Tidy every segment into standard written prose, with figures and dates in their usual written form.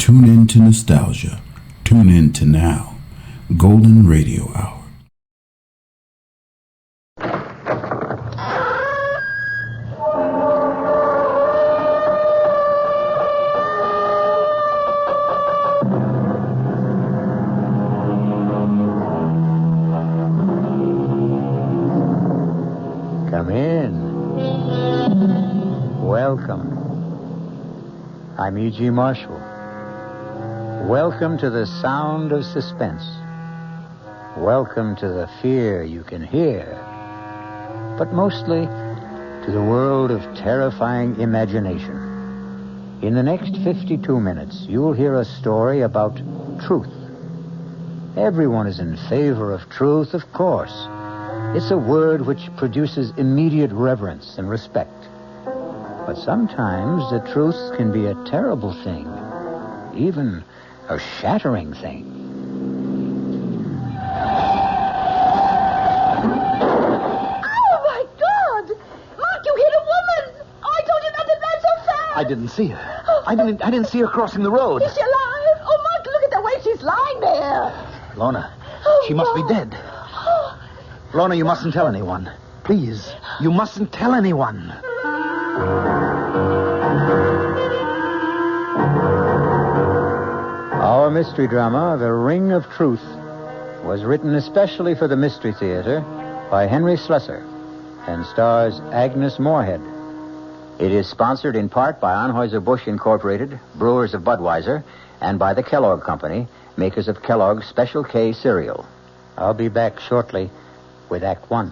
Tune in to nostalgia. Tune in to now. Golden Radio Hour. Come in. Welcome. I'm E.G. Marshall. Welcome to the sound of suspense. Welcome to the fear you can hear. But mostly to the world of terrifying imagination. In the next 52 minutes, you'll hear a story about truth. Everyone is in favor of truth, of course. It's a word which produces immediate reverence and respect. But sometimes the truth can be a terrible thing, even a shattering thing. Oh, my God! Mark, you hit a woman! I told you not to drive so fast! I didn't see her. I didn't see her crossing the road. Is she alive? Oh, Mark, look at the way she's lying there. Lorna, Oh, she must be Mark. dead. Lorna, you mustn't tell anyone. Please, you mustn't tell anyone. Our mystery drama, The Ring of Truth, was written especially for the Mystery Theater by Henry Slessor and stars Agnes Moorehead. It is sponsored in part by Anheuser-Busch Incorporated, brewers of Budweiser, and by the Kellogg Company, makers of Kellogg's Special K cereal. I'll be back shortly with Act One.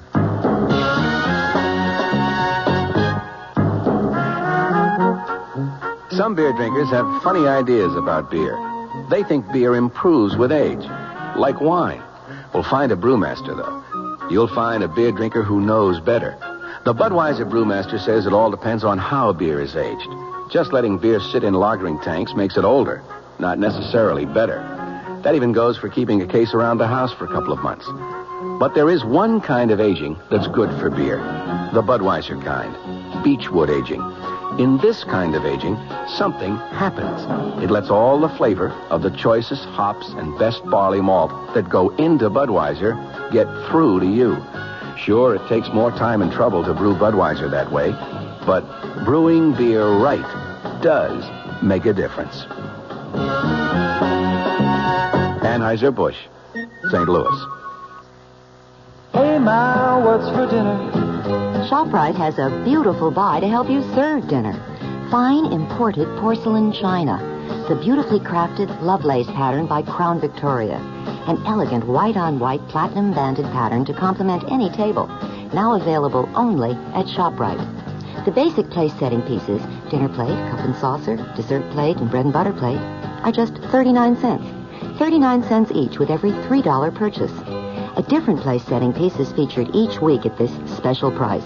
Some beer drinkers have funny ideas about beer. They think beer improves with age, like wine. Well, find a brewmaster, though. You'll find a beer drinker who knows better. The Budweiser brewmaster says it all depends on how beer is aged. Just letting beer sit in lagering tanks makes it older, not necessarily better. That even goes for keeping a case around the house for a couple of months. But there is one kind of aging that's good for beer. The Budweiser kind. Beechwood aging. In this kind of aging, something happens. It lets all the flavor of the choicest hops and best barley malt that go into Budweiser get through to you. Sure, it takes more time and trouble to brew Budweiser that way, but brewing beer right does make a difference. Anheuser-Busch, St. Louis. Hey, Ma, what's for dinner? ShopRite has a beautiful buy to help you serve dinner. Fine imported porcelain china. The beautifully crafted Lovelace pattern by Crown Victoria. An elegant white-on-white platinum-banded pattern to complement any table. Now available only at ShopRite. The basic place-setting pieces, dinner plate, cup and saucer, dessert plate, and bread and butter plate, are just 39 cents. 39 cents each with every $3 purchase. A different place-setting piece is featured each week at this special price.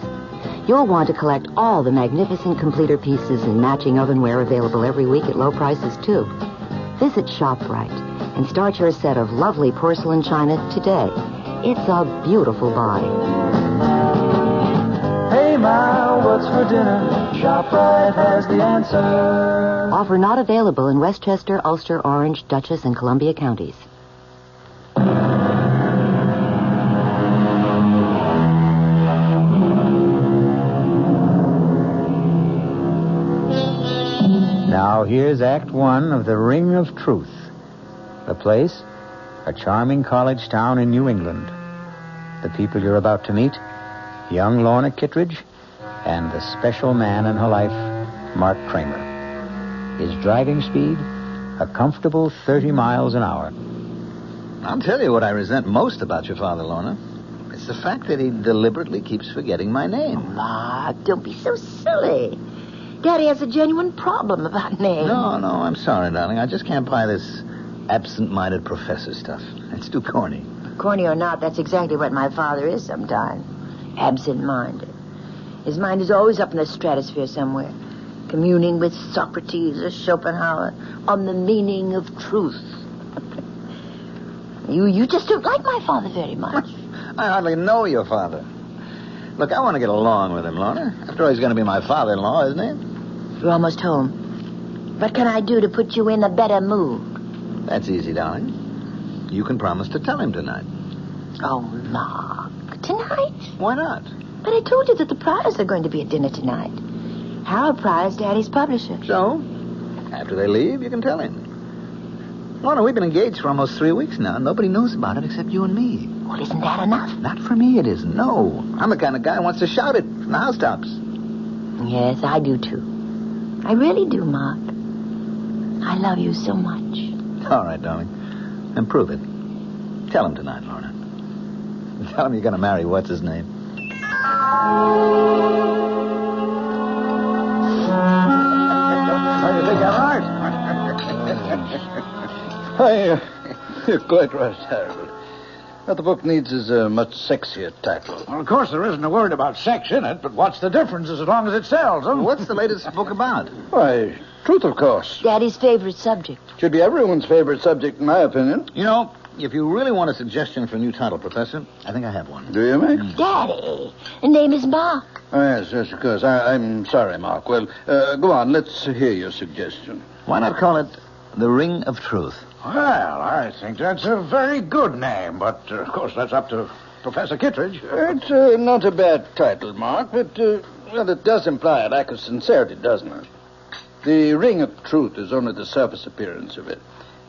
You'll want to collect all the magnificent completer pieces and matching ovenware available every week at low prices, too. Visit ShopRite and start your set of lovely porcelain china today. It's a beautiful buy. Hey, Ma, what's for dinner? ShopRite has the answer. Offer not available in Westchester, Ulster, Orange, Dutchess, and Columbia counties. Now here's Act One of The Ring of Truth. The place, a charming college town in New England. The people you're about to meet, young Lorna Kittredge and the special man in her life, Mark Kramer. His driving speed, a comfortable 30 miles an hour. I'll tell you what I resent most about your father, Lorna. It's the fact that he deliberately keeps forgetting my name. Mark, don't be so silly. Daddy has a genuine problem about names. No, I'm sorry, darling. I just can't buy this absent-minded professor stuff. It's too corny. Corny or not, that's exactly what my father is sometimes. Absent-minded. His mind is always up in the stratosphere somewhere, communing with Socrates or Schopenhauer on the meaning of truth. You just don't like my father very much. I hardly know your father. Look, I want to get along with him, Lorna. After all, he's going to be my father-in-law, isn't he? You're almost home. What can I do to put you in a better mood? That's easy, darling. You can promise to tell him tonight. Oh, Mark. Tonight? Why not? But I told you that the Pryors are going to be at dinner tonight. Harold Pryor's Daddy's publisher. So, after they leave, you can tell him. Lorna, we've been engaged for almost 3 weeks now. Nobody knows about it except you and me. Well, isn't that enough? Not for me, it isn't. No. I'm the kind of guy who wants to shout it from the housetops. Yes, I do, too. I really do, Mark. I love you so much. All right, darling. And prove it. Tell him tonight, Lorna. Tell him you're going to marry what's-his-name. What do you think I'm right? You're quite right, Harold. What the book needs is a much sexier title. Well, of course, there isn't a word about sex in it, but what's the difference as long as it sells, huh? What's the latest book about? Why, truth, of course. Daddy's favorite subject. Should be everyone's favorite subject, in my opinion. You know, if you really want a suggestion for a new title, Professor, I think I have one. Do you, Max? Daddy, the name is Mark. Oh, yes, of course. I'm sorry, Mark. Well, go on. Let's hear your suggestion. Why not call it The Ring of Truth? Well, I think that's a very good name, but, of course, that's up to Professor Kittredge. It's not a bad title, Mark, but, well, it does imply a lack of sincerity, doesn't it? The Ring of Truth is only the surface appearance of it.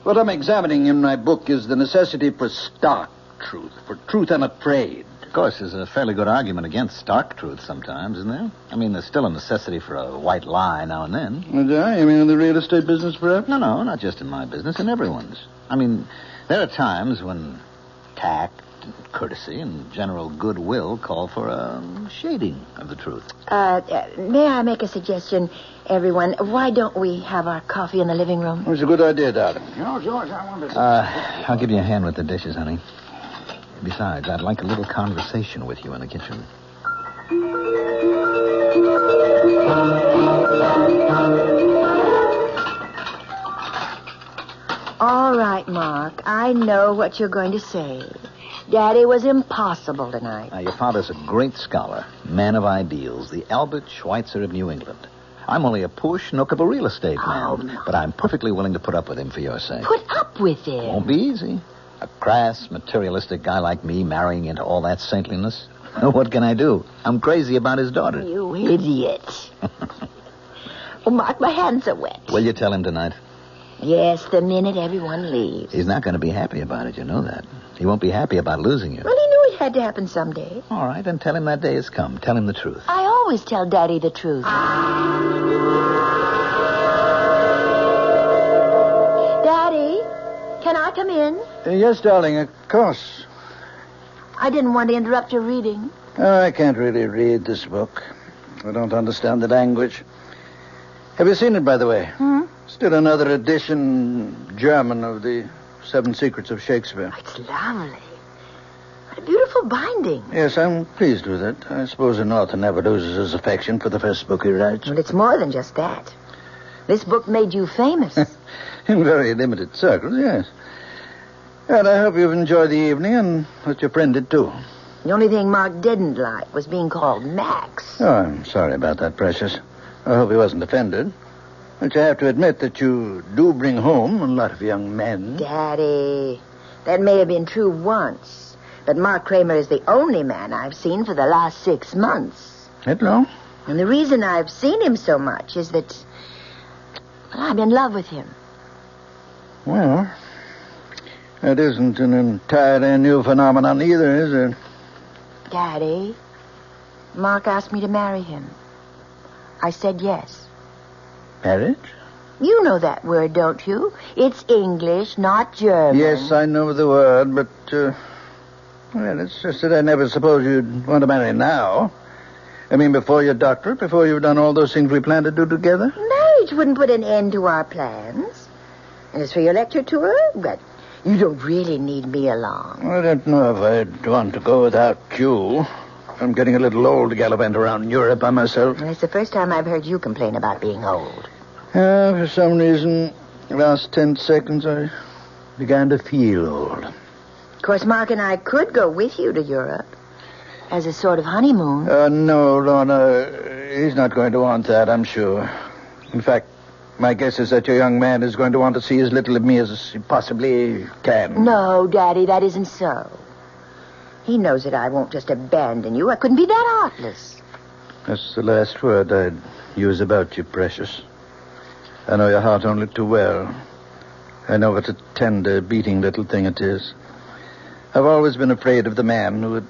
What I'm examining in my book is the necessity for stark truth, for truth unafraid. Of course, there's a fairly good argument against stark truth sometimes, isn't there? I mean, there's still a necessity for a white lie now and then. You mean in the real estate business, perhaps? No, not just in my business, in everyone's. I mean, there are times when tact, courtesy, and general goodwill call for a shading of the truth. May I make a suggestion, everyone? Why don't we have our coffee in the living room? It's a good idea, darling. No, George, I want to... I'll give you a hand with the dishes, honey. Besides, I'd like a little conversation with you in the kitchen. All right, Mark. I know what you're going to say. Daddy was impossible tonight. Your father's a great scholar, man of ideals, the Albert Schweitzer of New England. I'm only a poor schnook of a real estate man, but I'm perfectly willing to put up with him for your sake. Put up with him? Won't be easy. A crass, materialistic guy like me marrying into all that saintliness. What can I do? I'm crazy about his daughter. You idiot. Oh, Mark, my hands are wet. Will you tell him tonight? Yes, the minute everyone leaves. He's not going to be happy about it, you know that. He won't be happy about losing you. Well, he knew it had to happen someday. All right, then tell him that day has come. Tell him the truth. I always tell Daddy the truth. Daddy, can I come in? Yes, darling, of course. I didn't want to interrupt your reading. I can't really read this book. I don't understand the language. Have you seen it, by the way? Still another edition, German, of the 7 Secrets of Shakespeare. It's lovely. What a beautiful binding. Yes, I'm pleased with it. I suppose an author never loses his affection for the first book he writes. Well, it's more than just that. This book made you famous. In very limited circles, yes. And I hope you've enjoyed the evening and that your friend did, too. The only thing Mark didn't like was being called Max. Oh, I'm sorry about that, Precious. I hope he wasn't offended. But you have to admit that you do bring home a lot of young men. Daddy, that may have been true once, but Mark Kramer is the only man I've seen for the last 6 months. That long? And the reason I've seen him so much is that, well, I'm in love with him. Well, that isn't an entirely new phenomenon either, is it? Daddy, Mark asked me to marry him. I said yes. Marriage? You know that word, don't you? It's English, not German. Yes, I know the word, but, well, it's just that I never supposed you'd want to marry now. I mean, before your doctorate, before you've done all those things we plan to do together. Marriage wouldn't put an end to our plans. And as for your lecture tour, but you don't really need me along. I don't know if I'd want to go without you. I'm getting a little old to gallivant around Europe by myself. And it's the first time I've heard you complain about being old. For some reason, the last 10 seconds, I began to feel old. Of course, Mark and I could go with you to Europe as a sort of honeymoon. No, Lorna, he's not going to want that, I'm sure. In fact, My guess is that your young man is going to want to see as little of me as he possibly can. No, Daddy, that isn't so. He knows that I won't just abandon you. I couldn't be that heartless. That's the last word I'd use about you, precious. I know your heart only too well. I know what a tender, beating little thing it is. I've always been afraid of the man who would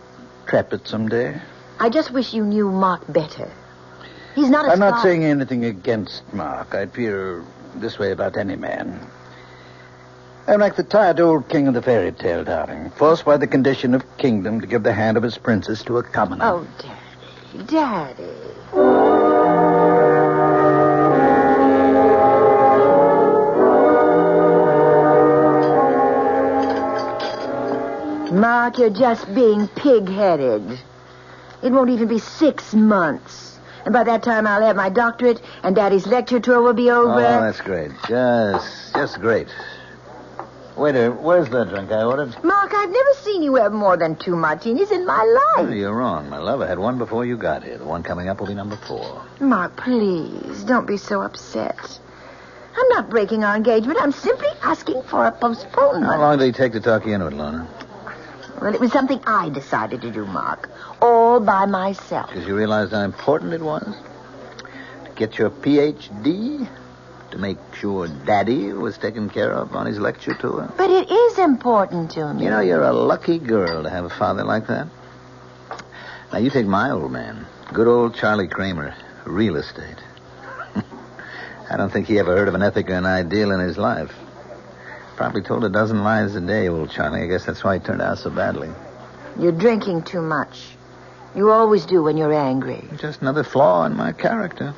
trap it someday. I just wish you knew Mark better. He's not a I'm not scholar. saying anything against Mark. I'd feel this way about any man. I'm like the tired old king of the fairy tale, darling, forced by the condition of kingdom to give the hand of his princess to a commoner. Oh, Daddy. Mark, you're just being pig-headed. It won't even be 6 months. And by that time, I'll have my doctorate, and Daddy's lecture tour will be over. Oh, that's great. Just great. Waiter, where's the drink I ordered? Mark, I've never seen you have more than 2 martinis in my life. Oh, you're wrong, my love. I had one before you got here. The one coming up will be number 4. Mark, please, don't be so upset. I'm not breaking our engagement. I'm simply asking for a postponement. How long did he take to talk you into it, Lorna? Well, it was something I decided to do, Mark. All by myself. Because you realized how important it was? To get your Ph.D.? To make sure Daddy was taken care of on his lecture tour? But it is important to me. You know, you're a lucky girl to have a father like that. Now, you take my old man. Good old Charlie Kramer. Real estate. I don't think he ever heard of an ethic or an ideal in his life. Probably told a dozen lies a day, old Charlie. I guess that's why he turned out so badly. You're drinking too much. You always do when you're angry. Just another flaw in my character.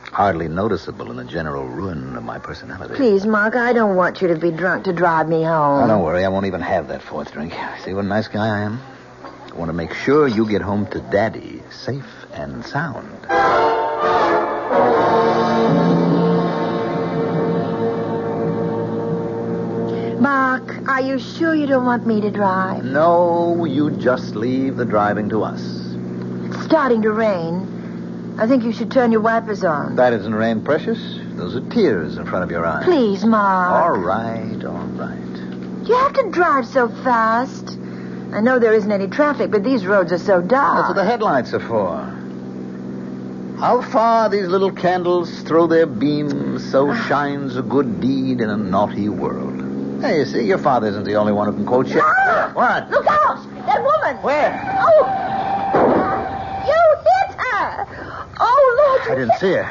Hardly noticeable in the general ruin of my personality. Please, Mark, I don't want you to be drunk to drive me home. Oh, don't worry. I won't even have that 4th drink. See what a nice guy I am? I want to make sure you get home to Daddy safe and sound. Mark, are you sure you don't want me to drive? No, you just leave the driving to us. It's starting to rain. I think you should turn your wipers on. That isn't rain, precious. Those are tears in front of your eyes. Please, Mark. All right, all right. Do you have to drive so fast? I know there isn't any traffic, but these roads are so dark. That's what the headlights are for. How far these little candles throw their beams, so shines a good deed in a naughty world. Hey, you see, your father isn't the only one who can quote you. No! What? Look out! That woman! Where? Oh! You hit her! Oh, Lord! I didn't see her.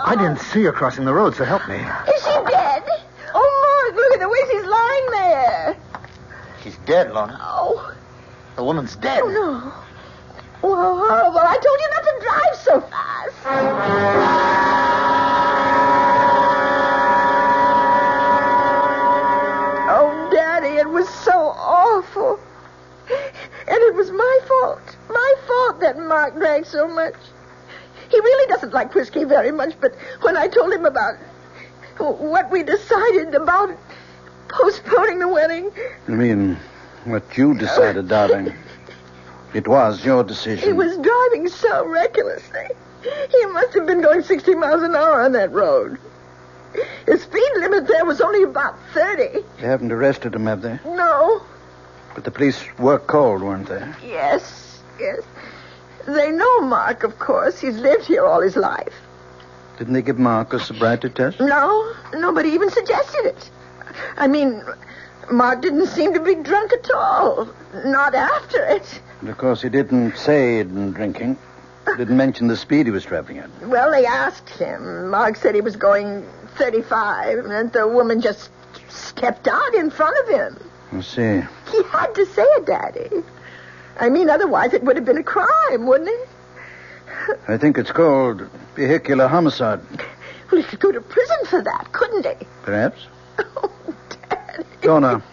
I didn't see her crossing the road, so help me. Is she dead? Oh, Mark, look at the way she's lying there. She's dead, Lorna. Oh. The woman's dead. Oh, no. Oh, how horrible. I told you not to drive so fast. Oh, Daddy, it was so awful. And it was my fault. My fault that Mark drank so much. He really doesn't like whiskey very much, but when I told him about what we decided about postponing the wedding... You mean what you decided, darling? It was your decision. He was driving so recklessly. He must have been going 60 miles an hour on that road. The speed limit there was only about 30. They haven't arrested him, have they? No. But the police were called, weren't they? Yes. They know Mark, of course. He's lived here all his life. Didn't they give Mark a sobriety test? No, nobody even suggested it. I mean, Mark didn't seem to be drunk at all. Not after it. And of course, he didn't say he'd been drinking. Didn't mention the speed he was traveling at. Well, they asked him. Mark said he was going 35, and the woman just stepped out in front of him. I see. He had to say it, Daddy. I mean, otherwise it would have been a crime, wouldn't it? I think it's called vehicular homicide. Well, he could go to prison for that, couldn't he? Perhaps. Oh, Daddy. Donna,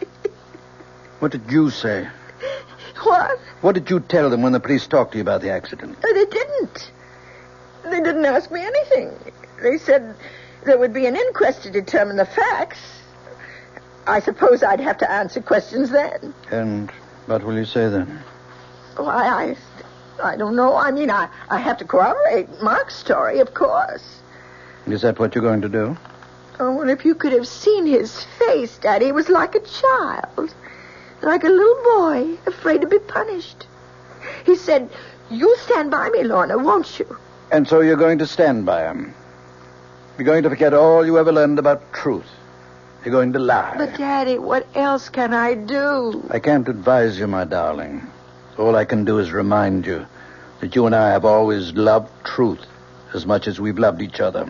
what did you say? What? What did you tell them when the police talked to you about the accident? They didn't. They didn't ask me anything. They said there would be an inquest to determine the facts. I suppose I'd have to answer questions then. And what will you say then? Why, I don't know. I mean, I have to corroborate Mark's story, of course. Is that what you're going to do? Oh, well, if you could have seen his face, Daddy, it was like a child. Like a little boy, afraid to be punished. He said, "You'll stand by me, Lorna, won't you?" And so you're going to stand by him. You're going to forget all you ever learned about truth. You're going to lie. But, Daddy, what else can I do? I can't advise you, my darling. All I can do is remind you that you and I have always loved truth as much as we've loved each other.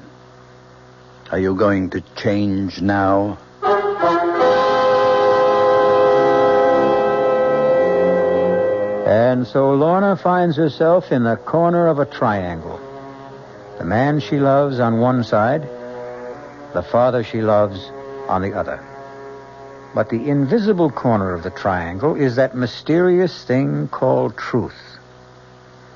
Are you going to change now? And so Lorna finds herself in the corner of a triangle. The man she loves on one side, the father she loves on the other. But the invisible corner of the triangle is that mysterious thing called truth.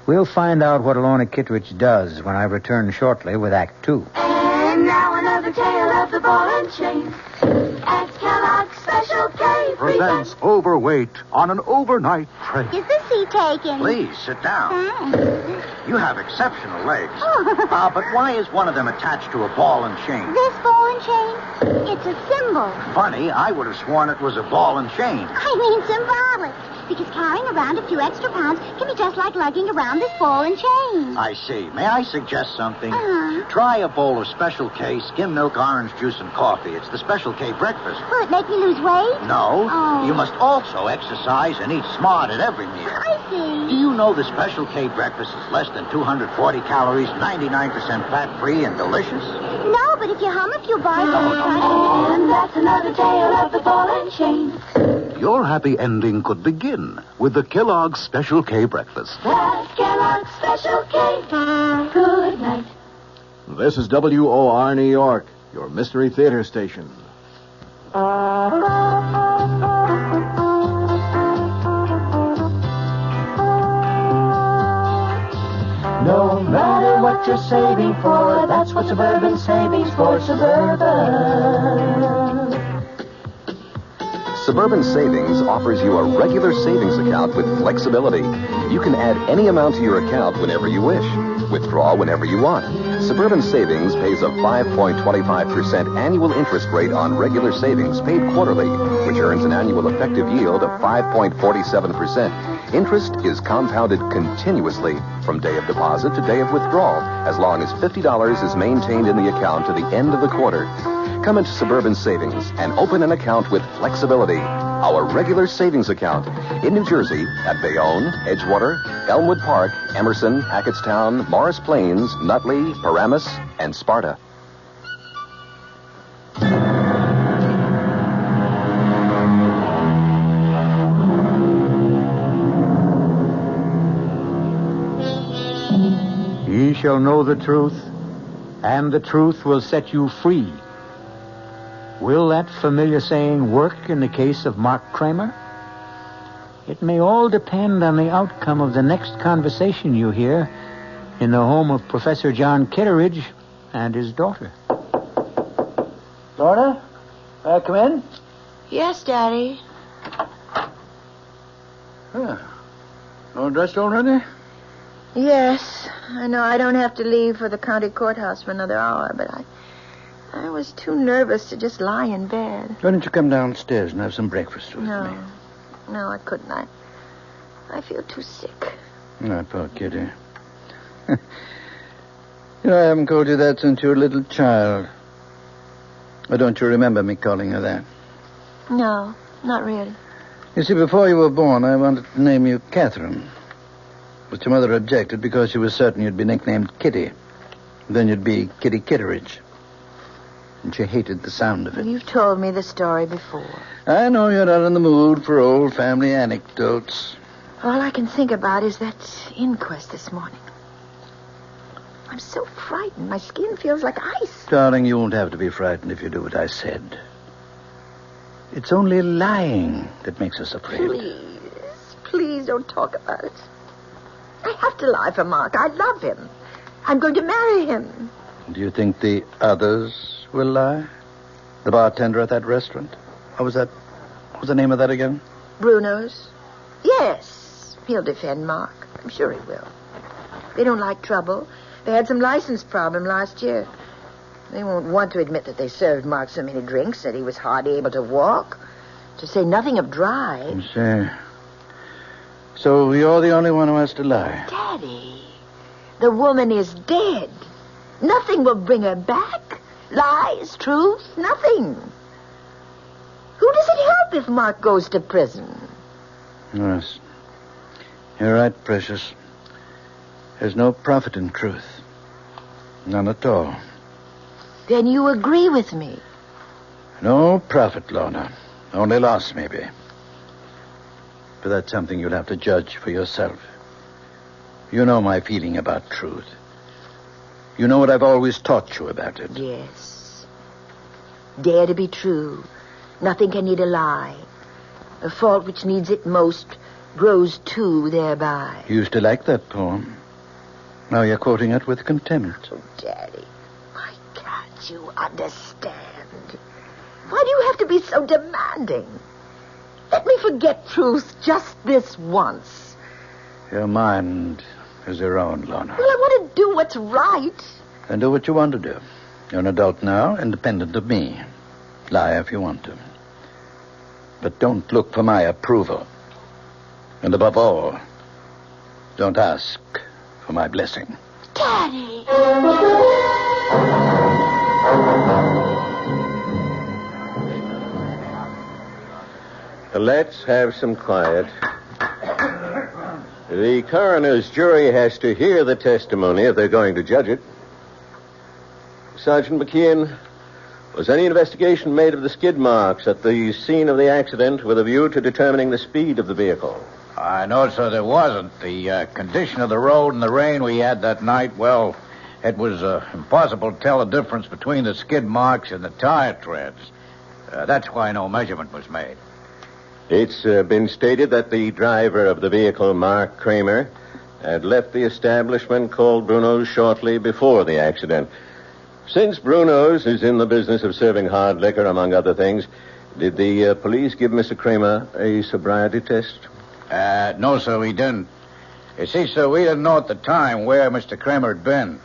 We'll find out what Lorna Kittredge does when I return shortly with Act 2. And now another tale of the ball and chain. At Kellogg's Special K Presents Overweight on an overnight train. Is the seat taken? Please, sit down. You have exceptional legs. Oh. But why is one of them attached to a ball and chain? This ball and chain? It's a symbol. Funny, I would have sworn it was a ball and chain. I mean symbolic. Because carrying around a few extra pounds can be just like lugging around this ball and chain. I see. May I suggest something? Uh-huh. Try a bowl of Special K skim milk, orange juice, and coffee. It's the Special K breakfast. Will it make me lose weight? No. Oh. You must also exercise and eat smart at every meal. I see. Do you know the Special K breakfast is less than 240 calories, 99% fat-free, and delicious? No, but if you hum a few bars, and that's another tale of the ball and chain. Your happy ending could begin with the Kellogg's Special K breakfast. That's Kellogg's Special K. Good night. This is WOR New York, your Mystery Theater station. No matter what you're saving for, that's what Suburban Savings for Suburban. Suburban Savings offers you a regular savings account with flexibility. You can add any amount to your account whenever you wish. Withdraw whenever you want. Suburban Savings pays a 5.25% annual interest rate on regular savings paid quarterly, which earns an annual effective yield of 5.47%. Interest is compounded continuously from day of deposit to day of withdrawal, as long as $50 is maintained in the account to the end of the quarter. Come into Suburban Savings and open an account with flexibility. Our regular savings account in New Jersey at Bayonne, Edgewater, Elmwood Park, Emerson, Hackettstown, Morris Plains, Nutley, Paramus, and Sparta. Ye shall know the truth, and the truth will set you free. Will that familiar saying work in the case of Mark Kramer? It may all depend on the outcome of the next conversation you hear in the home of Professor John Kitteridge and his daughter. Lorna, come in? Yes, Daddy. All dressed already? Yes. I know I don't have to leave for the county courthouse for another hour, but I was too nervous to just lie in bed. Why don't you come downstairs and have some breakfast with me? No, I couldn't. I feel too sick. Oh, poor kitty. I haven't called you that since you were a little child. Or don't you remember me calling her that? No, not really. You see, before you were born, I wanted to name you Catherine. But your mother objected because she was certain you'd be nicknamed Kitty. Then you'd be Kitty Kitteridge. And she hated the sound of it. You've told me the story before. I know you're not in the mood for old family anecdotes. All I can think about is that inquest this morning. I'm so frightened. My skin feels like ice. Darling, you won't have to be frightened if you do what I said. It's only lying that makes us afraid. Please don't talk about it. I have to lie for Mark. I love him. I'm going to marry him. Do you think the others will lie? The bartender at that restaurant? What was the name of that again? Bruno's? Yes. He'll defend Mark. I'm sure he will. They don't like trouble. They had some license problem last year. They won't want to admit that they served Mark so many drinks that he was hardly able to walk, to say nothing of drive. So you're the only one who has to lie. Daddy, the woman is dead. Nothing will bring her back. Lies, truth, nothing. Who does it help if Mark goes to prison? Yes. You're right, Precious. There's no profit in truth. None at all. Then you agree with me. No profit, Lorna. Only loss, maybe. But that's something you'll have to judge for yourself. You know my feeling about truth. You know what I've always taught you about it. Yes. Dare to be true. Nothing can need a lie. A fault which needs it most grows too thereby. You used to like that poem. Now you're quoting it with contempt. Oh, Daddy, why can't you understand? Why do you have to be so demanding? Let me forget truth just this once. Your mind is your own, Lorna. Well, I want to do what's right. Then do what you want to do. You're an adult now, independent of me. Lie if you want to. But don't look for my approval. And above all, don't ask for my blessing. Daddy! Let's have some quiet. The coroner's jury has to hear the testimony if they're going to judge it. Sergeant McKeon, was any investigation made of the skid marks at the scene of the accident with a view to determining the speed of the vehicle? No, sir, there wasn't. The condition of the road and the rain we had that night, well, it was impossible to tell the difference between the skid marks and the tire treads. That's why no measurement was made. It's been stated that the driver of the vehicle, Mark Kramer, had left the establishment called Bruno's shortly before the accident. Since Bruno's is in the business of serving hard liquor, among other things, did the police give Mr. Kramer a sobriety test? No, sir, we didn't. You see, sir, we didn't know at the time where Mr. Kramer had been.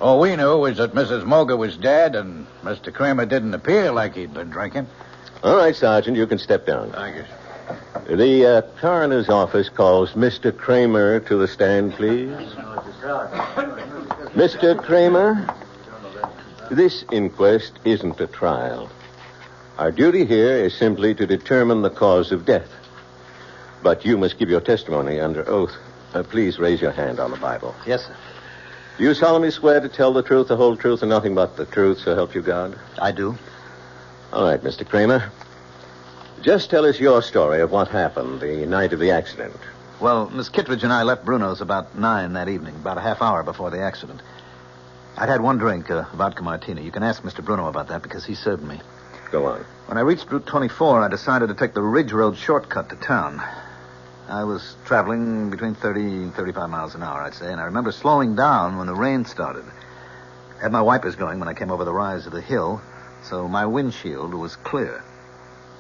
All we knew was that Mrs. Moger was dead, and Mr. Kramer didn't appear like he'd been drinking. All right, Sergeant, you can step down. Thank you. The coroner's office calls Mr. Kramer to the stand, please. Mr. Kramer, this inquest isn't a trial. Our duty here is simply to determine the cause of death. But you must give your testimony under oath. Please raise your hand on the Bible. Yes, sir. Do you solemnly swear to tell the truth, the whole truth, and nothing but the truth, so help you God? I do. All right, Mr. Kramer. Just tell us your story of what happened the night of the accident. Well, Miss Kittredge and I left Bruno's about 9 that evening, about a half hour before the accident. I'd had one drink, vodka martini. You can ask Mr. Bruno about that because he served me. Go on. When I reached Route 24, I decided to take the Ridge Road shortcut to town. I was traveling between 30 and 35 miles an hour, I'd say, and I remember slowing down when the rain started. I had my wipers going when I came over the rise of the hill, so my windshield was clear.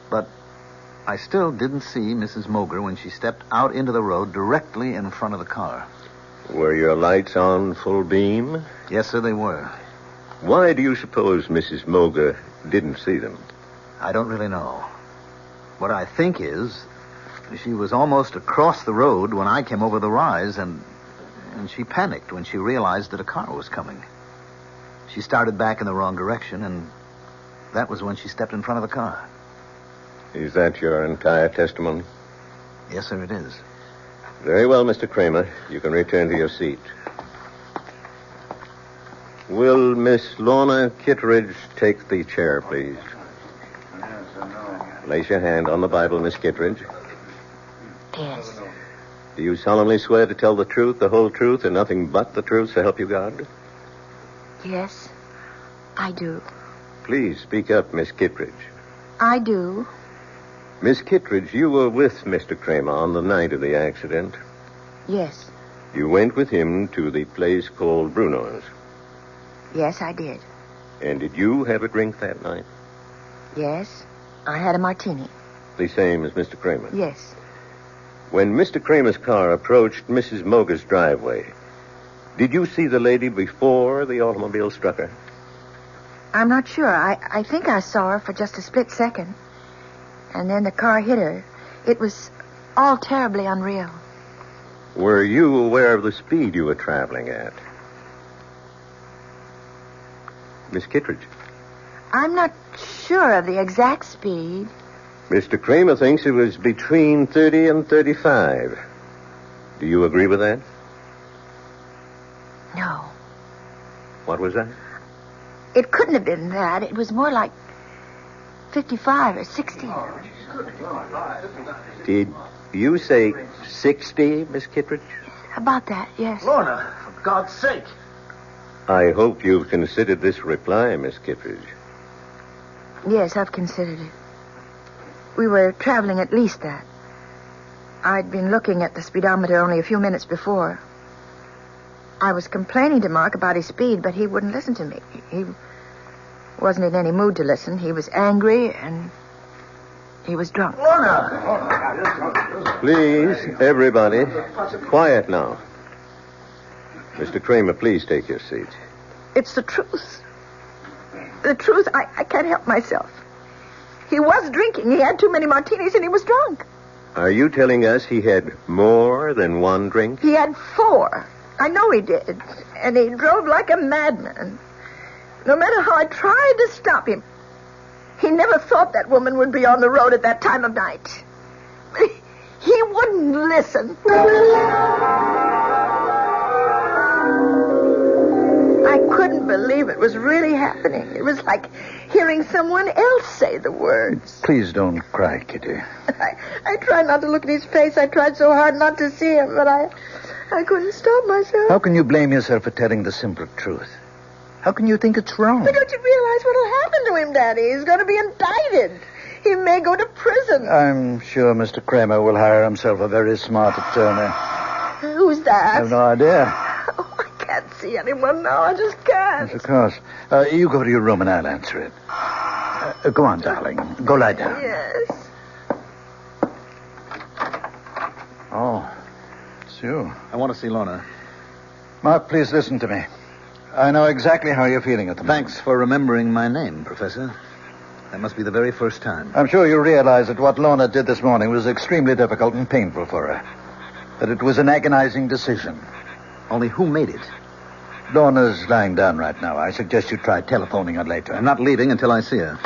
But I still didn't see Mrs. Moger when she stepped out into the road directly in front of the car. Were your lights on full beam? Yes, sir, they were. Why do you suppose Mrs. Moger didn't see them? I don't really know. What I think is she was almost across the road when I came over the rise, and she panicked when she realized that a car was coming. She started back in the wrong direction, and that was when she stepped in front of the car. Is that your entire testimony? Yes, sir, it is. Very well, Mr. Kramer. You can return to your seat. Will Miss Lorna Kittredge take the chair, please? Place your hand on the Bible, Miss Kittredge. Yes. Do you solemnly swear to tell the truth, the whole truth, and nothing but the truth, so help you God? Yes, I do. Please speak up, Miss Kittredge. I do. Miss Kittredge, you were with Mr. Kramer on the night of the accident. Yes. You went with him to the place called Bruno's. Yes, I did. And did you have a drink that night? Yes, I had a martini. The same as Mr. Kramer? Yes. When Mr. Kramer's car approached Mrs. Moger's driveway, did you see the lady before the automobile struck her? I'm not sure. I think I saw her for just a split second. And then the car hit her. It was all terribly unreal. Were you aware of the speed you were traveling at? Miss Kittredge. I'm not sure of the exact speed. Mr. Kramer thinks it was between 30 and 35. Do you agree with that? No. What was that? It couldn't have been that. It was more like 55 or 60. Did you say 60, Miss Kittredge? About that, yes. Lorna, for God's sake. I hope you've considered this reply, Miss Kittredge. Yes, I've considered it. We were traveling at least that. I'd been looking at the speedometer only a few minutes before. I was complaining to Mark about his speed, but he wouldn't listen to me. He wasn't in any mood to listen. He was angry, and he was drunk. Lorna! Please, everybody, quiet now. Mr. Kramer, please take your seat. It's the truth. The truth, I can't help myself. He was drinking. He had too many martinis, and he was drunk. Are you telling us he had more than one drink? He had 4. I know he did. And he drove like a madman. No matter how I tried to stop him, he never thought that woman would be on the road at that time of night. He wouldn't listen. I couldn't believe it was really happening. It was like hearing someone else say the words. Please don't cry, Kitty. I tried not to look at his face. I tried so hard not to see him, but I couldn't stop myself. How can you blame yourself for telling the simple truth? How can you think it's wrong? But don't you realize what'll happen to him, Daddy? He's going to be indicted. He may go to prison. I'm sure Mr. Kramer will hire himself a very smart attorney. Who's that? I have no idea. Oh, I can't see anyone now. I just can't. Yes, of course. You go to your room and I'll answer it. Go on, darling. Go lie down. Yes. Oh, it's you. I want to see Lorna. Mark, please listen to me. I know exactly how you're feeling at the moment. Thanks for remembering my name, Professor. That must be the very first time. I'm sure you realize that what Lorna did this morning was extremely difficult and painful for her. That it was an agonizing decision. Only who made it? Lorna's lying down right now. I suggest you try telephoning her later. I'm not leaving until I see her.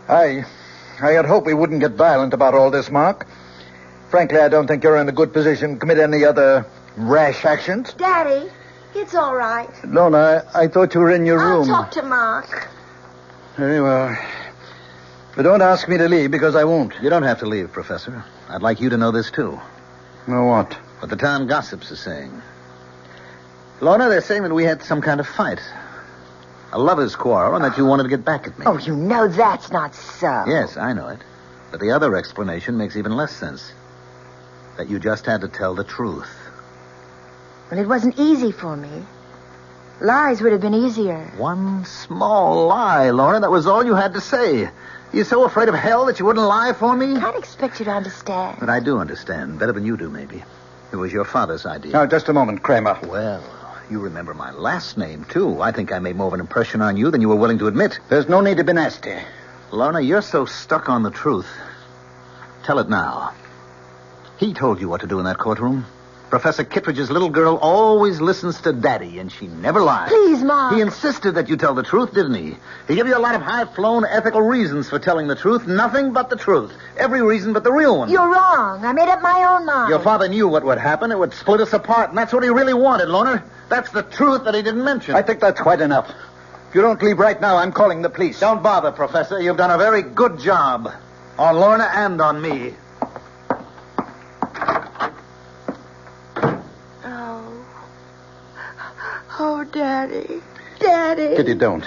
I had hoped we wouldn't get violent about all this, Mark. Frankly, I don't think you're in a good position to commit any other rash actions. Daddy, it's all right. Lorna, I thought you were in your room. I'll talk to Mark. Very well. But don't ask me to leave, because I won't. You don't have to leave, Professor. I'd like you to know this, too. Know what? What the town gossips are saying. Lorna, they're saying that we had some kind of fight. A lover's quarrel, and that you wanted to get back at me. Oh, you know that's not so. Yes, I know it. But the other explanation makes even less sense. That you just had to tell the truth. Well, it wasn't easy for me. Lies would have been easier. One small lie, Lorna. That was all you had to say. You're so afraid of hell that you wouldn't lie for me? I can't expect you to understand. But I do understand. Better than you do, maybe. It was your father's idea. Now, just a moment, Kramer. Well, you remember my last name, too. I think I made more of an impression on you than you were willing to admit. There's no need to be nasty. Lorna, you're so stuck on the truth. Tell it now. He told you what to do in that courtroom. Professor Kittredge's little girl always listens to Daddy, and she never lies. Please, Mark. He insisted that you tell the truth, didn't he? He gave you a lot of high-flown ethical reasons for telling the truth. Nothing but the truth. Every reason but the real one. You're wrong. I made up my own mind. Your father knew what would happen. It would split us apart, and that's what he really wanted, Lorna. That's the truth that he didn't mention. I think that's quite enough. If you don't leave right now, I'm calling the police. Don't bother, Professor. You've done a very good job. On Lorna and on me. Oh, Daddy. Daddy. Kitty, don't.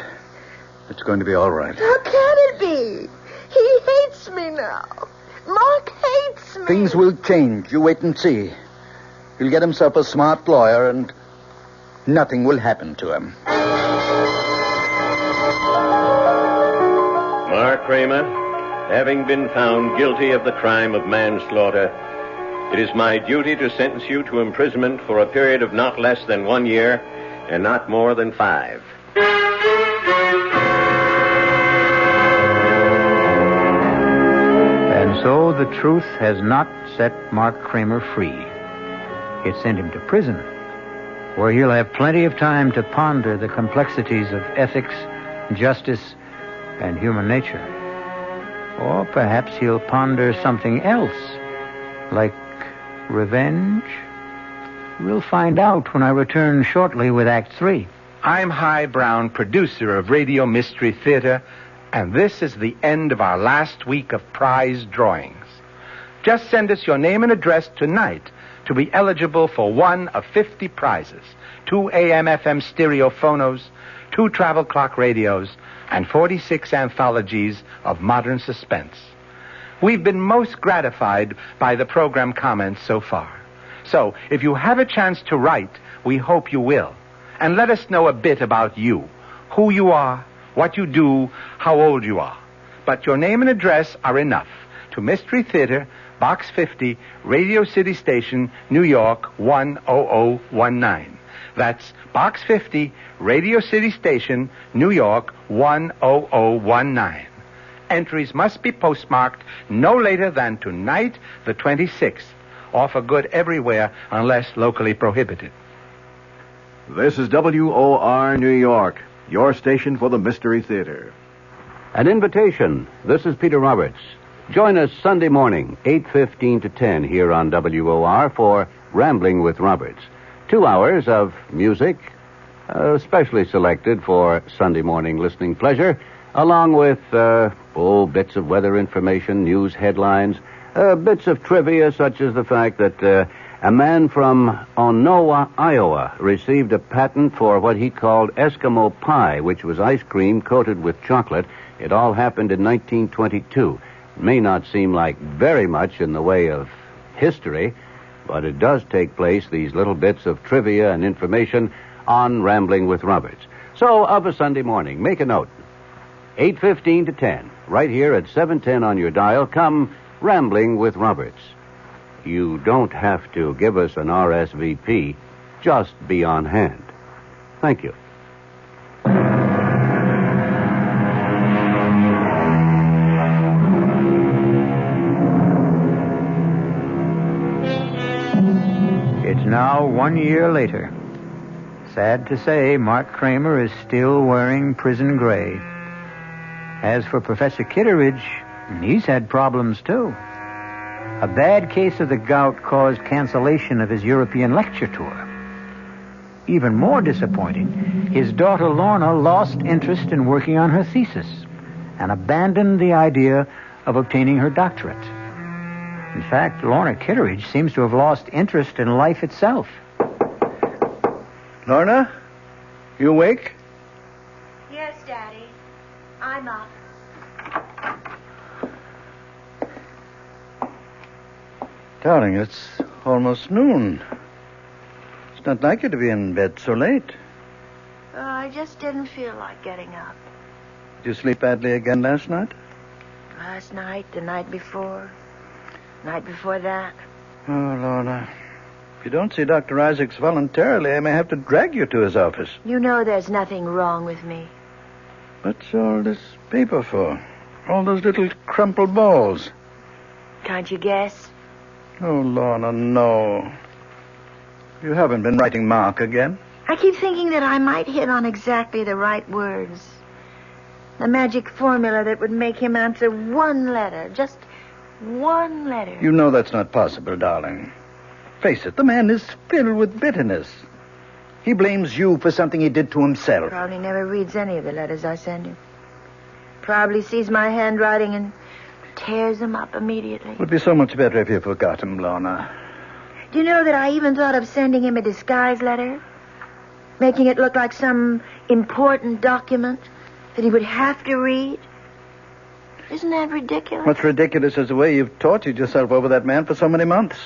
It's going to be all right. How can it be? He hates me now. Mark hates me. Things will change. You wait and see. He'll get himself a smart lawyer, and nothing will happen to him. Mark Kramer, having been found guilty of the crime of manslaughter, it is my duty to sentence you to imprisonment for a period of not less than 1 year and not more than 5. so the truth has not set Mark Kramer free. It sent him to prison, where he'll have plenty of time to ponder the complexities of ethics, justice, and human nature. Or perhaps he'll ponder something else, like revenge. We'll find out when I return shortly with Act 3. I'm Hy Brown, producer of Radio Mystery Theater, and this is the end of our last week of prize drawings. Just send us your name and address tonight to be eligible for one of 50 prizes: 2 AM/FM stereo phonos, 2 travel clock radios, and 46 anthologies of modern suspense. We've been most gratified by the program comments so far. So, if you have a chance to write, we hope you will. And let us know a bit about you, who you are, what you do, how old you are. But your name and address are enough. To Mystery Theater, Box 50, Radio City Station, New York, 10019. That's Box 50, Radio City Station, New York, 10019. Entries must be postmarked no later than tonight, the 26th. Offer good everywhere unless locally prohibited. This is WOR New York, your station for the Mystery Theater. An invitation. This is Peter Roberts. Join us Sunday morning, 8:15 to 10 here on WOR for Rambling with Roberts. 2 hours of music, specially selected for Sunday morning listening pleasure, along with, bits of weather information, news headlines, bits of trivia, such as the fact that a man from Onowa, Iowa, received a patent for what he called Eskimo pie, which was ice cream coated with chocolate. It all happened in 1922. It may not seem like very much in the way of history, but it does take place, these little bits of trivia and information, on Rambling with Roberts. So, of a Sunday morning, make a note. 8:15 to 10, right here at 710 on your dial, come Rambling with Roberts. You don't have to give us an RSVP. Just be on hand. Thank you. It's now 1 year later. Sad to say, Mark Kramer is still wearing prison gray. As for Professor Kitteridge, he's had problems too. A bad case of the gout caused cancellation of his European lecture tour. Even more disappointing, his daughter Lorna lost interest in working on her thesis and abandoned the idea of obtaining her doctorate. In fact, Lorna Kitteridge seems to have lost interest in life itself. Lorna, you awake? Yes, Daddy. I'm up. Darling, it's almost noon. It's not like you to be in bed so late. I just didn't feel like getting up. Did you sleep badly again last night? Last night, the night before that. Oh, Lorna. If you don't see Dr. Isaacs voluntarily, I may have to drag you to his office. You know there's nothing wrong with me. What's all this paper for? All those little crumpled balls. Can't you guess? Oh, Lorna, no. You haven't been writing Mark again? I keep thinking that I might hit on exactly the right words. The magic formula that would make him answer one letter. Just one letter. You know that's not possible, darling. Face it, the man is filled with bitterness. He blames you for something he did to himself. Probably never reads any of the letters I send him. Probably sees my handwriting and tears them up immediately. It would be so much better if you forgot him, Lorna. Do you know that I even thought of sending him a disguise letter? Making it look like some important document that he would have to read? Isn't that ridiculous? What's ridiculous is the way you've tortured yourself over that man for so many months.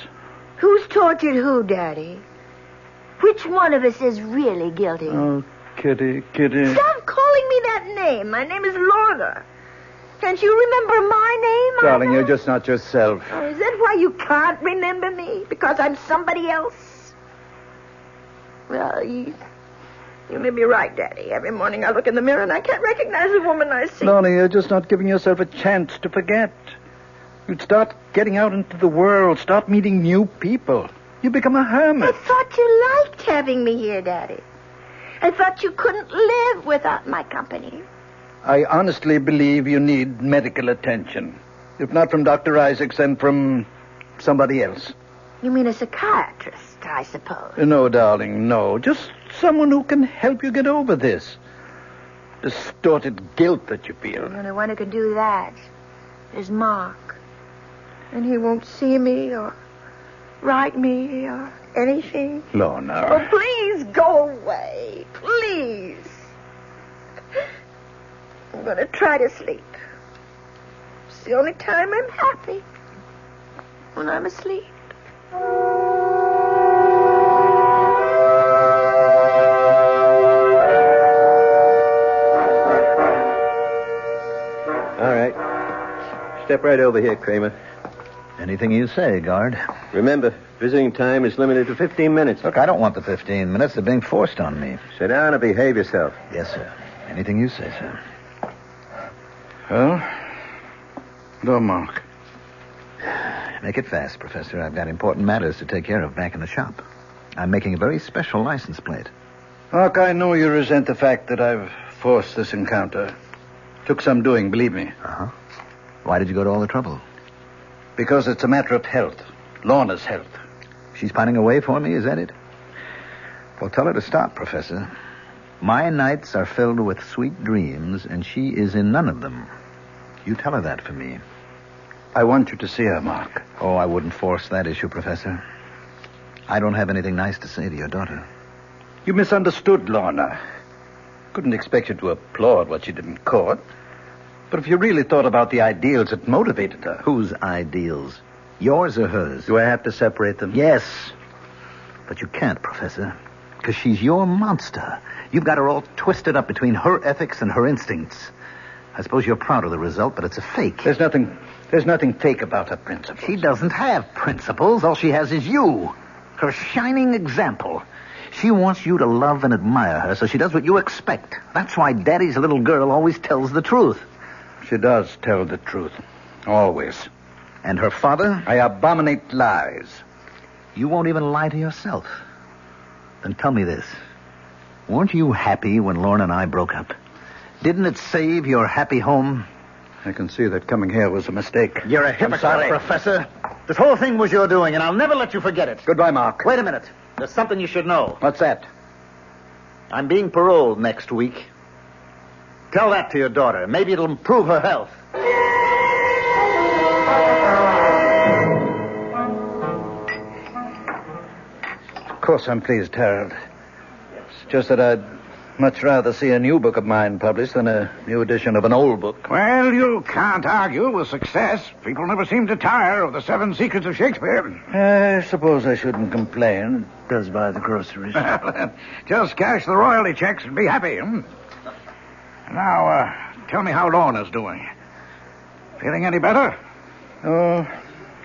Who's tortured who, Daddy? Which one of us is really guilty? Oh, Kitty. Stop calling me that name. My name is Lorna. Can't you remember my name? Darling, you're just not yourself. Oh, is that why you can't remember me? Because I'm somebody else? Well, you may be right, Daddy. Every morning I look in the mirror and I can't recognize the woman I see. Lorna, you're just not giving yourself a chance to forget. You'd start getting out into the world, start meeting new people. You become a hermit. I thought you liked having me here, Daddy. I thought you couldn't live without my company. I honestly believe you need medical attention. If not from Dr. Isaacs, then from somebody else. You mean a psychiatrist, I suppose? No, darling, no. Just someone who can help you get over this distorted guilt that you feel. The only one who can do that is Mark. And he won't see me or write me or anything. Lorna. Oh, please go away. Please. I'm going to try to sleep. It's the only time I'm happy. When I'm asleep. All right. Step right over here, Kramer. Anything you say, guard. Remember, visiting time is limited to 15 minutes. Look, I don't want the 15 minutes. They're being forced on me. Sit down and behave yourself. Yes, sir. Anything you say, sir. Well, no, Mark. Make it fast, Professor. I've got important matters to take care of back in the shop. I'm making a very special license plate. Mark, I know you resent the fact that I've forced this encounter. Took some doing, believe me. Uh-huh. Why did you go to all the trouble? Because it's a matter of health. Lorna's health. She's pining away for me, is that it? Well, tell her to stop, Professor. My nights are filled with sweet dreams, and she is in none of them. You tell her that for me. I want you to see her, Mark. Oh, I wouldn't force that issue, Professor. I don't have anything nice to say to your daughter. You misunderstood Lorna. Couldn't expect you to applaud what she did in court. But if you really thought about the ideals that motivated her... Whose ideals? Yours or hers? Do I have to separate them? Yes. But you can't, Professor. Because she's your monster. You've got her all twisted up between her ethics and her instincts. I suppose you're proud of the result, but it's a fake. There's nothing fake about her principles. She doesn't have principles. All she has is you. Her shining example. She wants you to love and admire her, so she does what you expect. That's why Daddy's little girl always tells the truth. She does tell the truth. Always. And her father? I abominate lies. You won't even lie to yourself. Then tell me this. Weren't you happy when Lorna and I broke up? Didn't it save your happy home? I can see that coming here was a mistake. You're a hypocrite, Professor. This whole thing was your doing, and I'll never let you forget it. Goodbye, Mark. Wait a minute. There's something you should know. What's that? I'm being paroled next week. Tell that to your daughter. Maybe it'll improve her health. Of course I'm pleased, Harold. It's just that I'd much rather see a new book of mine published than a new edition of an old book. Well, you can't argue with success. People never seem to tire of the 7 Secrets of Shakespeare. I suppose I shouldn't complain. It does buy the groceries. Just cash the royalty checks and be happy. Now, tell me how Lorna's doing. Feeling any better? Oh,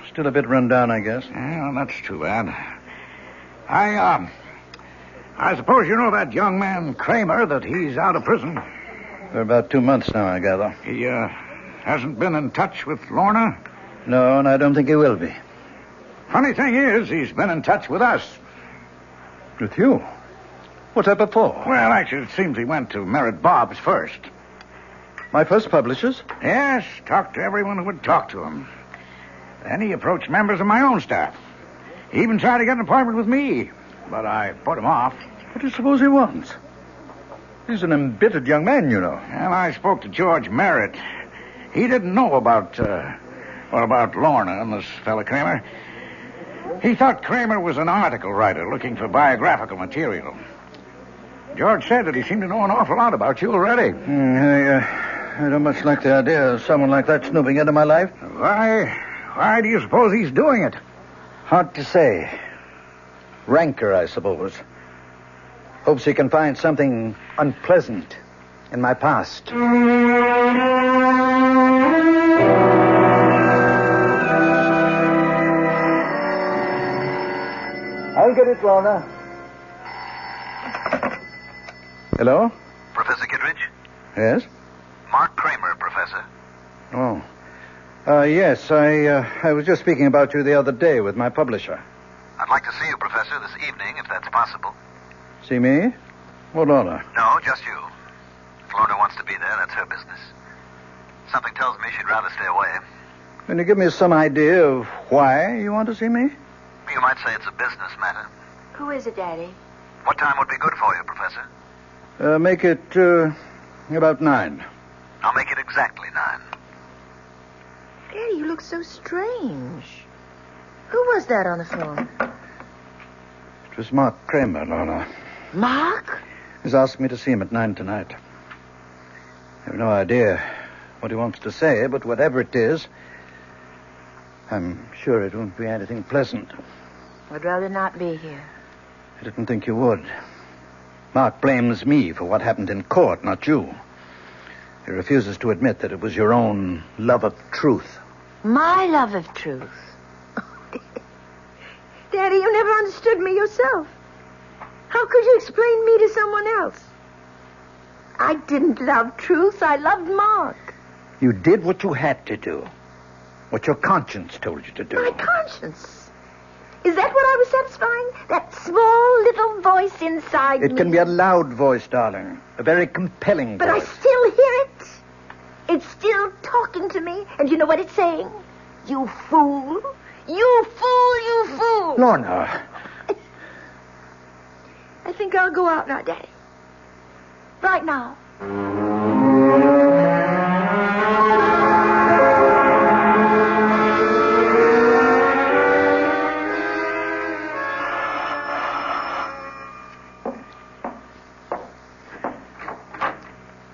still a bit run down, I guess. Well, that's too bad. I suppose you know that young man, Kramer, that he's out of prison. For about 2 months now, I gather. He, hasn't been in touch with Lorna? No, and I don't think he will be. Funny thing is, he's been in touch with us. With you? What's that before? Well, actually, it seems he went to Merritt Bob's first. My first publishers? Yes, talked to everyone who would talk to him. Then he approached members of my own staff. He even tried to get an appointment with me, but I put him off. What do you suppose he wants? He's an embittered young man, you know. Well, I spoke to George Merritt. He didn't know about Lorna and this fella Kramer. He thought Kramer was an article writer looking for biographical material. George said that he seemed to know an awful lot about you already. I don't much like the idea of someone like that snooping into my life. Why do you suppose he's doing it? Hard to say. Rancor, I suppose. Hopes he can find something unpleasant in my past. I'll get it, Lorna. Hello? Professor Kittredge? Yes? Mark Kramer, Professor. Oh. Yes, I was just speaking about you the other day with my publisher. I'd like to see you, Professor, this evening, if that's possible. See me? Or Lorna? No, just you. If Lorna wants to be there, that's her business. Something tells me she'd rather stay away. Can you give me some idea of why you want to see me? You might say it's a business matter. Who is it, Daddy? What time would be good for you, Professor? Make it about 9. I'll make it exactly 9. Daddy, you look so strange. Who was that on the phone? It was Mark Kramer, Lorna. Mark? He's asked me to see him at 9 tonight. I have no idea what he wants to say, but whatever it is, I'm sure it won't be anything pleasant. I'd rather not be here. I didn't think you would. Mark blames me for what happened in court, not you. He refuses to admit that it was your own love of truth. My love of truth? Daddy, you never understood me yourself. How could you explain me to someone else? I didn't love truth. I loved Mark. You did what you had to do. What your conscience told you to do. My conscience? Is that what I was satisfying? That small little voice inside me? It can be a loud voice, darling. A very compelling voice. But I still hear it. It's still talking to me. And you know what it's saying? You fool. You fool, you fool. Lorna. I think I'll go out now, Daddy. Right now.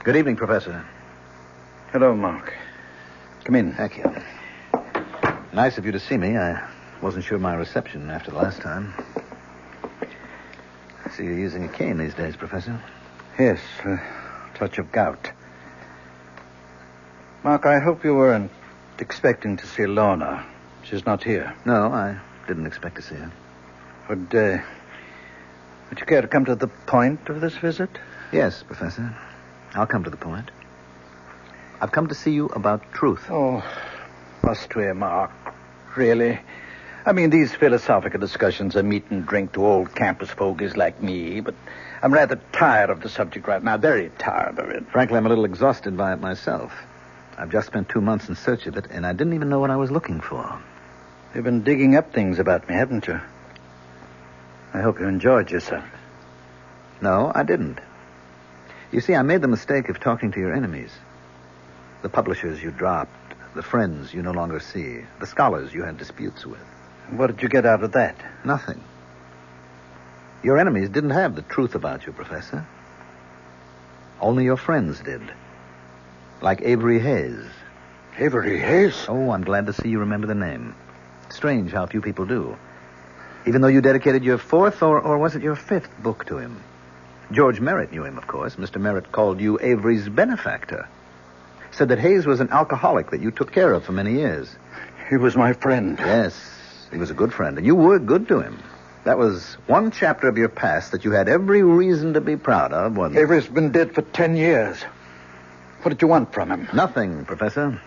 Good evening, Professor. Hello, Mark. Come in. Thank you. Nice of you to see me. I wasn't sure of my reception after the last time. I see you're using a cane these days, Professor. Yes, a touch of gout. Mark, I hope you weren't expecting to see Lorna. She's not here. No, I didn't expect to see her. Would you care to come to the point of this visit? Yes, Professor. I'll come to the point. I've come to see you about truth. Oh, must we, Mark? Really? I mean, these philosophical discussions are meat and drink to old campus fogies like me, but I'm rather tired of the subject right now, very tired of it. Frankly, I'm a little exhausted by it myself. I've just spent 2 months in search of it, and I didn't even know what I was looking for. You've been digging up things about me, haven't you? I hope you enjoyed yourself. No, I didn't. You see, I made the mistake of talking to your enemies. The publishers you dropped, the friends you no longer see, the scholars you had disputes with. What did you get out of that? Nothing. Your enemies didn't have the truth about you, Professor. Only your friends did. Like Avery Hayes. Avery Hayes? Oh, I'm glad to see you remember the name. Strange how few people do. Even though you dedicated your 4th, or was it your 5th book to him? George Merritt knew him, of course. Mr. Merritt called you Avery's benefactor. Said that Hayes was an alcoholic that you took care of for many years. He was my friend. Yes, he was a good friend, and you were good to him. That was one chapter of your past that you had every reason to be proud of, wasn't it? Avery's been dead for 10 years. What did you want from him? Nothing, Professor.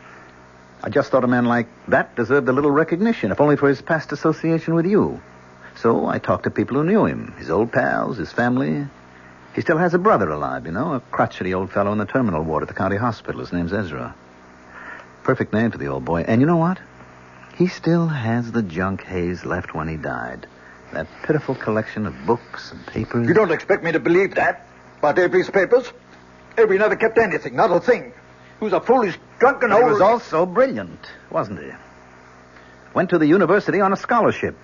I just thought a man like that deserved a little recognition, if only for his past association with you. So I talked to people who knew him, his old pals, his family. He still has a brother alive, you know, a crotchety old fellow in the terminal ward at the county hospital. His name's Ezra. Perfect name for the old boy. And you know what? He still has the junk Hayes left when he died. That pitiful collection of books and papers. You don't expect me to believe that about Avery's papers? Avery never kept anything, not a thing. He was a foolish, drunken old... He was also brilliant, wasn't he? Went to the university on a scholarship.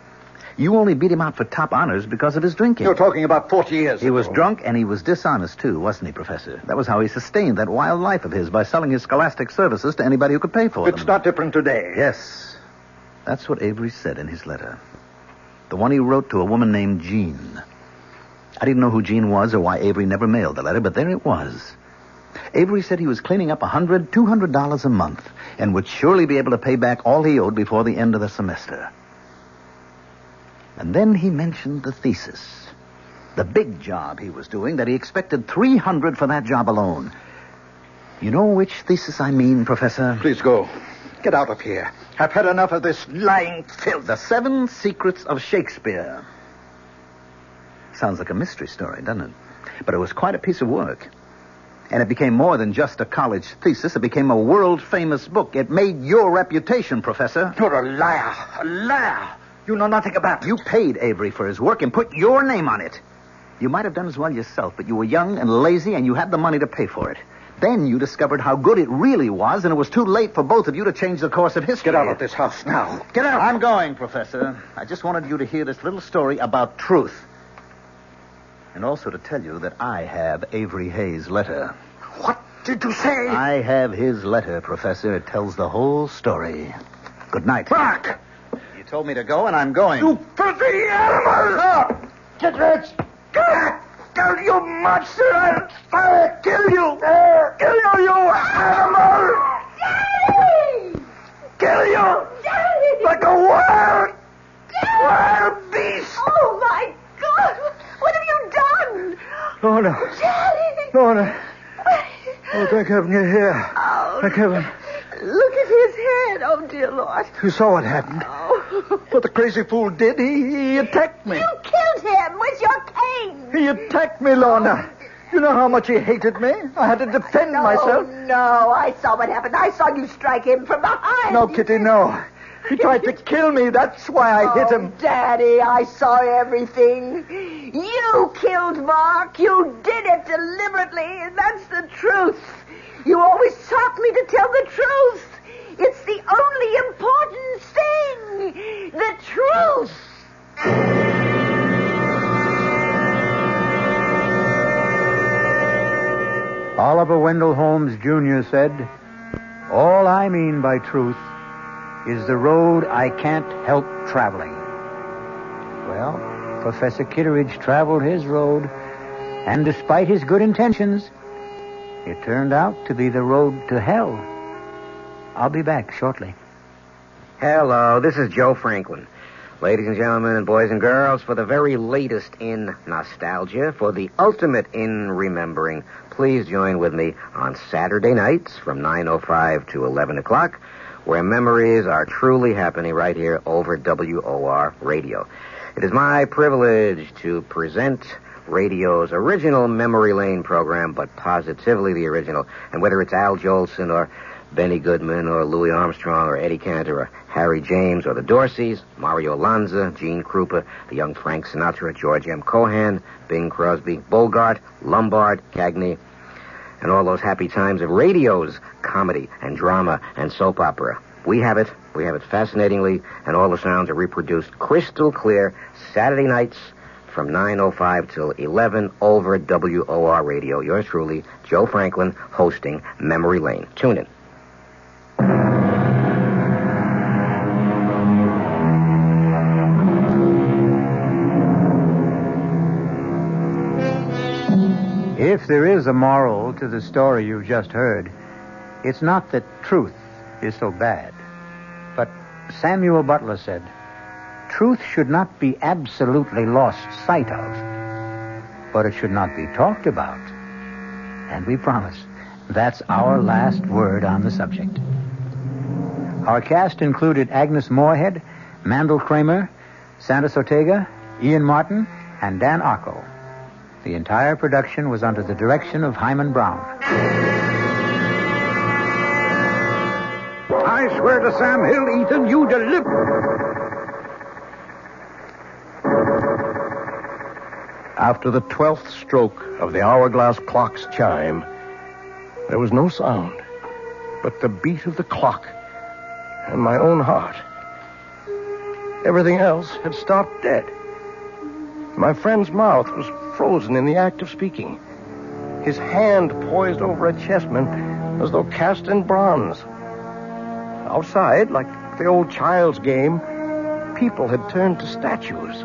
You only beat him out for top honors because of his drinking. You're talking about 40 years ago. He was drunk and he was dishonest, too, wasn't he, Professor? That was how he sustained that wild life of his, by selling his scholastic services to anybody who could pay for them. It's not different today. Yes. That's what Avery said in his letter. The one he wrote to a woman named Jean. I didn't know who Jean was or why Avery never mailed the letter, but there it was. Avery said he was cleaning up $100, $200 a month and would surely be able to pay back all he owed before the end of the semester. And then he mentioned the thesis. The big job he was doing, that he expected $300 for that job alone. You know which thesis I mean, Professor? Please go. Get out of here. I've had enough of this lying filth. The 7 Secrets of Shakespeare. Sounds like a mystery story, doesn't it? But it was quite a piece of work. And it became more than just a college thesis. It became a world-famous book. It made your reputation, Professor. You're a liar. A liar. You know nothing about it. You paid Avery for his work and put your name on it. You might have done as well yourself, but you were young and lazy, and you had the money to pay for it. Then you discovered how good it really was, and it was too late for both of you to change the course of history. Get out of this house now. Get out. I'm going, Professor. I just wanted you to hear this little story about truth. And also to tell you that I have Avery Hayes' letter. What did you say? I have his letter, Professor. It tells the whole story. Good night. Mark! You told me to go, and I'm going. You filthy animals! Get rich! Kill you monster! I'll kill you! Kill you, you animal! Daddy! Kill you! Daddy! Like a wild beast! Oh, my God! What have you done? Lorna! Daddy! Lorna! Oh, thank heaven you're here. Oh, thank heaven. Look at his head. Oh, dear Lord. You saw what happened. Oh. What the crazy fool did, he attacked me. You killed him with your cane. He attacked me, Lorna. You know how much he hated me? I had to defend myself. No, I saw what happened. I saw you strike him from behind. No, Kitty, no. He tried to kill me. That's why I hit him. Daddy, I saw everything. You killed Mark. You did it deliberately. That's the truth. You always taught me to tell the truth. It's the only important thing. The truth. Oliver Wendell Holmes, Jr. said, "All I mean by truth is the road I can't help traveling." Well, Professor Kitteridge traveled his road, and despite his good intentions, it turned out to be the road to hell. I'll be back shortly. Hello, this is Joe Franklin. Ladies and gentlemen and boys and girls, for the very latest in nostalgia, for the ultimate in remembering, please join with me on Saturday nights from 9:05 to 11 o'clock, where memories are truly happening right here over WOR Radio. It is my privilege to present radio's original Memory Lane program, but positively the original. And whether it's Al Jolson or Benny Goodman or Louis Armstrong or Eddie Cantor or Harry James or the Dorseys, Mario Lanza, Gene Krupa, the young Frank Sinatra, George M. Cohan, Bing Crosby, Bogart, Lombard, Cagney, and all those happy times of radio's comedy and drama and soap opera. We have it fascinatingly, and all the sounds are reproduced crystal clear Saturday nights from 9:05 till 11 over WOR Radio. Yours truly, Joe Franklin, hosting Memory Lane. Tune in. If there is a moral to the story you've just heard, it's not that truth is so bad. But Samuel Butler said, truth should not be absolutely lost sight of, but it should not be talked about. And we promise that's our last word on the subject. Our cast included Agnes Moorehead, Mandel Kramer, Sandus Ortega, Ian Martin, and Dan Arco. The entire production was under the direction of Hyman Brown. I swear to Sam Hill, Ethan, you deliver. After the 12th stroke of the hourglass clock's chime, there was no sound but the beat of the clock and my own heart. Everything else had stopped dead. My friend's mouth was frozen in the act of speaking. His hand poised over a chessman as though cast in bronze. Outside, like the old child's game, people had turned to statues.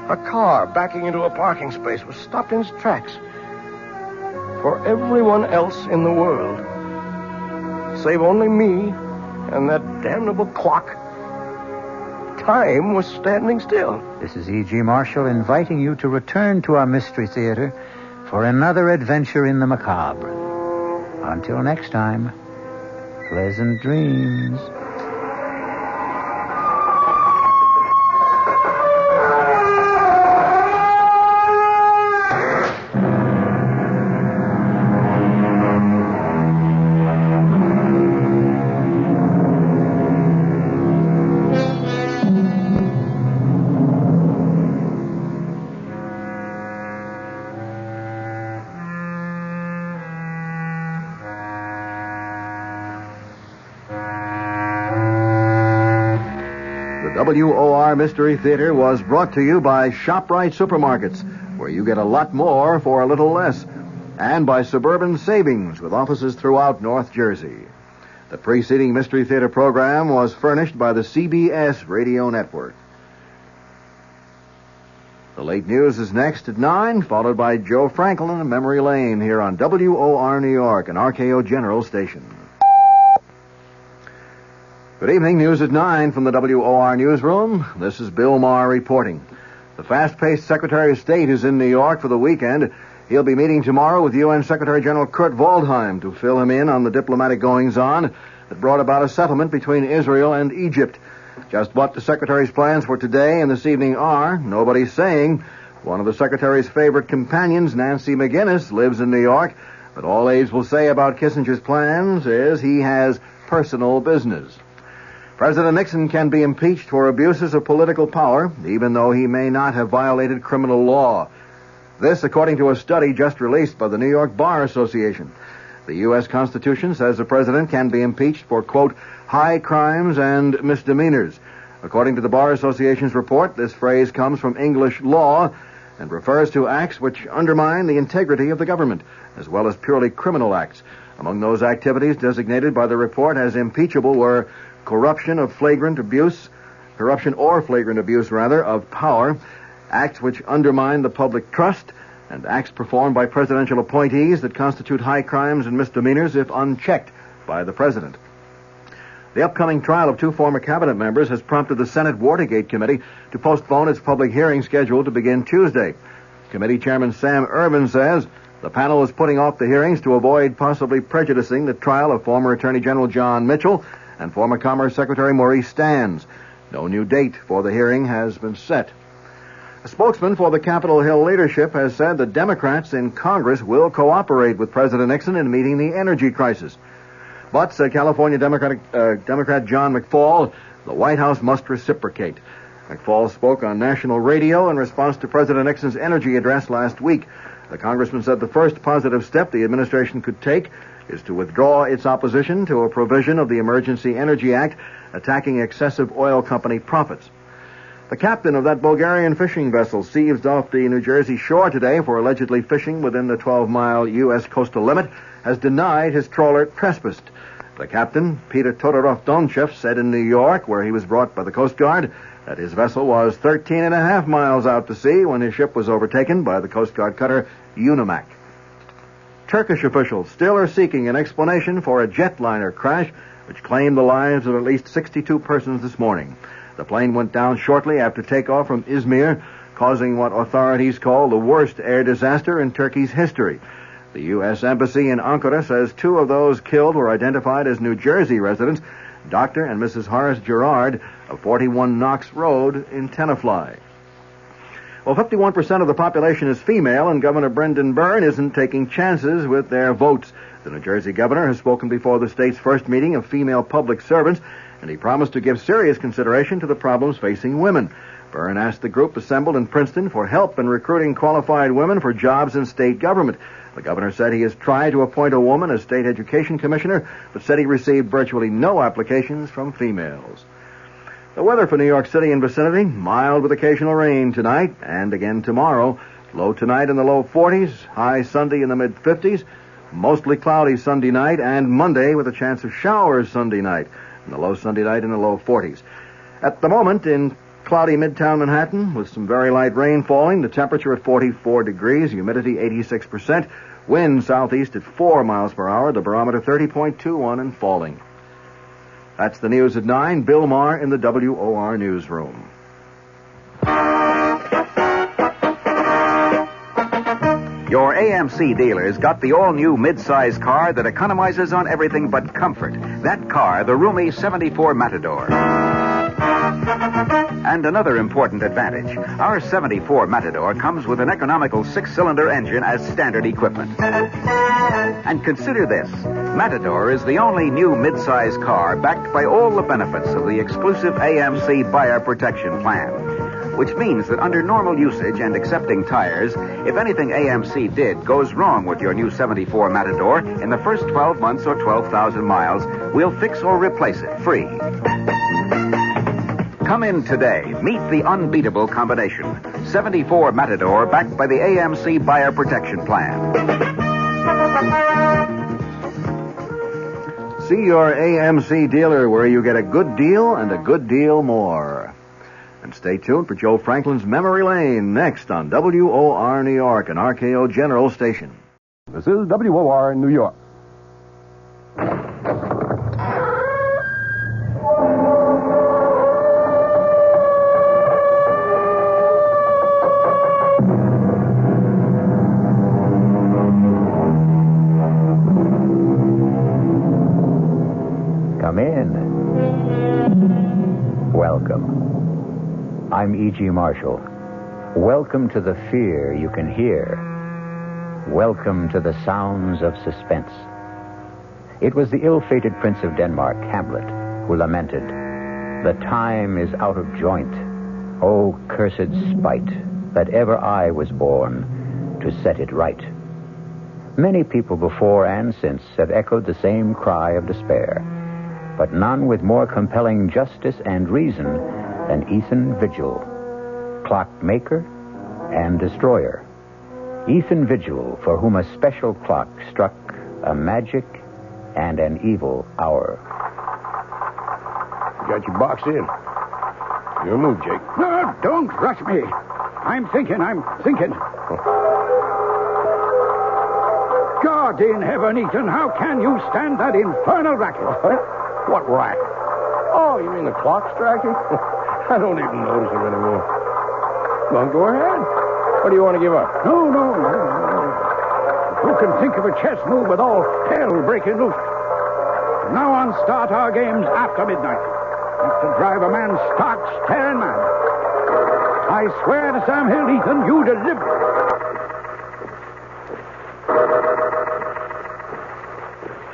A car backing into a parking space was stopped in its tracks. For everyone else in the world, save only me and that damnable clock, time was standing still. This is E.G. Marshall inviting you to return to our Mystery Theater for another adventure in the macabre. Until next time, Pleasant dreams. WOR Mystery Theater was brought to you by ShopRite Supermarkets, where you get a lot more for a little less, and by Suburban Savings, with offices throughout North Jersey. The preceding Mystery Theater program was furnished by the CBS Radio Network. The late news is next at 9, followed by Joe Franklin and Memory Lane here on WOR New York, an RKO General station. Good evening. News at 9 from the WOR newsroom. This is Bill Maher reporting. The fast-paced Secretary of State is in New York for the weekend. He'll be meeting tomorrow with UN Secretary General Kurt Waldheim to fill him in on the diplomatic goings-on that brought about a settlement between Israel and Egypt. Just what the Secretary's plans for today and this evening are, nobody's saying. One of the Secretary's favorite companions, Nancy McGinnis, lives in New York, but all aides will say about Kissinger's plans is he has personal business. President Nixon can be impeached for abuses of political power, even though he may not have violated criminal law. This, according to a study just released by the New York Bar Association. The U.S. Constitution says the president can be impeached for, quote, high crimes and misdemeanors. According to the Bar Association's report, this phrase comes from English law and refers to acts which undermine the integrity of the government, as well as purely criminal acts. Among those activities designated by the report as impeachable were corruption or flagrant abuse of power, acts which undermine the public trust, and acts performed by presidential appointees that constitute high crimes and misdemeanors if unchecked by the president. The upcoming trial of two former cabinet members has prompted the Senate Watergate Committee to postpone its public hearing scheduled to begin Tuesday. Committee Chairman Sam Ervin says the panel is putting off the hearings to avoid possibly prejudicing the trial of former Attorney General John Mitchell and former Commerce Secretary Maurice Stans. No new date for the hearing has been set. A spokesman for the Capitol Hill leadership has said the Democrats in Congress will cooperate with President Nixon in meeting the energy crisis. But, said California Democrat John McFaul, the White House must reciprocate. McFaul spoke on national radio in response to President Nixon's energy address last week. The congressman said the first positive step the administration could take is to withdraw its opposition to a provision of the Emergency Energy Act attacking excessive oil company profits. The captain of that Bulgarian fishing vessel seized off the New Jersey shore today for allegedly fishing within the 12-mile U.S. coastal limit has denied his trawler trespassed. The captain, Peter Todorov-Donchev, said in New York, where he was brought by the Coast Guard, that his vessel was 13.5 miles out to sea when his ship was overtaken by the Coast Guard cutter Unimak. Turkish officials still are seeking an explanation for a jetliner crash which claimed the lives of at least 62 persons this morning. The plane went down shortly after takeoff from Izmir, causing what authorities call the worst air disaster in Turkey's history. The U.S. Embassy in Ankara says two of those killed were identified as New Jersey residents, Dr. and Mrs. Horace Gerard of 41 Knox Road in Tenafly. Well, 51% of the population is female, and Governor Brendan Byrne isn't taking chances with their votes. The New Jersey governor has spoken before the state's first meeting of female public servants, and he promised to give serious consideration to the problems facing women. Byrne asked the group assembled in Princeton for help in recruiting qualified women for jobs in state government. The governor said he has tried to appoint a woman as state education commissioner, but said he received virtually no applications from females. The weather for New York City and vicinity, mild with occasional rain tonight and again tomorrow. Low tonight in the low 40s, high Sunday in the mid-50s, mostly cloudy Sunday night and Monday with a chance of showers Sunday night, and the low Sunday night in the low 40s. At the moment in cloudy Midtown Manhattan with some very light rain falling, the temperature at 44 degrees, humidity 86%, wind southeast at 4 miles per hour, the barometer 30.21 and falling. That's the news at 9. Bill Maher in the WOR newsroom. Your AMC dealers got the all-new mid-size car that economizes on everything but comfort. That car, the roomy 74 Matador. And another important advantage. Our 74 Matador comes with an economical 6-cylinder engine as standard equipment. And consider this. Matador is the only new mid-size car backed by all the benefits of the exclusive AMC Buyer Protection Plan. Which means that under normal usage and accepting tires, if anything AMC did goes wrong with your new 74 Matador, in the first 12 months or 12,000 miles, we'll fix or replace it free. Come in today. Meet the unbeatable combination. 74 Matador backed by the AMC Buyer Protection Plan. See your AMC dealer where you get a good deal and a good deal more. And stay tuned for Joe Franklin's Memory Lane next on WOR New York, an RKO General station. This is WOR New York. Come in. Welcome. I'm E.G. Marshall. Welcome to the fear you can hear. Welcome to the sounds of suspense. It was the ill-fated Prince of Denmark, Hamlet, who lamented, "The time is out of joint. O cursed spite, that ever I was born to set it right." Many people before and since have echoed the same cry of despair, but none with more compelling justice and reason than Ethan Vigil, clockmaker and destroyer. Ethan Vigil, for whom a special clock struck a magic and an evil hour. Got your box in. Your move, Jake. No, don't rush me. I'm thinking. God in heaven, Ethan, how can you stand that infernal racket? What racket? Oh, you mean the clock striking? I don't even notice it anymore. Well, go ahead. What do you want to give up? No. Who can think of a chess move with all hell breaking loose? From now on, start our games after midnight. That's to drive a man stark, staring mad. I swear to Sam Hill, Ethan, you deliver.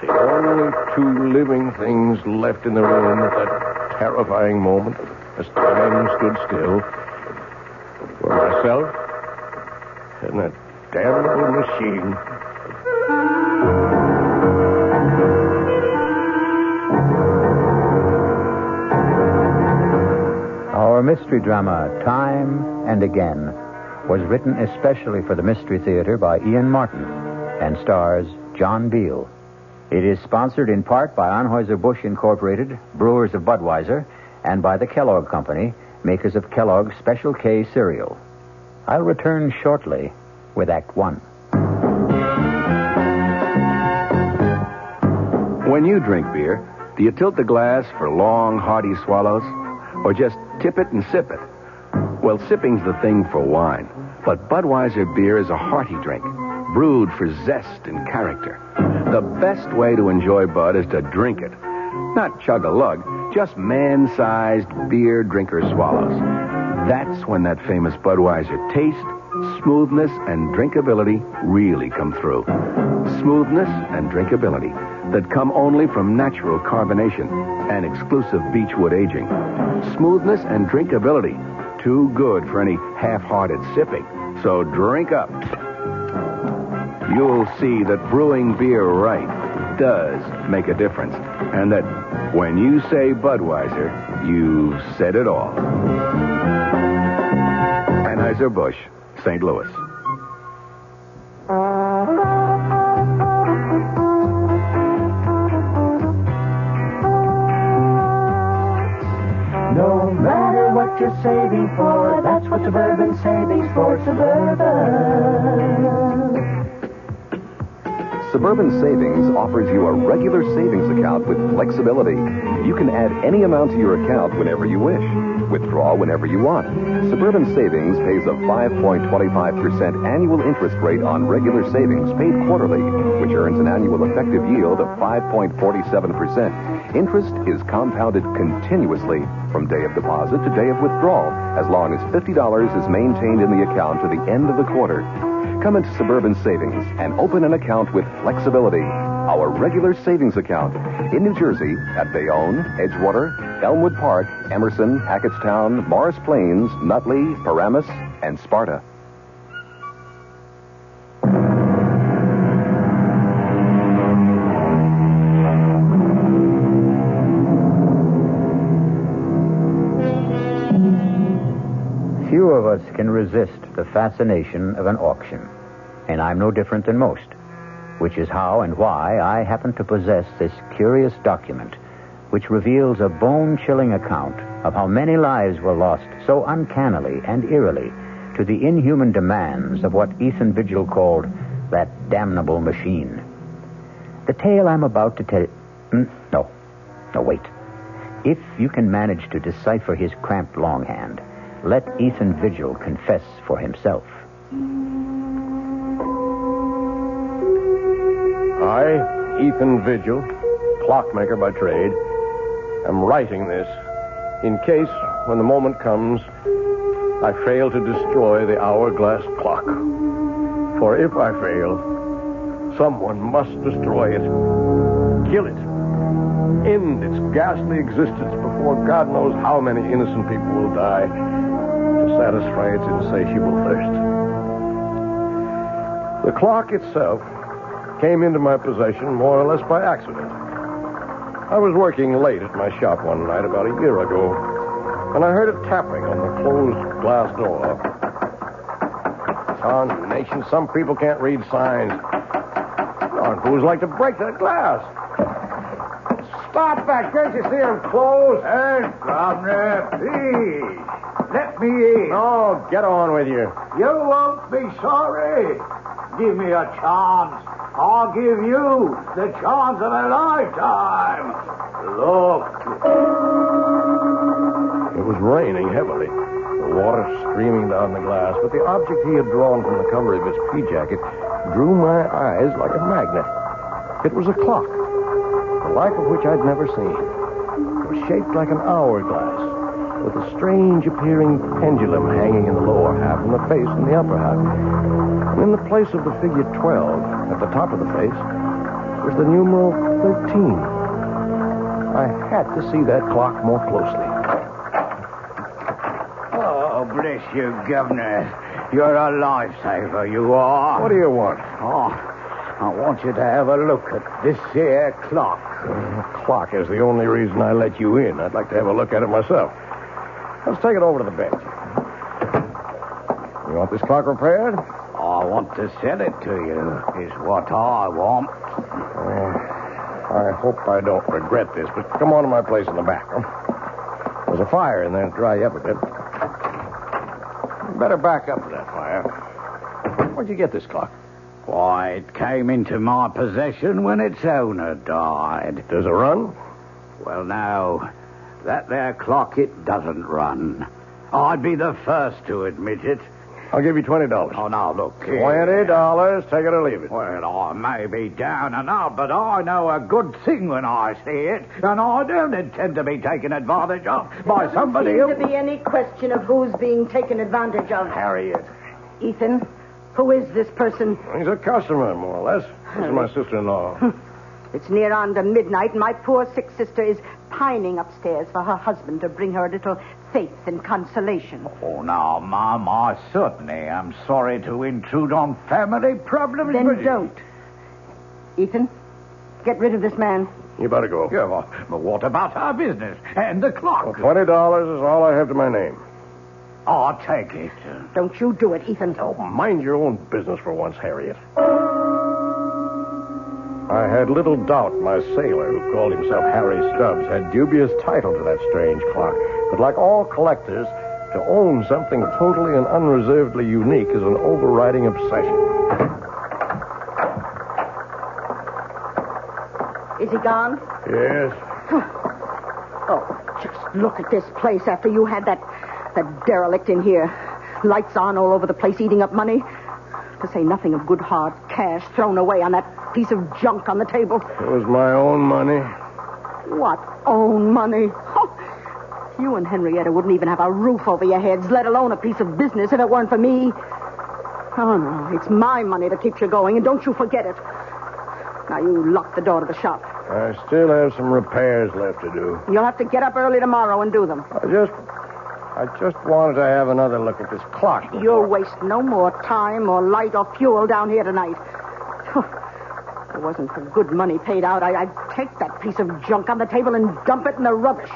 The only two living things left in the room at that terrifying moment, as time stood still, were myself and that damnable machine. Our mystery drama, Time and Again, was written especially for the Mystery Theater by Ian Martin and stars John Beal. It is sponsored in part by Anheuser-Busch Incorporated, brewers of Budweiser, and by the Kellogg Company, makers of Kellogg's Special K cereal. I'll return shortly with Act One. When you drink beer, do you tilt the glass for long, hearty swallows? Or just tip it and sip it? Well, sipping's the thing for wine. But Budweiser beer is a hearty drink, brewed for zest and character. The best way to enjoy Bud is to drink it. Not chug-a-lug, just man-sized beer drinker swallows. That's when that famous Budweiser taste, smoothness, and drinkability really come through. Smoothness and drinkability that come only from natural carbonation and exclusive beechwood aging. Smoothness and drinkability, too good for any half-hearted sipping. So drink up. You'll see that brewing beer right does make a difference. And that when you say Budweiser, you've said it all. Anheuser-Busch, St. Louis. No matter what you're saving for, that's what Suburban Savings for Suburban. Suburban Savings offers you a regular savings account with flexibility. You can add any amount to your account whenever you wish. Withdraw whenever you want. Suburban Savings pays a 5.25% annual interest rate on regular savings paid quarterly, which earns an annual effective yield of 5.47%. Interest is compounded continuously from day of deposit to day of withdrawal, as long as $50 is maintained in the account to the end of the quarter. Come into Suburban Savings and open an account with flexibility. Our regular savings account in New Jersey at Bayonne, Edgewater, Elmwood Park, Emerson, Hackettstown, Morris Plains, Nutley, Paramus, and Sparta. Few of us can resist the fascination of an auction, and I'm no different than most, which is how and why I happen to possess this curious document, which reveals a bone-chilling account of how many lives were lost so uncannily and eerily to the inhuman demands of what Ethan Vigil called that damnable machine. The tale I'm about to tell... No, wait. If you can manage to decipher his cramped longhand, let Ethan Vigil confess for himself. I, Ethan Vigil, clockmaker by trade, am writing this in case, when the moment comes, I fail to destroy the hourglass clock. For if I fail, someone must destroy it. Kill it. End its ghastly existence before God knows how many innocent people will die to satisfy its insatiable thirst. The clock itself came into my possession more or less by accident. I was working late at my shop one night about a year ago, and I heard a tapping on the closed glass door. Nation, some people can't read signs. Darn fools like to break that glass. Stop that. Can't you see him close? Hey, governor, please. Let me in. No, get on with you. You won't be sorry. Give me a chance. I'll give you the chance of a lifetime. Look. It was raining heavily, the water streaming down the glass, but the object he had drawn from the cover of his pea jacket drew my eyes like a magnet. It was a clock, the like of which I'd never seen. It was shaped like an hourglass, with a strange-appearing pendulum hanging in the lower half and the face in the upper half. And in the place of the figure 12, at the top of the face, was the numeral 13. I had to see that clock more closely. Oh, bless you, Governor. You're a lifesaver, you are. What do you want? Oh, I want you to have a look at this here clock. The clock is the only reason I let you in. I'd like to have a look at it myself. Let's take it over to the bench. You want this clock repaired? I want to sell it to you, is what I want. I hope I don't regret this, but come on to my place in the back. There's a fire in there to dry you up a bit. You better back up to that fire. Where'd you get this clock? Why, it came into my possession when its owner died. Does it run? Well, now, that there clock, it doesn't run. I'd be the first to admit it. I'll give you $20. Oh, now, look here. $20. Take it or leave it. Well, I may be down and out, but I know a good thing when I see it, and I don't intend to be taken advantage of by somebody else. There doesn't seem to be any question of who's being taken advantage of. Harriet. Ethan, who is this person? He's a customer, more or less. This is my sister-in-law. It's near on to midnight, and my poor sick sister is pining upstairs for her husband to bring her a little faith and consolation. Oh, now, Mom, I certainly am sorry to intrude on family problems. Then don't. Ethan, get rid of this man. You better go. Yeah, but what about our business and the clock? Well, $20 is all I have to my name. I'll take it. Don't you do it, Ethan. Oh, mind your own business for once, Harriet. I had little doubt my sailor, who called himself Harry Stubbs, had dubious title to that strange clock. But like all collectors, to own something totally and unreservedly unique is an overriding obsession. Is he gone? Yes. Oh, just look at this place after you had that derelict in here. Lights on all over the place, eating up money. To say nothing of good hard cash thrown away on that piece of junk on the table. It was my own money. What own money? Oh, you and Henrietta wouldn't even have a roof over your heads, let alone a piece of business if it weren't for me. Oh, no, it's my money that keeps you going, and don't you forget it. Now, you lock the door to the shop. I still have some repairs left to do. You'll have to get up early tomorrow and do them. I just wanted to have another look at this clock. You'll waste no more time or light or fuel down here tonight. If it wasn't for good money paid out, I'd take that piece of junk on the table and dump it in the rubbish.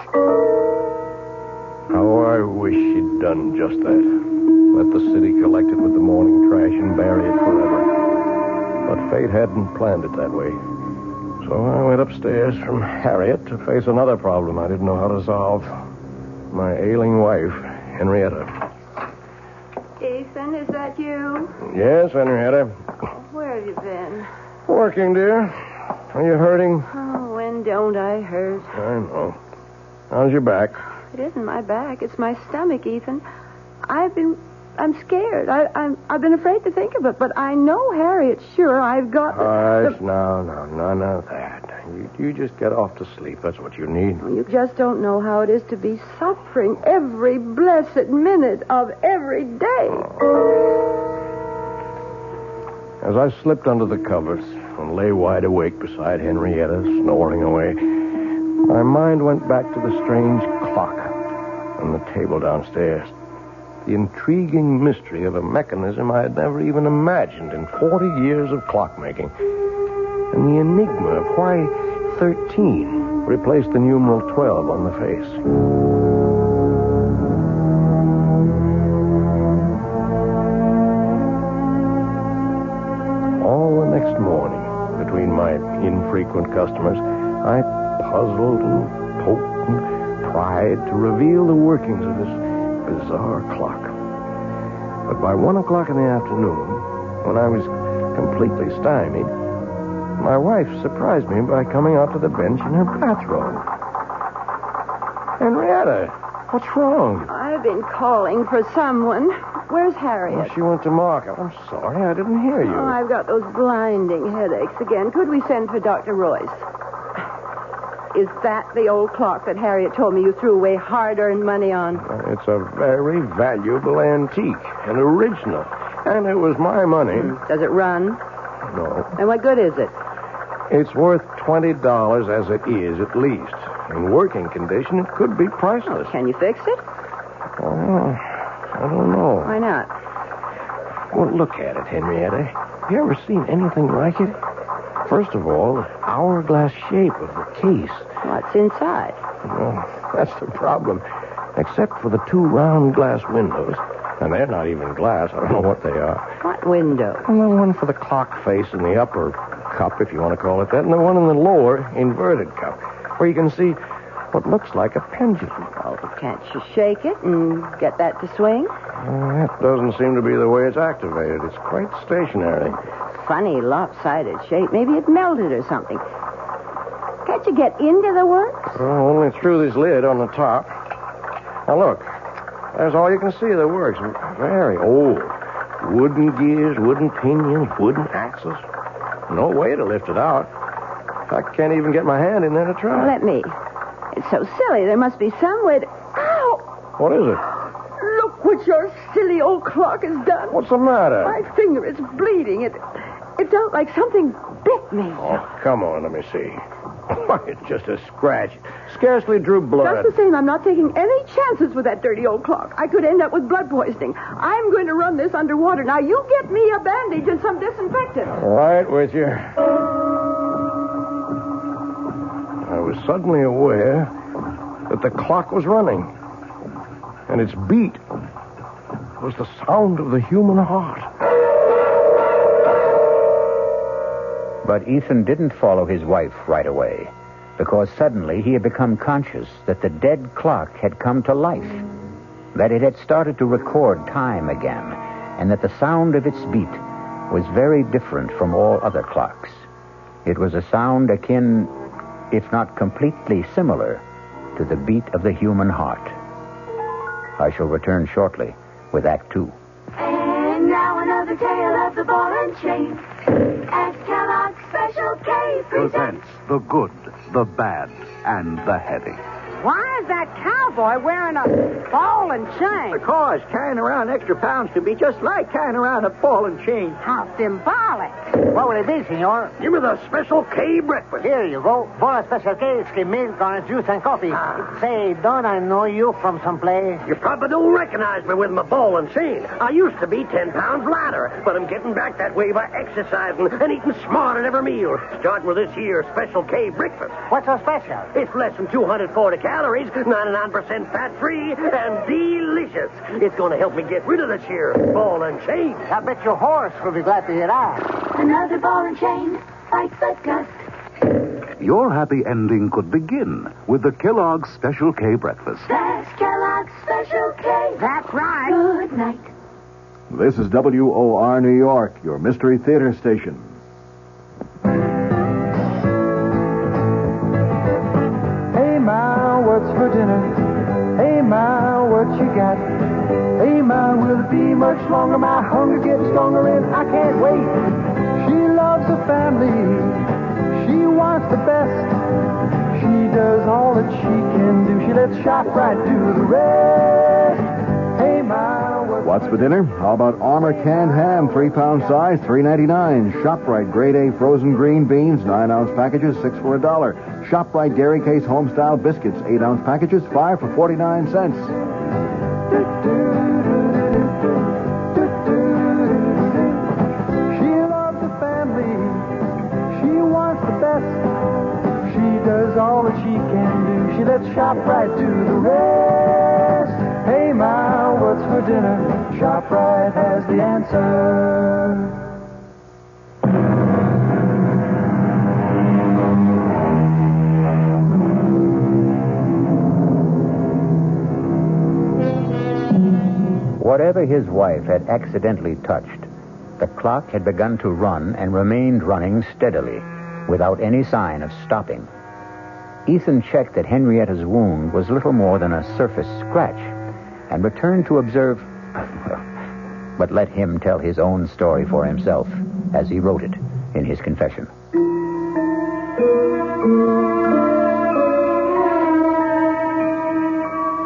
How I wish she'd done just that. Let the city collect it with the morning trash and bury it forever. But fate hadn't planned it that way. So I went upstairs from Harriet to face another problem I didn't know how to solve. My ailing wife, Henrietta. Ethan, is that you? Yes, Henrietta. Where have you been? Working, dear. Are you hurting? Oh, when don't I hurt? I know. How's your back? It isn't my back. It's my stomach, Ethan. I'm scared. I've been afraid to think of it, but I know Harriet's sure I've got... Hush, no, none of that. You just get off to sleep. That's what you need. You just don't know how it is to be suffering every blessed minute of every day. As I slipped under the covers and lay wide awake beside Henrietta, snoring away, my mind went back to the strange clock on the table downstairs. The intriguing mystery of a mechanism I had never even imagined in 40 years of clockmaking. And the enigma of why 13 replaced the numeral 12 on the face. All the next morning, between my infrequent customers, I puzzled and poked and tried to reveal the workings of this bizarre clock. But by 1 o'clock in the afternoon, when I was completely stymied, my wife surprised me by coming out to the bench in her bathrobe. Henrietta, what's wrong? I've been calling for someone. Where's Harriet? Well, she went to market. I'm sorry, I didn't hear you. Oh, I've got those blinding headaches again. Could we send for Dr. Royce? Is that the old clock that Harriet told me you threw away hard-earned money on? It's a very valuable antique, an original. And it was my money. Does it run? No. And what good is it? It's worth $20 as it is, at least. In working condition, it could be priceless. Can you fix it? Oh, I don't know. Why not? Well, look at it, Henrietta. Have you ever seen anything like it? First of all, the hourglass shape of the case. What's inside? Well, that's the problem. Except for the two round glass windows. And they're not even glass. I don't know what they are. What window? Well, the one for the clock face in the upper cup, if you want to call it that, and the one in the lower inverted cup, where you can see what looks like a pendulum. Oh, can't you shake it and get that to swing? That doesn't seem to be the way it's activated. It's quite stationary. Funny lopsided shape. Maybe it melted or something. Can't you get into the works? Well, only through this lid on the top. Now, look. There's all you can see of the works. Very old. Wooden gears, wooden pinions, wooden axles. No way to lift it out. I can't even get my hand in there to try. Let me. It's so silly. There must be some way to... Ow! What is it? Look what your silly old clock has done. What's the matter? My finger is bleeding. It felt like something bit me. Oh, come on, let me see. Why, it's just a scratch. Scarcely drew blood. Just the same, I'm not taking any chances with that dirty old clock. I could end up with blood poisoning. I'm going to run this underwater. Now, you get me a bandage and some disinfectant. Right with you. I was suddenly aware that the clock was running. And its beat was the sound of the human heart. But Ethan didn't follow his wife right away, because suddenly he had become conscious that the dead clock had come to life, that it had started to record time again, and that the sound of its beat was very different from all other clocks. It was a sound akin if not completely similar, to the beat of the human heart. I shall return shortly with Act Two. And now another tale of the ball and chain. As Kellogg's Special K presents The good, the bad, and the heavy. Why is that cowboy wearing a ball and chain? Because carrying around extra pounds can be just like carrying around a ball and chain. How symbolic. What will it be, senor? Give me the Special K breakfast. Here you go. For a Special K, it's milk, orange juice, and coffee. Say, don't I know you from someplace? You probably don't recognize me with my ball and chain. I used to be 10 pounds lighter, but I'm getting back that way by exercising and eating smart at every meal, starting with this here Special K breakfast. What's so special? It's less than 240 calories, 99% fat-free, and delicious. It's going to help me get rid of this here ball and chain. I bet your horse will be glad to hear that. Another ball and chain bites the dust. Your happy ending could begin with the Kellogg's Special K breakfast. That's Kellogg's Special K. That's right. Good night. This is WOR New York, your Mystery Theater station. Hey, Ma, what's for dinner? Hey, Ma, what you got? Hey, Ma, will it be much longer? My hunger gets stronger and I can't wait. She loves the family. She wants the best. She does all that she can do. She lets ShopRite do the rest. Hey, Ma, What's for dinner? How about Armour canned ham, 3-pound size, $3.99. ShopRite grade A frozen green beans, 9-ounce packages, 6 for $1. ShopRite Dairy Case Homestyle biscuits, 8-ounce packages, 5 for 49 cents. She loves the family. She wants the best. She does all that she can do. She lets ShopRite do the rest. Hey, Ma, what's for dinner? ShopRite has the answer. Whatever his wife had accidentally touched, the clock had begun to run and remained running steadily, without any sign of stopping. Ethan checked that Henrietta's wound was little more than a surface scratch, and returned to observe... But let him tell his own story for himself, as he wrote it in his confession.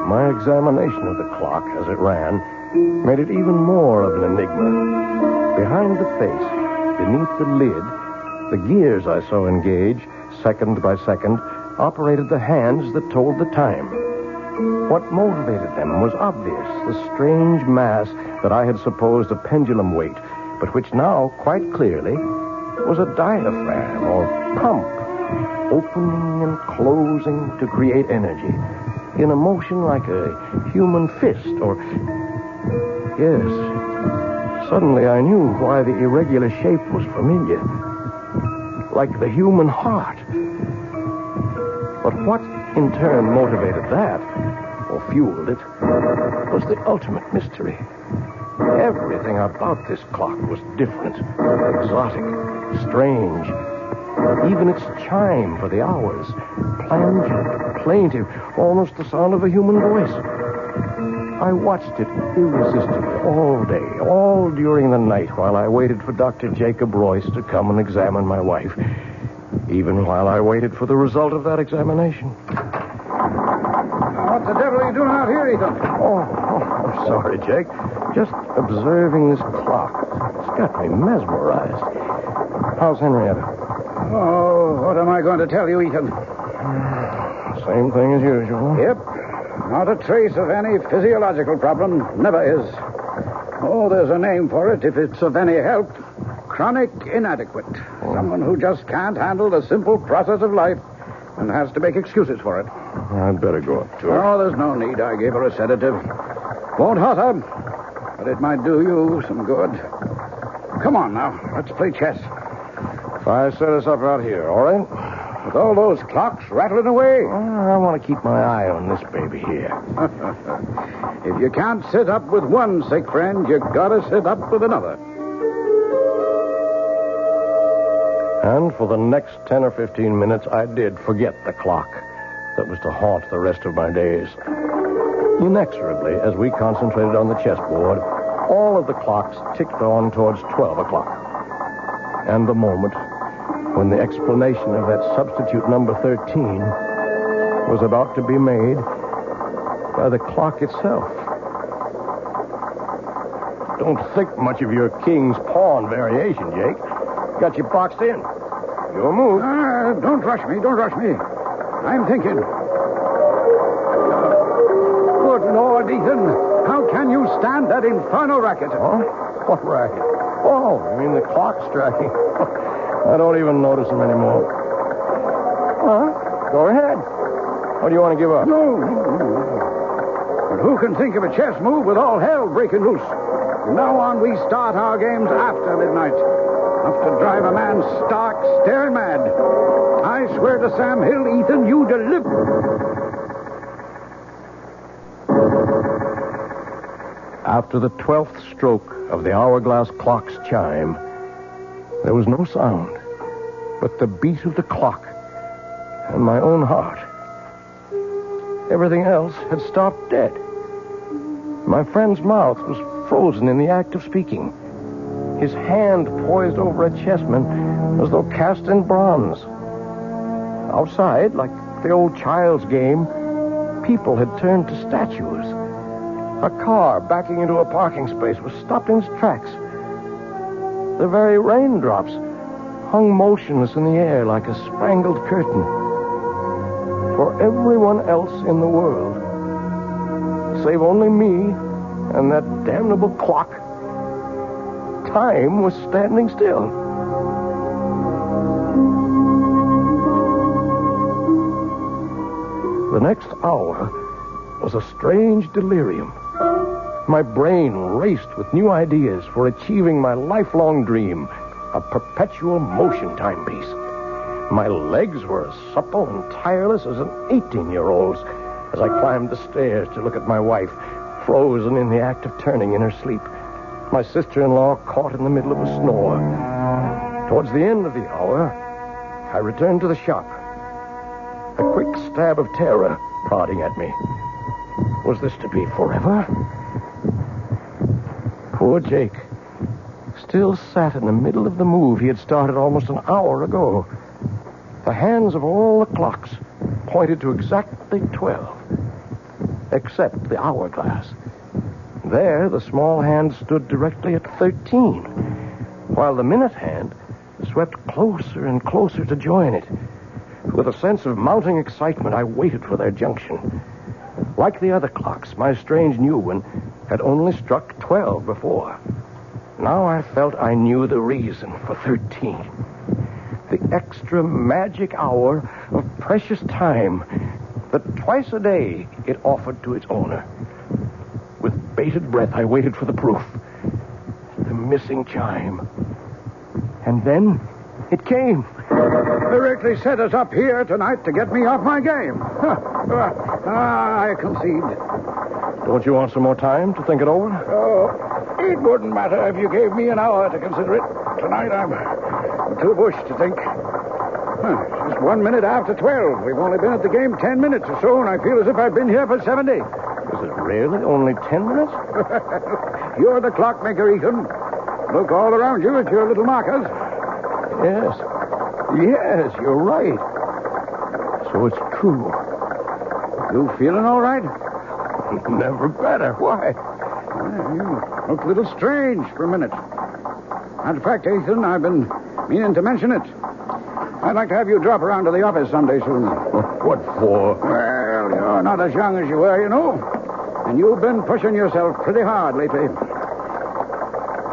My examination of the clock as it ran made it even more of an enigma. Behind the face, beneath the lid, the gears I saw engage, second by second, operated the hands that told the time. What motivated them was obvious, the strange mass that I had supposed a pendulum weight, but which now, quite clearly, was a diaphragm or pump, opening and closing to create energy, in a motion like a human fist, or... Yes, suddenly I knew why the irregular shape was familiar, like the human heart. But what in turn motivated that, or fueled it, was the ultimate mystery. Everything about this clock was different, exotic, strange. Even its chime for the hours, plangent, plaintive, almost the sound of a human voice. I watched it irresistibly all day, all during the night, while I waited for Dr. Jacob Royce to come and examine my wife. Even while I waited for the result of that examination. What the devil are you doing out here, Ethan? I'm sorry, Jake. Just observing this clock. It's got me mesmerized. How's Henrietta? Oh, what am I going to tell you, Ethan? Same thing as usual. Yep. Not a trace of any physiological problem. Never is. Oh, there's a name for it if it's of any help. Chronic inadequate. Someone who just can't handle the simple process of life and has to make excuses for it. I'd better go up to her. Oh, there's no need. I gave her a sedative. Won't hurt her, but it might do you some good. Come on now. Let's play chess. If I set us up out here, all right? With all those clocks rattling away? I want to keep my eye on this baby here. If you can't sit up with one sick friend, you gotta sit up with another. And for the next 10 or 15 minutes, I did forget the clock that was to haunt the rest of my days. Inexorably, as we concentrated on the chessboard, all of the clocks ticked on towards 12 o'clock. And the moment when the explanation of that substitute number 13 was about to be made by the clock itself. Don't think much of your king's pawn variation, Jake. Got you boxed in. Your move. Don't rush me. I'm thinking. Good Lord, Ethan. How can you stand that infernal racket? Huh? What racket? Oh, you mean the clock striking? I don't even notice them anymore. Huh? Go ahead. What do you want to give up? No. But who can think of a chess move with all hell breaking loose? From now on, we start our games after midnight. Enough to drive a man stark, staring mad. I swear to Sam Hill, Ethan, you deliver. After the 12th stroke of the hourglass clock's chime, there was no sound but the beat of the clock and my own heart. Everything else had stopped dead. My friend's mouth was frozen in the act of speaking. His hand poised over a chessman as though cast in bronze. Outside, like the old child's game, people had turned to statues. A car backing into a parking space was stopped in its tracks. The very raindrops hung motionless in the air like a spangled curtain. For everyone else in the world, save only me and that damnable clock, time was standing still. The next hour was a strange delirium. My brain raced with new ideas for achieving my lifelong dream, a perpetual motion timepiece. My legs were as supple and tireless as an 18-year-old's as I climbed the stairs to look at my wife, frozen in the act of turning in her sleep. My sister-in-law caught in the middle of a snore. Towards the end of the hour, I returned to the shop. A quick stab of terror prodding at me. Was this to be forever? Poor Jake still sat in the middle of the move he had started almost an hour ago. The hands of all the clocks pointed to exactly 12, except the hourglass. There, the small hand stood directly at 13, while the minute hand swept closer and closer to join it. With a sense of mounting excitement, I waited for their junction. Like the other clocks, my strange new one had only struck 12 before. Now I felt I knew the reason for 13. The extra magic hour of precious time that twice a day it offered to its owner. With bated breath, I waited for the proof. The missing chime. And then it came. Directly set us up here tonight to get me off my game. I concede. Don't you want some more time to think it over? Oh, it wouldn't matter if you gave me an hour to consider it. Tonight I'm too bushed to think. It's just 1 minute after 12. We've only been at the game 10 minutes or so, and I feel as if I've been here for 70. Is it really only 10 minutes? You're the clockmaker, Ethan. Look all around you at your little markers. Yes, you're right. So it's true. You feeling all right? Never better. Why? You look a little strange for a minute. Matter of fact, Ethan, I've been meaning to mention it. I'd like to have you drop around to the office someday soon. What for? Well, you're not as young as you were, you know. And you've been pushing yourself pretty hard lately.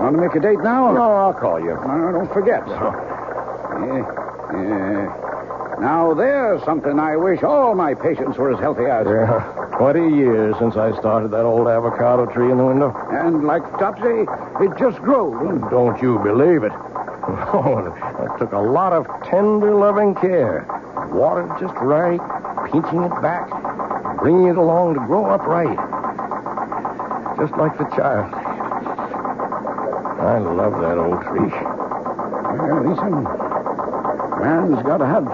Want to make a date now? No, I'll call you. No, don't forget. Now, there's something I wish all my patients were as healthy as. 20 years since I started that old avocado tree in the window. And like Topsy, it just grew. Don't you believe it? Oh, it took a lot of tender, loving care. Watered just right, pinching it back, bringing it along to grow up right. Just like the child. I love that old tree. Well, listen, Man's got to have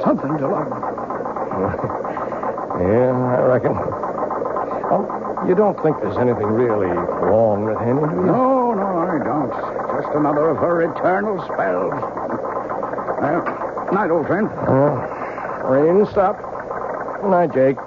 something to love. Yeah, I reckon. Oh, you don't think there's anything really wrong with Henny, do you? No, I don't. Just another of her eternal spells. Well, night, old friend. Rain, stop. Good night, Jake.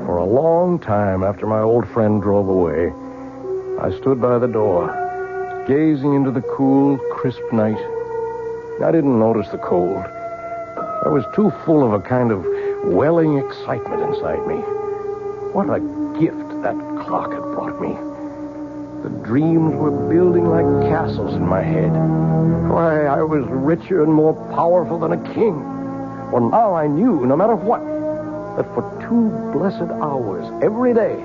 For a long time after my old friend drove away, I stood by the door, gazing into the cool, crisp night. I didn't notice the cold. I was too full of a kind of welling excitement inside me. What a gift that clock had brought me. The dreams were building like castles in my head. Why, I was richer and more powerful than a king. Well, now I knew, no matter what, that for 2 blessed hours every day,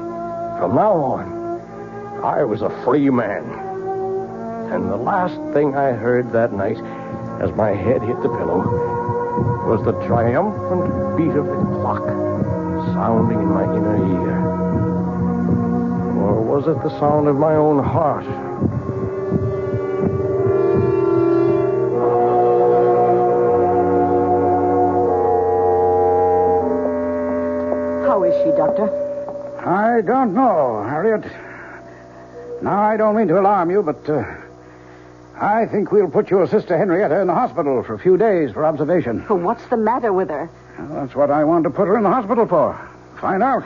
from now on, I was a free man. And the last thing I heard that night, as my head hit the pillow, was the triumphant beat of the clock sounding in my inner ear. Or was it the sound of my own heart? How is she, Doctor? I don't know, Harriet. Now, I don't mean to alarm you, but I think we'll put your sister Henrietta in the hospital for a few days for observation. Well, what's the matter with her? Well, that's what I wanted to put her in the hospital for. Find out.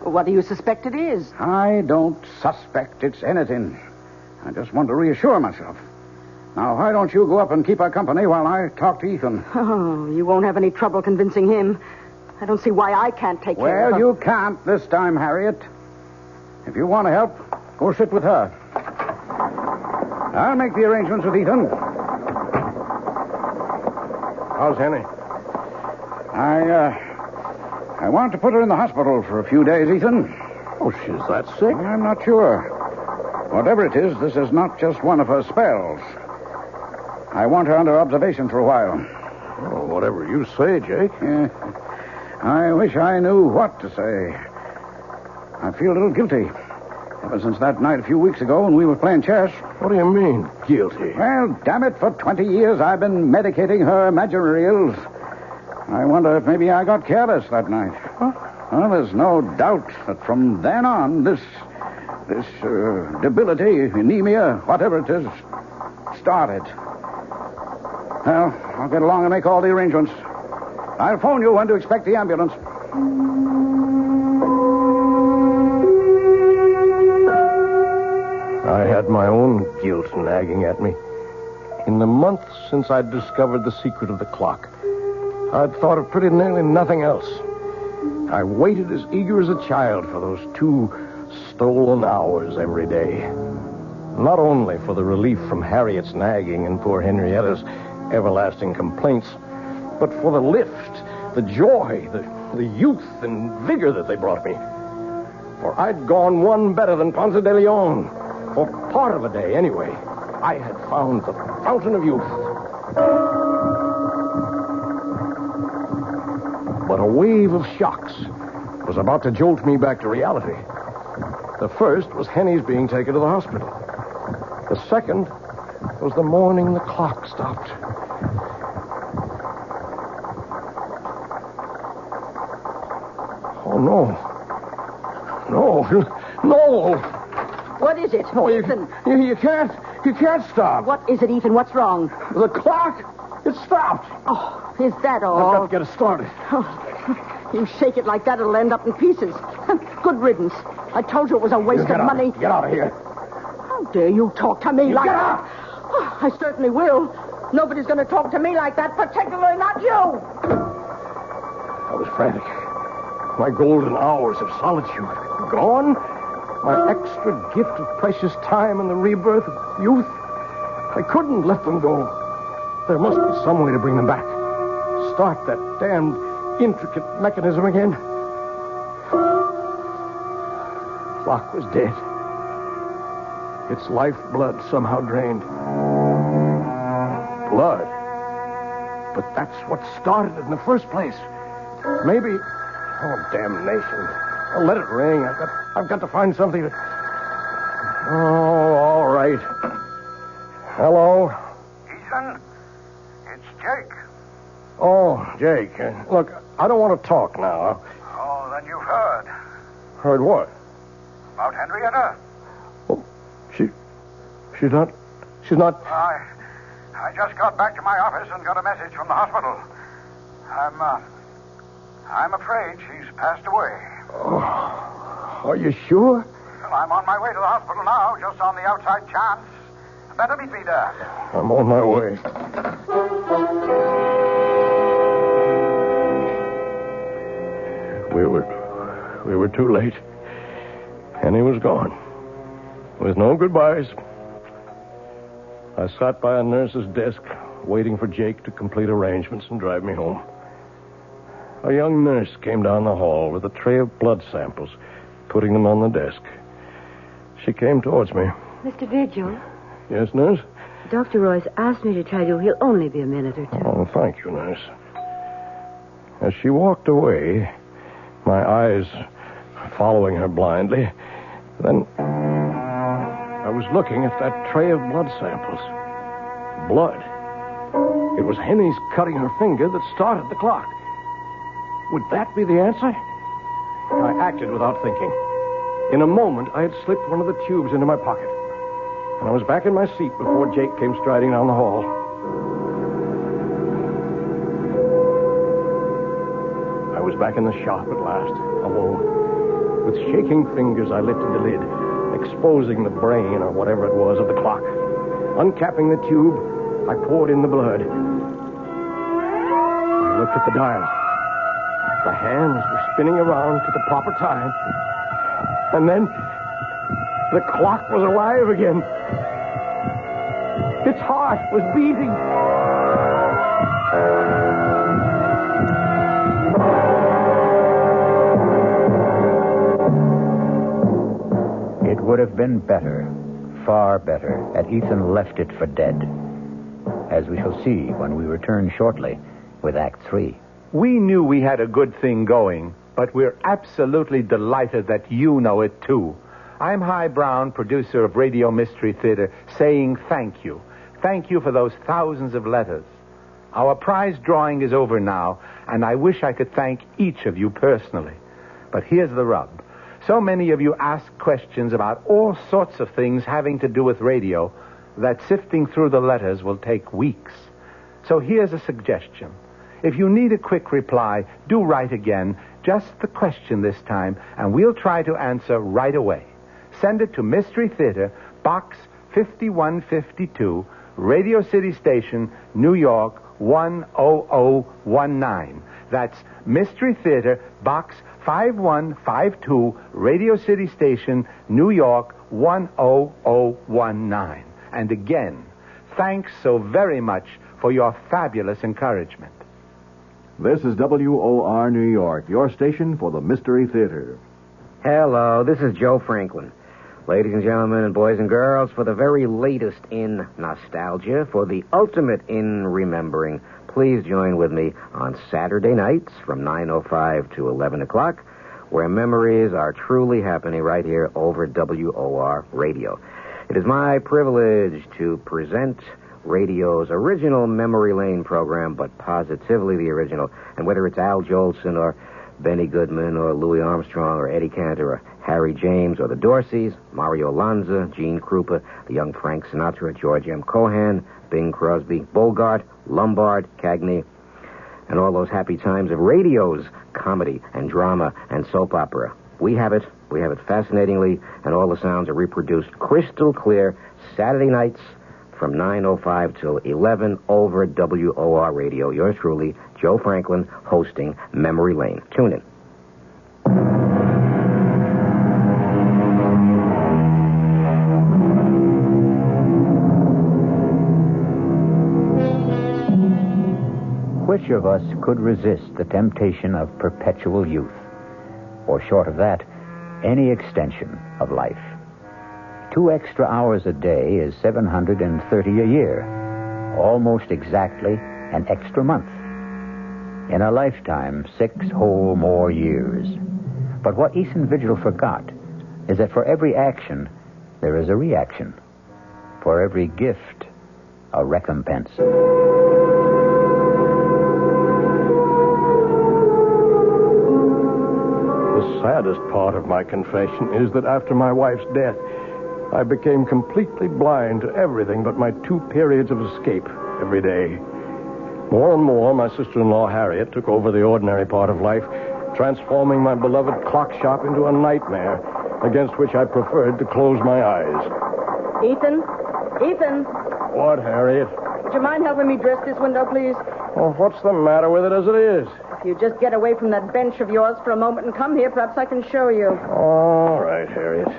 What do you suspect it is? I don't suspect it's anything. I just want to reassure myself. Now, why don't you go up and keep her company while I talk to Ethan? Oh, you won't have any trouble convincing him. I don't see why I can't take care of her. Well, you can't this time, Harriet. If you want to help, go sit with her. I'll make the arrangements with Ethan. How's Henny? I want to put her in the hospital for a few days, Ethan. Oh, she's that sick? I'm not sure. Whatever it is, this is not just one of her spells. I want her under observation for a while. Oh, whatever you say, Jake. Yeah. I wish I knew what to say. I feel a little guilty. Ever since that night a few weeks ago when we were playing chess. What do you mean, guilty? Well, damn it, for 20 years I've been medicating her imaginary ills. I wonder if maybe I got careless that night. Huh? Well, there's no doubt that from then on, this debility, anemia, whatever it is, started. Well, I'll get along and make all the arrangements. I'll phone you when to expect the ambulance. I had my own guilt nagging at me. In the month since I'd discovered the secret of the clock, I'd thought of pretty nearly nothing else. I waited as eager as a child for those 2 stolen hours every day. Not only for the relief from Harriet's nagging and poor Henrietta's everlasting complaints, but for the lift, the joy, the youth and vigor that they brought me. For I'd gone one better than Ponce de Leon. For part of a day, anyway. I had found the fountain of youth. But a wave of shocks was about to jolt me back to reality. The first was Henny's being taken to the hospital. The second was the morning the clock stopped. Oh, no. No. What is it? No, Ethan. You can't stop. What is it, Ethan? What's wrong? The clock, it stopped. Oh, is that all? I've got to get it started. Oh, you shake it like that, it'll end up in pieces. Good riddance. I told you it was a waste of money. Get out of here. How dare you talk to me like get that? out! Oh, I certainly will. Nobody's going to talk to me like that, particularly not you. I was frantic. My golden hours of solitude gone. My extra gift of precious time and the rebirth of youth. I couldn't let them go. There must be some way to bring them back. Start that damned intricate mechanism again. Clock was dead. Its lifeblood somehow drained. Blood? But that's what started it in the first place. Maybe... Oh, damnation. Let it ring. I've got to find something to... Oh, all right. Hello? Ethan, it's Jake. Oh, Jake. Look, I don't want to talk now. Oh, then you've heard. Heard what? About Henrietta? Well, she's not... I just got back to my office and got a message from the hospital. I'm afraid she's passed away. Oh, are you sure? Well, I'm on my way to the hospital now, just on the outside chance. Better meet me there. I'm on my way. We were too late. Henny was gone. With no goodbyes. I sat by a nurse's desk, waiting for Jake to complete arrangements and drive me home. A young nurse came down the hall with a tray of blood samples, putting them on the desk. She came towards me. Mr. Vigil? Yes, nurse? Dr. Royce asked me to tell you he'll only be a minute or two. Oh, thank you, nurse. As she walked away, my eyes following her blindly, then I was looking at that tray of blood samples. Blood. It was Henny's cutting her finger that started the clock. Would that be the answer? I acted without thinking. In a moment, I had slipped one of the tubes into my pocket. And I was back in my seat before Jake came striding down the hall. I was back in the shop at last, alone. With shaking fingers, I lifted the lid, exposing the brain, or whatever it was, of the clock. Uncapping the tube, I poured in the blood. I looked at the dial. The hands were spinning around to the proper time. And then the clock was alive again. Its heart was beating. It would have been better, far better, had Ethan left it for dead. As we shall see when we return shortly with Act 3. We knew we had a good thing going, but we're absolutely delighted that you know it, too. I'm Hy Brown, producer of Radio Mystery Theater, saying thank you. Thank you for those thousands of letters. Our prize drawing is over now, and I wish I could thank each of you personally. But here's the rub. So many of you ask questions about all sorts of things having to do with radio that sifting through the letters will take weeks. So here's a suggestion. If you need a quick reply, do write again, just the question this time, and we'll try to answer right away. Send it to Mystery Theater, Box 5152, Radio City Station, New York 10019. That's Mystery Theater, Box 5152, Radio City Station, New York 10019. And again, thanks so very much for your fabulous encouragement. This is WOR New York, your station for the Mystery Theater. Hello, this is Joe Franklin. Ladies and gentlemen and boys and girls, for the very latest in nostalgia, for the ultimate in remembering, please join with me on Saturday nights from 9:05 to 11 o'clock, where memories are truly happening right here over WOR Radio. It is my privilege to present radio's original Memory Lane program, but positively the original. And whether it's Al Jolson or Benny Goodman or Louis Armstrong or Eddie Cantor or Harry James or the Dorseys, Mario Lanza, Gene Krupa, the young Frank Sinatra, George M. Cohan, Bing Crosby, Bogart, Lombard, Cagney, and all those happy times of radio's comedy and drama and soap opera. We have it fascinatingly, and all the sounds are reproduced crystal clear Saturday nights from 9:05 till 11 over WOR Radio. Yours truly, Joe Franklin, hosting Memory Lane. Tune in. Which of us could resist the temptation of perpetual youth? Or short of that, any extension of life? 2 extra hours a day is 730 a year, almost exactly an extra month. In a lifetime, 6 whole more years. But what Ethan Vigil forgot is that for every action, there is a reaction. For every gift, a recompense. The saddest part of my confession is that after my wife's death, I became completely blind to everything but my 2 periods of escape every day. More and more, my sister-in-law, Harriet, took over the ordinary part of life, transforming my beloved clock shop into a nightmare against which I preferred to close my eyes. Ethan? Ethan? What, Harriet? Would you mind helping me dress this window, please? Well, what's the matter with it as it is? If you just get away from that bench of yours for a moment and come here, perhaps I can show you. All right, Harriet.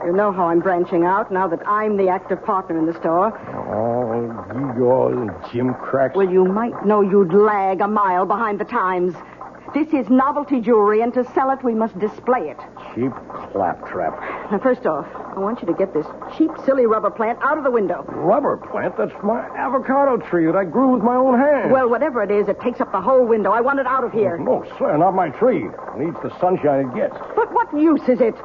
You know how I'm branching out now that I'm the active partner in the store. Oh, Igor and Jim Cracks. Well, you might know you'd lag a mile behind the times. This is novelty jewelry, and to sell it, we must display it. Cheap claptrap. Now, first off, I want you to get this cheap, silly rubber plant out of the window. Rubber plant? That's my avocado tree that I grew with my own hands. Well, whatever it is, it takes up the whole window. I want it out of here. No, sir, not my tree. It needs the sunshine it gets. But what use is it?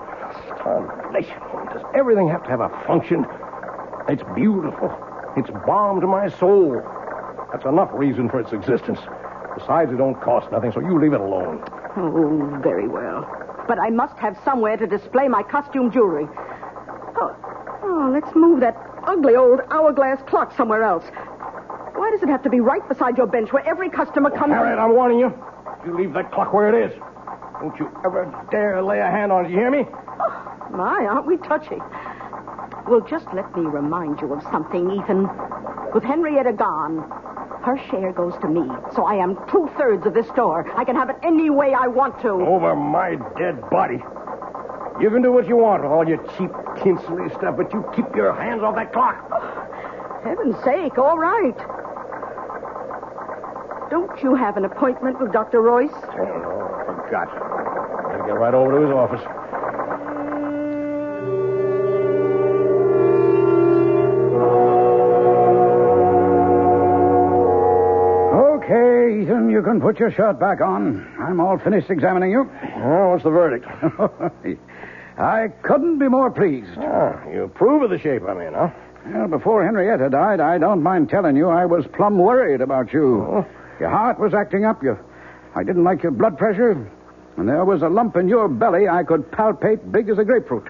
Does everything have to have a function? It's beautiful. It's balm to my soul. That's enough reason for its existence. Besides, it don't cost nothing, so you leave it alone. Oh, very well. But I must have somewhere to display my costume jewelry. Oh, let's move that ugly old hourglass clock somewhere else. Why does it have to be right beside your bench where every customer comes... Harriet, I'm warning you. You leave that clock where it is. Don't you ever dare lay a hand on it, you hear me? Oh, my, aren't we touchy? Well, just let me remind you of something, Ethan. With Henrietta gone, her share goes to me, so I am 2/3 of this store. I can have it any way I want to. Over my dead body. You can do what you want with all your cheap, tinselly stuff, but you keep your hands off that clock. Oh, heaven's sake, all right. Don't you have an appointment with Dr. Royce? Oh, I forgot. I'll get right over to his office. Okay, Ethan, you can put your shirt back on. I'm all finished examining you. Oh, what's the verdict? I couldn't be more pleased. Oh, you approve of the shape I'm in, huh? Well, before Henrietta died, I don't mind telling you, I was plumb worried about you. Oh. Your heart was acting up. I didn't like your blood pressure. And there was a lump in your belly I could palpate big as a grapefruit.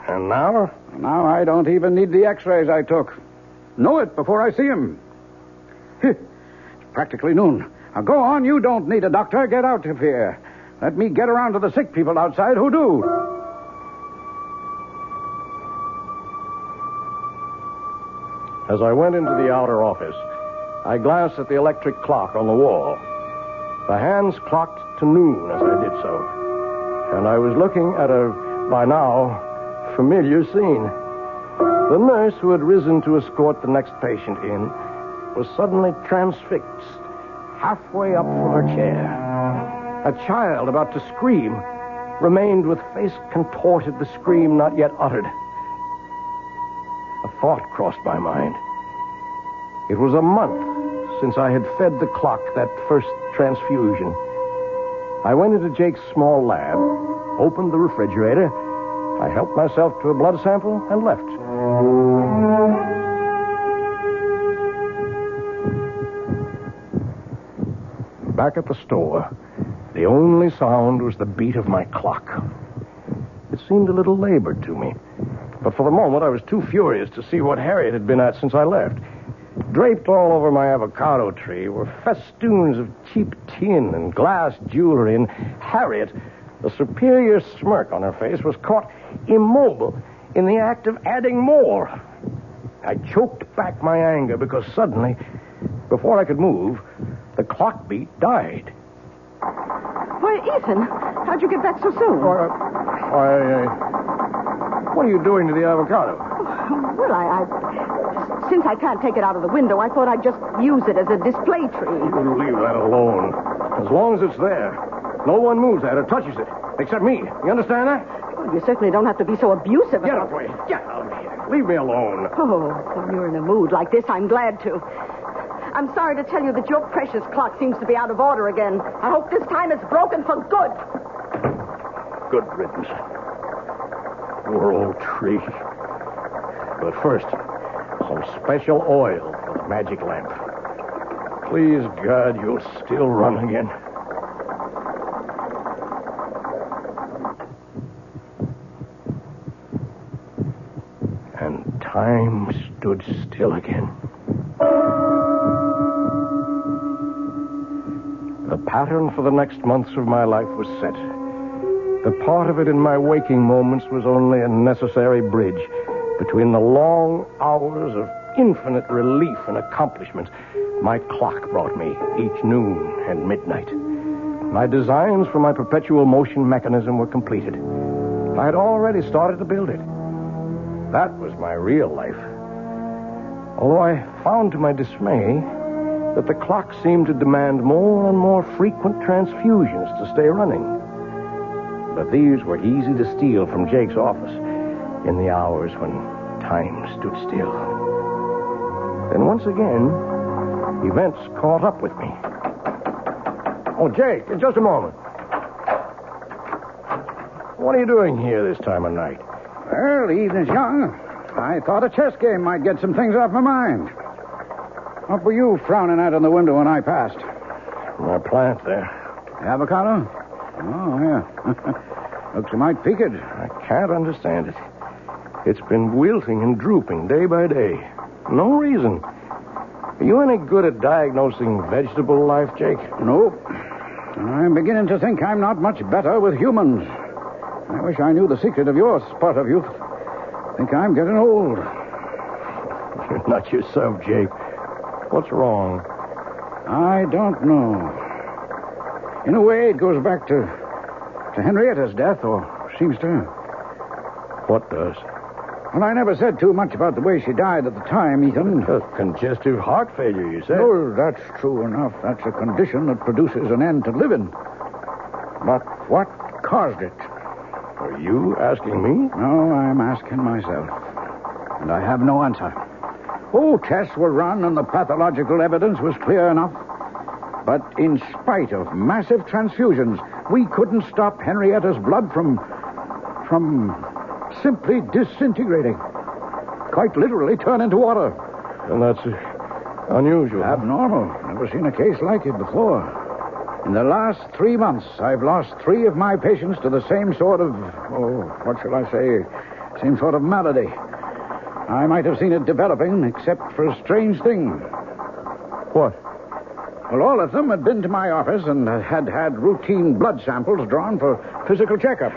And now? Now I don't even need the x-rays I took. Know it before I see him. It's practically noon. Now go on, you don't need a doctor. Get out of here. Let me get around to the sick people outside who do. As I went into the outer office, I glanced at the electric clock on the wall. The hands clocked to noon as I did so. And I was looking at a, by now, familiar scene. The nurse who had risen to escort the next patient in was suddenly transfixed, halfway up from her chair. A child about to scream remained with face contorted, the scream not yet uttered. A thought crossed my mind. It was a month since I had fed the clock that first transfusion. I went into Jake's small lab, opened the refrigerator, I helped myself to a blood sample, and left. Back at the store, the only sound was the beat of my clock. It seemed a little labored to me, but for the moment I was too furious to see what Harriet had been at since I left. Draped all over my avocado tree were festoons of cheap tin and glass jewelry, and Harriet, the superior smirk on her face, was caught immobile in the act of adding more. I choked back my anger because suddenly, before I could move, the clock beat died. Why, Ethan, how'd you get back so soon? What are you doing to the avocado? Well, since I can't take it out of the window, I thought I'd just use it as a display tree. You leave that alone. As long as it's there, no one moves that or touches it, except me. You understand that? Well, you certainly don't have to be so abusive. Get away. Get out of here. Leave me alone. Oh, when you're in a mood like this, I'm glad to. I'm sorry to tell you that your precious clock seems to be out of order again. I hope this time it's broken for good. Good riddance. Poor old tree. But first, some special oil for the magic lamp. Please, God, you'll still run again. And time stood still again. The pattern for the next months of my life was set. The part of it in my waking moments was only a necessary bridge between the long hours of infinite relief and accomplishment my clock brought me each noon and midnight. My designs for my perpetual motion mechanism were completed. I had already started to build it. That was my real life. Although I found to my dismay that the clock seemed to demand more and more frequent transfusions to stay running. But these were easy to steal from Jake's office in the hours when time stood still. Then once again, events caught up with me. Oh, Jake, in just a moment. What are you doing here this time of night? Well, the evening's young. I thought a chess game might get some things off my mind. What were you frowning at in the window when I passed? My plant there. The avocado? Oh, yeah. Looks a mite peaked. I can't understand it. It's been wilting and drooping day by day. No reason. Are you any good at diagnosing vegetable life, Jake? Nope. I'm beginning to think I'm not much better with humans. I wish I knew the secret of your spurt of youth. Think I'm getting old. You're not yourself, Jake. What's wrong? I don't know. In a way, it goes back to Henrietta's death, or seems to. What does? Well, I never said too much about the way she died at the time, Ethan. Congestive heart failure, you said? Oh, that's true enough. That's a condition that produces an end to living. But what caused it? Are you asking me? No, I'm asking myself. And I have no answer. Oh, tests were run and the pathological evidence was clear enough. But in spite of massive transfusions, we couldn't stop Henrietta's blood from simply disintegrating. Quite literally turn into water. And that's unusual. Abnormal. Never seen a case like it before. In the last 3 months, I've lost 3 of my patients to the same sort of, what shall I say, same sort of malady. I might have seen it developing, except for a strange thing. What? Well, all of them had been to my office and had routine blood samples drawn for physical checkup.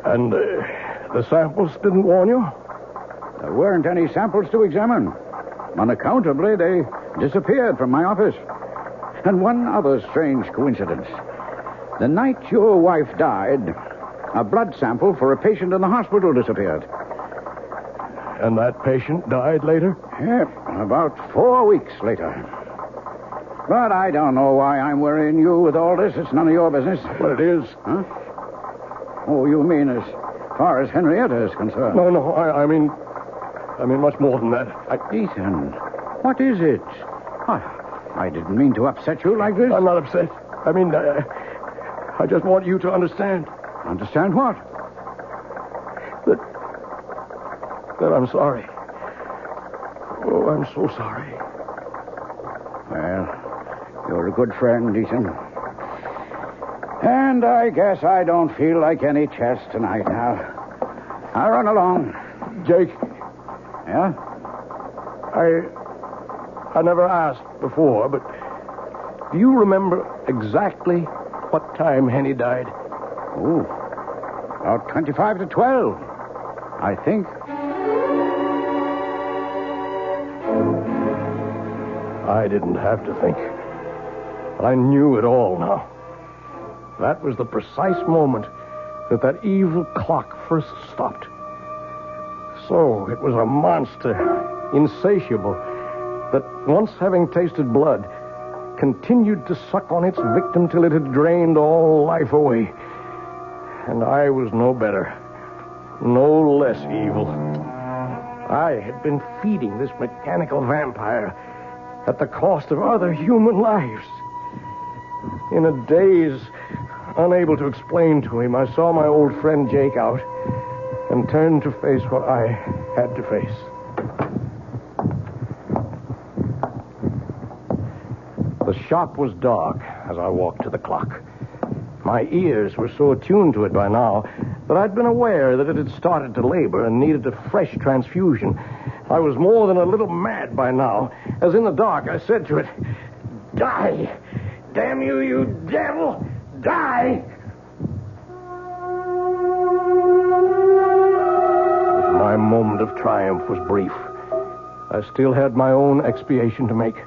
And the samples didn't warn you? There weren't any samples to examine. Unaccountably, they disappeared from my office. And one other strange coincidence. The night your wife died, a blood sample for a patient in the hospital disappeared. And that patient died later? Yep, about 4 weeks later. But I don't know why I'm worrying you with all this. It's none of your business. Well, it is. Huh? Oh, you mean as far as Henrietta is concerned? No, I mean much more than that. Ethan, what is it? I didn't mean to upset you like this. I'm not upset. I mean, I just want you to understand. Understand what? That I'm sorry. Oh, I'm so sorry. Well, you're a good friend, Ethan. And I guess I don't feel like any chess tonight now. I'll run along. Jake. Yeah? I never asked before, but do you remember exactly what time Henny died? Oh, about 25 to 12, I think. I didn't have to think. I knew it all now. That was the precise moment that evil clock first stopped. So it was a monster, insatiable, that once having tasted blood, continued to suck on its victim till it had drained all life away. And I was no better, no less evil. I had been feeding this mechanical vampire at the cost of other human lives. In a daze, unable to explain to him, I saw my old friend Jake out and turned to face what I had to face. The shop was dark as I walked to the clock. My ears were so attuned to it by now that I'd been aware that it had started to labor and needed a fresh transfusion. I was more than a little mad by now, as in the dark I said to it, "Die! Damn you, you devil! Die!" My moment of triumph was brief. I still had my own expiation to make.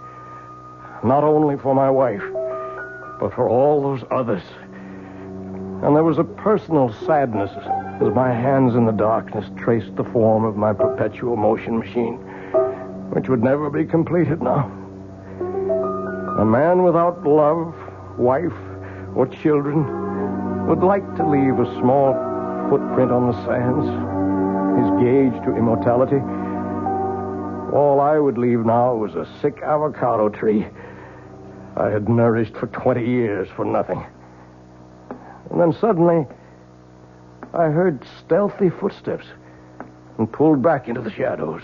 Not only for my wife, but for all those others. And there was a personal sadness as my hands in the darkness traced the form of my perpetual motion machine, which would never be completed now. A man without love, wife, or children would like to leave a small footprint on the sands, his gauge to immortality. All I would leave now was a sick avocado tree I had nourished for 20 years for nothing. And then suddenly, I heard stealthy footsteps and pulled back into the shadows.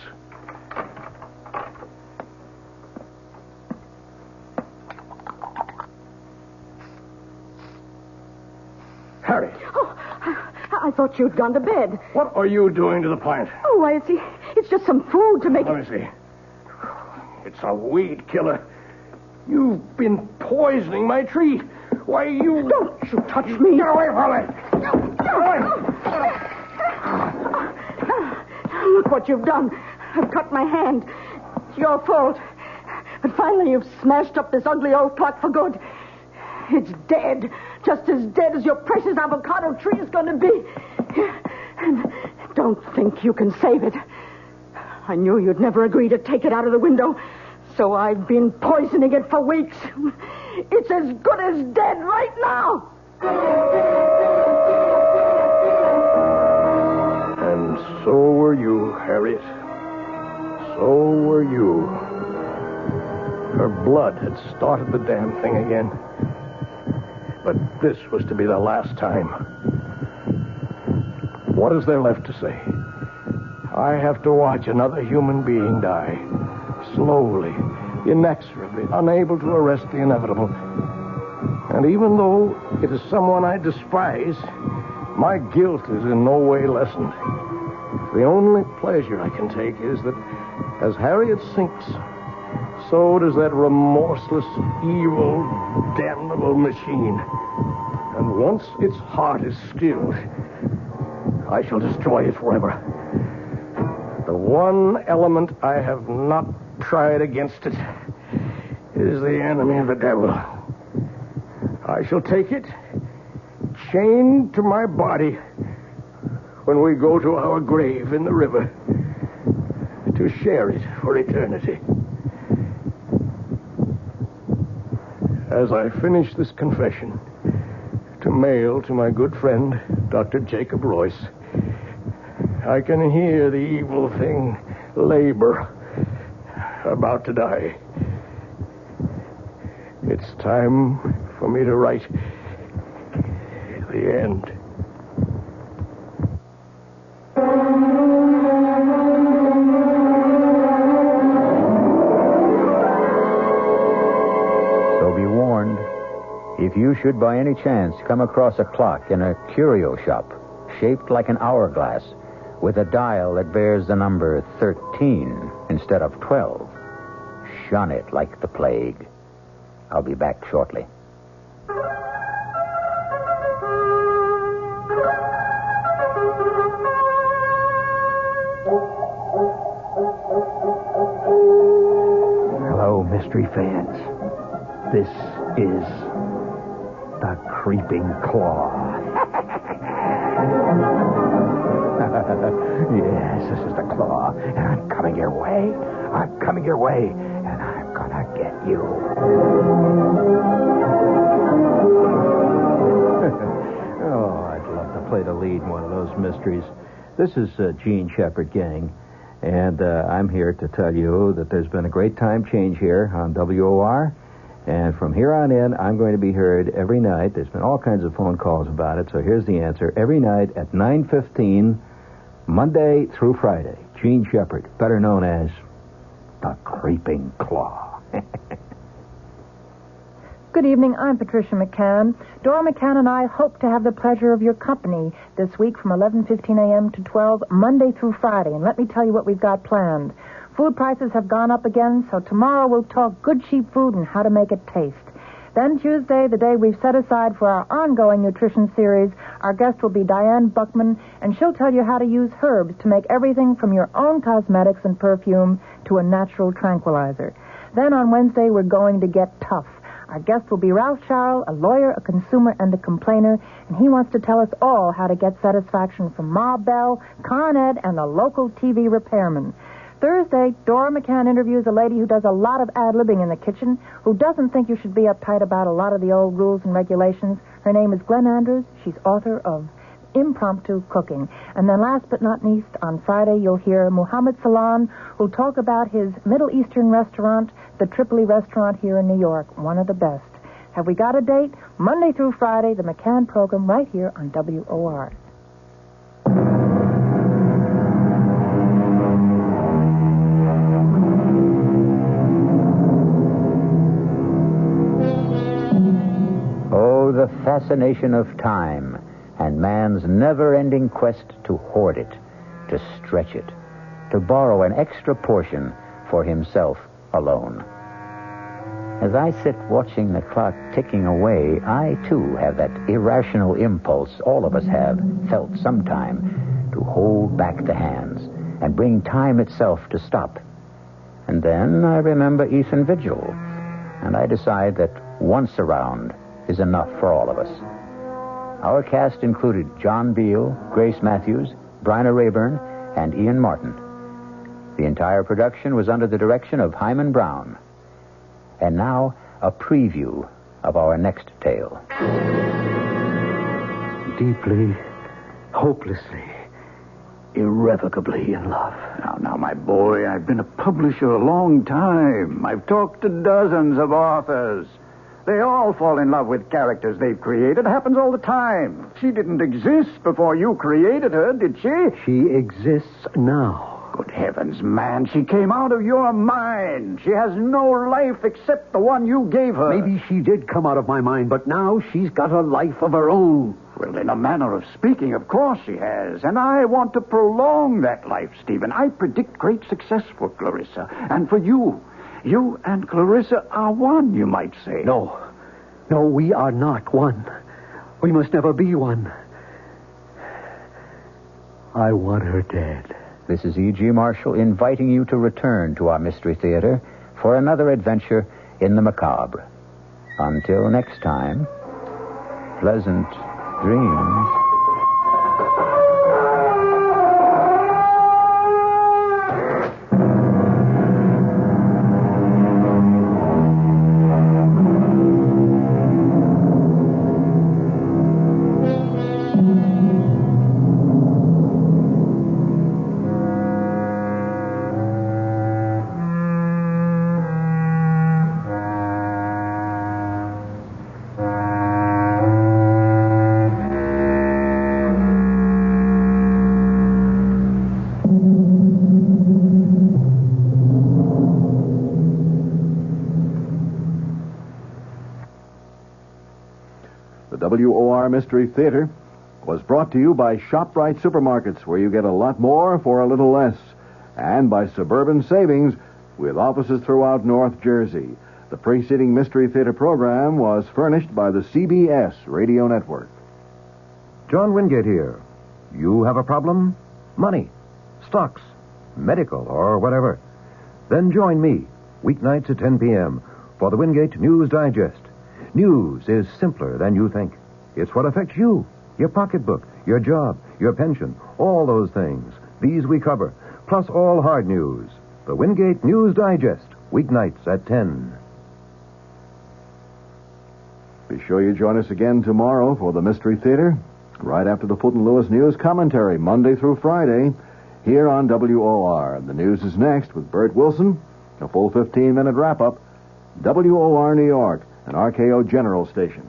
Harry. Oh, I thought you'd gone to bed. What are you doing to the plant? Oh, why, it's just some food to make Let me see. It's a weed killer. You've been poisoning my tree. Why, you... Don't you touch me. Get away from me. Get away. Look what you've done. I've cut my hand. It's your fault. But finally you've smashed up this ugly old clock for good. It's dead. Just as dead as your precious avocado tree is going to be. And don't think you can save it. I knew you'd never agree to take it out of the window. So I've been poisoning it for weeks. It's as good as dead right now. And so were you, Harriet. So were you. Her blood had started the damn thing again. But this was to be the last time. What is there left to say? I have to watch another human being die. Slowly, inexorably, unable to arrest the inevitable. And even though it is someone I despise, my guilt is in no way lessened. The only pleasure I can take is that as Harriet sinks, so does that remorseless, evil, damnable machine. And once its heart is stilled, I shall destroy it forever. The one element I have not tried against it is the enemy of the devil. I shall take it, chained to my body, when we go to our grave in the river, to share it for eternity. As I finish this confession, to mail to my good friend, Dr. Jacob Royce, I can hear the evil thing labor, about to die. It's time for me to write the end. So be warned, if you should by any chance come across a clock in a curio shop shaped like an hourglass with a dial that bears the number 13 instead of 12, shun it like the plague. I'll be back shortly. Hello, mystery fans. This is the Creeping Claw. Yes, this is the Claw, and I'm coming your way. I'm coming your way, and I'm gonna get you. Oh, I'd love to play the lead in one of those mysteries. This is Gene Shepard, gang. And I'm here to tell you that there's been a great time change here on WOR. And from here on in, I'm going to be heard every night. There's been all kinds of phone calls about it, so here's the answer. Every night at 9:15, Monday through Friday. Gene Shepard, better known as the Creeping Claw. Good evening. I'm Patricia McCann. Dora McCann and I hope to have the pleasure of your company this week from 11:15 a.m. to 12, Monday through Friday. And let me tell you what we've got planned. Food prices have gone up again, so tomorrow we'll talk good, cheap food and how to make it taste. Then Tuesday, the day we've set aside for our ongoing nutrition series, our guest will be Diane Buckman, and she'll tell you how to use herbs to make everything from your own cosmetics and perfume to a natural tranquilizer. Then on Wednesday, we're going to get tough. Our guest will be Ralph Sharrow, a lawyer, a consumer, and a complainer, and he wants to tell us all how to get satisfaction from Ma Bell, Con Ed, and the local TV repairman. Thursday, Dora McCann interviews a lady who does a lot of ad-libbing in the kitchen, who doesn't think you should be uptight about a lot of the old rules and regulations. Her name is Gwen Andrews. She's author of Impromptu Cooking. And then last but not least, on Friday, you'll hear Muhammad Salan, who'll talk about his Middle Eastern restaurant, the Tripoli restaurant here in New York, one of the best. Have we got a date? Monday through Friday, the McCann program right here on WOR. Oh, the fascination of time and man's never-ending quest to hoard it, to stretch it, to borrow an extra portion for himself alone. As I sit watching the clock ticking away, I, too, have that irrational impulse all of us have felt sometime to hold back the hands and bring time itself to stop. And then I remember Ethan Vigil, and I decide that once around is enough for all of us. Our cast included John Beal, Grace Matthews, Bryna Rayburn, and Ian Martin. The entire production was under the direction of Hyman Brown. And now, a preview of our next tale. Deeply, hopelessly, irrevocably in love. Now, my boy, I've been a publisher a long time. I've talked to dozens of authors. They all fall in love with characters they've created. It happens all the time. She didn't exist before you created her, did she? She exists now. Good heavens, man. She came out of your mind. She has no life except the one you gave her. Maybe she did come out of my mind, but now she's got a life of her own. Well, in a manner of speaking, of course she has. And I want to prolong that life, Stephen. I predict great success for Clarissa. And for you. You and Clarissa are one, you might say. No, we are not one. We must never be one. I want her dead. This is E.G. Marshall inviting you to return to our Mystery Theater for another adventure in the macabre. Until next time, pleasant dreams. WOR Mystery Theater was brought to you by ShopRite Supermarkets, where you get a lot more for a little less, and by Suburban Savings, with offices throughout North Jersey. The preceding Mystery Theater program was furnished by the CBS Radio Network. John Wingate here. You have a problem? Money, stocks, medical, or whatever. Then join me, weeknights at 10 p.m., for the Wingate News Digest. News is simpler than you think. It's what affects you, your pocketbook, your job, your pension, all those things. These we cover, plus all hard news. The Wingate News Digest, weeknights at 10. Be sure you join us again tomorrow for the Mystery Theater, right after the Fulton Lewis News Commentary, Monday through Friday. here on WOR. The news is next with Bert Wilson. A full 15-minute wrap-up. WOR New York, an RKO General station.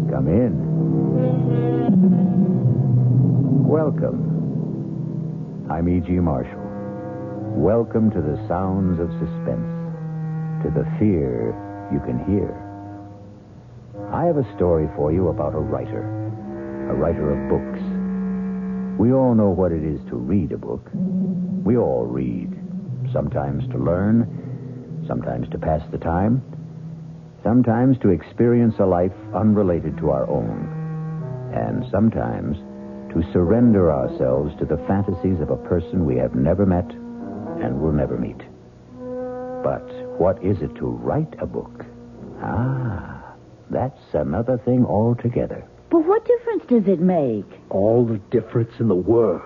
Come in. Welcome. I'm E.G. Marshall. Welcome to the sounds of suspense, to the fear you can hear. I have a story for you about a writer of books. We all know what it is to read a book. We all read, sometimes to learn, sometimes to pass the time, sometimes to experience a life unrelated to our own, and sometimes to surrender ourselves to the fantasies of a person we have never met and will never meet. But what is it to write a book? That's another thing altogether. But what difference does it make? All the difference in the world.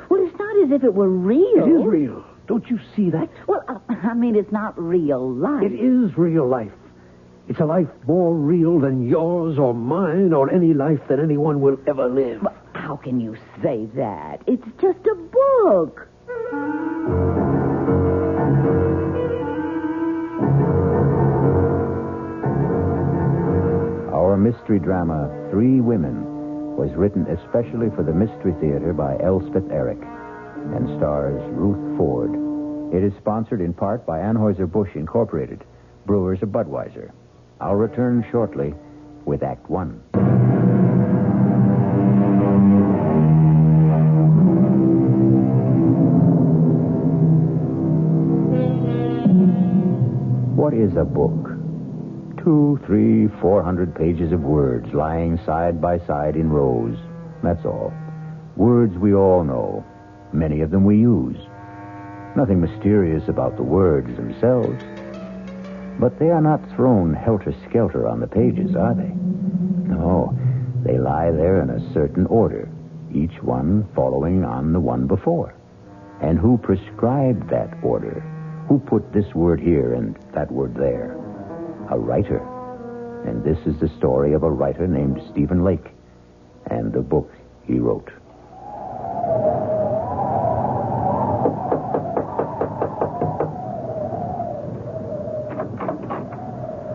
Well, it's not as if it were real. It is real. Don't you see that? Well, I mean, it's not real life. It is real life. It's a life more real than yours or mine or any life that anyone will ever live. Well, how can you say that? It's just a book. Our mystery drama, 3 Women, was written especially for the Mystery Theater by Elspeth Eric and stars Ruth Ford. It is sponsored in part by Anheuser-Busch Incorporated, brewers of Budweiser. I'll return shortly with Act 1. What is a book? 200, 300, 400 pages of words lying side by side in rows. That's all. Words we all know. Many of them we use. Nothing mysterious about the words themselves. But they are not thrown helter-skelter on the pages, are they? No, they lie there in a certain order, each one following on the one before. And who prescribed that order? Who put this word here and that word there? A writer. And this is the story of a writer named Stephen Lake and the book he wrote.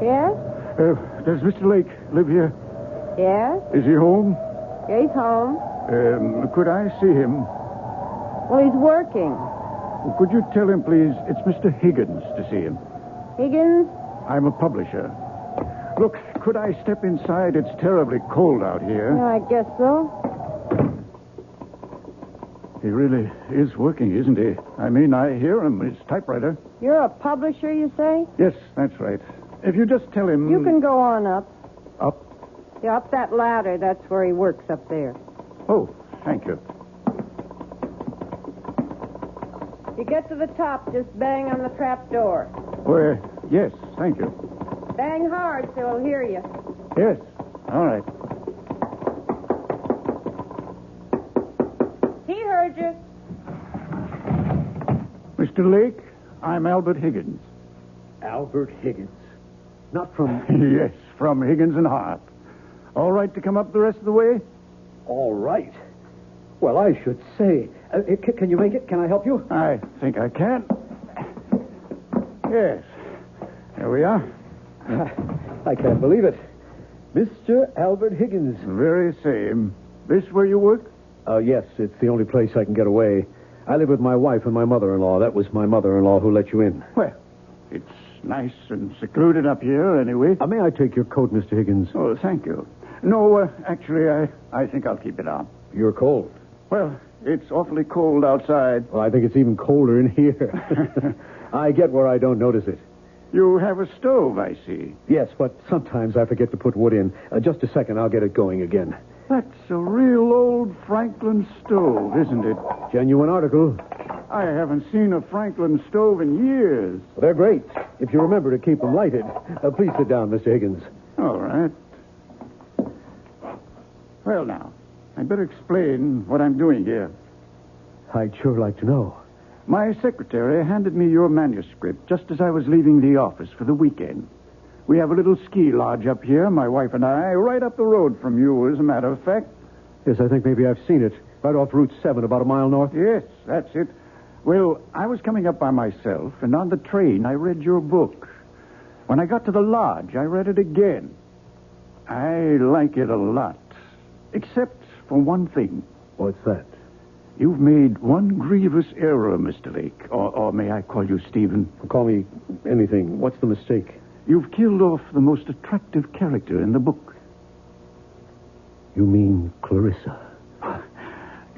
Yes? Does Mr. Lake live here? Yes? Is he home? Yeah, he's home. Could I see him? Well, he's working. Could you tell him, please, it's Mr. Higgins to see him? Higgins? I'm a publisher. Look, could I step inside? It's terribly cold out here. Yeah, I guess so. He really is working, isn't he? I mean, I hear him. His typewriter. You're a publisher, you say? Yes, that's right. If you just tell him... You can go on up. Up? Yeah, up that ladder. That's where he works up there. Oh, thank you. You get to the top, just bang on the trap door. Well, yes, thank you. Bang hard so he'll hear you. Yes, all right. He heard you. Mr. Lake, I'm Albert Higgins. Albert Higgins. Not from... Yes, from Higgins and Hart. All right to come up the rest of the way? All right. Well, I should say. Can you make it? Can I help you? I think I can. Yes. Here we are. I can't believe it. Mr. Albert Higgins. Very same. This where you work? Yes, it's the only place I can get away. I live with my wife and my mother-in-law. That was my mother-in-law who let you in. Well, it's nice and secluded up here anyway. May I take your coat, Mr. Higgins? Oh, thank you. No, actually, I think I'll keep it on. You're cold. Well, it's awfully cold outside. Well, I think it's even colder in here. I get where I don't notice it. You have a stove, I see. Yes, but sometimes I forget to put wood in. Just a second, I'll get it going again. That's a real old Franklin stove, isn't it? Genuine article. I haven't seen a Franklin stove in years. They're great, if you remember to keep them lighted. Please sit down, Mr. Higgins. All right. Well, now, I'd better explain what I'm doing here. I'd sure like to know. My secretary handed me your manuscript just as I was leaving the office for the weekend. We have a little ski lodge up here, my wife and I, right up the road from you, as a matter of fact. Yes, I think maybe I've seen it. Right off Route 7, about a mile north. Yes, that's it. Well, I was coming up by myself, and on the train I read your book. When I got to the lodge, I read it again. I like it a lot, except for one thing. What's that? You've made one grievous error, Mr. Lake. Or may I call you Stephen? Call me anything. What's the mistake? You've killed off the most attractive character in the book. You mean Clarissa?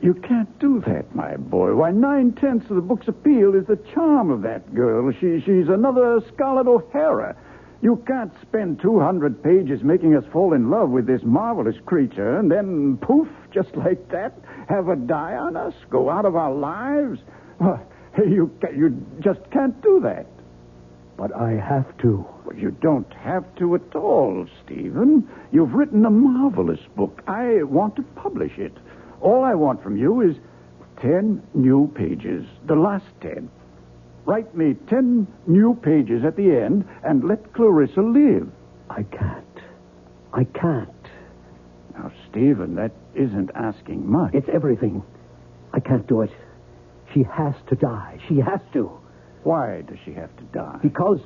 You can't do that, my boy. Why, 9/10 of the book's appeal is the charm of that girl. She's another Scarlett O'Hara. You can't spend 200 pages making us fall in love with this marvelous creature and then, poof, just like that, have her die on us, go out of our lives. Well, you just can't do that. But I have to. Well, you don't have to at all, Stephen. You've written a marvelous book. I want to publish it. All I want from you is 10 new pages, the last 10. Write me 10 new pages at the end and let Clarissa live. I can't. Now, Stephen, that isn't asking much. It's everything. I can't do it. She has to die. She has to. Why does she have to die? Because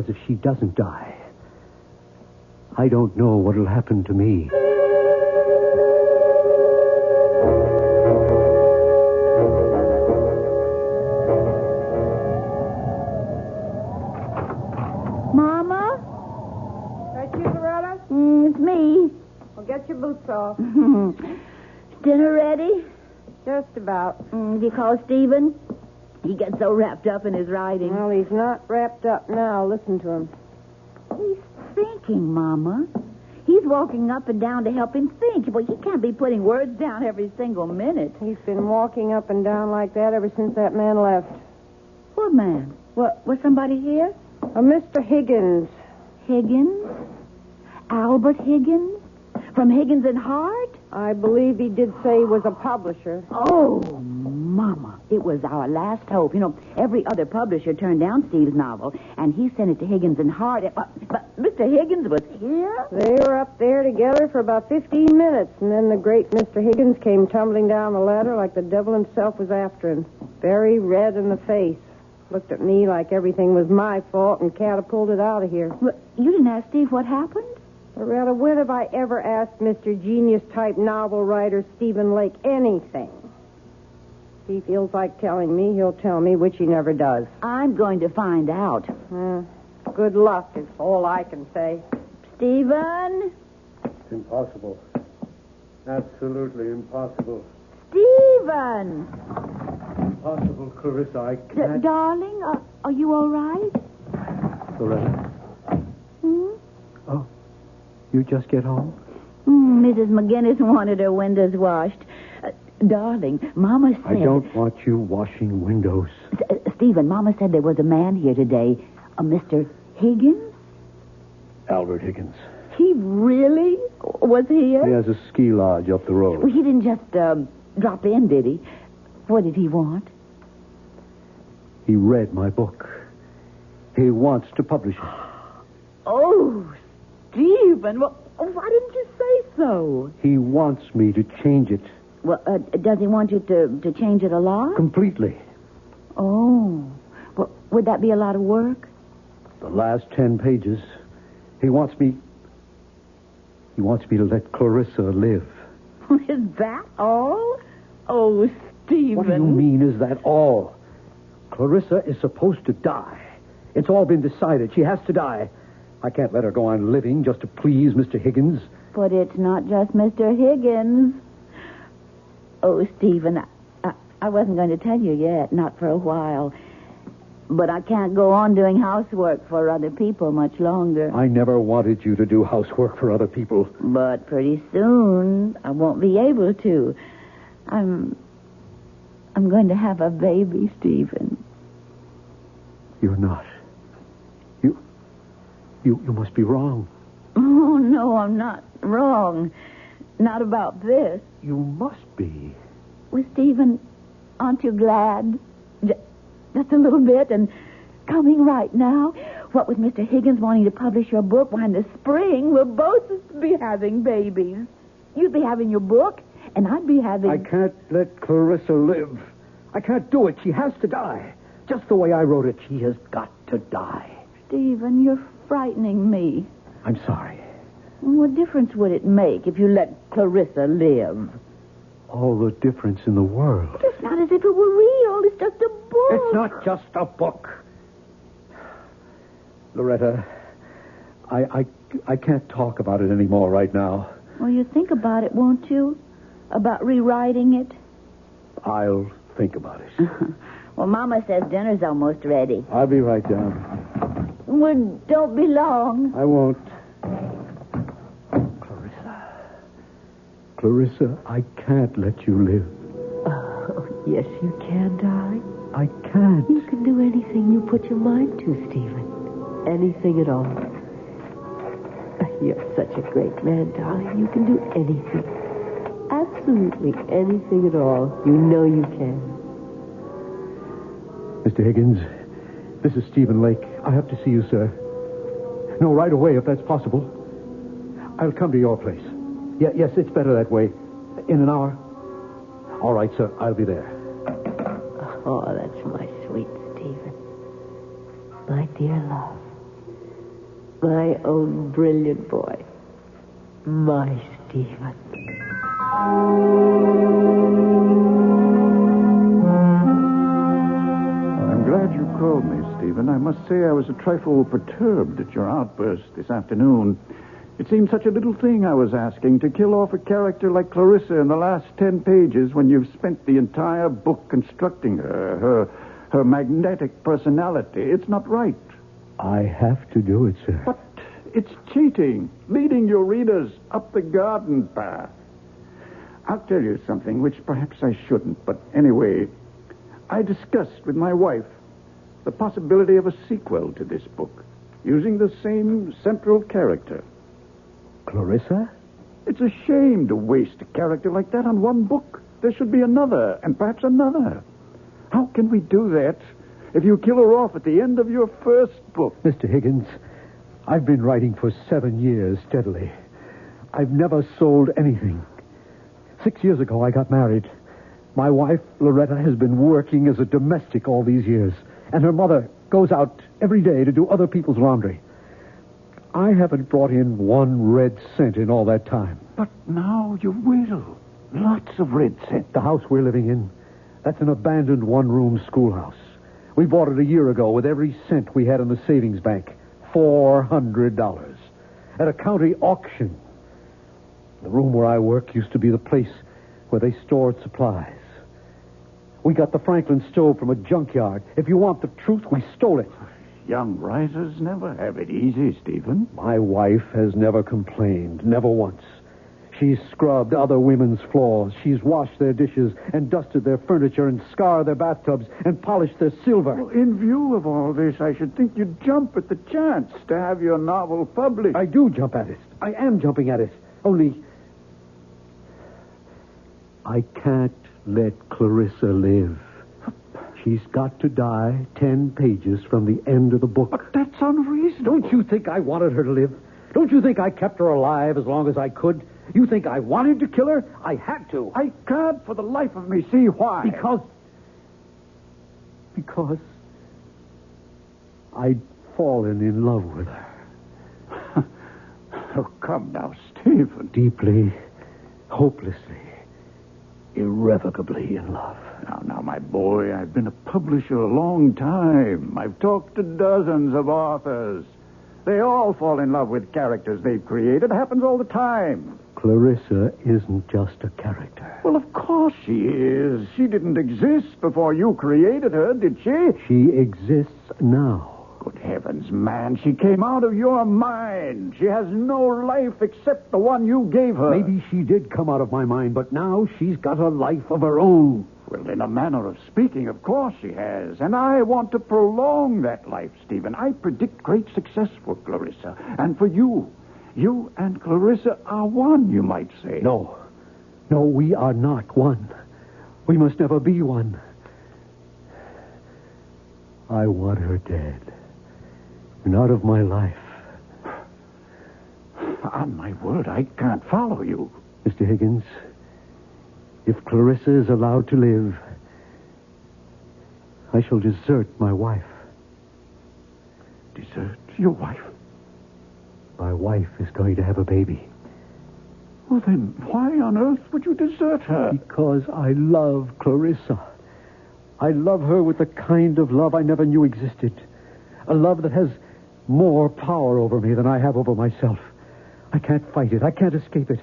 if she doesn't die, I don't know what'll happen to me. Mama? That you, Loretta? It's me. Well, get your boots off. Dinner ready? Just about. Have you called Stephen? He gets so wrapped up in his writing. Well, he's not wrapped up now. Listen to him. He's thinking, Mama. He's walking up and down to help him think. Well, he can't be putting words down every single minute. He's been walking up and down like that ever since that man left. What man? Was somebody here? A Mr. Higgins. Higgins? Albert Higgins? From Higgins and Hart? I believe he did say he was a publisher. Oh, Mama, it was our last hope. You know, every other publisher turned down Steve's novel, and he sent it to Higgins and Hart. But Mr. Higgins was here? They were up there together for about 15 minutes, and then the great Mr. Higgins came tumbling down the ladder like the devil himself was after him. Very red in the face. Looked at me like everything was my fault and catapulted out of here. Well, you didn't ask Steve what happened? Loretta, when have I ever asked Mr. Genius-type novel writer Stephen Lake anything? If he feels like telling me, he'll tell me, which he never does. I'm going to find out. Good luck is all I can say. Stephen? It's impossible. Absolutely impossible. Stephen! Impossible, Clarissa. I can't. Darling, are you all right? Loretta? Oh, you just get home? Mrs. McGinnis wanted her windows washed. Darling, Mama said... I don't want you washing windows. Stephen, Mama said there was a man here today, a Mr. Higgins? Albert Higgins. He really was here? He has a ski lodge up the road. Well, he didn't just drop in, did he? What did he want? He read my book. He wants to publish it. Oh, Stephen, well, why didn't you say so? He wants me to change it. Well, does he want you to change it a lot? Completely. Oh. Well, would that be a lot of work? The last 10 pages. He wants me to let Clarissa live. Is that all? Oh, Stephen. What do you mean, is that all? Clarissa is supposed to die. It's all been decided. She has to die. I can't let her go on living just to please Mr. Higgins. But it's not just Mr. Higgins. Oh, Stephen, I wasn't going to tell you yet, not for a while. But I can't go on doing housework for other people much longer. I never wanted you to do housework for other people. But pretty soon, I won't be able to. I'm I'm going to have a baby, Stephen. You're not. You must be wrong. Oh, no, I'm not wrong. Not about this. You must be. Well, Stephen, aren't you glad? Just a little bit, and coming right now. What with Mr. Higgins wanting to publish your book, why in the spring we'll both be having babies. You'd be having your book, and I'd be having... I can't let Clarissa live. I can't do it. She has to die. Just the way I wrote it, she has got to die. Stephen, you're frightening me. I'm sorry. What difference would it make if you let Clarissa live? All the difference in the world. It's not as if it were real. It's just a book. It's not just a book. Loretta, I can't talk about it anymore right now. Well, you think about it, won't you? About rewriting it? I'll think about it. Well, Mama says dinner's almost ready. I'll be right down. Well, don't be long. I won't. Clarissa, I can't let you live. Oh, yes, you can, darling. I can't. You can do anything you put your mind to, Stephen. Anything at all. You're such a great man, darling. You can do anything. Absolutely anything at all. You know you can. Mr. Higgins, this is Stephen Lake. I have to see you, sir. No, right away, if that's possible. I'll come to your place. Yes, it's better that way. In an hour? All right, sir. I'll be there. Oh, that's my sweet Stephen. My dear love. My own brilliant boy. My Stephen. I'm glad you called me, Stephen. I must say I was a trifle perturbed at your outburst this afternoon. It seemed such a little thing I was asking, to kill off a character like Clarissa in the last 10 pages when you've spent the entire book constructing her magnetic personality. It's not right. I have to do it, sir. But it's cheating, leading your readers up the garden path. I'll tell you something which perhaps I shouldn't, but anyway, I discussed with my wife the possibility of a sequel to this book, using the same central character. Clarissa? It's a shame to waste a character like that on one book. There should be another, and perhaps another. How can we do that if you kill her off at the end of your first book? Mr. Higgins, I've been writing for 7 years steadily. I've never sold anything. 6 years ago, I got married. My wife, Loretta, has been working as a domestic all these years, and her mother goes out every day to do other people's laundry. I haven't brought in 1 red cent in all that time. But now you will. Lots of red cent. The house we're living in, that's an abandoned one-room schoolhouse. We bought it a year ago with every cent we had in the savings bank. $400. At a county auction. The room where I work used to be the place where they stored supplies. We got the Franklin stove from a junkyard. If you want the truth, we stole it. Young risers never have it easy, Stephen. My wife has never complained, never once. She's scrubbed other women's floors. She's washed their dishes and dusted their furniture and scoured their bathtubs and polished their silver. Well, in view of all this, I should think you'd jump at the chance to have your novel published. I do jump at it. I am jumping at it. Only, I can't let Clarissa live. She's got to die 10 pages from the end of the book. But that's unreasonable. Don't you think I wanted her to live? Don't you think I kept her alive as long as I could? You think I wanted to kill her? I had to. I can't for the life of me see why. Because I'd fallen in love with her. Oh, come now, Stephen. Deeply, hopelessly, irrevocably in love. Now, my boy, I've been a publisher a long time. I've talked to dozens of authors. They all fall in love with characters they've created. It happens all the time. Clarissa isn't just a character. Well, of course she is. She didn't exist before you created her, did she? She exists now. Good heavens, man. She came out of your mind. She has no life except the one you gave her. Maybe she did come out of my mind, but now she's got a life of her own. Well, in a manner of speaking, of course she has. And I want to prolong that life, Stephen. I predict great success for Clarissa. And for you. You and Clarissa are one, you might say. No, we are not one. We must never be one. I want her dead. And out of my life. On my word, I can't follow you. Mr. Higgins, if Clarissa is allowed to live, I shall desert my wife. Desert your wife? My wife is going to have a baby. Well, then, why on earth would you desert her? Because I love Clarissa. I love her with the kind of love I never knew existed. A love that has more power over me than I have over myself. I can't fight it. I can't escape it.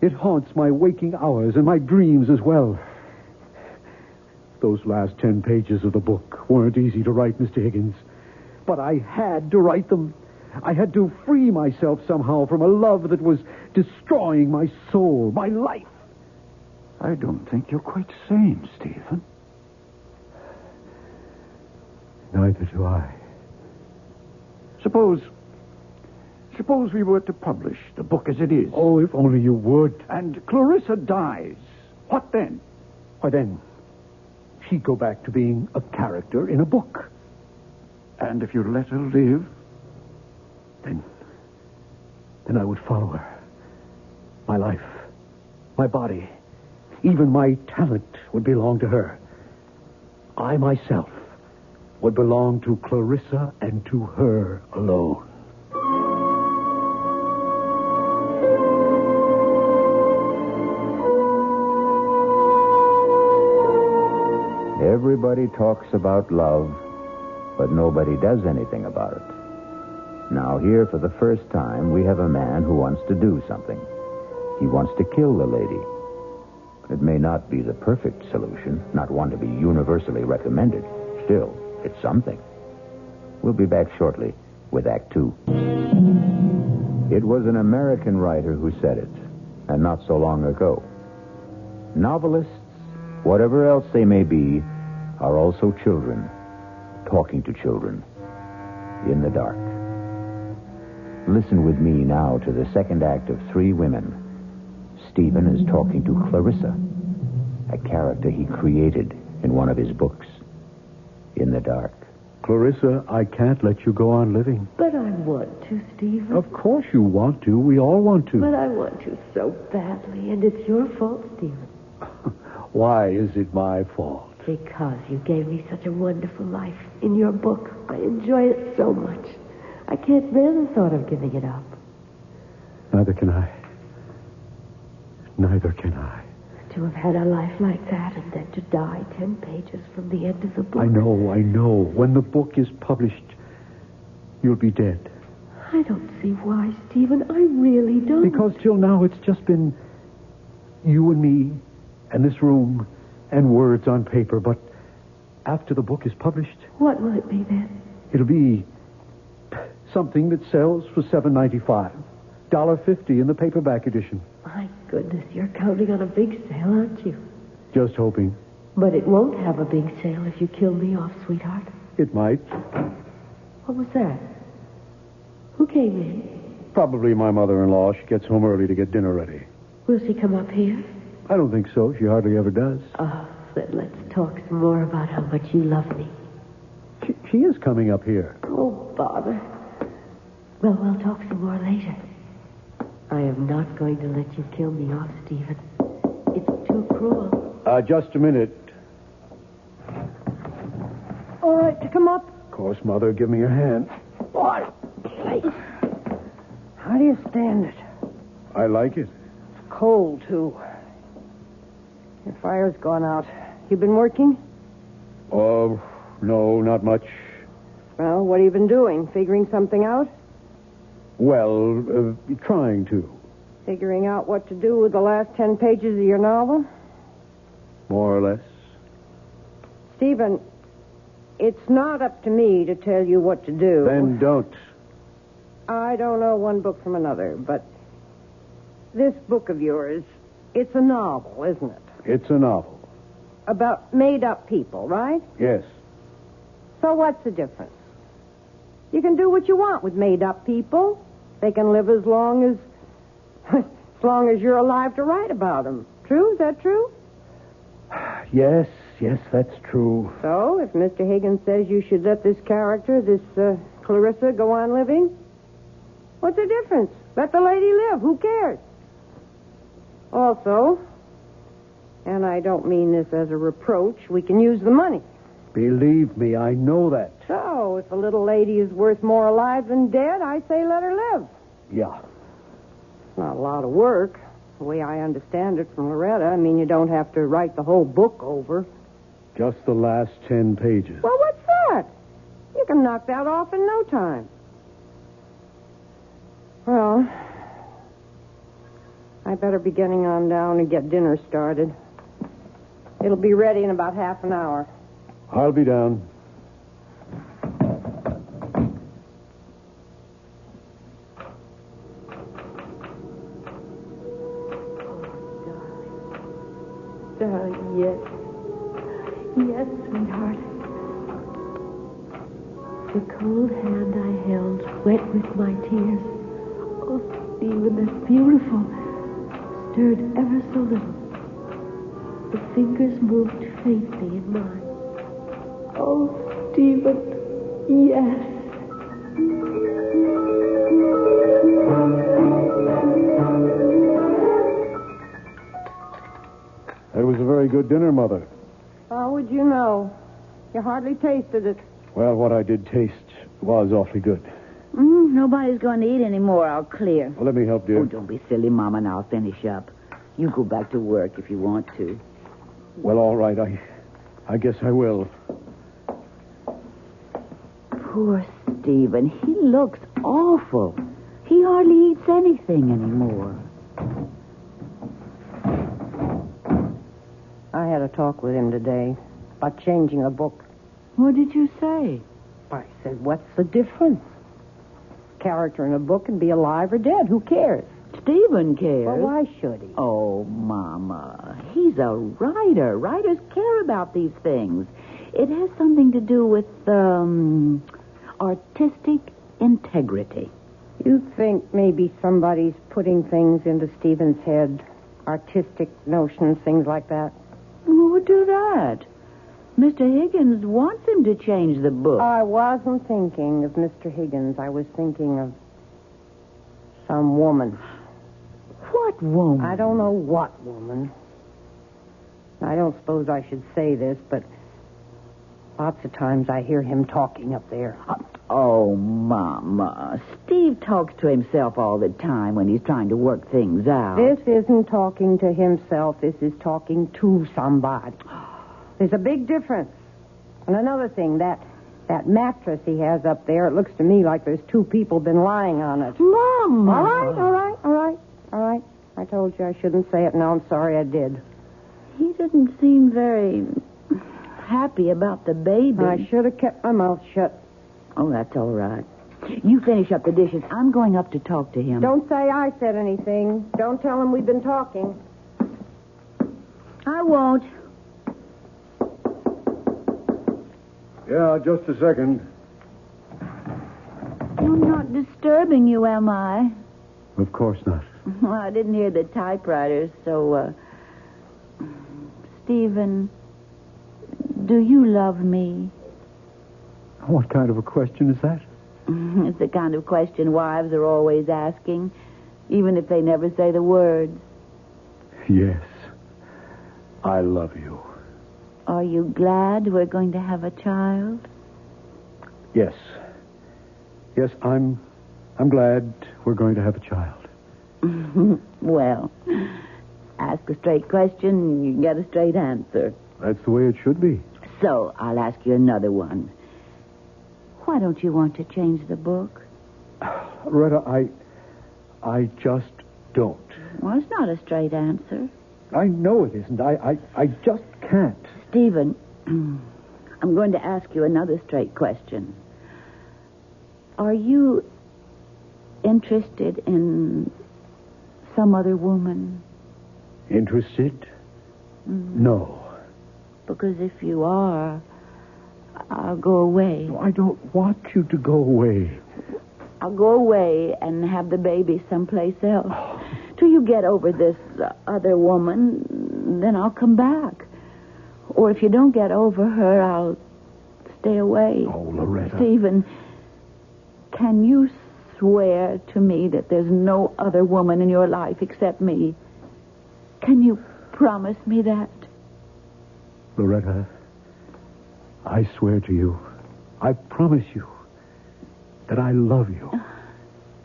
It haunts my waking hours and my dreams as well. Those last 10 pages of the book weren't easy to write, Mr. Higgins. But I had to write them. I had to free myself somehow from a love that was destroying my soul, my life. I don't think you're quite sane, Stephen. Neither do I. Suppose we were to publish the book as it is. Oh, if only you would. And Clarissa dies. What then? Why, then, she'd go back to being a character in a book. And if you let her live? Then I would follow her. My life, my body, even my talent would belong to her. I myself would belong to Clarissa and to her alone. Everybody talks about love, but nobody does anything about it. Now, here for the first time, we have a man who wants to do something. He wants to kill the lady. It may not be the perfect solution, not one to be universally recommended. Still, it's something. We'll be back shortly with Act Two. It was an American writer who said it, and not so long ago. Novelists, whatever else they may be, are also children, talking to children, in the dark. Listen with me now to the second act of Three Women. Stephen is talking to Clarissa, a character he created in one of his books, In the Dark. Clarissa, I can't let you go on living. But I want to, Stephen. Of course you want to. We all want to. But I want to so badly, and it's your fault, Stephen. Why is it my fault? Because you gave me such a wonderful life in your book. I enjoy it so much. I can't bear the thought of giving it up. Neither can I. Neither can I. To have had a life like that and then to die 10 pages from the end of the book. I know. When the book is published, you'll be dead. I don't see why, Stephen. I really don't. Because till now it's just been you and me and this room and words on paper. But after the book is published... What will it be then? It'll be something that sells for $7.95. $1.50 in the paperback edition. My goodness, you're counting on a big sale, aren't you? Just hoping. But it won't have a big sale if you kill me off, sweetheart. It might. What was that? Who came in? Probably my mother-in-law. She gets home early to get dinner ready. Will she come up here? I don't think so. She hardly ever does. Oh, then let's talk some more about how much you love me. She is coming up here. Oh, bother. Well, we'll talk some more later. I am not going to let you kill me off, Stephen. It's too cruel. Just a minute. All right to come up? Of course, Mother. Give me your hand. What place? How do you stand it? I like it. It's cold, too. Your fire's gone out. You been working? Oh, no, not much. Well, what have you been doing? Figuring something out? Well, trying to. Figuring out what to do with the last 10 pages of your novel? More or less. Stephen, It's not up to me to tell you what to do. Then don't. I don't know one book from another, but this book of yours, it's a novel, isn't it? It's a novel. About made-up people, right? Yes. So what's the difference? You can do what you want with made-up people. They can live as long as you're alive to write about them. True? Is that true? Yes, that's true. So, if Mr. Higgins says you should let this character, this Clarissa, go on living, what's the difference? Let the lady live. Who cares? Also, and I don't mean this as a reproach, we can use the money. Believe me, I know that. So, if a little lady is worth more alive than dead, I say let her live. Yeah. It's not a lot of work, the way I understand it from Loretta. I mean, you don't have to write the whole book over. Just the last 10 pages. Well, what's that? You can knock that off in no time. Well, I better be getting on down and get dinner started. It'll be ready in about half an hour. I'll be down. Darling, yes. Yes, sweetheart. The cold hand I held, wet with my tears. Oh, Stephen, that's beautiful. Stirred ever so little. The fingers moved faintly in mine. Oh, Stephen, yes. That was a very good dinner, Mother. How would you know? You hardly tasted it. Well, what I did taste was awfully good. Nobody's going to eat anymore. I'll clear. Well, let me help, dear. Oh, don't be silly, Mama, and I'll finish up. You go back to work if you want to. Well, all right. I guess I will. Poor Stephen. He looks awful. He hardly eats anything anymore. I had a talk with him today about changing the book. What did you say? I said, what's the difference? Character in a book can be alive or dead. Who cares? Stephen cares. Well, why should he? Oh, Mama. He's a writer. Writers care about these things. It has something to do with, artistic integrity. You think maybe somebody's putting things into Stephen's head? Artistic notions, things like that? Who would do that? Mr. Higgins wants him to change the book. I wasn't thinking of Mr. Higgins. I was thinking of some woman. What woman? I don't know what woman. I don't suppose I should say this, but lots of times I hear him talking up there. Oh, Mama. Steve talks to himself all the time when he's trying to work things out. This isn't talking to himself. This is talking to somebody. There's a big difference. And another thing, that mattress he has up there, it looks to me like there's two people been lying on it. Mama! All right. I told you I shouldn't say it. Now I'm sorry I did. He didn't seem very happy about the baby. I should have kept my mouth shut. Oh, that's all right. You finish up the dishes. I'm going up to talk to him. Don't say I said anything. Don't tell him we've been talking. I won't. Yeah, just a second. I'm not disturbing you, am I? Of course not. Well, I didn't hear the typewriter, so, Stephen, do you love me? What kind of a question is that? It's the kind of question wives are always asking, even if they never say the words. Yes. I love you. Are you glad we're going to have a child? Yes. Yes, I'm glad we're going to have a child. Well, ask a straight question and you get a straight answer. That's the way it should be. So, I'll ask you another one. Why don't you want to change the book? Retta, I just don't. Well, it's not a straight answer. I know it isn't. I just can't. Stephen, I'm going to ask you another straight question. Are you interested in some other woman? Interested? No. Because if you are, I'll go away. I don't want you to go away. I'll go away and have the baby someplace else. Till you get over this other woman, then I'll come back. Or if you don't get over her, I'll stay away. Oh, Loretta. Stephen, can you swear to me that there's no other woman in your life except me? Can you promise me that? Loretta, I swear to you, I promise you, that I love you.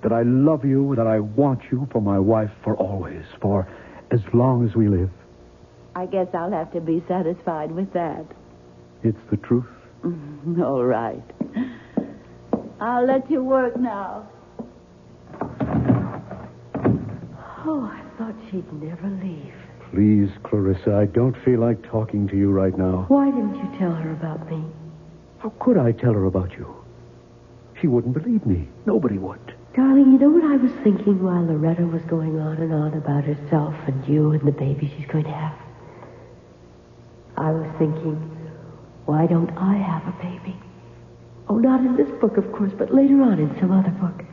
That I love you, that I want you for my wife for always, for as long as we live. I guess I'll have to be satisfied with that. It's the truth. All right. I'll let you work now. Oh, I thought she'd never leave. Please, Clarissa, I don't feel like talking to you right now. Why didn't you tell her about me? How could I tell her about you? She wouldn't believe me. Nobody would. Darling, you know what I was thinking while Loretta was going on and on about herself and you and the baby she's going to have? I was thinking, why don't I have a baby? Oh, not in this book, of course, but later on in some other book.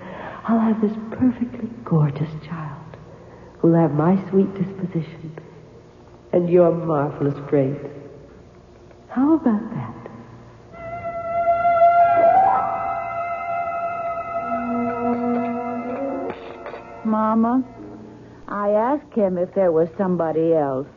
I'll have this perfectly gorgeous child who'll have my sweet disposition and your marvelous grace. How about that? Mama, I asked him if there was somebody else,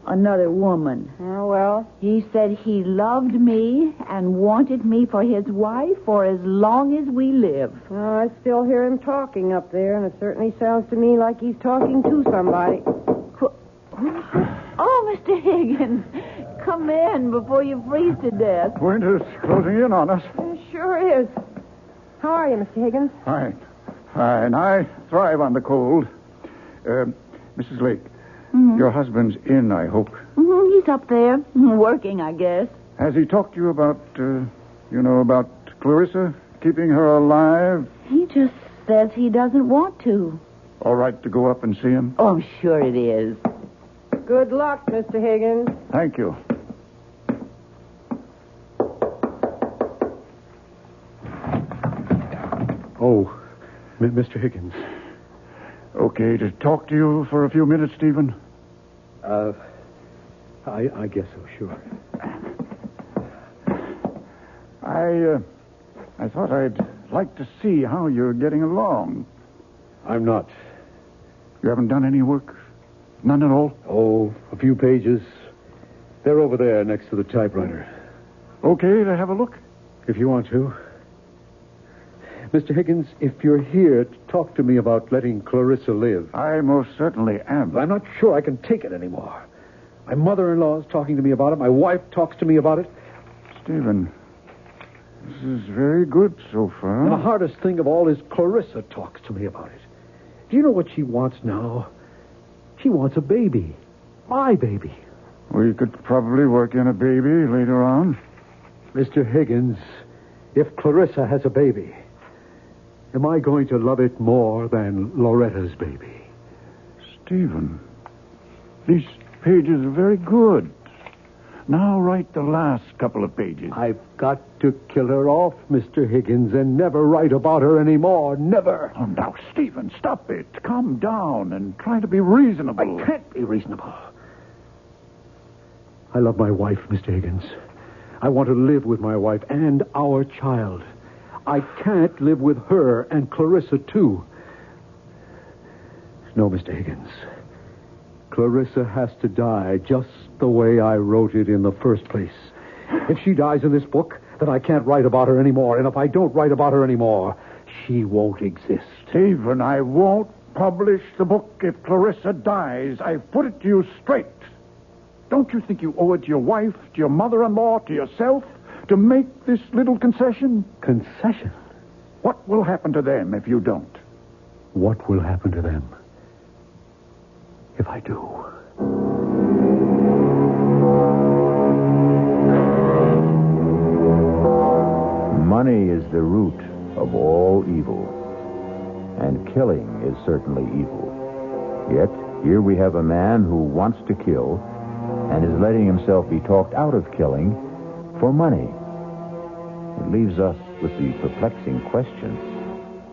another woman. Oh, well? He said he loved me and wanted me for his wife for as long as we live. Well, I still hear him talking up there, and it certainly sounds to me like he's talking to somebody. Oh, Mr. Higgins, come in before you freeze to death. Winter's closing in on us. It sure is. How are you, Mr. Higgins? Fine. I thrive on the cold. Mrs. Lake, your husband's in, I hope. He's up there, working, I guess. Has he talked to you about, about Clarissa, keeping her alive? He just says he doesn't want to. All right to go up and see him? Oh, I'm sure it is. Good luck, Mr. Higgins. Thank you. Oh, Mr. Higgins. Okay to talk to you for a few minutes, Stephen? I guess so, sure. I thought I'd like to see how you're getting along. I'm not. You haven't done any work? None at all? Oh, a few pages. They're over there next to the typewriter. Okay to have a look? If you want to. Mr. Higgins, if you're here to talk to me about letting Clarissa live. I most certainly am. I'm not sure I can take it anymore. My mother-in-law's talking to me about it. My wife talks to me about it. Stephen, this is very good so far. And the hardest thing of all is Clarissa talks to me about it. Do you know what she wants now? She wants a baby. My baby. We could probably work in a baby later on. Mr. Higgins, if Clarissa has a baby, am I going to love it more than Loretta's baby? Stephen, these pages are very good. Now write the last couple of pages. I've got to kill her off, Mr. Higgins, and never write about her anymore. Never. Oh, now, Stephen, stop it. Calm down and try to be reasonable. I can't be reasonable. I love my wife, Mr. Higgins. I want to live with my wife and our child. I can't live with her and Clarissa, too. No, Mr. Higgins. Clarissa has to die just the way I wrote it in the first place. If she dies in this book, then I can't write about her anymore. And if I don't write about her anymore, she won't exist. Stephen, I won't publish the book if Clarissa dies. I've put it to you straight. Don't you think you owe it to your wife, to your mother-in-law, to yourself, to make this little concession? Concession? What will happen to them if you don't? What will happen to them if I do? Money is the root of all evil, and killing is certainly evil. Yet, here we have a man who wants to kill and is letting himself be talked out of killing for money. It leaves us with the perplexing question,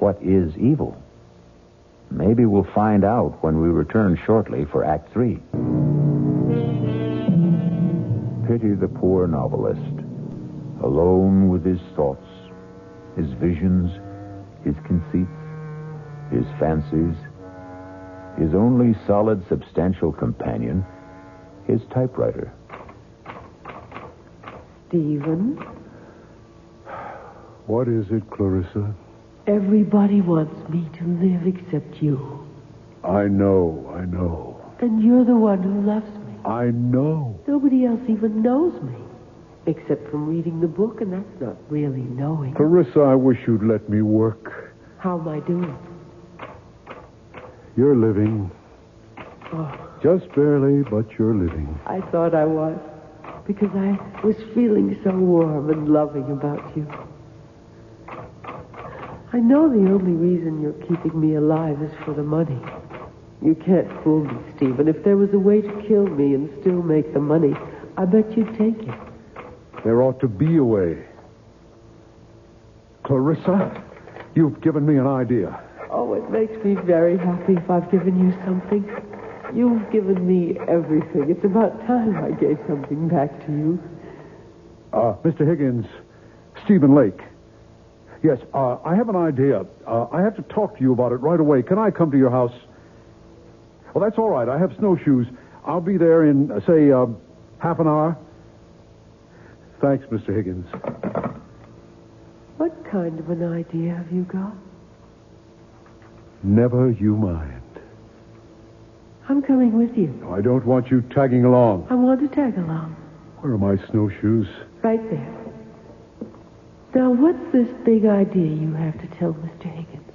what is evil? Maybe we'll find out when we return shortly for Act 3. Pity the poor novelist, alone with his thoughts, his visions, his conceits, his fancies, his only solid, substantial companion, his typewriter. Stephen? What is it, Clarissa? Everybody wants me to live except you. I know. And you're the one who loves me. I know. Nobody else even knows me. Except from reading the book, and that's not really knowing. Clarissa, I wish you'd let me work. How am I doing? You're living. Oh, Just barely, but you're living. I thought I was. Because I was feeling so warm and loving about you. I know the only reason you're keeping me alive is for the money. You can't fool me, Stephen. If there was a way to kill me and still make the money, I bet you'd take it. There ought to be a way. Clarissa, you've given me an idea. Oh, it makes me very happy if I've given you something. You've given me everything. It's about time I gave something back to you. Mr. Higgins, Stephen Lake. Yes, I have an idea. I have to talk to you about it right away. Can I come to your house? Well, that's all right. I have snowshoes. I'll be there in, say, half an hour. Thanks, Mr. Higgins. What kind of an idea have you got? Never you mind. I'm coming with you. No, I don't want you tagging along. I want to tag along. Where are my snowshoes? Right there. Now, what's this big idea you have to tell Mr. Higgins?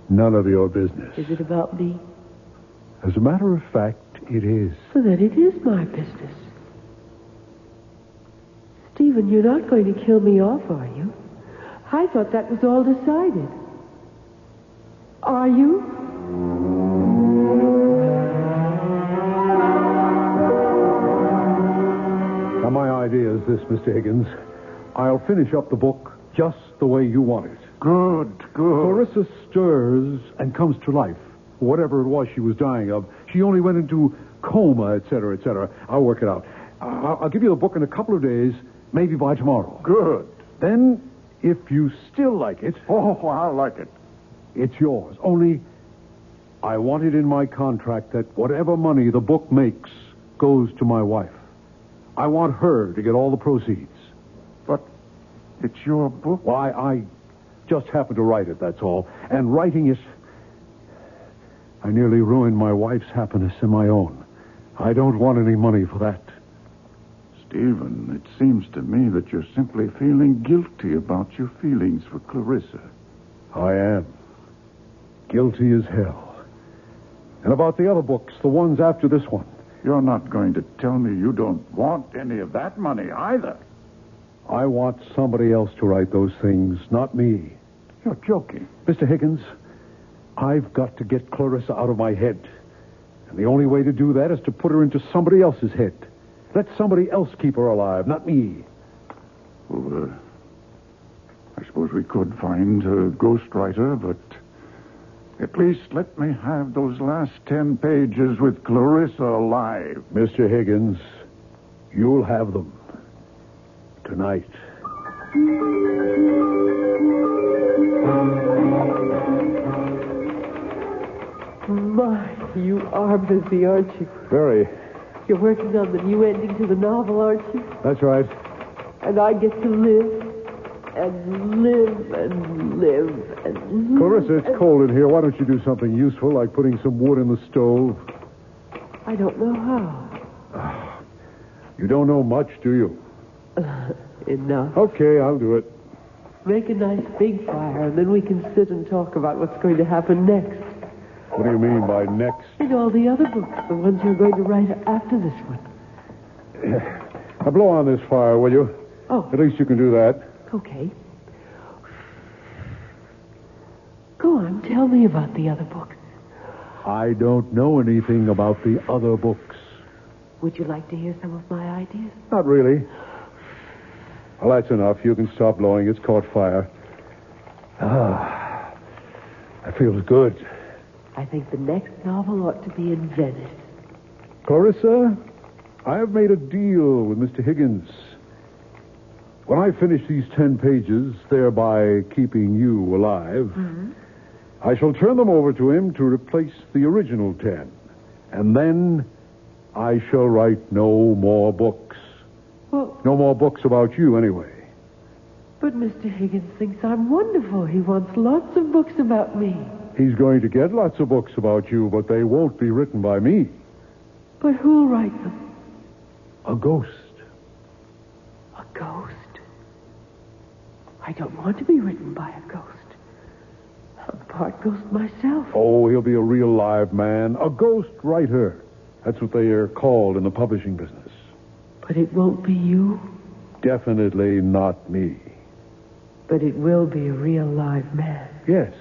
None of your business. Is it about me? As a matter of fact, it is. So then it is my business. Stephen, you're not going to kill me off, are you? I thought that was all decided. Are you? Now, my idea is this, Mr. Higgins. I'll finish up the book just the way you want it. Good. Clarissa stirs and comes to life. Whatever it was she was dying of, she only went into coma, etc., etc. I'll work it out. I'll give you the book in a couple of days, maybe by tomorrow. Good. Then, if you still like it... Oh, I'll like it. It's yours. Only, I want it in my contract that whatever money the book makes goes to my wife. I want her to get all the proceeds. But it's your book. Why, I just happened to write it, that's all. And writing it... I nearly ruined my wife's happiness and my own. I don't want any money for that. Stephen, it seems to me that you're simply feeling guilty about your feelings for Clarissa. I am. Guilty as hell. And about the other books, the ones after this one. You're not going to tell me you don't want any of that money either. I want somebody else to write those things, not me. You're joking. Mr. Higgins, I've got to get Clarissa out of my head. And the only way to do that is to put her into somebody else's head. Let somebody else keep her alive, not me. Well, I suppose we could find a ghostwriter, but at least let me have those last 10 pages with Clarissa alive. Mr. Higgins, you'll have them. Tonight. My, you are busy, aren't you? Very. You're working on the new ending to the novel, aren't you? That's right. And I get to live and live and live and live. Clarissa, it's cold in here. Why don't you do something useful, like putting some wood in the stove? I don't know how. You don't know much, do you? Enough. Okay, I'll do it. Make a nice big fire, and then we can sit and talk about what's going to happen next. What do you mean by next? And all the other books, the ones you're going to write after this one. Now blow on this fire, will you? Oh. At least you can do that. Okay. Go on, tell me about the other book. I don't know anything about the other books. Would you like to hear some of my ideas? Not really. Well, that's enough. You can stop blowing. It's caught fire. That feels good. I think the next novel ought to be in Venice. Clarissa, I have made a deal with Mr. Higgins. When I finish these 10 pages, thereby keeping you alive, I shall turn them over to him to replace the original 10. And then I shall write no more books. Well, no more books about you, anyway. But Mr. Higgins thinks I'm wonderful. He wants lots of books about me. He's going to get lots of books about you, but they won't be written by me. But who'll write them? A ghost. A ghost? I don't want to be written by a ghost. I'm part ghost myself. Oh, he'll be a real live man. A ghost writer. That's what they are called in the publishing business. But it won't be you? Definitely not me. But it will be a real live man. Yes.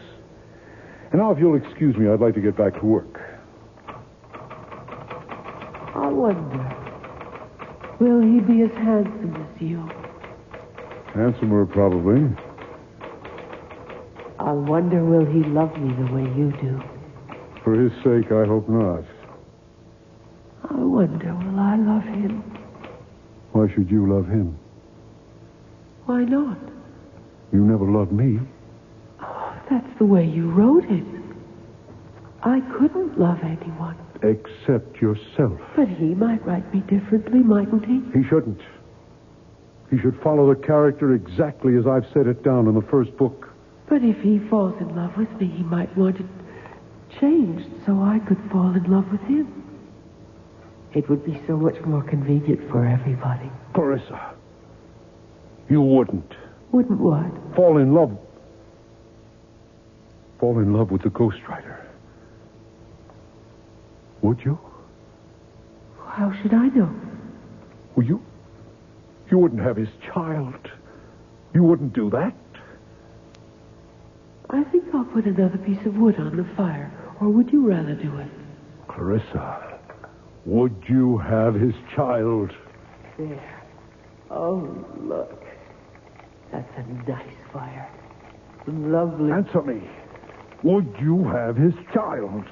And now, if you'll excuse me, I'd like to get back to work. I wonder, will he be as handsome as you? Handsomer, probably. I wonder, will he love me the way you do? For his sake, I hope not. I wonder, will I love him? Why should you love him? Why not? You never loved me. Oh, that's the way you wrote it. I couldn't love anyone. Except yourself. But he might write me differently, mightn't he? He shouldn't. He should follow the character exactly as I've set it down in the first book. But if he falls in love with me, he might want it changed so I could fall in love with him. It would be so much more convenient for everybody. Clarissa, you wouldn't. Wouldn't what? Fall in love with the ghostwriter. Would you? How should I know? Well, you wouldn't have his child. You wouldn't do that. I think I'll put another piece of wood on the fire. Or would you rather do it? Clarissa, would you have his child? There. Oh, look. That's a nice fire. Lovely. Answer me. Would you have his child?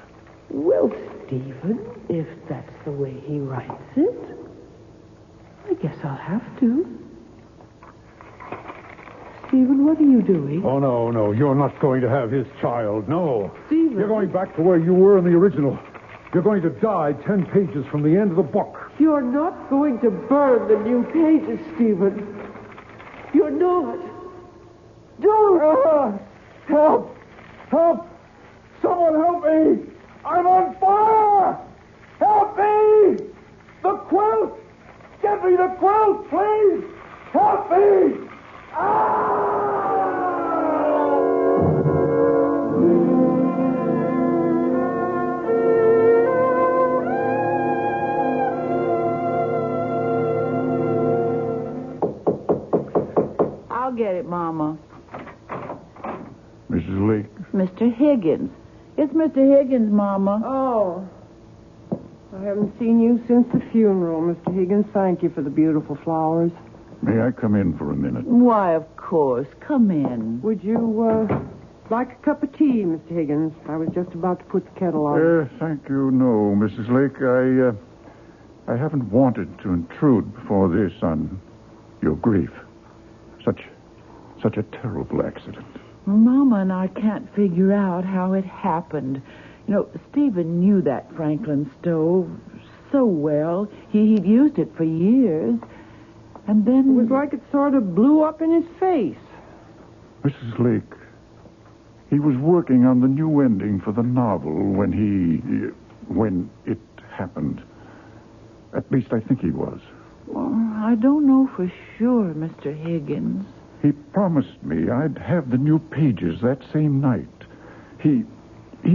Well, Stephen, if that's the way he writes it, I guess I'll have to. Stephen, what are you doing? Oh, no. You're not going to have his child. No. Stephen. You're going back to where you were in the original. You're going to die 10 pages from the end of the book. You're not going to burn the new pages, Stephen. You're not. Don't. Help! Help! Someone help me! I'm on fire! Help me! The quilt! Get me the quilt, please! Help me! I'll get it, Mama. Mrs. Lake. Mr. Higgins. It's Mr. Higgins, Mama. Oh. I haven't seen you since the funeral, Mr. Higgins. Thank you for the beautiful flowers. May I come in for a minute? Why, of course. Come in. Would you, like a cup of tea, Mr. Higgins? I was just about to put the kettle on. Thank you, no, Mrs. Lake. I haven't wanted to intrude before this on your grief. Such a terrible accident. Mama and I can't figure out how it happened. You know, Stephen knew that Franklin stove so well. He'd used it for years. And then... It was like it sort of blew up in his face. Mrs. Lake, he was working on the new ending for the novel when it happened. At least I think he was. Well, I don't know for sure, Mr. Higgins. He promised me I'd have the new pages that same night. He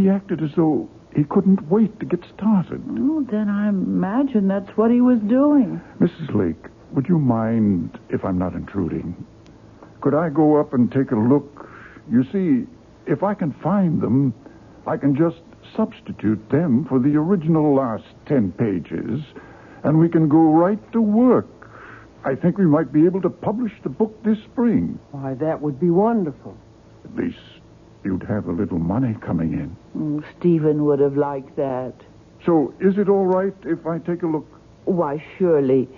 acted as though he couldn't wait to get started. Oh, then I imagine that's what he was doing. Mrs. Lake, would you mind if I'm not intruding? Could I go up and take a look? You see, if I can find them, I can just substitute them for the original last 10 pages, and we can go right to work. I think we might be able to publish the book this spring. Why, that would be wonderful. At least you'd have a little money coming in. Stephen would have liked that. So, is it all right if I take a look? Why, surely.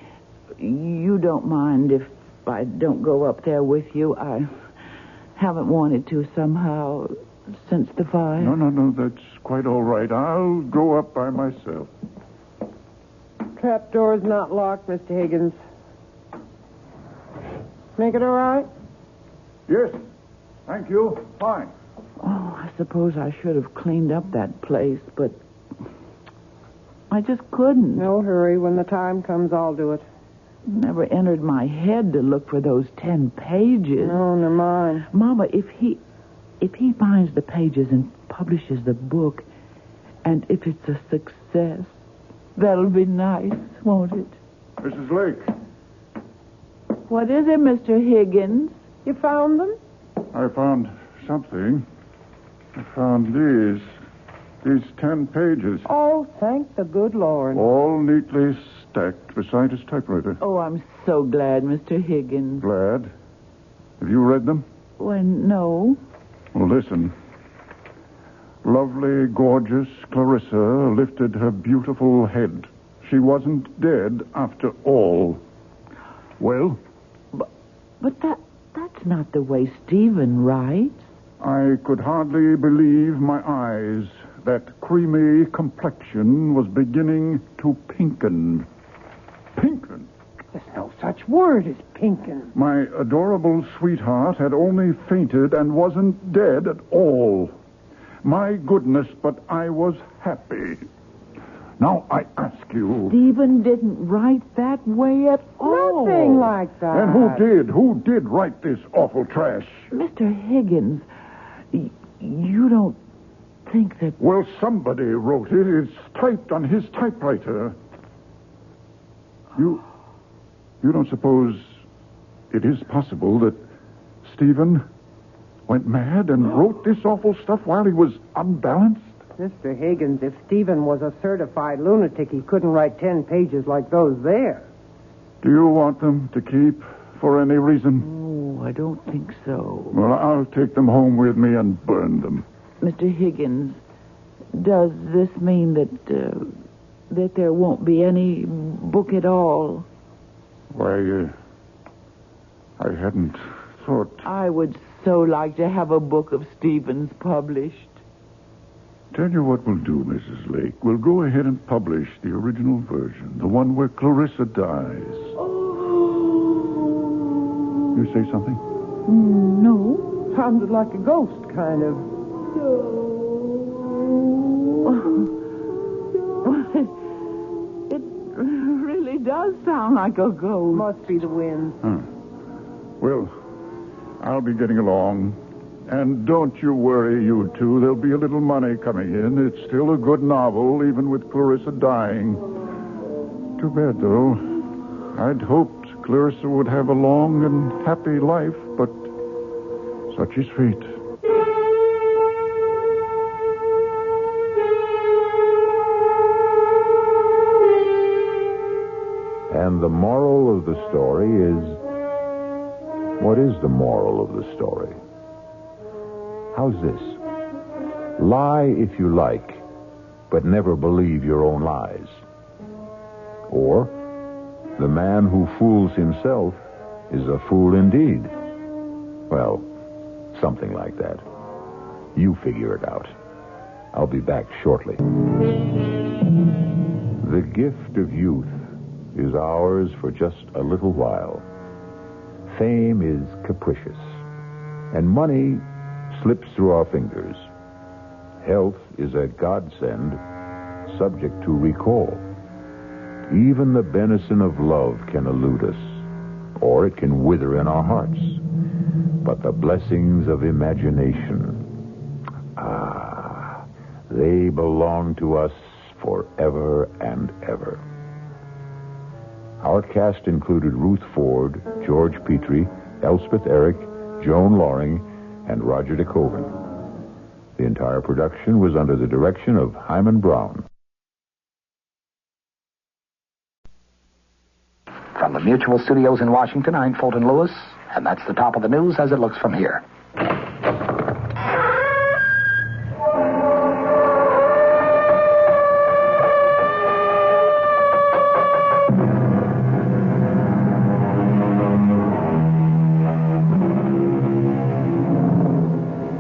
You don't mind if I don't go up there with you. I haven't wanted to somehow since the fire. No, that's quite all right. I'll go up by myself. Trapdoor's not locked, Mr. Higgins. Make it all right? Yes. Thank you. Fine. Oh, I suppose I should have cleaned up that place, but I just couldn't. No hurry. When the time comes, I'll do it. Never entered my head to look for those 10 pages. No, never mind. Mama, if he finds the pages and publishes the book, and if it's a success, that'll be nice, won't it? Mrs. Lake. What is it, Mr. Higgins? You found them? I found something. I found these 10 pages. Oh, thank the good Lord. All neatly stacked beside his typewriter. Oh, I'm so glad, Mr. Higgins. Glad? Have you read them? Well, no. Well, listen. Lovely, gorgeous Clarissa lifted her beautiful head. She wasn't dead after all. Well? But that's not the way Stephen writes. I could hardly believe my eyes. That creamy complexion was beginning to pinken. Pinken? There's no such word as pinken. My adorable sweetheart had only fainted and wasn't dead at all. My goodness, but I was happy. Now, I ask you... Stephen didn't write that way at all. Nothing like that. And who did? Who did write this awful trash? Mr. Higgins, you don't think that... Well, somebody wrote it. It's typed on his typewriter. You don't suppose it is possible that Stephen went mad and wrote this awful stuff while he was unbalanced? Mr. Higgins, if Stephen was a certified lunatic, he couldn't write 10 pages like those there. Do you want them to keep for any reason? Oh, I don't think so. Well, I'll take them home with me and burn them. Mr. Higgins, does this mean that there won't be any book at all? Why, I hadn't thought... I would so like to have a book of Stephen's published. Tell you what we'll do, Mrs. Lake. We'll go ahead and publish the original version, the one where Clarissa dies. You say something? No. Sounded like a ghost, kind of. It really does sound like a ghost. Must be the wind. Well, I'll be getting along. And don't you worry, you two. There'll be a little money coming in. It's still a good novel, even with Clarissa dying. Too bad, though. I'd hoped Clarissa would have a long and happy life, but such is fate. And the moral of the story is... What is the moral of the story? How's this? Lie if you like, but never believe your own lies. Or, the man who fools himself is a fool indeed. Well, something like that. You figure it out. I'll be back shortly. The gift of youth is ours for just a little while. Fame is capricious, and money slips through our fingers. Health is a godsend, subject to recall. Even the benison of love can elude us, or it can wither in our hearts. But the blessings of imagination, they belong to us forever and ever. Our cast included Ruth Ford, George Petrie, Elspeth Eric, Joan Loring, and Roger DeKoven. The entire production was under the direction of Hyman Brown. From the Mutual Studios in Washington, I'm Fulton Lewis, and that's the top of the news as it looks from here.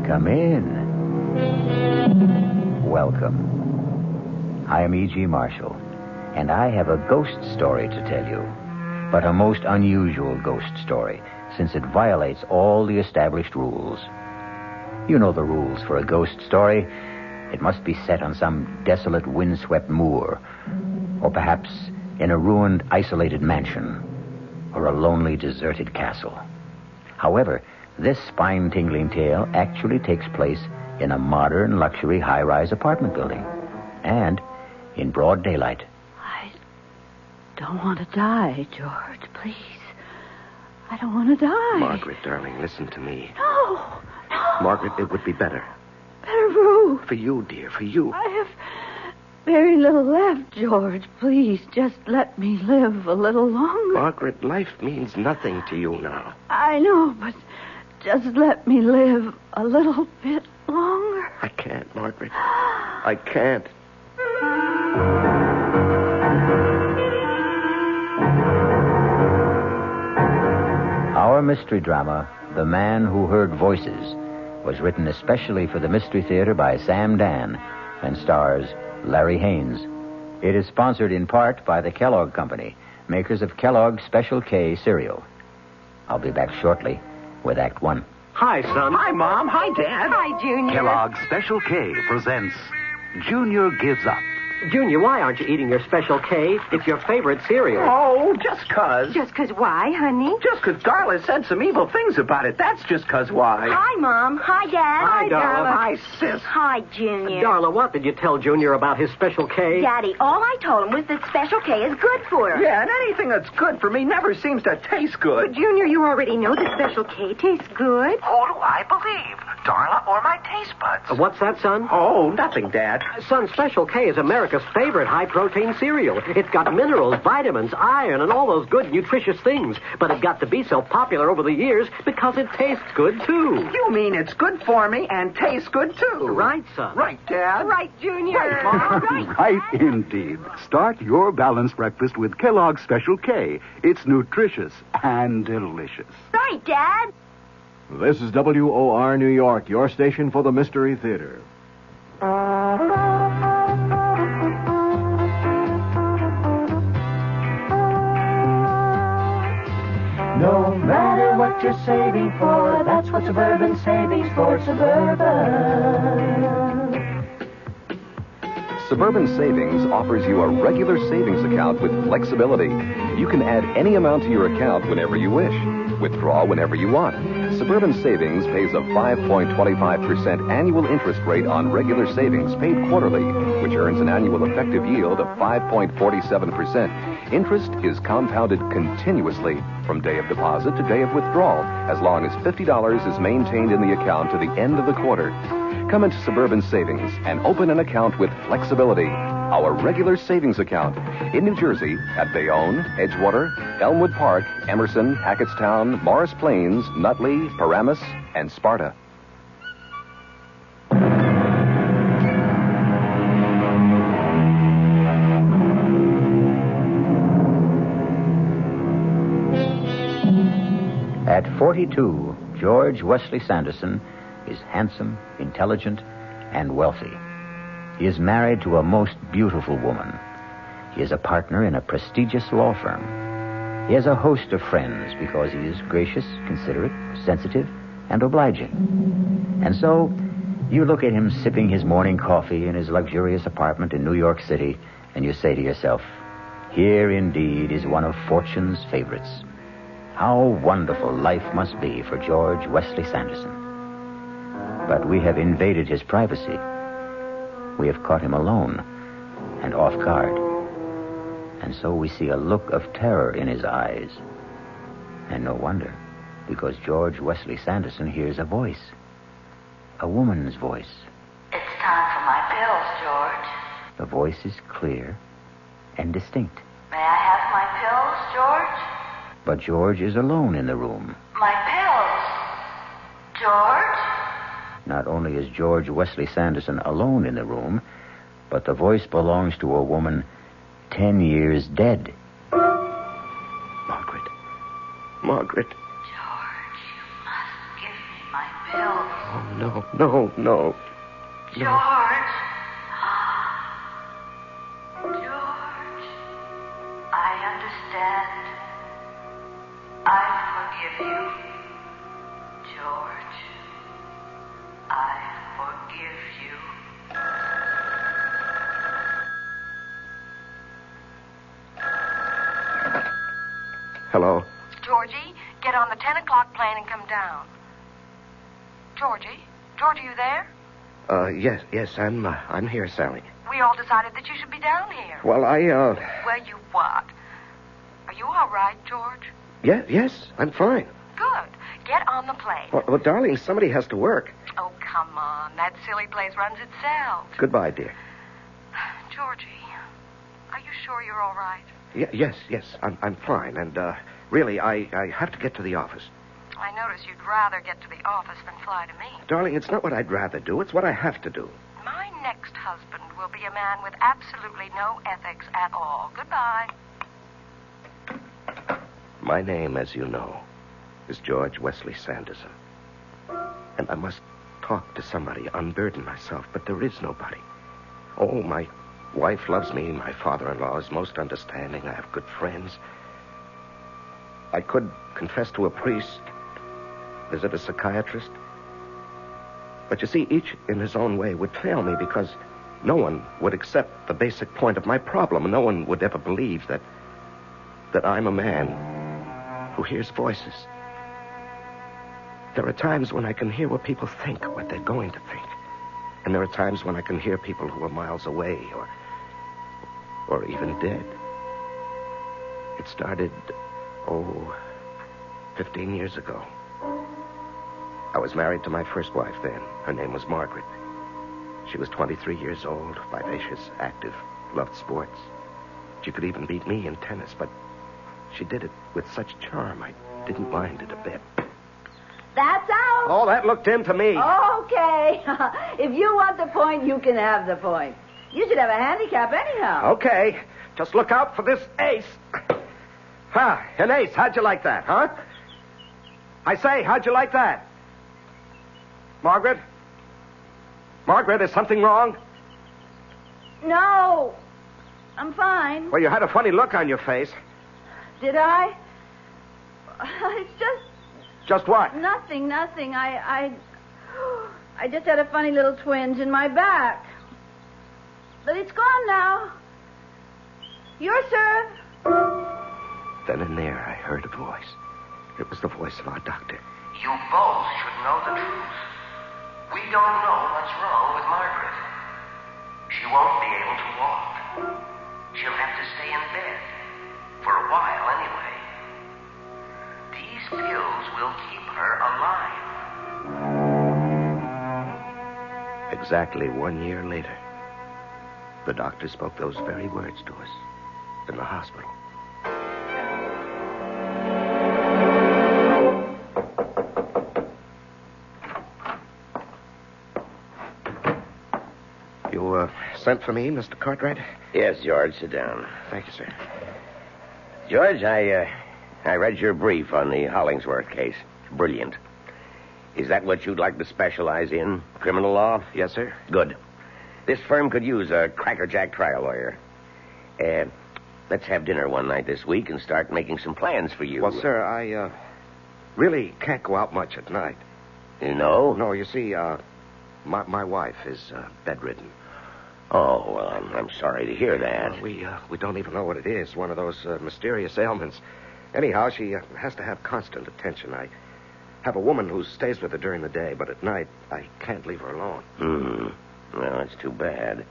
Come in. Welcome. I am E.G. Marshall, and I have a ghost story to tell you. But a most unusual ghost story, since it violates all the established rules. You know the rules for a ghost story. It must be set on some desolate, windswept moor, or perhaps in a ruined, isolated mansion, or a lonely, deserted castle. However, this spine-tingling tale actually takes place in a modern, luxury, high-rise apartment building, and in broad daylight. Don't want to die, George, please. I don't want to die. Margaret, darling, listen to me. No. Margaret, it would be better. Better for who? For you, dear, for you. I have very little left, George. Please, just let me live a little longer. Margaret, life means nothing to you now. I know, but just let me live a little bit longer. I can't, Margaret. I can't. Our mystery drama, The Man Who Heard Voices, was written especially for the Mystery Theater by Sam Dan and stars Larry Haynes. It is sponsored in part by the Kellogg Company, makers of Kellogg's Special K cereal. I'll be back shortly with Act One. Hi, son. Hi, Mom. Hi, Dad. Hi, Junior. Kellogg's Special K presents Junior Gives Up. Junior, why aren't you eating your Special K? It's your favorite cereal. Oh, just 'cause. Just 'cause why, honey? Just 'cause Darla said some evil things about it. That's just 'cause why. Hi, Mom. Hi, Dad. Hi, Darla. Hi, sis. Hi, Junior. Darla, what did you tell Junior about his Special K? Daddy, all I told him was that Special K is good for him. Yeah, and anything that's good for me never seems to taste good. But, Junior, you already know that Special K tastes good. Who do I believe? Darla or my taste buds? What's that, son? Oh, nothing, Dad. Son, Special K is America's favorite high-protein cereal. It's got minerals, vitamins, iron, and all those good, nutritious things. But it got to be so popular over the years because it tastes good, too. You mean it's good for me and tastes good, too? Right, son. Right, Dad. Right, Junior. Right, Mom. Right, indeed. Start your balanced breakfast with Kellogg's Special K. It's nutritious and delicious. Right, Dad. This is WOR New York, your station for the Mystery Theater. No matter what you're saving for, that's what Suburban Savings for Suburban. Suburban Savings offers you a regular savings account with flexibility. You can add any amount to your account whenever you wish. Withdraw whenever you want. Suburban Savings pays a 5.25% annual interest rate on regular savings paid quarterly, which earns an annual effective yield of 5.47%. Interest is compounded continuously from day of deposit to day of withdrawal, as long as $50 is maintained in the account to the end of the quarter. Come into Suburban Savings and open an account with flexibility. Our regular savings account in New Jersey at Bayonne, Edgewater, Elmwood Park, Emerson, Hackettstown, Morris Plains, Nutley, Paramus, and Sparta. At 42, George Wesley Sanderson is handsome, intelligent, and wealthy. He is married to a most beautiful woman. He is a partner in a prestigious law firm. He has a host of friends because he is gracious, considerate, sensitive, and obliging. And so, you look at him sipping his morning coffee in his luxurious apartment in New York City, and you say to yourself, here indeed is one of fortune's favorites. How wonderful life must be for George Wesley Sanderson. But we have invaded his privacy. We have caught him alone and off guard. And so we see a look of terror in his eyes. And no wonder, because George Wesley Sanderson hears a voice. A woman's voice, time for my pills, George. The voice is clear and distinct. May I have my pills, George? But George is alone in the room. My pills. George? Not only is George Wesley Sanderson alone in the room, but the voice belongs to a woman 10 years dead. Margaret. Margaret. George, you must give me my pills. Oh, no. George. George. I understand. I forgive you. George. I forgive you. Hello? Georgie, get on the 10 o'clock plane and come down. Georgie? George, are you there? Yes, I'm here, Sally. We all decided that you should be down here. Well, Well, you what? Are you all right, George? yes, I'm fine. Good. Get on the plane. Well, darling, somebody has to work. Oh, come on. That silly place runs itself. Goodbye, dear. Georgie, are you sure you're all right? Yes, I'm fine. And, really, I have to get to the office. I notice you'd rather get to the office than fly to me. Darling, it's not what I'd rather do. It's what I have to do. My next husband will be a man with absolutely no ethics at all. Goodbye. My name, as you know, is George Wesley Sanderson. And I must talk to somebody, unburden myself, but there is nobody. Oh, my wife loves me. My father-in-law is most understanding. I have good friends. I could confess to a priest, visit a psychiatrist. But you see, each in his own way would fail me because no one would accept the basic point of my problem. No one would ever believe that I'm a man who hears voices. There are times when I can hear what people think, what they're going to think. And there are times when I can hear people who are miles away or even dead. It started, 15 years ago. I was married to my first wife then. Her name was Margaret. She was 23 years old, vivacious, active, loved sports. She could even beat me in tennis, but she did it with such charm, I didn't mind it a bit. That's out. Oh, that looked into me. Okay. If you want the point, you can have the point. You should have a handicap anyhow. Okay. Just look out for this ace. An ace. How'd you like that, huh? I say, how'd you like that? Margaret? Margaret, is something wrong? No. I'm fine. Well, you had a funny look on your face. Did I? It's just... Just what? Nothing. I just had a funny little twinge in my back. But it's gone now. Your serve. Then and there, I heard a voice. It was the voice of our doctor. You both should know the truth. We don't know what's wrong with Margaret. She won't be able to walk. She'll have to stay in bed. For a while, anyway. These pills will keep her alive. Exactly 1 year later, the doctor spoke those very words to us in the hospital. You, sent for me, Mr. Cartwright? Yes, George, sit down. Thank you, sir. George, I read your brief on the Hollingsworth case. Brilliant. Is that what you'd like to specialize in? Criminal law? Yes, sir. Good. This firm could use a crackerjack trial lawyer. Let's have dinner one night this week and start making some plans for you. Well, sir, I really can't go out much at night. You know? No, you see, my wife is bedridden. Oh, well, I'm sorry to hear that. We don't even know what it is. One of those mysterious ailments. Anyhow, she has to have constant attention. I have a woman who stays with her during the day, but at night I can't leave her alone. Well, that's too bad.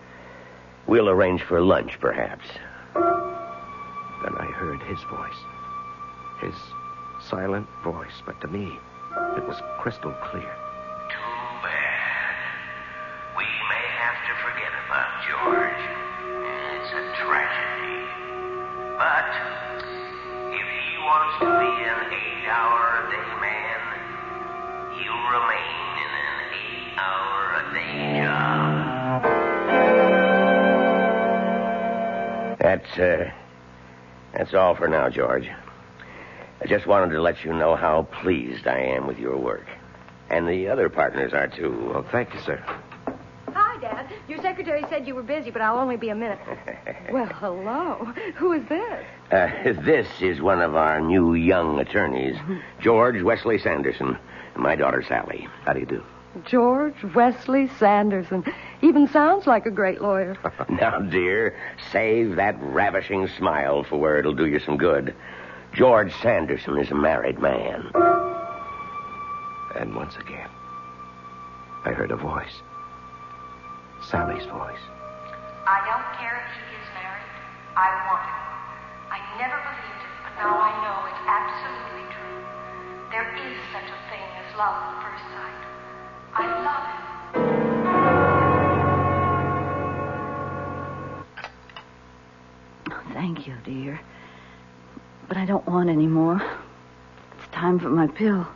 We'll arrange for lunch, perhaps. Then I heard his voice. His silent voice, but to me, it was crystal clear. Too bad. We may have to forget about George. It's a tragedy. But if he wants to be an 8-hour-a-day man, he'll remain in an 8-hour-a-day job. That's all for now, George. I just wanted to let you know how pleased I am with your work. And the other partners are, too. Well, thank you, sir. Hi, Dad. Your secretary said you were busy, but I'll only be a minute. Well, hello. Who is this? This is one of our new young attorneys, George Wesley Sanderson, and my daughter, Sally. How do you do? George Wesley Sanderson. Even sounds like a great lawyer. Now, dear, save that ravishing smile for where it'll do you some good. George Sanderson is a married man. And once again, I heard a voice. Sally's voice. I don't care if he gets married. I want him. I never believed it, but now I know it's absolutely true. There is such a thing as love at first sight. I love him. Oh, thank you, dear. But I don't want any more. It's time for my pill.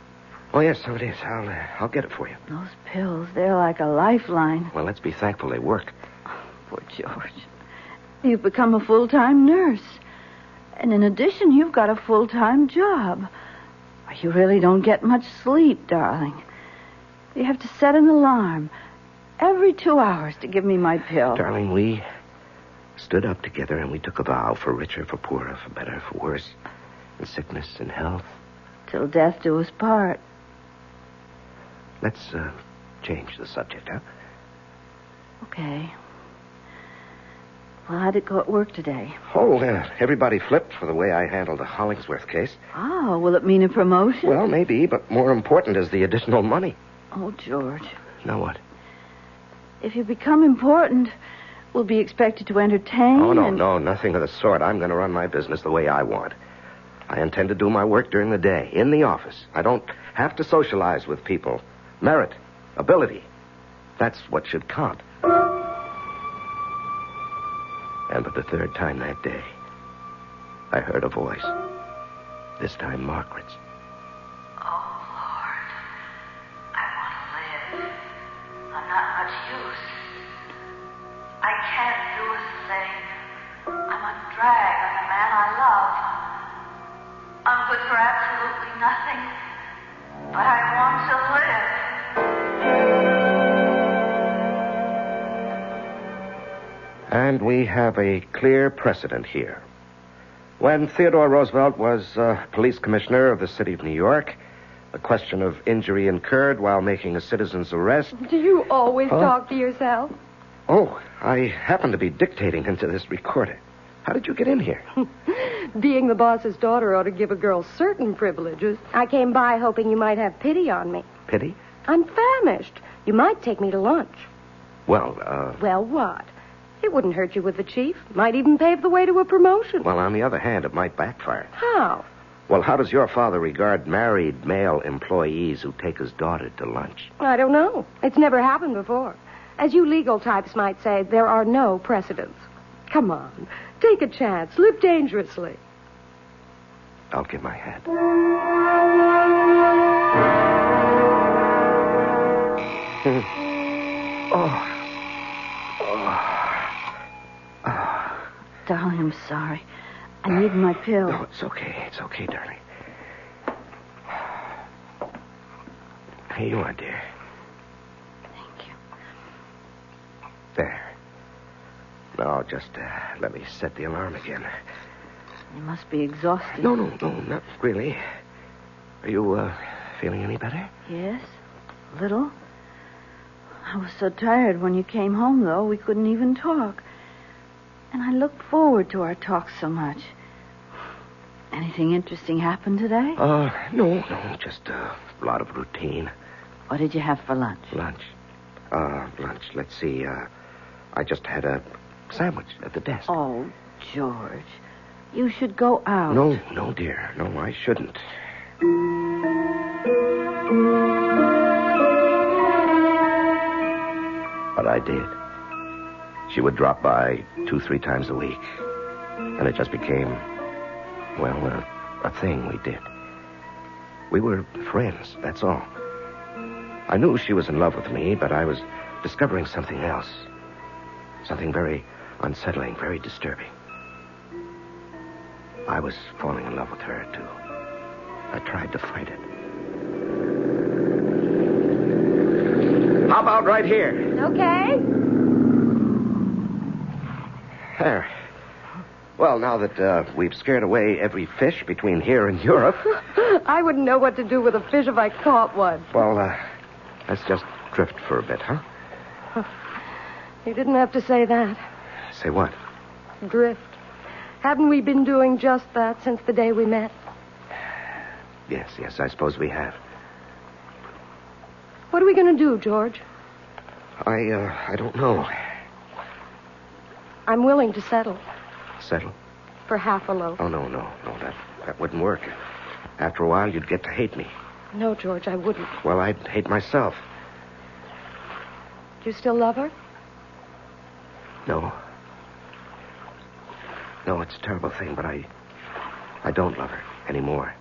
Oh, yes, so it is. I'll get it for you. Those pills, they're like a lifeline. Well, let's be thankful they work. Poor George. You've become a full-time nurse. And in addition, you've got a full-time job. You really don't get much sleep, darling. You have to set an alarm every 2 hours to give me my pill. Darling, we stood up together and we took a vow for richer, for poorer, for better, for worse, in sickness and health. Till death do us part. Let's change the subject, huh? Okay. Well, how'd it go at work today? Oh, everybody flipped for the way I handled the Hollingsworth case. Oh, will it mean a promotion? Well, maybe, but more important is the additional money. Oh, George. Now what? If you become important, we'll be expected to entertain. Oh, no, nothing of the sort. I'm going to run my business the way I want. I intend to do my work during the day, in the office. I don't have to socialize with people. Merit, ability, that's what should count. And for the third time that day, I heard a voice. This time Margaret's. Oh, Lord. I want to live. I'm not much use. I can't do a thing. I'm a drag on the man I love. I'm good for absolutely nothing. But I want to live. And we have a clear precedent here. When Theodore Roosevelt was police commissioner of the city of New York, the question of injury incurred while making a citizen's arrest... Do you always talk to yourself? Oh, I happen to be dictating into this recorder. How did you get in here? Being the boss's daughter ought to give a girl certain privileges. I came by hoping you might have pity on me. Pity? I'm famished. You might take me to lunch. Well, Well, what? It wouldn't hurt you with the chief. Might even pave the way to a promotion. Well, on the other hand, it might backfire. How? Well, how does your father regard married male employees who take his daughter to lunch? I don't know. It's never happened before. As you legal types might say, there are no precedents. Come on. Take a chance. Live dangerously. I'll give my hand. Darling, I'm sorry. I need my pill. No, it's okay. It's okay, darling. Here you are, dear. Thank you. There. Now, just let me set the alarm again. You must be exhausted. No, not really. Are you feeling any better? Yes, a little. I was so tired when you came home, though, we couldn't even talk. And I looked forward to our talk so much. Anything interesting happen today? No, just a lot of routine. What did you have for lunch? Lunch. Let's see. I just had a sandwich at the desk. Oh, George. You should go out. No, dear. No, I shouldn't. But I did. She would drop by 2-3 times a week. And it just became, well, a thing we did. We were friends, that's all. I knew she was in love with me, but I was discovering something else. Something very unsettling, very disturbing. I was falling in love with her, too. I tried to fight it. How about right here? Okay. There. Well, now that we've scared away every fish between here and Europe... I wouldn't know what to do with a fish if I caught one. Well, let's just drift for a bit, huh? You didn't have to say that. Say what? Drift. Haven't we been doing just that since the day we met? Yes, I suppose we have. What are we going to do, George? I don't know. I'm willing to settle. Settle? For half a loaf. Oh, no, that wouldn't work. After a while, you'd get to hate me. No, George, I wouldn't. Well, I'd hate myself. Do you still love her? No. No, it's a terrible thing, but I don't love her anymore.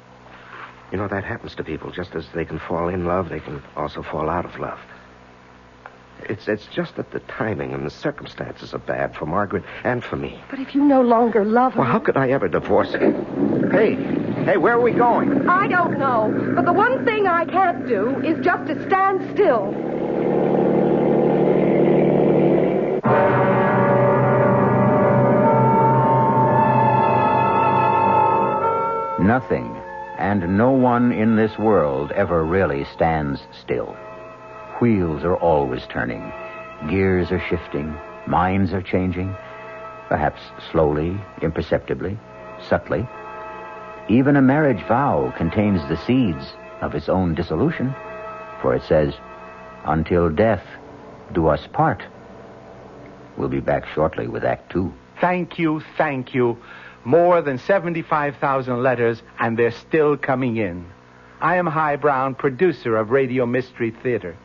You know, that happens to people. Just as they can fall in love, they can also fall out of love. It's just that the timing and the circumstances are bad for Margaret and for me. But if you no longer love her... Well, how could I ever divorce her? Hey, where are we going? I don't know. But the one thing I can't do is just to stand still. Nothing and no one in this world ever really stands still. Wheels are always turning. Gears are shifting. Minds are changing. Perhaps slowly, imperceptibly, subtly. Even a marriage vow contains the seeds of its own dissolution. For it says, "Until death do us part." We'll be back shortly with Act 2. Thank you. More than 75,000 letters, and they're still coming in. I am High Brown, producer of Radio Mystery Theater.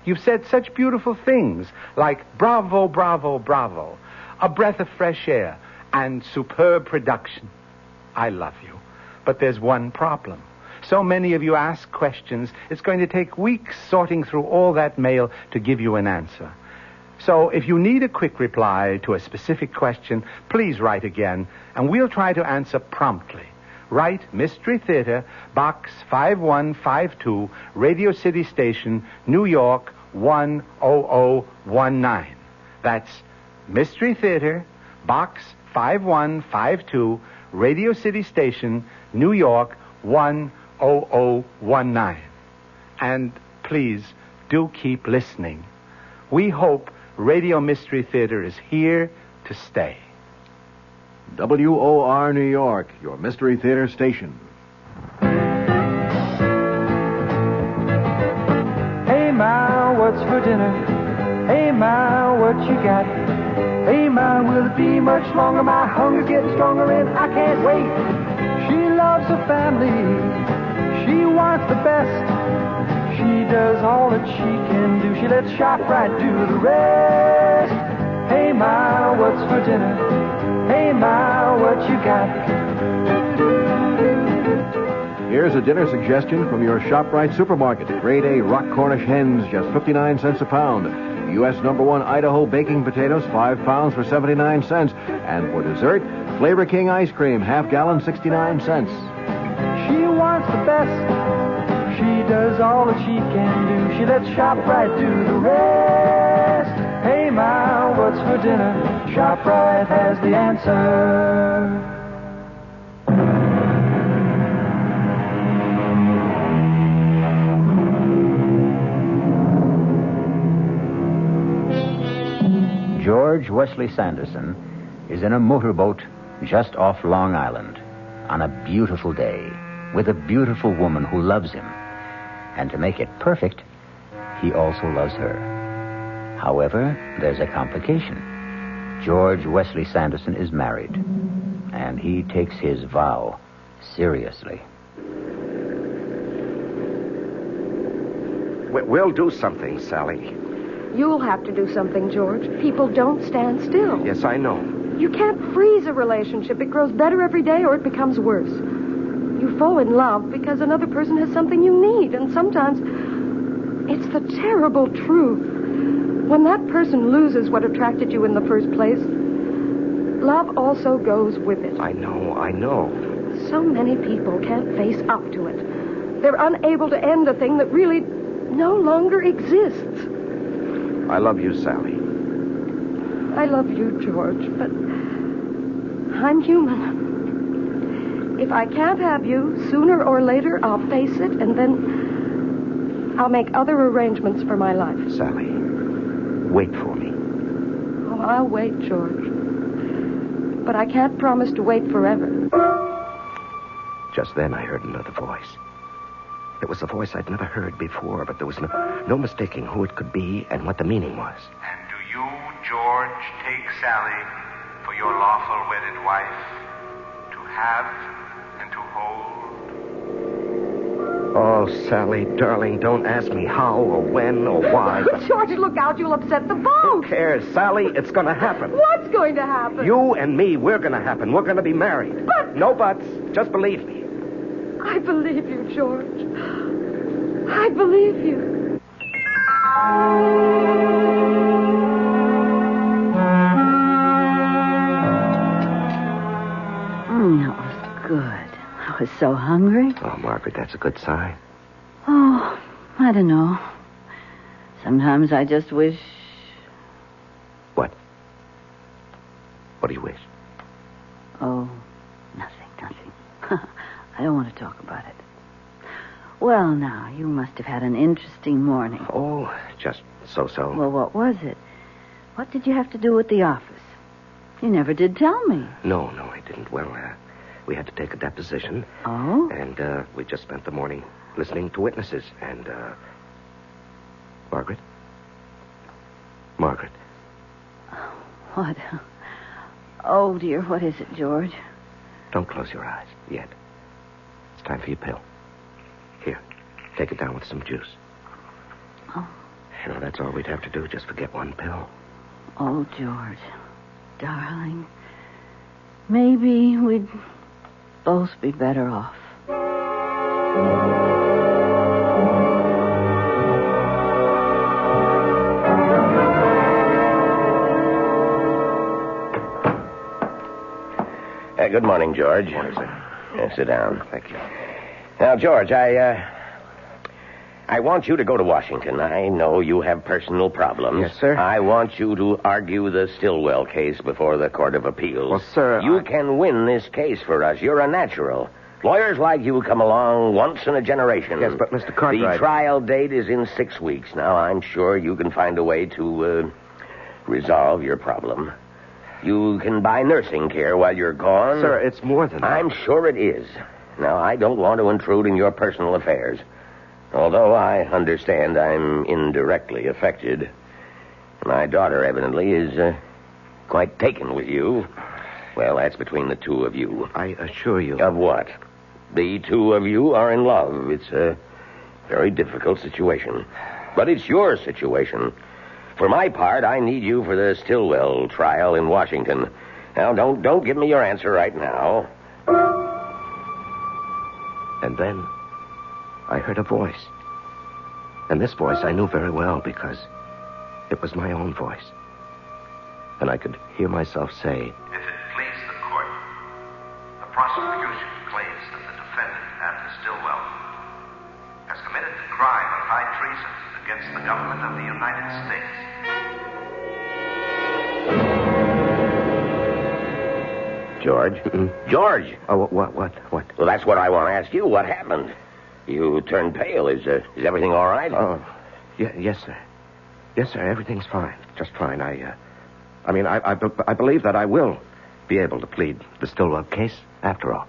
You've said such beautiful things, like bravo, bravo, bravo, a breath of fresh air, and superb production. I love you. But there's one problem. So many of you ask questions, it's going to take weeks sorting through all that mail to give you an answer. So if you need a quick reply to a specific question, please write again, and we'll try to answer promptly. Write Mystery Theater, Box 5152, Radio City Station, New York 10019. That's Mystery Theater, Box 5152, Radio City Station, New York 10019. And please do keep listening. We hope Radio Mystery Theater is here to stay. WOR New York, your Mystery Theater station. Hey, Ma, what's for dinner? Hey, Ma, what you got? Hey, Ma, will it be much longer? My hunger's getting stronger and I can't wait. She loves her family. She wants the best. She does all that she can do. She lets ShopRite do the rest. Hey, Ma, what's for dinner? Hey, Ma, what you got? Here's a dinner suggestion from your ShopRite supermarket. Grade A rock Cornish hens, just 59 cents a pound. U.S. #1 Idaho baking potatoes, 5 pounds for 79 cents. And for dessert, Flavor King ice cream, half gallon, 69 cents. She wants the best. She does all that she can do. She lets ShopRite do the rest. Hey, Ma, what's for dinner? ShopRite has the answer. George Wesley Sanderson is in a motorboat just off Long Island on a beautiful day with a beautiful woman who loves him. And to make it perfect, he also loves her. However, there's a complication. George Wesley Sanderson is married, and he takes his vow seriously. We'll do something, Sally. You'll have to do something, George. People don't stand still. Yes, I know. You can't freeze a relationship. It grows better every day or it becomes worse. You fall in love because another person has something you need, and sometimes it's the terrible truth. When that person loses what attracted you in the first place, love also goes with it. I know. So many people can't face up to it. They're unable to end a thing that really no longer exists. I love you, Sally. I love you, George, but I'm human. If I can't have you, sooner or later I'll face it, and then I'll make other arrangements for my life. Sally, wait for me. Oh, I'll wait, George. But I can't promise to wait forever. Just then I heard another voice. It was a voice I'd never heard before, but there was no mistaking who it could be and what the meaning was. And do you, George, take Sally for your lawful wedded wife to have and to hold? Oh, Sally, darling, don't ask me how or when or why. But... George, look out, you'll upset the boat. Who cares, Sally? It's going to happen. What's going to happen? You and me, we're going to happen. We're going to be married. But... No buts. Just believe me. I believe you, George. I believe you. That was good. I was so hungry. Oh, Margaret, that's a good sign. Oh, I don't know. Sometimes I just wish... What? What do you wish? Oh, nothing. I don't want to talk about it. Well, now, you must have had an interesting morning. Oh, just so-so. Well, what was it? What did you have to do at the office? You never did tell me. No, I didn't. Well, we had to take a deposition. Oh? And we just spent the morning listening to witnesses. And, Margaret? What? Oh, dear, what is it, George? Don't close your eyes yet. It's time for your pill. Here, take it down with some juice. Oh. You know, that's all we'd have to do, just forget one pill. Oh, George, darling, maybe we'd both be better off. Good morning, George. Morning, sir. Sit down. Thank you. Now, George, I want you to go to Washington. I know you have personal problems. Yes, sir. I want you to argue the Stillwell case before the Court of Appeals. Well, sir, You can win this case for us. You're a natural. Lawyers like you come along once in a generation. Yes, but Mr. Cartwright... The trial date is in 6 weeks. Now, I'm sure you can find a way to resolve your problem. You can buy nursing care while you're gone. Sir, it's more than that. I'm sure it is. Now, I don't want to intrude in your personal affairs. Although I understand I'm indirectly affected. My daughter, evidently, is quite taken with you. Well, that's between the two of you. I assure you. Of what? The two of you are in love. It's a very difficult situation. But it's your situation. For my part, I need you for the Stillwell trial in Washington. Now, don't give me your answer right now. And then I heard a voice. And this voice I knew very well because it was my own voice. And I could hear myself say, If it please the court, the prosecution claims that the defendant, Adler Stillwell, has committed the crime of high treason against the government of the United States. George? George! Oh, what? Well, that's what I want to ask you. What happened? You turned pale. Is everything all right? Oh, yes, sir. Yes, sir, everything's fine. Just fine. I believe that I will be able to plead the Stillwell case after all.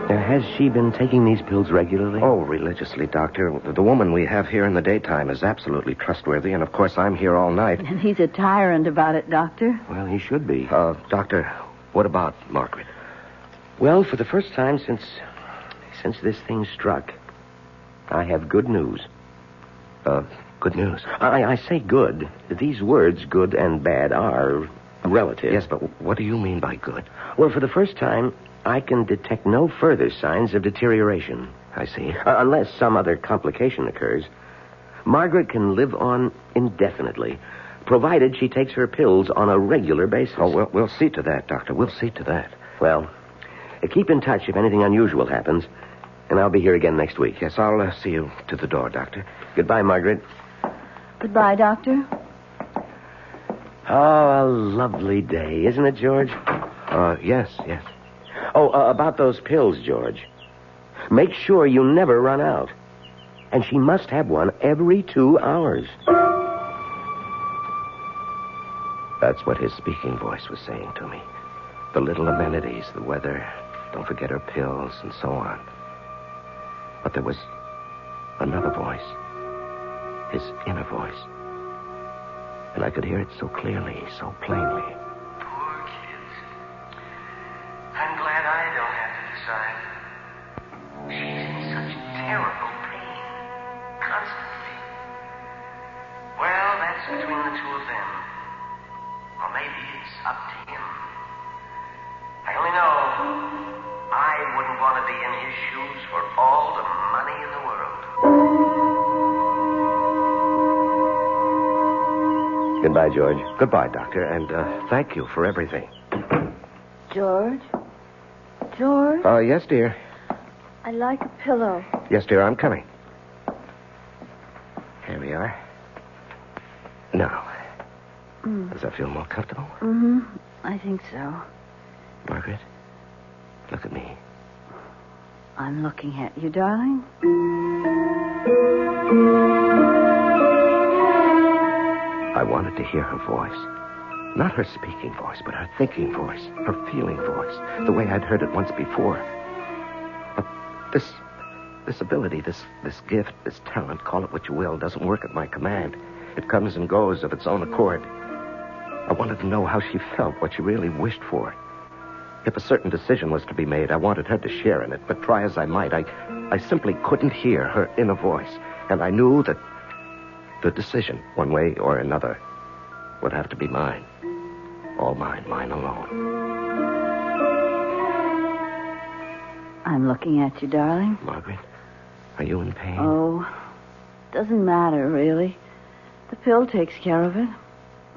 Has she been taking these pills regularly? Oh, religiously, Doctor. The woman we have here in the daytime is absolutely trustworthy, and of course I'm here all night. And he's a tyrant about it, Doctor. Well, he should be. Doctor, what about Margaret? Well, for the first time since this thing struck, I have good news. Good news? I say good. These words, good and bad, are relative. Yes, but what do you mean by good? Well, for the first time, I can detect no further signs of deterioration. I see. Unless some other complication occurs. Margaret can live on indefinitely, provided she takes her pills on a regular basis. Oh, we'll see to that, Doctor. We'll see to that. Well, keep in touch if anything unusual happens, and I'll be here again next week. Yes, I'll see you to the door, Doctor. Goodbye, Margaret. Goodbye, Doctor. Oh, a lovely day, isn't it, George? Yes. Oh, about those pills, George. Make sure you never run out. And she must have one every 2 hours. That's what his speaking voice was saying to me. The little amenities, the weather, don't forget her pills, and so on. But there was another voice. His inner voice. And I could hear it so clearly, so plainly. Poor kids. I'm glad I don't have to decide. She's in such terrible pain. Constantly. Well, that's between the two of them. Or maybe it's up to him. I only know I wouldn't want to be in his shoes for all the money in the world. Goodbye, George. Goodbye, Doctor, and thank you for everything. George? George? Yes, dear. I'd like a pillow. Yes, dear, I'm coming. Here we are. Now, does that feel more comfortable? Mm-hmm. I think so. Margaret, look at me. I'm looking at you, darling. I wanted to hear her voice. Not her speaking voice, but her thinking voice, her feeling voice, the way I'd heard it once before. But this ability, this gift, this talent, call it what you will, doesn't work at my command. It comes and goes of its own accord. I wanted to know how she felt, what she really wished for. If a certain decision was to be made, I wanted her to share in it, but try as I might, I simply couldn't hear her inner voice. And I knew that the decision, one way or another, would have to be mine. All mine alone. I'm looking at you, darling. Margaret, are you in pain? Oh, doesn't matter, really. The pill takes care of it.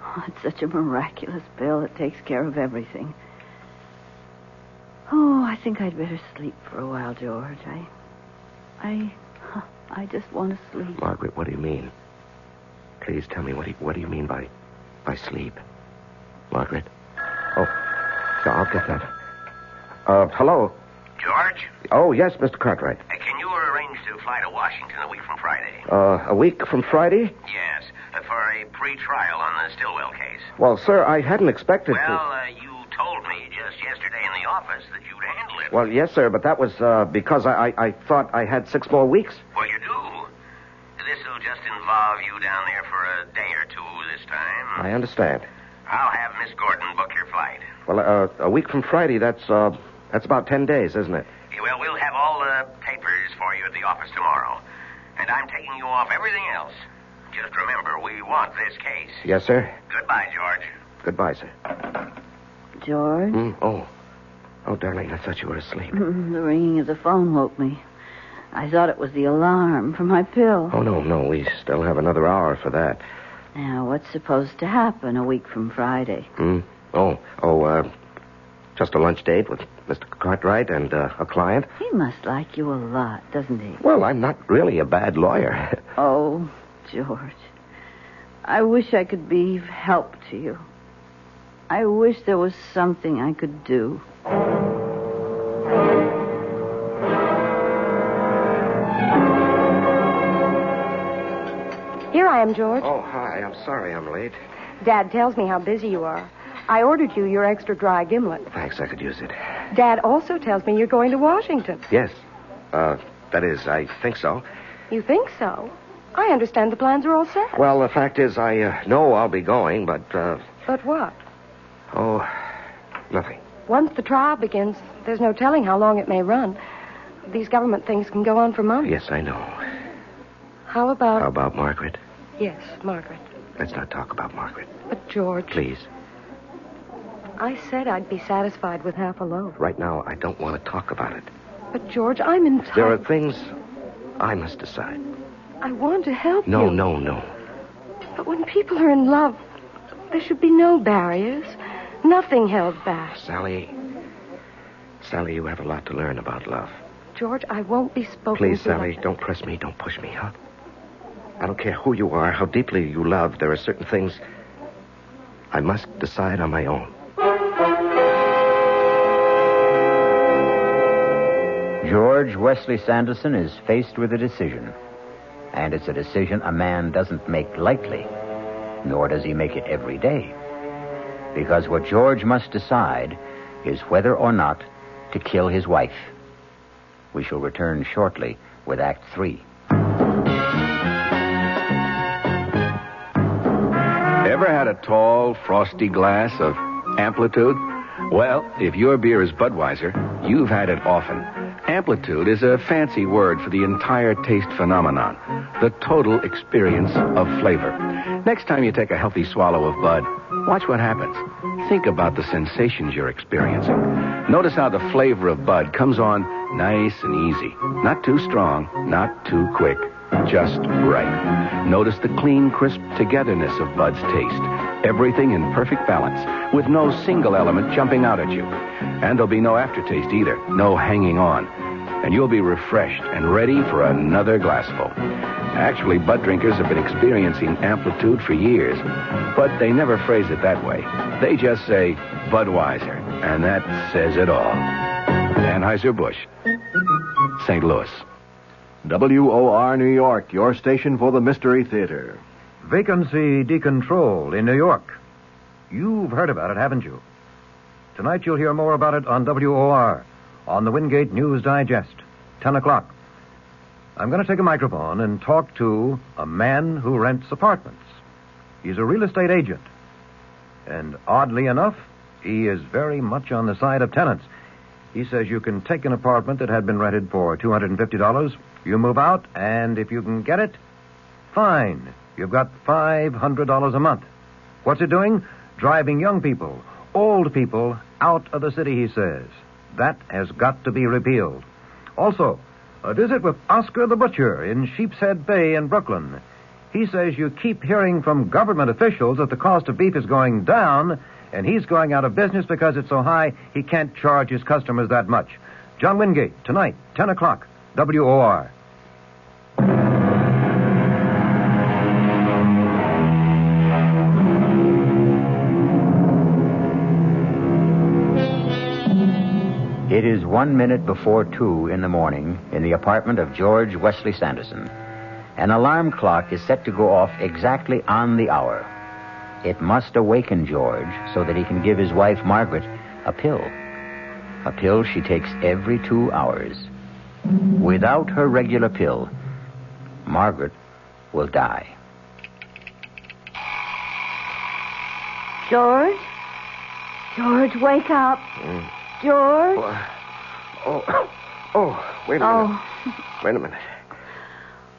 Oh, it's such a miraculous pill. It takes care of everything. Oh, I think I'd better sleep for a while, George. I just want to sleep. Margaret, what do you mean? Please tell me, what do you mean by sleep? Margaret? Oh, yeah, I'll get that. Hello? George? Oh, yes, Mr. Cartwright. Can you arrange to fly to Washington a week from Friday? A week from Friday? Yes, for a pre-trial on the Stillwell case. Well, sir, I hadn't expected Well, you told me just yesterday in the office that you'd handle it. Well, yes, sir, but that was because I thought I had 6 more weeks. Well, you do. This'll just involve you down there for a day or two this time. I understand. I'll have Miss Gordon book your flight. Well, a week from Friday, that's about 10 days, isn't it? Well, we'll have all the papers for you at the office tomorrow. And I'm taking you off everything else. Just remember, we want this case. Yes, sir. Goodbye, George. Goodbye, sir. George? Oh, darling, I thought you were asleep. The ringing of the phone woke me. I thought it was the alarm for my pill. Oh, no, we still have another hour for that. Now, what's supposed to happen a week from Friday? Just a lunch date with Mr. Cartwright and a client. He must like you a lot, doesn't he? Well, I'm not really a bad lawyer. Oh, George. I wish I could be of help to you. I wish there was something I could do. Here I am, George. Oh, hi. I'm sorry I'm late. Dad tells me how busy you are. I ordered you your extra dry gimlet. Thanks, I could use it. Dad also tells me you're going to Washington. Yes. That is, I think so. You think so? I understand the plans are all set. Well, the fact is, I know I'll be going, but, But what? Oh, nothing. Once the trial begins, there's no telling how long it may run. These government things can go on for months. Yes, I know. How about... How about Margaret? Yes, Margaret. Let's not talk about Margaret. But, George... Please. I said I'd be satisfied with half a loaf. Right now, I don't want to talk about it. But, George, I'm entitled... There are things I must decide. I want to help No, you. no. But when people are in love, there should be no barriers. Nothing held back. Sally, you have a lot to learn about love. George, I won't be spoken Please, to Sally, like that. don't press me. Don't push me, huh? I don't care who you are, how deeply you love. There are certain things I must decide on my own. George Wesley Sanderson is faced with a decision. And it's a decision a man doesn't make lightly, nor does he make it every day. Because what George must decide is whether or not to kill his wife. We shall return shortly with Act 3. Ever had a tall, frosty glass of Amplitude? Well, if your beer is Budweiser, you've had it often. Amplitude is a fancy word for the entire taste phenomenon, the total experience of flavor. Next time you take a healthy swallow of Bud, watch what happens. Think about the sensations you're experiencing. Notice how the flavor of Bud comes on nice and easy. Not too strong, not too quick, just right. Notice the clean, crisp togetherness of Bud's taste. Everything in perfect balance, with no single element jumping out at you. And there'll be no aftertaste either, no hanging on. And you'll be refreshed and ready for another glassful. Actually, Bud drinkers have been experiencing Amplitude for years, but they never phrase it that way. They just say Budweiser, and that says it all. Anheuser-Busch, St. Louis. WOR New York, your station for the Mystery Theater. Vacancy decontrol in New York. You've heard about it, haven't you? Tonight you'll hear more about it on WOR, on the Wingate News Digest, 10 o'clock. I'm going to take a microphone and talk to a man who rents apartments. He's a real estate agent. And oddly enough, he is very much on the side of tenants. He says you can take an apartment that had been rented for $250, you move out, and if you can get it, fine. You've got $500 a month. What's it doing? Driving young people, old people, out of the city, he says. That has got to be repealed. Also, a visit with Oscar the Butcher in Sheepshead Bay in Brooklyn. He says you keep hearing from government officials that the cost of beef is going down, and he's going out of business because it's so high he can't charge his customers that much. John Wingate, tonight, 10 o'clock, WOR. It is 1 minute before 2 in the morning in the apartment of George Wesley Sanderson. An alarm clock is set to go off exactly on the hour. It must awaken George so that he can give his wife, Margaret, a pill. A pill she takes every 2 hours. Without her regular pill, Margaret will die. George? George, wake up. George? Wait a minute. Wait a minute.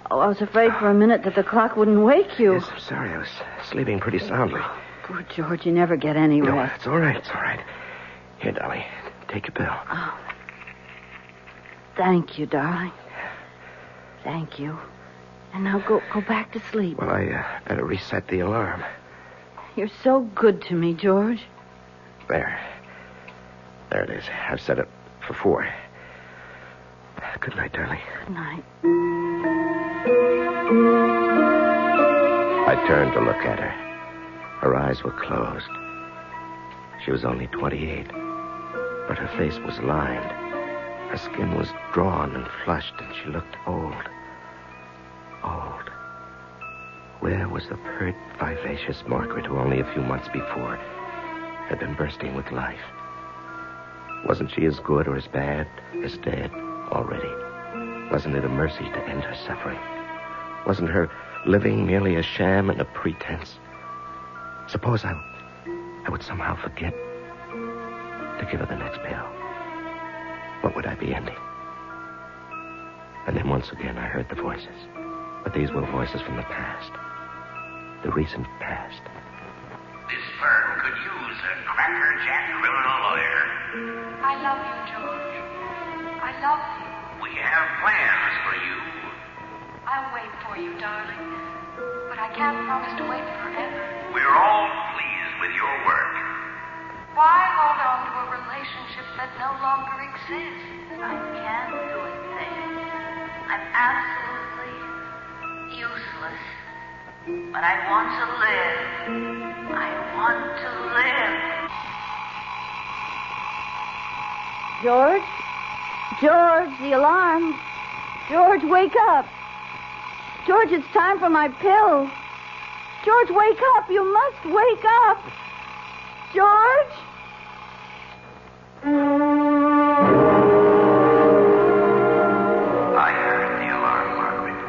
Oh, I was afraid for a minute that the clock wouldn't wake you. Yes, I'm sorry. I was sleeping pretty soundly. Poor George, you never get any No, rest. it's all right. It's all right. Here, Dolly, take your pill. Oh. Thank you, darling. Thank you. And now go back to sleep. Well, I better reset the alarm. You're so good to me, George. There it is. I've set it for 4. Good night, darling. Good night. I turned to look at her. Her eyes were closed. She was only 28, but her face was lined. Her skin was drawn and flushed, and she looked old. Old. Where was the pert, vivacious Margaret who only a few months before had been bursting with life? Wasn't she as good or as bad as dead already? Wasn't it a mercy to end her suffering? Wasn't her living merely a sham and a pretense? Suppose I would somehow forget. to give her the next pill, what would I be ending? And then once again I heard the voices. But these were voices from the past. The recent past. This firm could use a crackerjack criminal lawyer. I love you, George. I love you. We have plans for you. I'll wait for you, darling. But I can't promise to wait forever. We're all pleased with your work. Why hold on to a relationship that no longer exists? I can't do a thing. I'm absolutely useless. But I want to live. I want to live. George? George, the alarm. George, wake up. George, it's time for my pill. George, wake up. You must wake up. George? I heard the alarm, Margaret.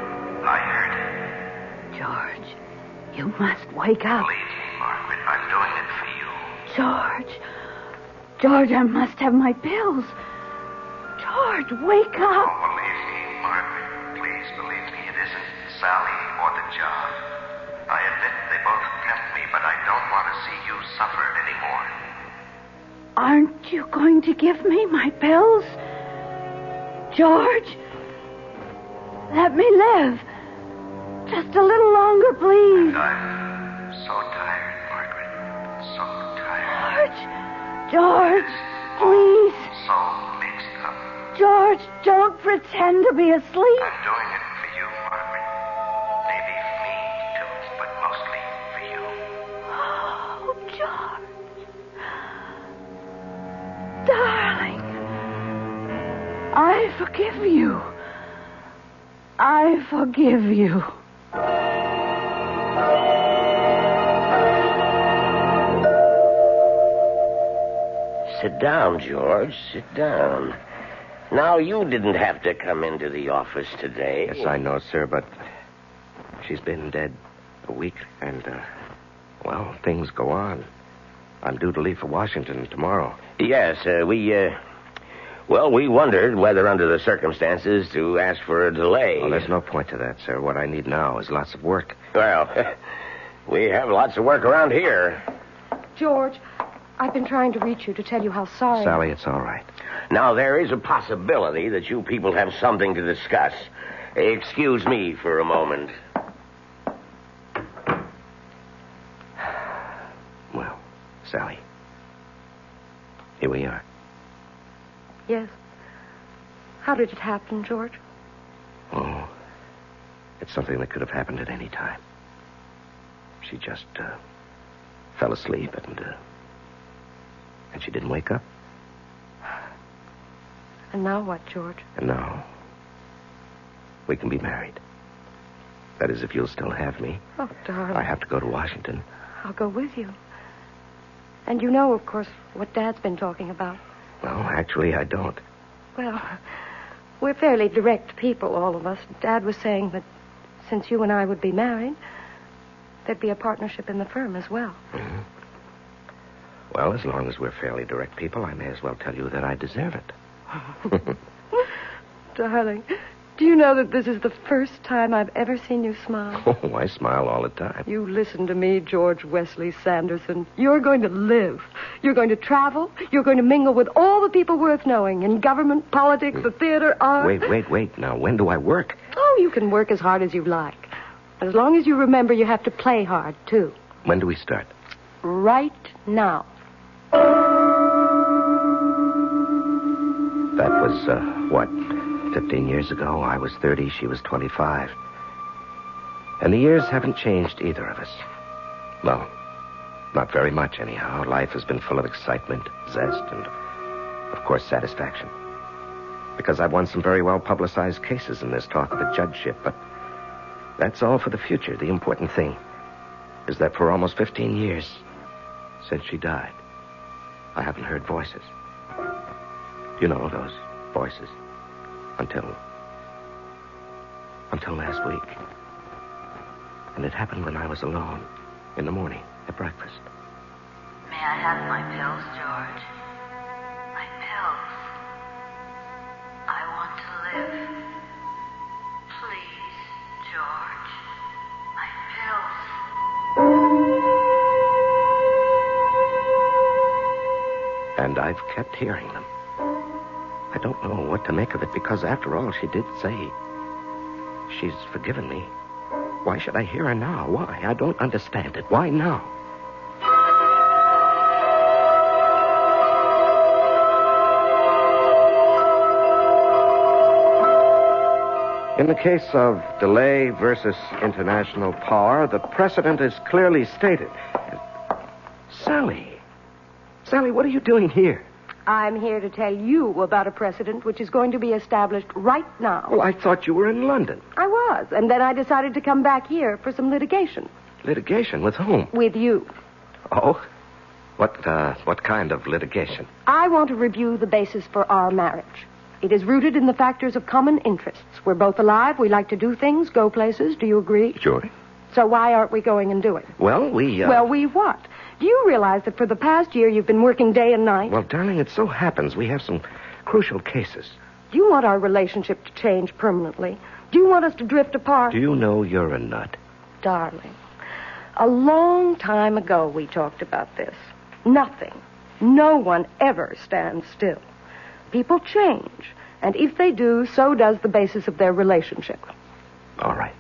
I heard it. George, you must wake up. Believe me, Margaret, I'm doing it for you. George. George, I must have my pills. George, wake up. Oh, believe me, Margaret. Please believe me. It isn't Sally or the job. I admit they both tempt me, but I don't want to see you suffer anymore. Aren't you going to give me my pills? George, let me live. Just a little longer, please. And I'm so tired, Margaret. So tired. George, please. So mixed up. George, don't pretend to be asleep. I'm doing it for you, Margaret. Maybe for me, too, but mostly for you. Oh, George. Darling. I forgive you. I forgive you. Sit down, George. Sit down. Now, you didn't have to come into the office today. Yes, I know, sir, but she's been dead a week, and, well, things go on. I'm due to leave for Washington tomorrow. Yes, we wondered whether, under the circumstances, to ask for a delay. Well, there's no point to that, sir. What I need now is lots of work. Well, we have lots of work around here. George, I've been trying to reach you to tell you how sorry... Sally, it's all right. Now, there is a possibility that you people have something to discuss. Excuse me for a moment. Well, Sally, here we are. Yes. How did it happen, George? Oh, it's something that could have happened at any time. She just fell asleep and she didn't wake up. And now what, George? And now we can be married. That is, if you'll still have me. Oh, darling. I have to go to Washington. I'll go with you. And you know, of course, what Dad's been talking about. Well, actually, I don't. Well, we're fairly direct people, all of us. Dad was saying that since you and I would be married, there'd be a partnership in the firm as well. Mm-hmm. Well, as long as we're fairly direct people, I may as well tell you that I deserve it. Darling, do you know that this is the first time I've ever seen you smile? Oh, I smile all the time. You listen to me, George Wesley Sanderson. You're going to live. You're going to travel. You're going to mingle with all the people worth knowing in government, politics, the theater, art. Wait. Now, when do I work? Oh, you can work as hard as you like. As long as you remember you have to play hard, too. When do we start? Right now. That was, 15 years ago? I was 30, she was 25. And the years haven't changed either of us. Well, not very much, anyhow. Life has been full of excitement, zest, and, of course, satisfaction. Because I've won some very well-publicized cases in this talk of a judgeship, but that's all for the future. The important thing is that for almost 15 years since she died, I haven't heard voices. You know, those voices. Until last week. And it happened when I was alone in the morning at breakfast. May I have my pills, George? I've kept hearing them. I don't know what to make of it because, after all, she did say she's forgiven me. Why should I hear her now? Why? I don't understand it. Why now? In the case of delay versus international power, the precedent is clearly stated. Sally. Sally, what are you doing here? I'm here to tell you about a precedent which is going to be established right now. Well, I thought you were in London. I was, and then I decided to come back here for some litigation. Litigation? With whom? With you. Oh? What kind of litigation? I want to review the basis for our marriage. It is rooted in the factors of common interests. We're both alive. We like to do things, go places. Do you agree? Sure. So why aren't we going and doing? Well, we... Well, we what? Do you realize that for the past year you've been working day and night? Well, darling, it so happens we have some crucial cases. Do you want our relationship to change permanently? Do you want us to drift apart? Do you know you're a nut? Darling, a long time ago we talked about this. Nothing, no one ever stands still. People change, and if they do, so does the basis of their relationship. All right.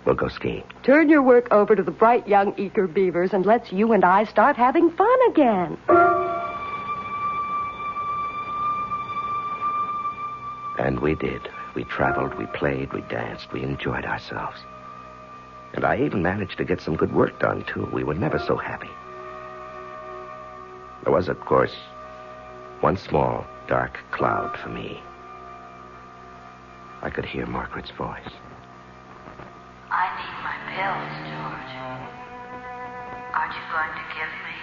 We'll go skiing. Turn your work over to the bright young eager beavers, and let's you and I start having fun again. And we did. We traveled, we played, we danced, we enjoyed ourselves. And I even managed to get some good work done, too. We were never so happy. There was, of course, one small, dark cloud for me. I could hear Margaret's voice. I need my pills, George. Aren't you going to give me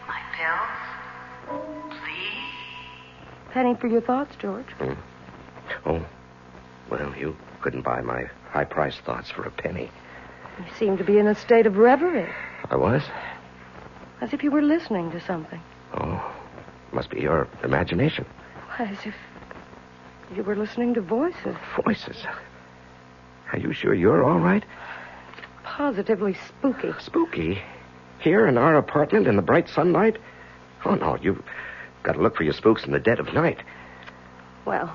my pills? Please? Penny for your thoughts, George. Oh, well, you couldn't buy my high-priced thoughts for a penny. You seem to be in a state of reverie. I was? As if you were listening to something. Oh, must be your imagination. As if you were listening to voices. Voices? Are you sure you're all right? Positively spooky. Spooky? Here in our apartment in the bright sunlight? Oh, no, you've got to look for your spooks in the dead of night. Well,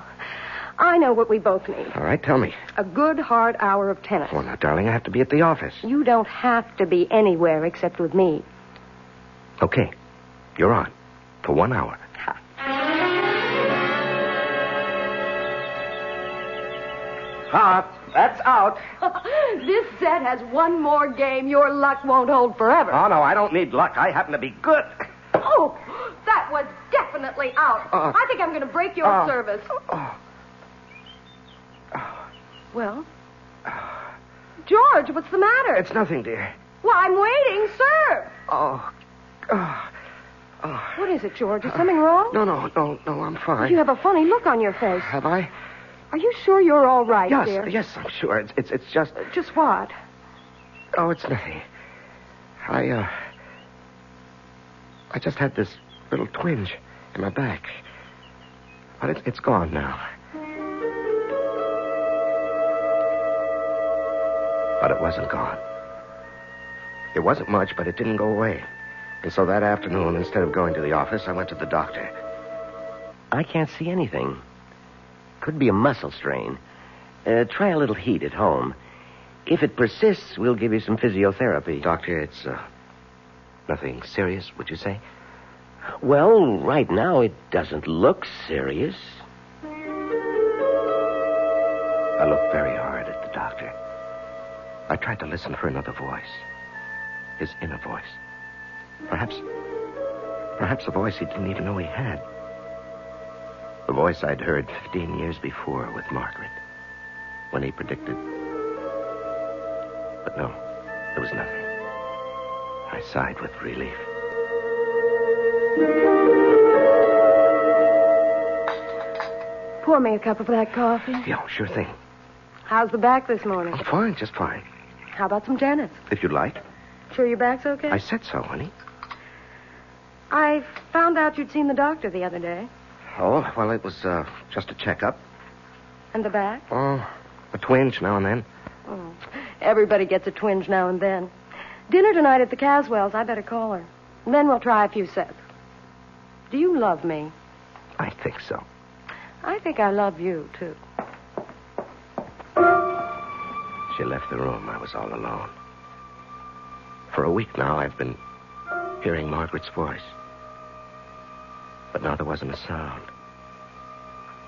I know what we both need. All right, tell me. A good hard hour of tennis. Oh, now, darling, I have to be at the office. You don't have to be anywhere except with me. Okay, you're on. For 1 hour. That's out. This set has one more game. Your luck won't hold forever. Oh, no, I don't need luck. I happen to be good. Oh, that was definitely out. I think I'm going to break your service. Well? George, what's the matter? It's nothing, dear. Well, I'm waiting. Serve. What is it, George? Is something wrong? No, I'm fine. You have a funny look on your face. Have I? Are you sure you're all right, dear? Yes, I'm sure. It's just... Just what? Oh, it's nothing. I just had this little twinge in my back. But it's gone now. But it wasn't gone. It wasn't much, but it didn't go away. And so that afternoon, instead of going to the office, I went to the doctor. I can't see anything. Could be a muscle strain. Try a little heat at home. If it persists, we'll give you some physiotherapy. Doctor, it's nothing serious, would you say? Well, right now it doesn't look serious. I looked very hard at the doctor. I tried to listen for another voice. His inner voice. Perhaps a voice he didn't even know he had. The voice I'd heard 15 years before with Margaret, when he predicted. But no, there was nothing. I sighed with relief. Pour me a cup of that coffee. Yeah, sure thing. How's the back this morning? I'm fine, just fine. How about some tennis? If you'd like. Sure your back's okay? I said so, honey. I found out you'd seen the doctor the other day. Oh, well, it was just a checkup. And the back? Oh, a twinge now and then. Oh, everybody gets a twinge now and then. Dinner tonight at the Caswells. I better call her. And then we'll try a few sets. Do you love me? I think so. I think I love you, too. She left the room. I was all alone. For a week now, I've been hearing Margaret's voice. But now there wasn't a sound.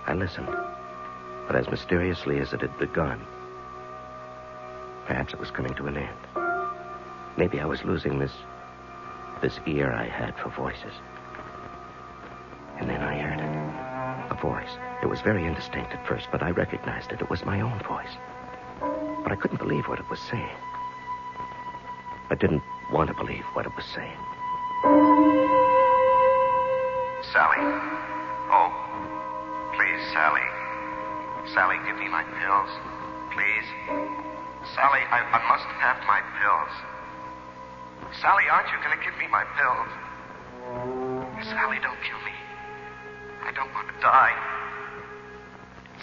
I listened. But as mysteriously as it had begun, perhaps it was coming to an end. Maybe I was losing this ear I had for voices. And then I heard it. A voice. It was very indistinct at first, but I recognized it. It was my own voice. But I couldn't believe what it was saying. I didn't want to believe what it was saying. Sally. Oh, please, Sally. Sally, give me my pills. Please. Sally, I must have my pills. Sally, aren't you going to give me my pills? Sally, don't kill me. I don't want to die.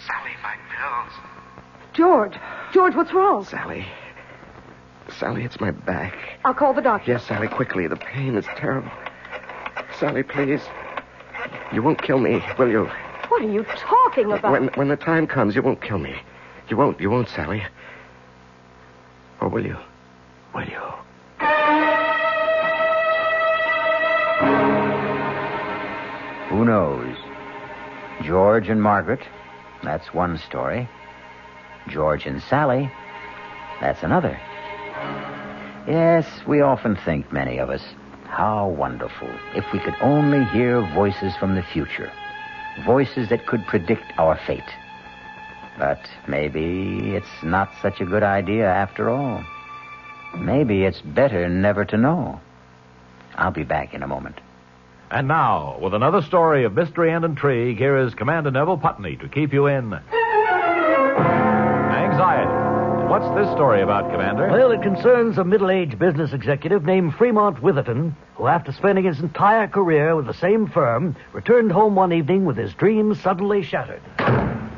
Sally, my pills. George, what's wrong? Sally, it's my back. I'll call the doctor. Yes, Sally, quickly. The pain is terrible. Sally, please. You won't kill me, will you? What are you talking about? When the time comes, you won't kill me. You won't, Sally. Or will you? Will you? Who knows? George and Margaret, that's one story. George and Sally, that's another. Yes, we often think, many of us, how wonderful if we could only hear voices from the future. Voices that could predict our fate. But maybe it's not such a good idea after all. Maybe it's better never to know. I'll be back in a moment. And now, with another story of mystery and intrigue, here is Commander Neville Putney to keep you in anxiety. What's this story about, Commander? Well, it concerns a middle-aged business executive named Fremont Witherton, who, after spending his entire career with the same firm, returned home one evening with his dreams suddenly shattered.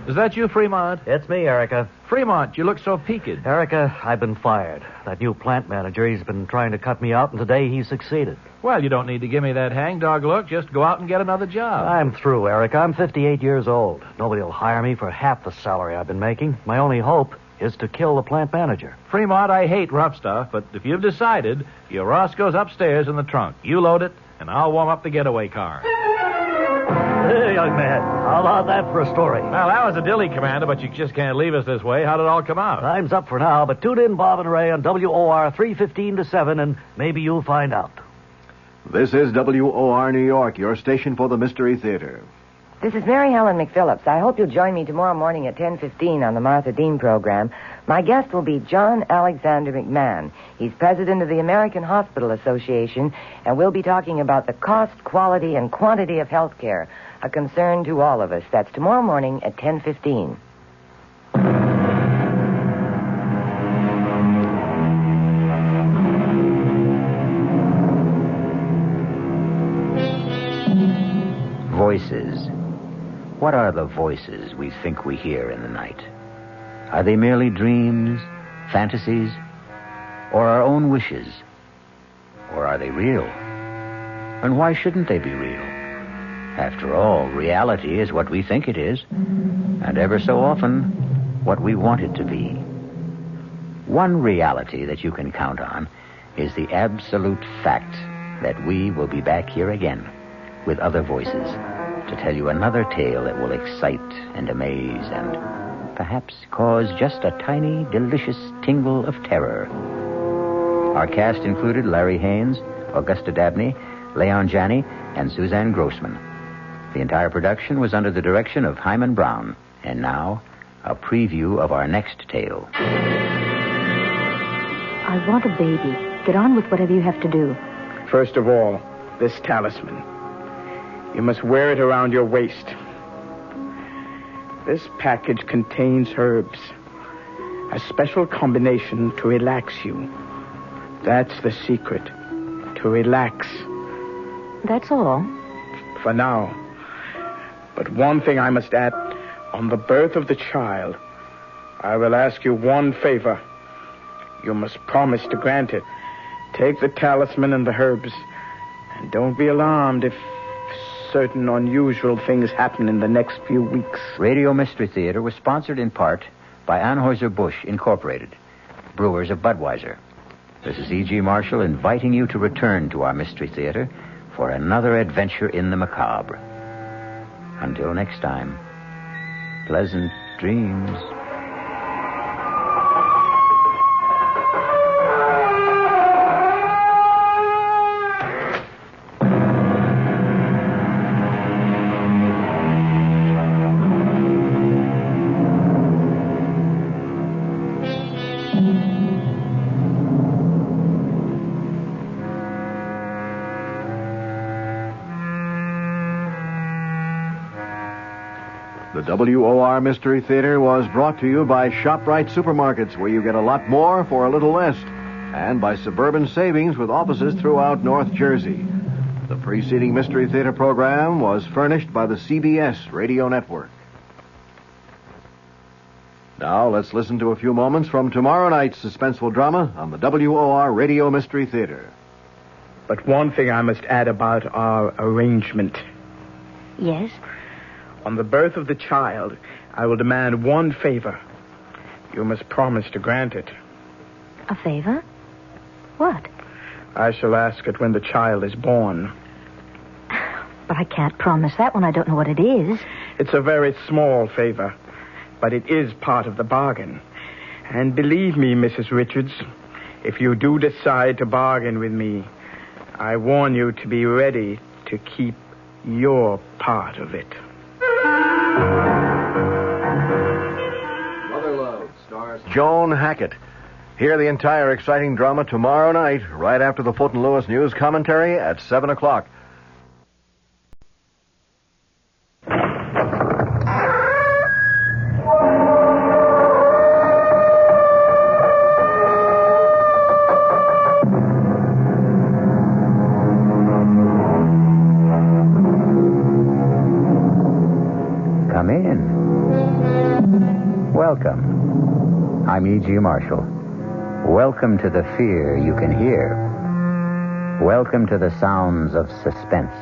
Is that you, Fremont? It's me, Erica. Fremont, you look so peaked. Erica, I've been fired. That new plant manager, he's been trying to cut me out, and today he succeeded. Well, you don't need to give me that hangdog look. Just go out and get another job. I'm through, Erica. I'm 58 years old. Nobody will hire me for half the salary I've been making. My only hope is to kill the plant manager. Fremont, I hate rough stuff, but if you've decided, your Roscoe's upstairs in the trunk. You load it, and I'll warm up the getaway car. Hey, young man, how about that for a story? Well, that was a dilly, Commander, but you just can't leave us this way. How did it all come out? Time's up for now, but tune in, Bob and Ray, on WOR 3:15 to 7, and maybe you'll find out. This is WOR New York, your station for the Mystery Theater. This is Mary Helen McPhillips. I hope you'll join me tomorrow morning at 10:15 on the Martha Dean program. My guest will be John Alexander McMahon. He's president of the American Hospital Association, and we'll be talking about the cost, quality, and quantity of health care, a concern to all of us. That's tomorrow morning at 10:15. Voices. What are the voices we think we hear in the night? Are they merely dreams, fantasies, or our own wishes? Or are they real? And why shouldn't they be real? After all, reality is what we think it is, and ever so often, what we want it to be. One reality that you can count on is the absolute fact that we will be back here again with other voices to tell you another tale that will excite and amaze and perhaps cause just a tiny, delicious tingle of terror. Our cast included Larry Haynes, Augusta Dabney, Leon Janney, and Suzanne Grossman. The entire production was under the direction of Hyman Brown. And now, a preview of our next tale. I want a baby. Get on with whatever you have to do. First of all, this talisman. You must wear it around your waist. This package contains herbs. A special combination to relax you. That's the secret. To relax. That's all? For now. But one thing I must add. On the birth of the child, I will ask you one favor. You must promise to grant it. Take the talisman and the herbs. And don't be alarmed if certain unusual things happen in the next few weeks. Radio Mystery Theater was sponsored in part by Anheuser-Busch Incorporated, brewers of Budweiser. This is E.G. Marshall inviting you to return to our Mystery Theater for another adventure in the macabre. Until next time, pleasant dreams. The WOR Mystery Theater was brought to you by ShopRite Supermarkets, where you get a lot more for a little less, and by Suburban Savings with offices throughout North Jersey. The preceding Mystery Theater program was furnished by the CBS Radio Network. Now let's listen to a few moments from tomorrow night's suspenseful drama on the WOR Radio Mystery Theater. But one thing I must add about our arrangement. Yes? On the birth of the child, I will demand one favor. You must promise to grant it. A favor? What? I shall ask it when the child is born. But I can't promise that when I don't know what it is. It's a very small favor, but it is part of the bargain. And believe me, Mrs. Richards, if you do decide to bargain with me, I warn you to be ready to keep your part of it. Mother Love stars Joan Hackett. Hear the entire exciting drama tomorrow night, right after the Fulton Lewis News commentary at 7 o'clock. Come in. Welcome. I'm E.G. Marshall. Welcome to the fear you can hear. Welcome to the sounds of suspense,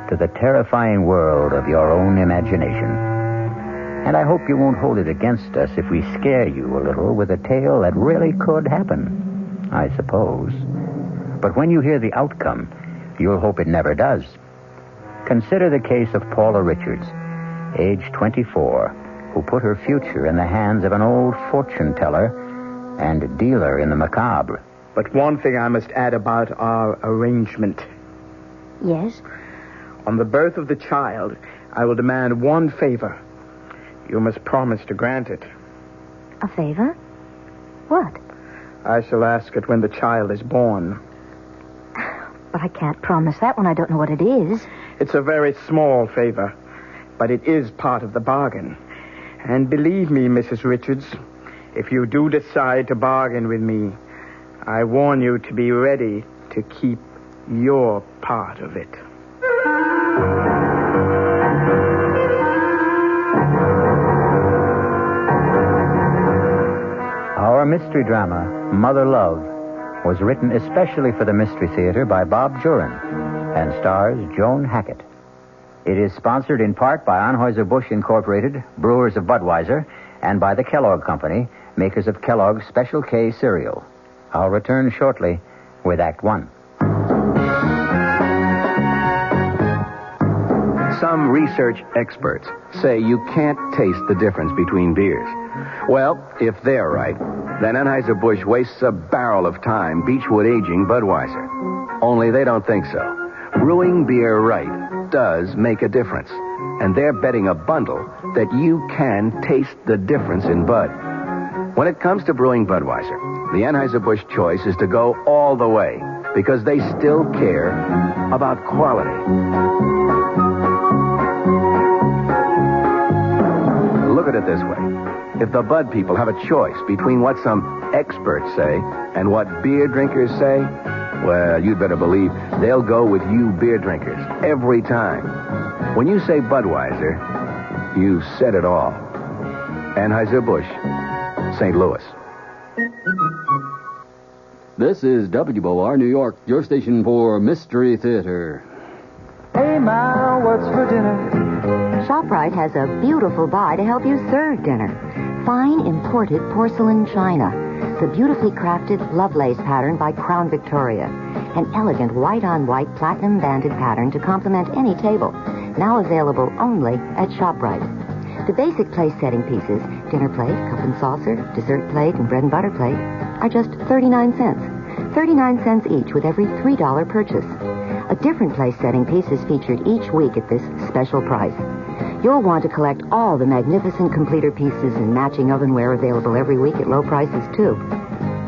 to the terrifying world of your own imagination. And I hope you won't hold it against us if we scare you a little with a tale that really could happen, I suppose. But when you hear the outcome, you'll hope it never does. Consider the case of Paula Richards, age 24, who put her future in the hands of an old fortune teller and dealer in the macabre. But one thing I must add about our arrangement. Yes? On the birth of the child, I will demand one favor. You must promise to grant it. A favor? What? I shall ask it when the child is born. But I can't promise that when I don't know what it is. It's a very small favor, but it is part of the bargain. And believe me, Mrs. Richards, if you do decide to bargain with me, I warn you to be ready to keep your part of it. Our mystery drama, Mother Love, was written especially for the Mystery Theater by Bob Jurin and stars Joan Hackett. It is sponsored in part by Anheuser-Busch Incorporated, brewers of Budweiser, and by the Kellogg Company, makers of Kellogg's Special K cereal. I'll return shortly with Act One. Some research experts say you can't taste the difference between beers. Well, if they're right, then Anheuser-Busch wastes a barrel of time Beechwood aging Budweiser. Only they don't think so. Brewing beer right does make a difference. And they're betting a bundle that you can taste the difference in Bud. When it comes to brewing Budweiser, the Anheuser-Busch choice is to go all the way because they still care about quality. Look at it this way. If the Bud people have a choice between what some experts say and what beer drinkers say, well, you'd better believe they'll go with you beer drinkers every time. When you say Budweiser, you've said it all. Anheuser-Busch, St. Louis. This is WOR New York, your station for Mystery Theater. Hey, Ma, what's for dinner? ShopRite has a beautiful buy to help you serve dinner. Fine imported porcelain china. The beautifully crafted Lovelace pattern by Crown Victoria. An elegant white-on-white platinum-banded pattern to complement any table. Now available only at ShopRite. The basic place-setting pieces, dinner plate, cup and saucer, dessert plate, and bread and butter plate, are just 39 cents. 39 cents each with every $3 purchase. A different place-setting piece is featured each week at this special price. You'll want to collect all the magnificent completer pieces and matching ovenware available every week at low prices, too.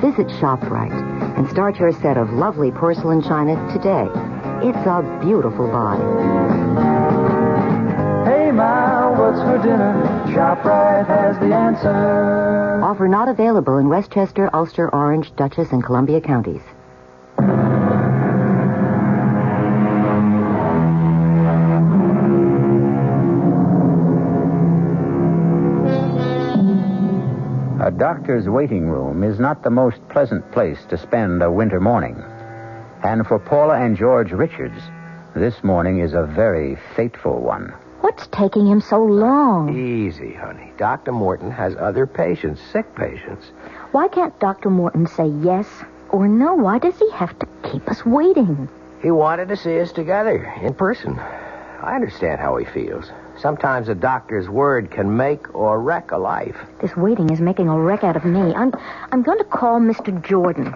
Visit ShopRite and start your set of lovely porcelain china today. It's a beautiful buy. Hey, Ma, what's for dinner? ShopRite has the answer. Offer not available in Westchester, Ulster, Orange, Dutchess, and Columbia counties. A doctor's waiting room is not the most pleasant place to spend a winter morning. And for Paula and George Richards, this morning is a very fateful one. What's taking him so long? Easy, honey. Dr. Morton has other patients, sick patients. Why can't Dr. Morton say yes or no? Why does he have to keep us waiting? He wanted to see us together, in person. I understand how he feels. Sometimes a doctor's word can make or wreck a life. This waiting is making a wreck out of me. I'm going to call Mr. Jordan.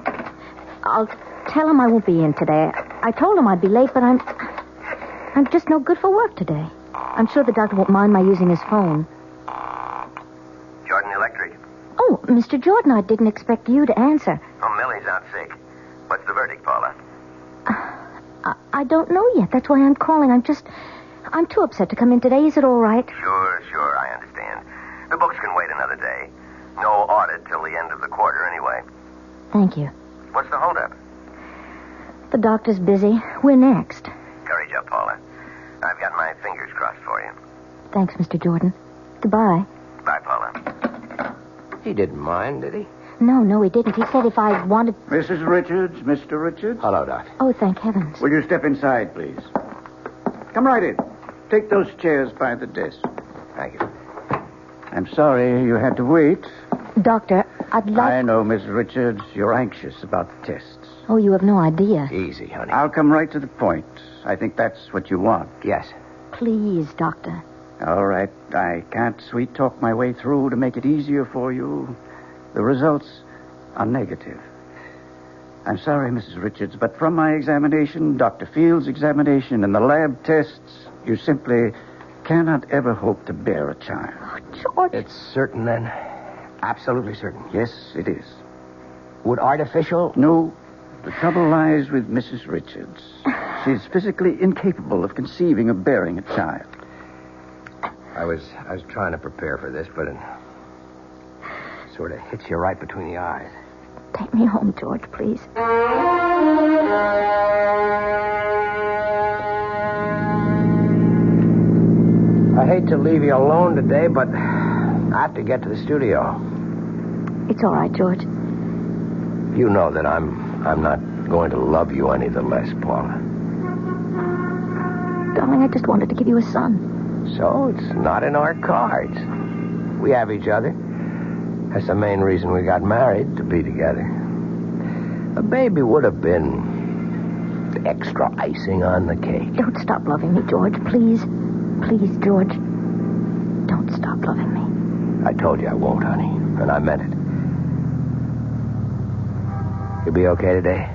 I'll tell him I won't be in today. I told him I'd be late, but I'm just no good for work today. I'm sure the doctor won't mind my using his phone. Jordan Electric. Oh, Mr. Jordan, I didn't expect you to answer. Oh, Millie's out sick. What's the verdict, Paula? I don't know yet. That's why I'm calling. I'm too upset to come in today. Is it all right? Sure, I understand. The books can wait another day. No audit till the end of the quarter anyway. Thank you. What's the holdup? The doctor's busy. We're next. Courage up, Paula. I've got my fingers crossed for you. Thanks, Mr. Jordan. Goodbye. Bye, Paula. He didn't mind, did he? No, he didn't. He said if I wanted... Mrs. Richards, Mr. Richards. Hello, Doctor. Oh, thank heavens. Will you step inside, please? Come right in. Take those chairs by the desk. Thank you. I'm sorry you had to wait. Doctor, I'd like... I know, Miss Richards, you're anxious about the tests. Oh, you have no idea. Easy, honey. I'll come right to the point. I think that's what you want. Yes. Please, Doctor. All right. I can't sweet-talk my way through to make it easier for you. The results are negative. I'm sorry, Mrs. Richards, but from my examination, Dr. Field's examination, and the lab tests, you simply cannot ever hope to bear a child. Oh, George. It's certain, then? Absolutely certain? Yes, it is. Would artificial... No. The trouble lies with Mrs. Richards. She's physically incapable of conceiving or bearing a child. I was trying to prepare for this, but it sort of hits you right between the eyes. Take me home, George, please. I hate to leave you alone today, but I have to get to the studio. It's all right, George. You know that I'm not going to love you any the less, Paula. Darling, I just wanted to give you a son. So it's not in our cards. We have each other. That's the main reason we got married, to be together. A baby would have been extra icing on the cake. Don't stop loving me, George. Please. Please, George. Don't stop loving me. I told you I won't, honey. And I meant it. You'll be okay today?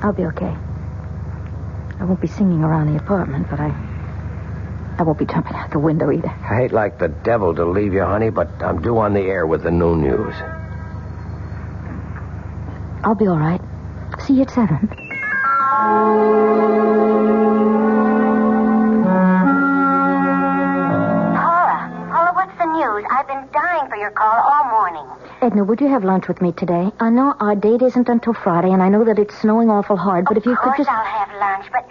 I'll be okay. I won't be singing around the apartment, but I won't be jumping out the window either. I hate like the devil to leave you, honey, but I'm due on the air with the noon news. I'll be all right. See you at 7. Paula, what's the news? I've been dying for your call all morning. Edna, would you have lunch with me today? I know our date isn't until Friday, and I know that it's snowing awful hard, but if you could just... Of course I'll have lunch, but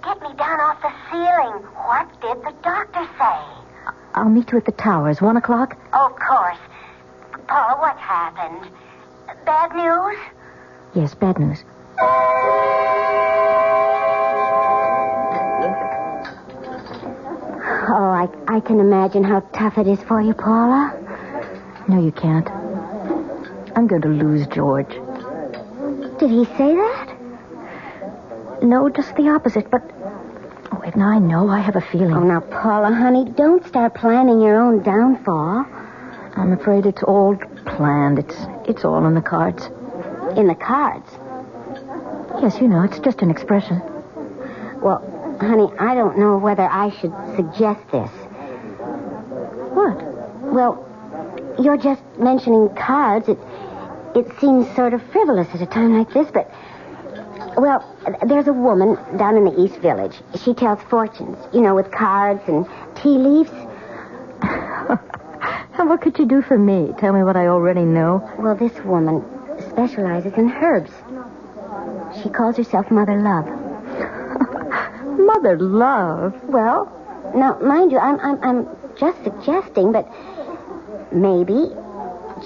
get me down off the ceiling. What did the doctor say? I'll meet you at the towers, 1 o'clock? Oh, of course. Paula, what happened? Bad news? Yes, bad news. I can imagine how tough it is for you, Paula. No, you can't. I'm going to lose George. Did he say that? No, just the opposite, but... Oh, Edna, I know. I have a feeling. Oh, now, Paula, honey, don't start planning your own downfall. I'm afraid it's all planned. It's all in the cards. In the cards? Yes, you know, it's just an expression. Well, honey, I don't know whether I should suggest this. What? Well, you're just mentioning cards. It seems sort of frivolous at a time like this, but... Well, there's a woman down in the East Village. She tells fortunes, with cards and tea leaves. And what could you do for me? Tell me what I already know. Well, this woman specializes in herbs. She calls herself Mother Love. Mother Love? Well, now, mind you, I'm just suggesting, but maybe,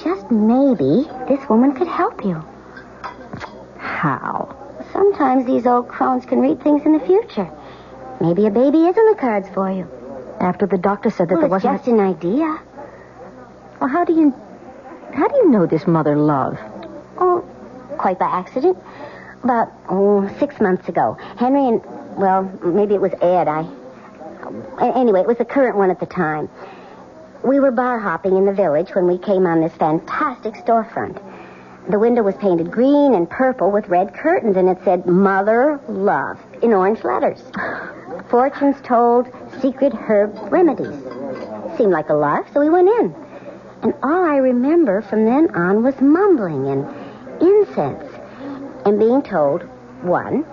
just maybe, this woman could help you. How? Sometimes these old crones can read things in the future. Maybe a baby is in the cards for you. After the doctor said that Well, there wasn't... it's just an idea. Well, how do you know this Mother Love? Oh, quite by accident. About 6 months ago. Henry and, well, maybe it was Ed. Anyway, it was the current one at the time. We were bar hopping in the village when we came on this fantastic storefront. The window was painted green and purple with red curtains, and it said Mother Love in orange letters. Fortunes told, secret herb remedies. Seemed like a lark, so we went in. And all I remember from then on was mumbling and incense. And being told, 1,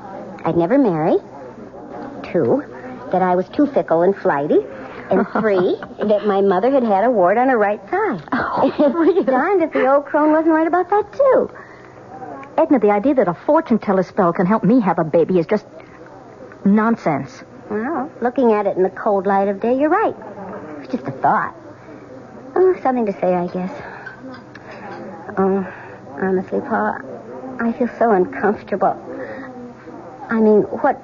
I'd never marry. 2, that I was too fickle and flighty. And 3, that my mother had a wart on her right thigh. Oh, really? Darned if the old crone wasn't right about that, too. Edna, the idea that a fortune teller spell can help me have a baby is just nonsense. Well, looking at it in the cold light of day, you're right. It's just a thought. Oh, something to say, I guess. Oh, honestly, Paula, I feel so uncomfortable. I mean, what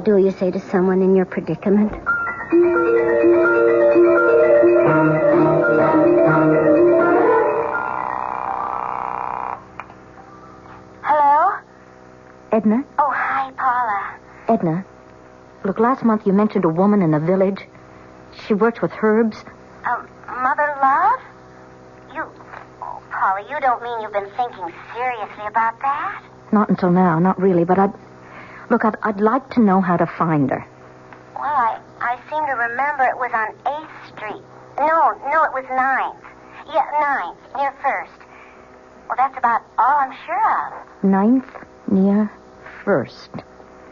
do you say to someone in your predicament? Hello? Edna? Oh, hi, Paula. Edna, look, last month you mentioned a woman in the village. She works with herbs. Mother Love? Oh, Paula, you don't mean you've been thinking seriously about that? Not until now, not really, but I'd like to know how to find her. Well, I seem to remember it was on 8th Street. No, it was 9th. Yeah, 9th, near 1st. Well, that's about all I'm sure of. 9th, near 1st.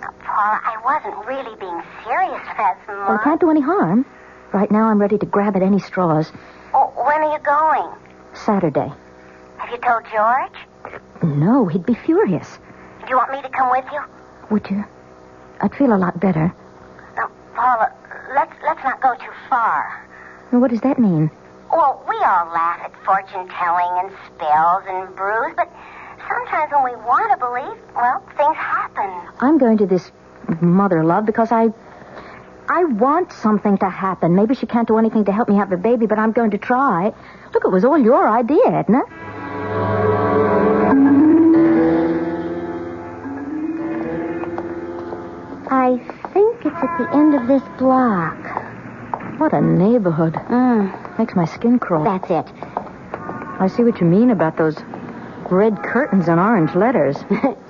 Now, Paula, I wasn't really being serious last month. Well, it can't do any harm. Right now, I'm ready to grab at any straws. Oh, when are you going? Saturday. Have you told George? No, he'd be furious. Do you want me to come with you? Would you? I'd feel a lot better. Now, Paula, let's not go too far. What does that mean? Well, we all laugh at fortune-telling and spells and brews, but sometimes when we want to believe, well, things happen. I'm going to this Mother Love because I want something to happen. Maybe she can't do anything to help me have a baby, but I'm going to try. Look, it was all your idea, Edna. I think it's at the end of this block. What a neighborhood. Makes my skin crawl. That's it. I see what you mean about those red curtains and orange letters.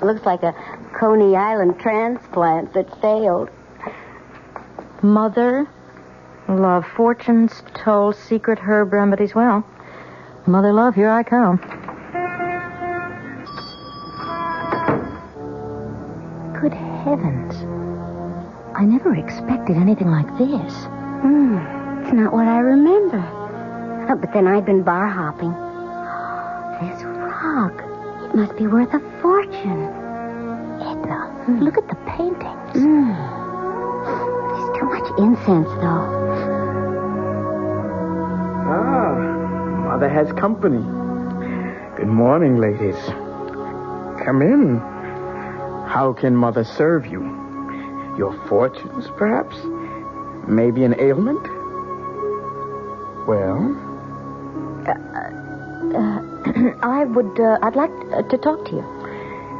Looks like a Coney Island transplant that failed. Mother Love, fortunes told, secret herb remedies. Well, Mother Love, here I come. Good heavens. I never expected anything like this. It's not what I remember. Oh, but then I'd been bar hopping. This rug, it must be worth a fortune. Edna, look at the paintings. There's too much incense, though. Mother has company. Good morning, ladies. Come in. How can Mother serve you? Your fortunes, perhaps? Maybe an ailment? Well? I'd like to talk to you.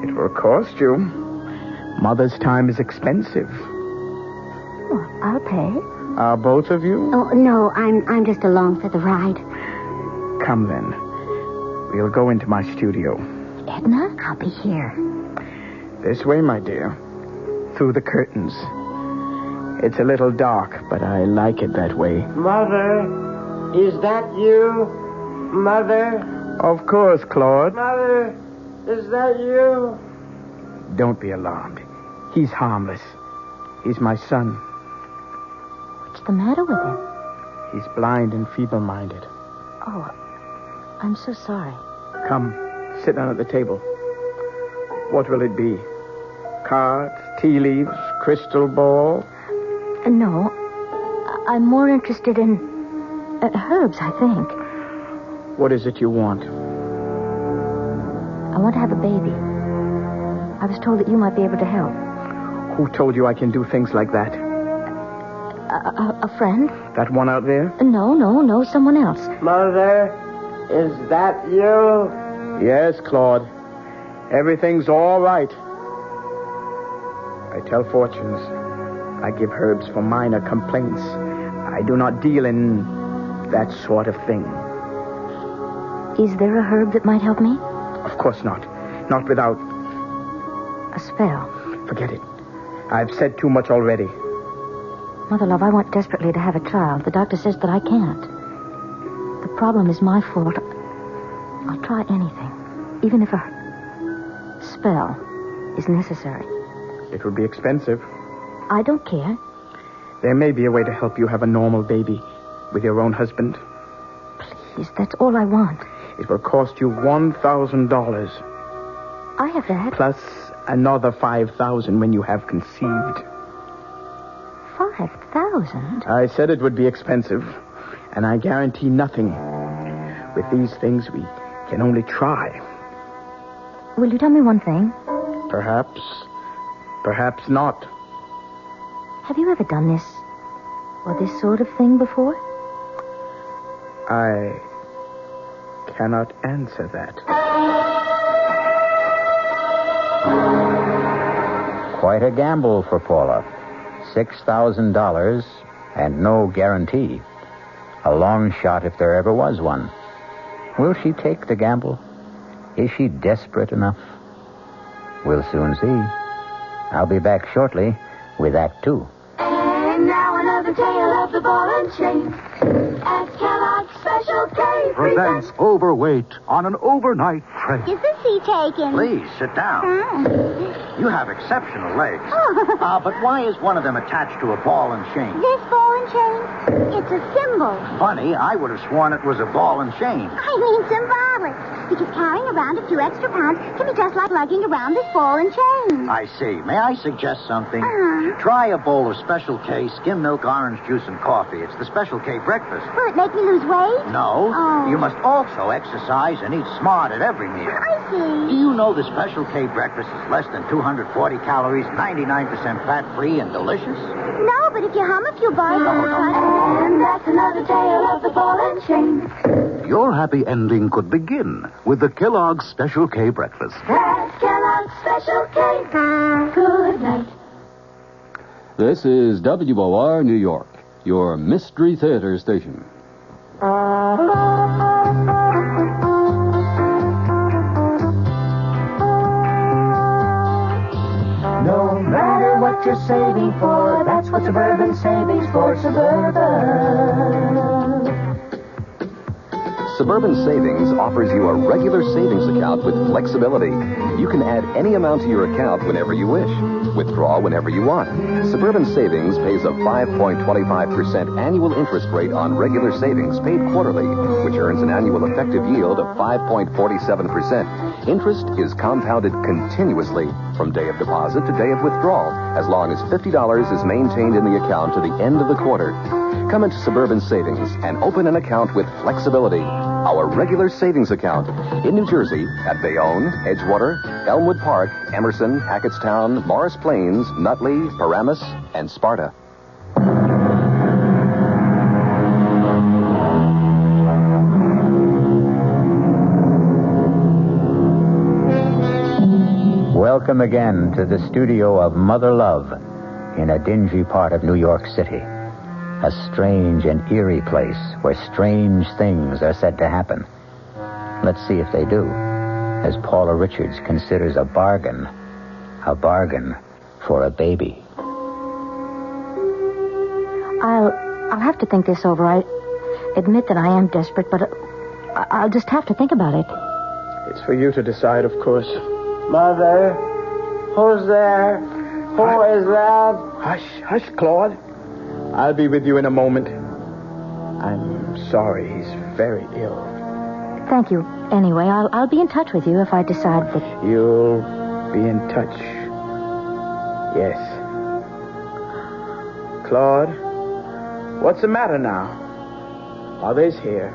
It will cost you. Mother's time is expensive. Well, I'll pay. Are both of you? Oh, no, I'm just along for the ride. Come then. We'll go into my studio. Edna, I'll be here. This way, my dear. Through the curtains. It's a little dark, but I like it that way. Mother, is that you? Mother? Of course, Claude. Mother, is that you? Don't be alarmed. He's harmless. He's my son. What's the matter with him? He's blind and feeble-minded. Oh, I'm so sorry. Come, sit down at the table. What will it be? Cards, tea leaves, crystal ball? No, I'm more interested in herbs, I think. What is it you want? I want to have a baby. I was told that you might be able to help. Who told you I can do things like that? A friend? That one out there? No, someone else. Mother, is that you? Yes, Claude. Everything's all right. I tell fortunes. I give herbs for minor complaints. I do not deal in that sort of thing. Is there a herb that might help me? Of course not. Not without... A spell. Forget it. I've said too much already. Mother love, I want desperately to have a child. The doctor says that I can't. The problem is my fault. I'll try anything. Even if a spell is necessary. It will be expensive. I don't care. There may be a way to help you have a normal baby with your own husband. Please, that's all I want. It will cost you $1,000. I have that. Plus another $5,000 when you have conceived. 5,000? I said it would be expensive, and I guarantee nothing. With these things, we can only try. Will you tell me one thing? Perhaps not. Have you ever done this or this sort of thing before? I cannot answer that. Quite a gamble for Paula. $6,000 and no guarantee. A long shot if there ever was one. Will she take the gamble? Is she desperate enough? We'll soon see. I'll be back shortly with Act 2. And now another tale of the ball and chain. At Kellogg's Special K Presents Overweight on an overnight train. Is the seat taken? Please, sit down. You have exceptional legs. Oh. But why is one of them attached to a ball and chain? This ball and chain? It's a symbol. Funny, I would have sworn it was a ball and chain. I mean symbolic. Because carrying around a few extra pounds can be just like lugging around this ball and chain. I see. May I suggest something? Uh-huh. Try a bowl of Special K skim milk, orange juice, and coffee. It's the Special K breakfast. Will it make me lose weight? No. Oh. You must also exercise and eat smart at every meal. I see. Do you know the Special K breakfast is less than 240 calories, 99% fat-free, and delicious? No, but if you hum a few bars... And that's another tale of the ball and chain. Your happy ending could begin with the Kellogg's Special K breakfast. That's Kellogg's Special K. Good night. This is WOR New York, your Mystery Theater station. No matter what you're saving for, that's what Suburban Savings for Suburban. Suburban Savings offers you a regular savings account with flexibility. You can add any amount to your account whenever you wish. Withdraw whenever you want. Suburban Savings pays a 5.25% annual interest rate on regular savings paid quarterly, which earns an annual effective yield of 5.47%. Interest is compounded continuously from day of deposit to day of withdrawal, as long as $50 is maintained in the account to the end of the quarter. Come into Suburban Savings and open an account with flexibility. Our regular savings account in New Jersey at Bayonne, Edgewater, Elmwood Park, Emerson, Hackettstown, Morris Plains, Nutley, Paramus, and Sparta. welcome again to the studio of Mother Love in a dingy part of New York City. A strange and eerie place where strange things are said to happen. Let's see if they do, as Paula Richards considers a bargain for a baby. I'll have to think this over. I admit that I am desperate, but I'll just have to think about it. It's for you to decide, of course. Mother, who's there? Who is that? Hush, Claude. I'll be with you in a moment. I'm sorry, he's very ill. Thank you. Anyway, I'll be in touch with you if I decide that... You'll be in touch. Yes. Claude, what's the matter now? Mother's here.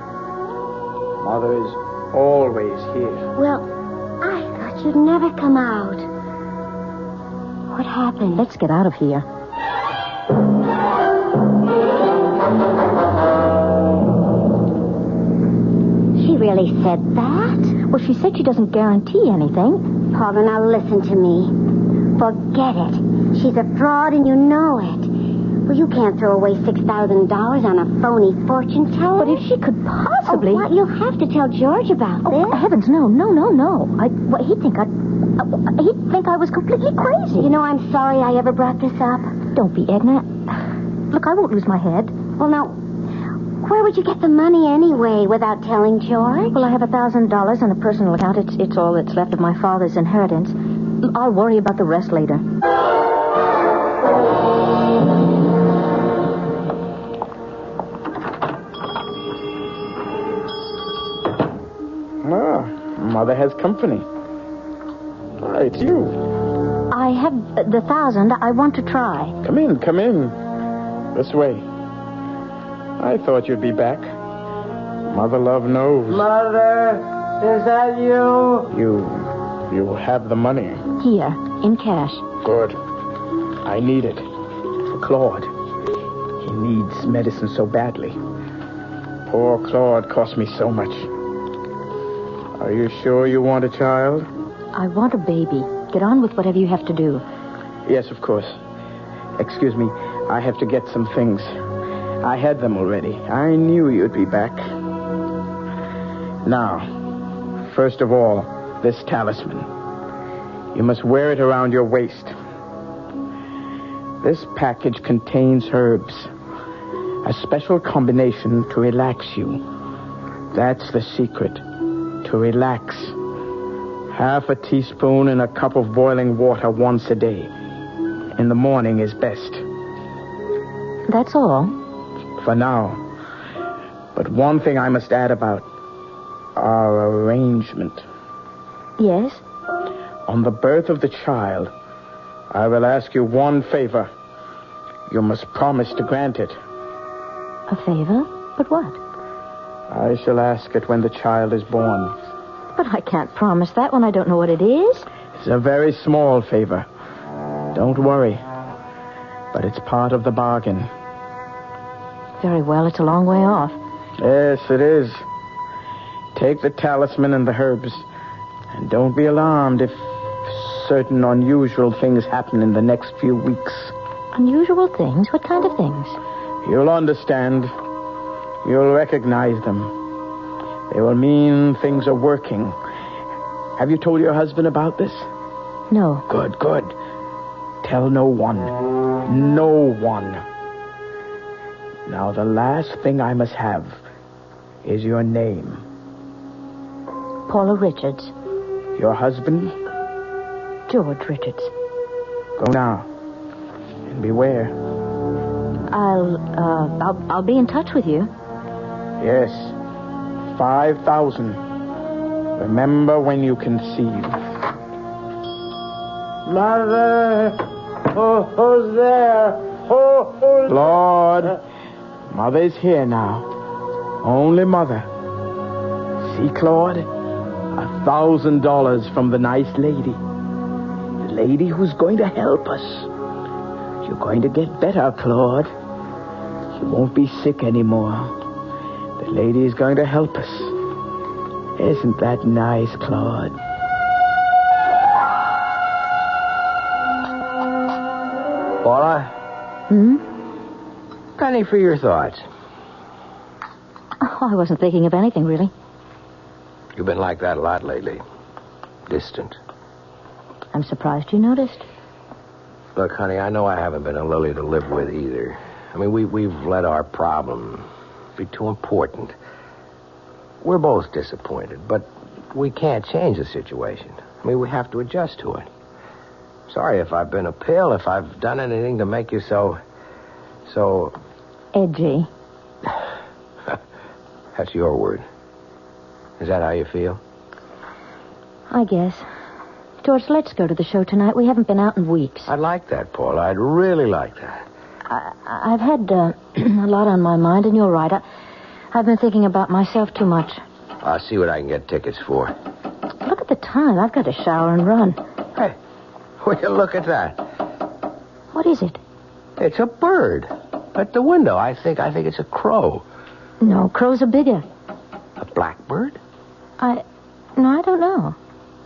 Mother is always here. Well, I thought you'd never come out. What happened? Let's get out of here. She really said that? Well, she said she doesn't guarantee anything. Paula, now listen to me. Forget it. She's a fraud and you know it. Well, you can't throw away $6,000 on a phony fortune teller. But if she could possibly... Oh, what? You'll have to tell George about this. Heavens, no. He'd think I was completely crazy. You know, I'm sorry I ever brought this up. Don't be, Edna. Look, I won't lose my head. Well, now, where would you get the money anyway without telling George? Well, I have $1,000 on a personal account. It's all that's left of my father's inheritance. I'll worry about the rest later. Mother has company. It's you. I have the 1,000. I want to try. Come in. This way. I thought you'd be back. Mother Love knows. Mother, is that you? You have the money. Here, in cash. Good. I need it. For Claude. He needs medicine so badly. Poor Claude cost me so much. Are you sure you want a child? I want a baby. Get on with whatever you have to do. Yes, of course. Excuse me. I have to get some things. I had them already. I knew you'd be back. Now, first of all, this talisman. You must wear it around your waist. This package contains herbs. A special combination to relax you. That's the secret. To relax. Half a teaspoon in a cup of boiling water once a day. In the morning is best. That's all? For now. But one thing I must add about our arrangement. Yes? On the birth of the child, I will ask you one favor. You must promise to grant it. A favor? But what? I shall ask it when the child is born. But I can't promise that when I don't know what it is. It's a very small favor. Don't worry. But it's part of the bargain. Very well, it's a long way off. Yes, it is. Take the talisman and the herbs. And don't be alarmed if certain unusual things happen in the next few weeks. Unusual things? What kind of things? You'll understand. You'll recognize them. They will mean things are working. Have you told your husband about this? No. Good. Tell no one. No one. Now, the last thing I must have is your name. Paula Richards. Your husband? George Richards. Go now. And beware. I'll be in touch with you. Yes. 5,000. Remember when you conceive. Mother! Who's there? Who's Lord, Mother's here now. Only Mother. See, Claude? $1,000 from the nice lady. The lady who's going to help us. You're going to get better, Claude. You won't be sick anymore. The lady is going to help us. Isn't that nice, Claude? Paula? Penny for your thoughts. Oh, I wasn't thinking of anything, really. You've been like that a lot lately. Distant. I'm surprised you noticed. Look, honey, I know I haven't been a lily to live with either. I mean, we've let our problem be too important. We're both disappointed, but we can't change the situation. I mean, we have to adjust to it. Sorry if I've been a pill, if I've done anything to make you so... Edgy. That's your word. Is that how you feel? I guess. George, let's go to the show tonight. We haven't been out in weeks. I'd like that, Paula. I'd really like that. I've had a lot on my mind, and you're right. I've been thinking about myself too much. I'll see what I can get tickets for. Look at the time. I've got to shower and run. Hey, will you look at that? What is it? It's a bird. At the window. I think it's a crow. No, crows are bigger. A blackbird? No, I don't know.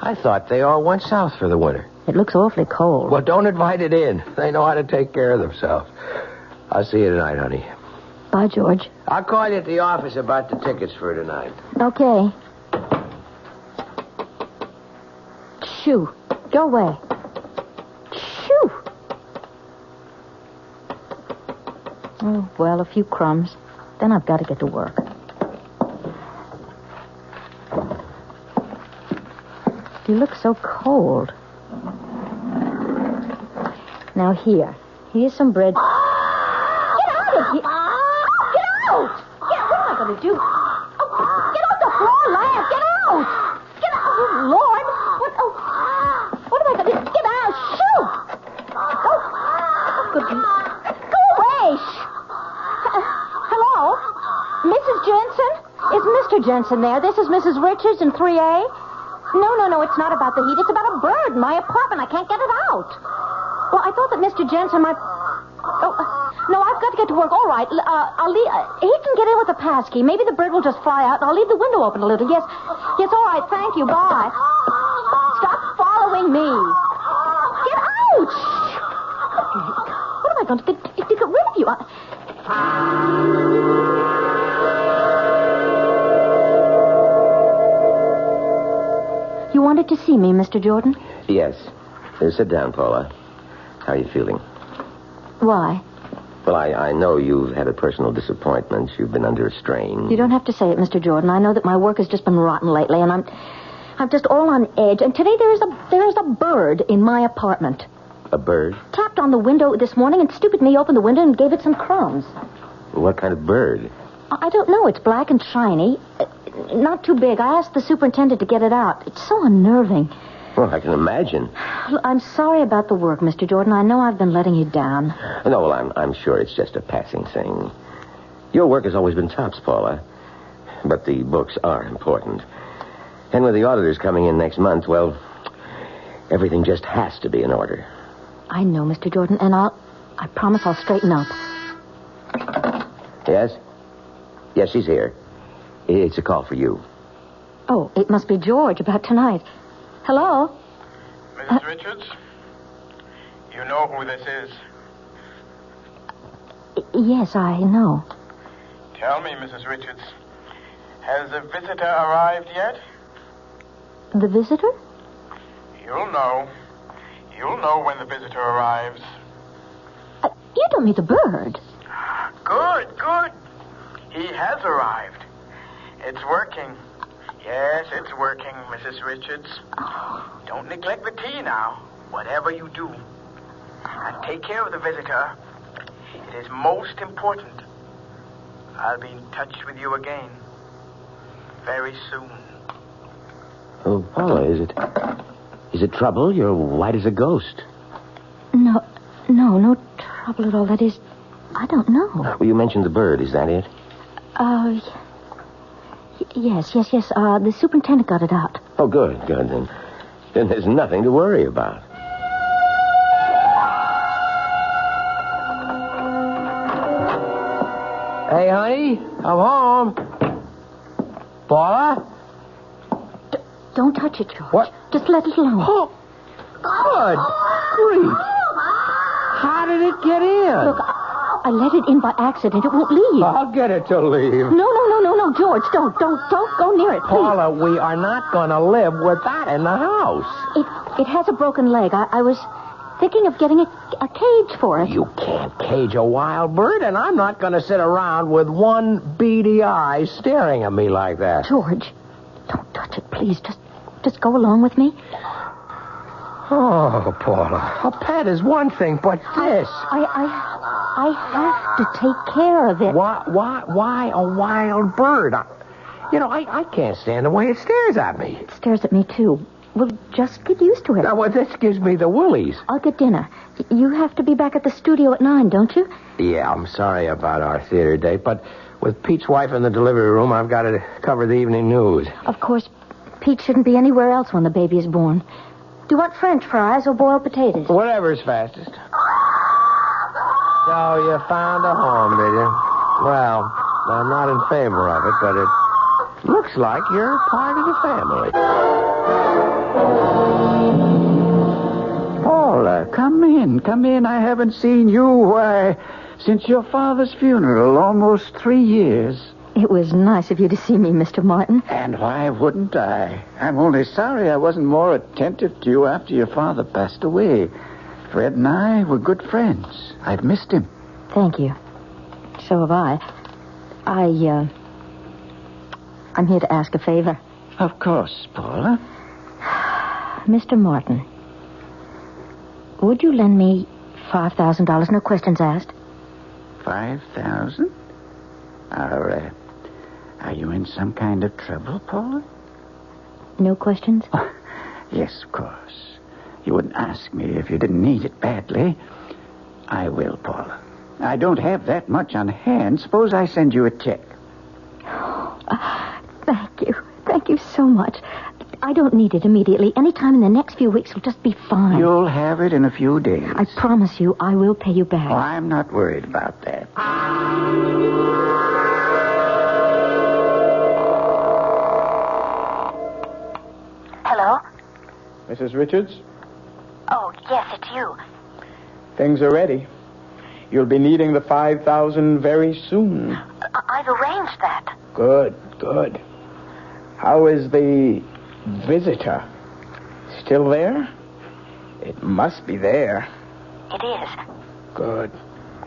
I thought they all went south for the winter. It looks awfully cold. Well, don't invite it in. They know how to take care of themselves. I'll see you tonight, honey. Bye, George. I'll call you at the office about the tickets for tonight. Okay. Shoo. Go away. Shoo. Oh, well, a few crumbs. Then I've got to get to work. You look so cold. Now, here's some bread. Get out of here! Get out! What am I going to do? Oh, get off the floor, lad! Get out! Get out! Oh, Lord! What am I going to do? Get out! Shoo! Oh, good. Go away! Hello? Mrs. Jensen? Is Mr. Jensen there? This is Mrs. Richards in 3A. No, it's not about the heat. It's about a bird in my apartment. I can't get it out. Well, I thought that Mr. Jensen might... Oh, no, I've got to get to work. All right, I'll leave... He can get in with the pass key. Maybe the bird will just fly out, and I'll leave the window open a little. Yes, all right, thank you. Bye. Stop following me. Get out! What am I going to do to get rid of you? You wanted to see me, Mr. Jordan? Yes. Sit down, Paula. How are you feeling? Why? Well, I know you've had a personal disappointment. You've been under a strain. You don't have to say it, Mr. Jordan. I know that my work has just been rotten lately, and I'm just all on edge. And today there's a bird in my apartment. A bird? Tapped on the window this morning, and stupid me opened the window and gave it some crumbs. What kind of bird? I don't know. It's black and shiny. Not too big. I asked the superintendent to get it out. It's so unnerving. Well, I can imagine. I'm sorry about the work, Mr. Jordan. I know I've been letting you down. No, well, I'm sure it's just a passing thing. Your work has always been tops, Paula. But the books are important. And with the auditors coming in next month, well, everything just has to be in order. I know, Mr. Jordan, and I promise I'll straighten up. Yes? Yes, she's here. It's a call for you. Oh, it must be George about tonight. Hello? Mrs. Richards? You know who this is. Yes, I know. Tell me, Mrs. Richards, has the visitor arrived yet? The visitor? You'll know. You'll know when the visitor arrives. You don't mean the bird. Good. He has arrived. It's working. Yes, it's working, Mrs. Richards. Don't neglect the tea now, whatever you do. And take care of the visitor. It is most important. I'll be in touch with you again very soon. Oh, Paula, is it trouble? You're white as a ghost. No trouble at all. That is, I don't know. Well, you mentioned the bird. Is that it? Yes. The superintendent got it out. Oh, good. Then there's nothing to worry about. Hey, honey, I'm home. Paula? Don't touch it, George. What? Just let it alone. Oh, good grief. How did it get in? Look, I let it in by accident. It won't leave. I'll get it to leave. No, George, don't go near it, please. Paula, we are not going to live with that in the house. It has a broken leg. I was thinking of getting a cage for it. You can't cage a wild bird, and I'm not going to sit around with one beady eye staring at me like that. George, don't touch it, please. Just go along with me. Oh, Paula, a pet is one thing, but this... I have to take care of it. Why a wild bird? I can't stand the way it stares at me. It stares at me, too. Well, just get used to it. Now, well, this gives me the willies. I'll get dinner. You have to be back at the studio at 9, don't you? Yeah, I'm sorry about our theater date, but with Pete's wife in the delivery room, I've got to cover the evening news. Of course, Pete shouldn't be anywhere else when the baby is born. Do you want French fries or boiled potatoes? Whatever's fastest. So you found a home, did you? Well, I'm not in favor of it, but it looks like you're part of the family. Paula, come in. I haven't seen you, since your father's funeral, almost 3 years. It was nice of you to see me, Mr. Martin. And why wouldn't I? I'm only sorry I wasn't more attentive to you after your father passed away. Fred and I were good friends. I've missed him. Thank you. So have I. I'm here to ask a favor. Of course, Paula. Mr. Martin, would you lend me $5,000, no questions asked? 5,000? Are you in some kind of trouble, Paula? No questions? Oh, yes, of course. You wouldn't ask me if you didn't need it badly. I will, Paula. I don't have that much on hand. Suppose I send you a check. Thank you. Thank you so much. I don't need it immediately. Any time in the next few weeks will just be fine. You'll have it in a few days. I promise you I will pay you back. Oh, I'm not worried about that. Hello? Mrs. Richards? Oh, yes, it's you. Things are ready. You'll be needing the $5,000 very soon. I've arranged that. Good. How is the visitor? Still there? It must be there. It is. Good.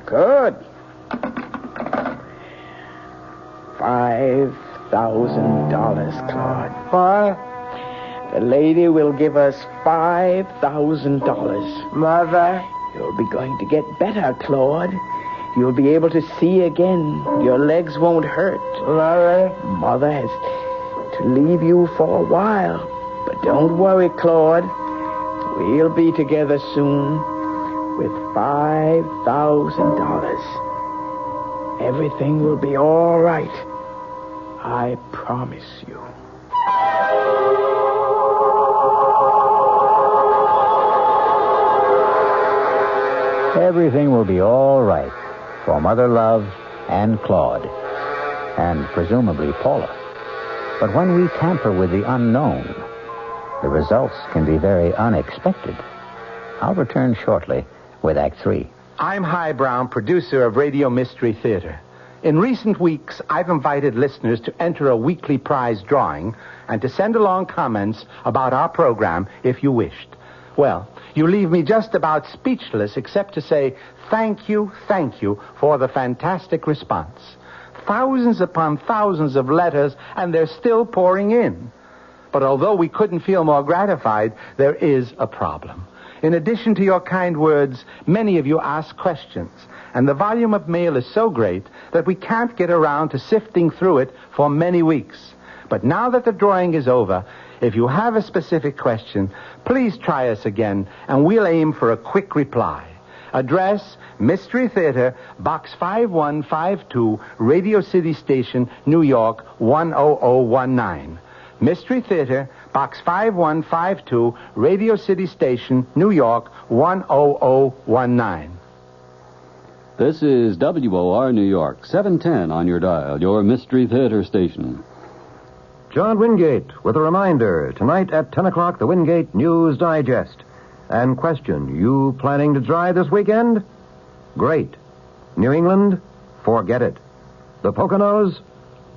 $5,000, Claude. What? The lady will give us $5,000. Mother? You'll be going to get better, Claude. You'll be able to see again. Your legs won't hurt. Mother has to leave you for a while. But don't worry, Claude. We'll be together soon with $5,000. Everything will be all right. I promise you. Everything will be all right for Mother Love and Claude, and presumably Paula. But when we tamper with the unknown, the results can be very unexpected. I'll return shortly with Act 3. I'm Hy Brown, producer of Radio Mystery Theater. In recent weeks, I've invited listeners to enter a weekly prize drawing and to send along comments about our program if you wished. Well, you leave me just about speechless except to say thank you for the fantastic response. Thousands upon thousands of letters, and they're still pouring in. But although we couldn't feel more gratified, there is a problem. In addition to your kind words, many of you ask questions, and the volume of mail is so great that we can't get around to sifting through it for many weeks. But now that the drawing is over, if you have a specific question, please try us again, and we'll aim for a quick reply. Address, Mystery Theater, Box 5152, Radio City Station, New York, 10019. Mystery Theater, Box 5152, Radio City Station, New York, 10019. This is WOR New York, 710 on your dial, your Mystery Theater station. John Wingate with a reminder. Tonight at 10 o'clock, the Wingate News Digest. and question, you planning to drive this weekend? Great. New England? Forget it. The Poconos?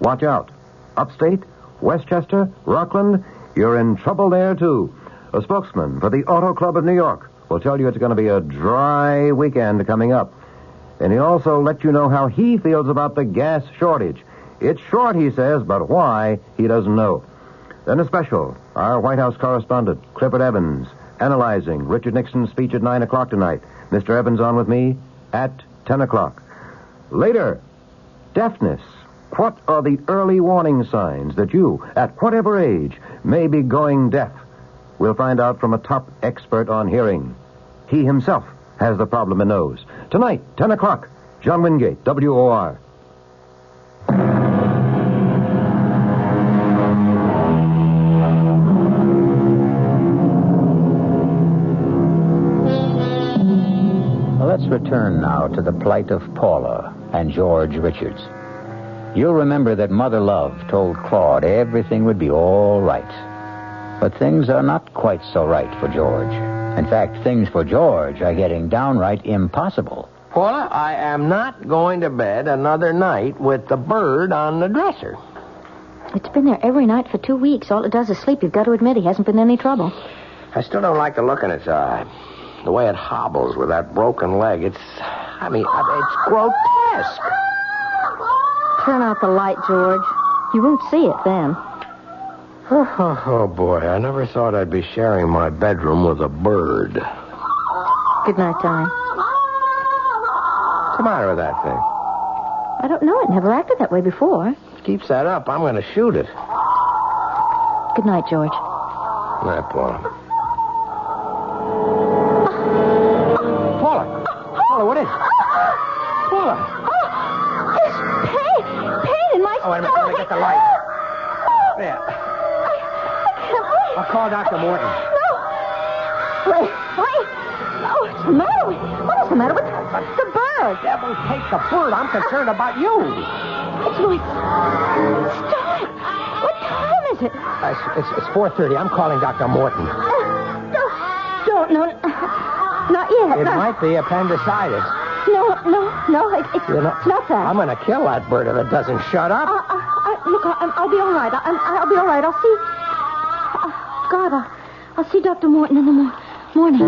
Watch out. Upstate? Westchester? Rockland? You're in trouble there, too. A spokesman for the Auto Club of New York will tell you it's going to be a dry weekend coming up. And he'll also let you know how he feels about the gas shortage. It's short, he says, but why, he doesn't know. Then a special. Our White House correspondent, Clifford Evans, analyzing Richard Nixon's speech at 9 o'clock tonight. Mr. Evans on with me at 10 o'clock. Later, deafness. What are the early warning signs that you, at whatever age, may be going deaf? We'll find out from a top expert on hearing. He himself has the problem and knows. Tonight, 10 o'clock, John Wingate, WOR. Let's return now to the plight of Paula and George Richards. You'll remember that Mother Love told Claude everything would be all right. But things are not quite so right for George. In fact, things for George are getting downright impossible. Paula, I am not going to bed another night with the bird on the dresser. It's been there every night for 2 weeks. All it does is sleep. You've got to admit he hasn't been any trouble. I still don't like the look in its eye. The way it hobbles with that broken leg. It's grotesque. Turn out the light, George. You won't see it then. Oh, boy. I never thought I'd be sharing my bedroom with a bird. Good night, darling. What's the matter with that thing? I don't know. It never acted that way before. If it keeps that up, I'm going to shoot it. Good night, George. Good night, Paula. Paula, what is it? Paula! There's pain in my stomach. Oh, wait a minute. Let me get the light. There. I can't breathe. I'll call Dr. Morton. No. Wait. Oh, what's the matter with... What is the matter with the bird? Devil, take the bird. I'm concerned about you. It's my stomach. What time is it? It's 4:30. I'm calling Dr. Morton. No. Not yet. It might be appendicitis. No. It's not that. I'm going to kill that bird if it doesn't shut up. Look, I'll be all right. I'll be all right. I'll see... God, I'll see Dr. Morton in the morning.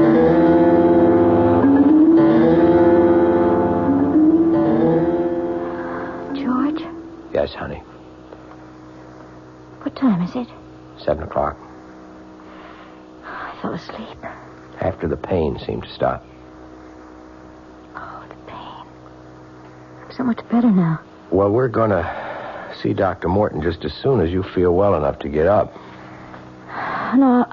George? Yes, honey. What time is it? 7 o'clock. I fell asleep. After the pain seemed to stop. Oh, the pain. I'm so much better now. Well, we're going to see Dr. Morton just as soon as you feel well enough to get up. No,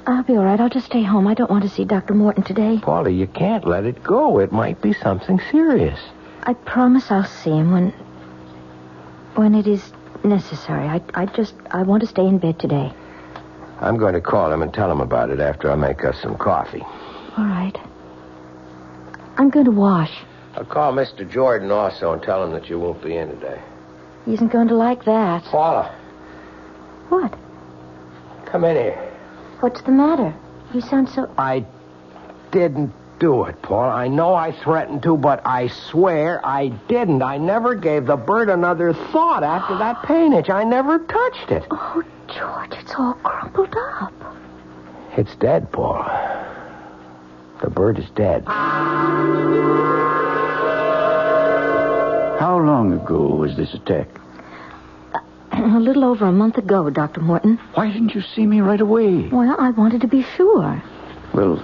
I'll be all right. I'll just stay home. I don't want to see Dr. Morton today. Paula, you can't let it go. It might be something serious. I promise I'll see him when it is necessary. I want to stay in bed today. I'm going to call him and tell him about it after I make us some coffee. All right. I'm going to wash. I'll call Mr. Jordan also and tell him that you won't be in today. He isn't going to like that. Paula. What? Come in here. What's the matter? You sound so... I didn't do it, Paul. I know I threatened to, but I swear I didn't. I never gave the bird another thought after that pain itch. I never touched it. Oh, George, it's all crumpled up. It's dead, Paul. The bird is dead. How long ago was this attack? A little over a month ago, Dr. Morton. Why didn't you see me right away? Well, I wanted to be sure. Well,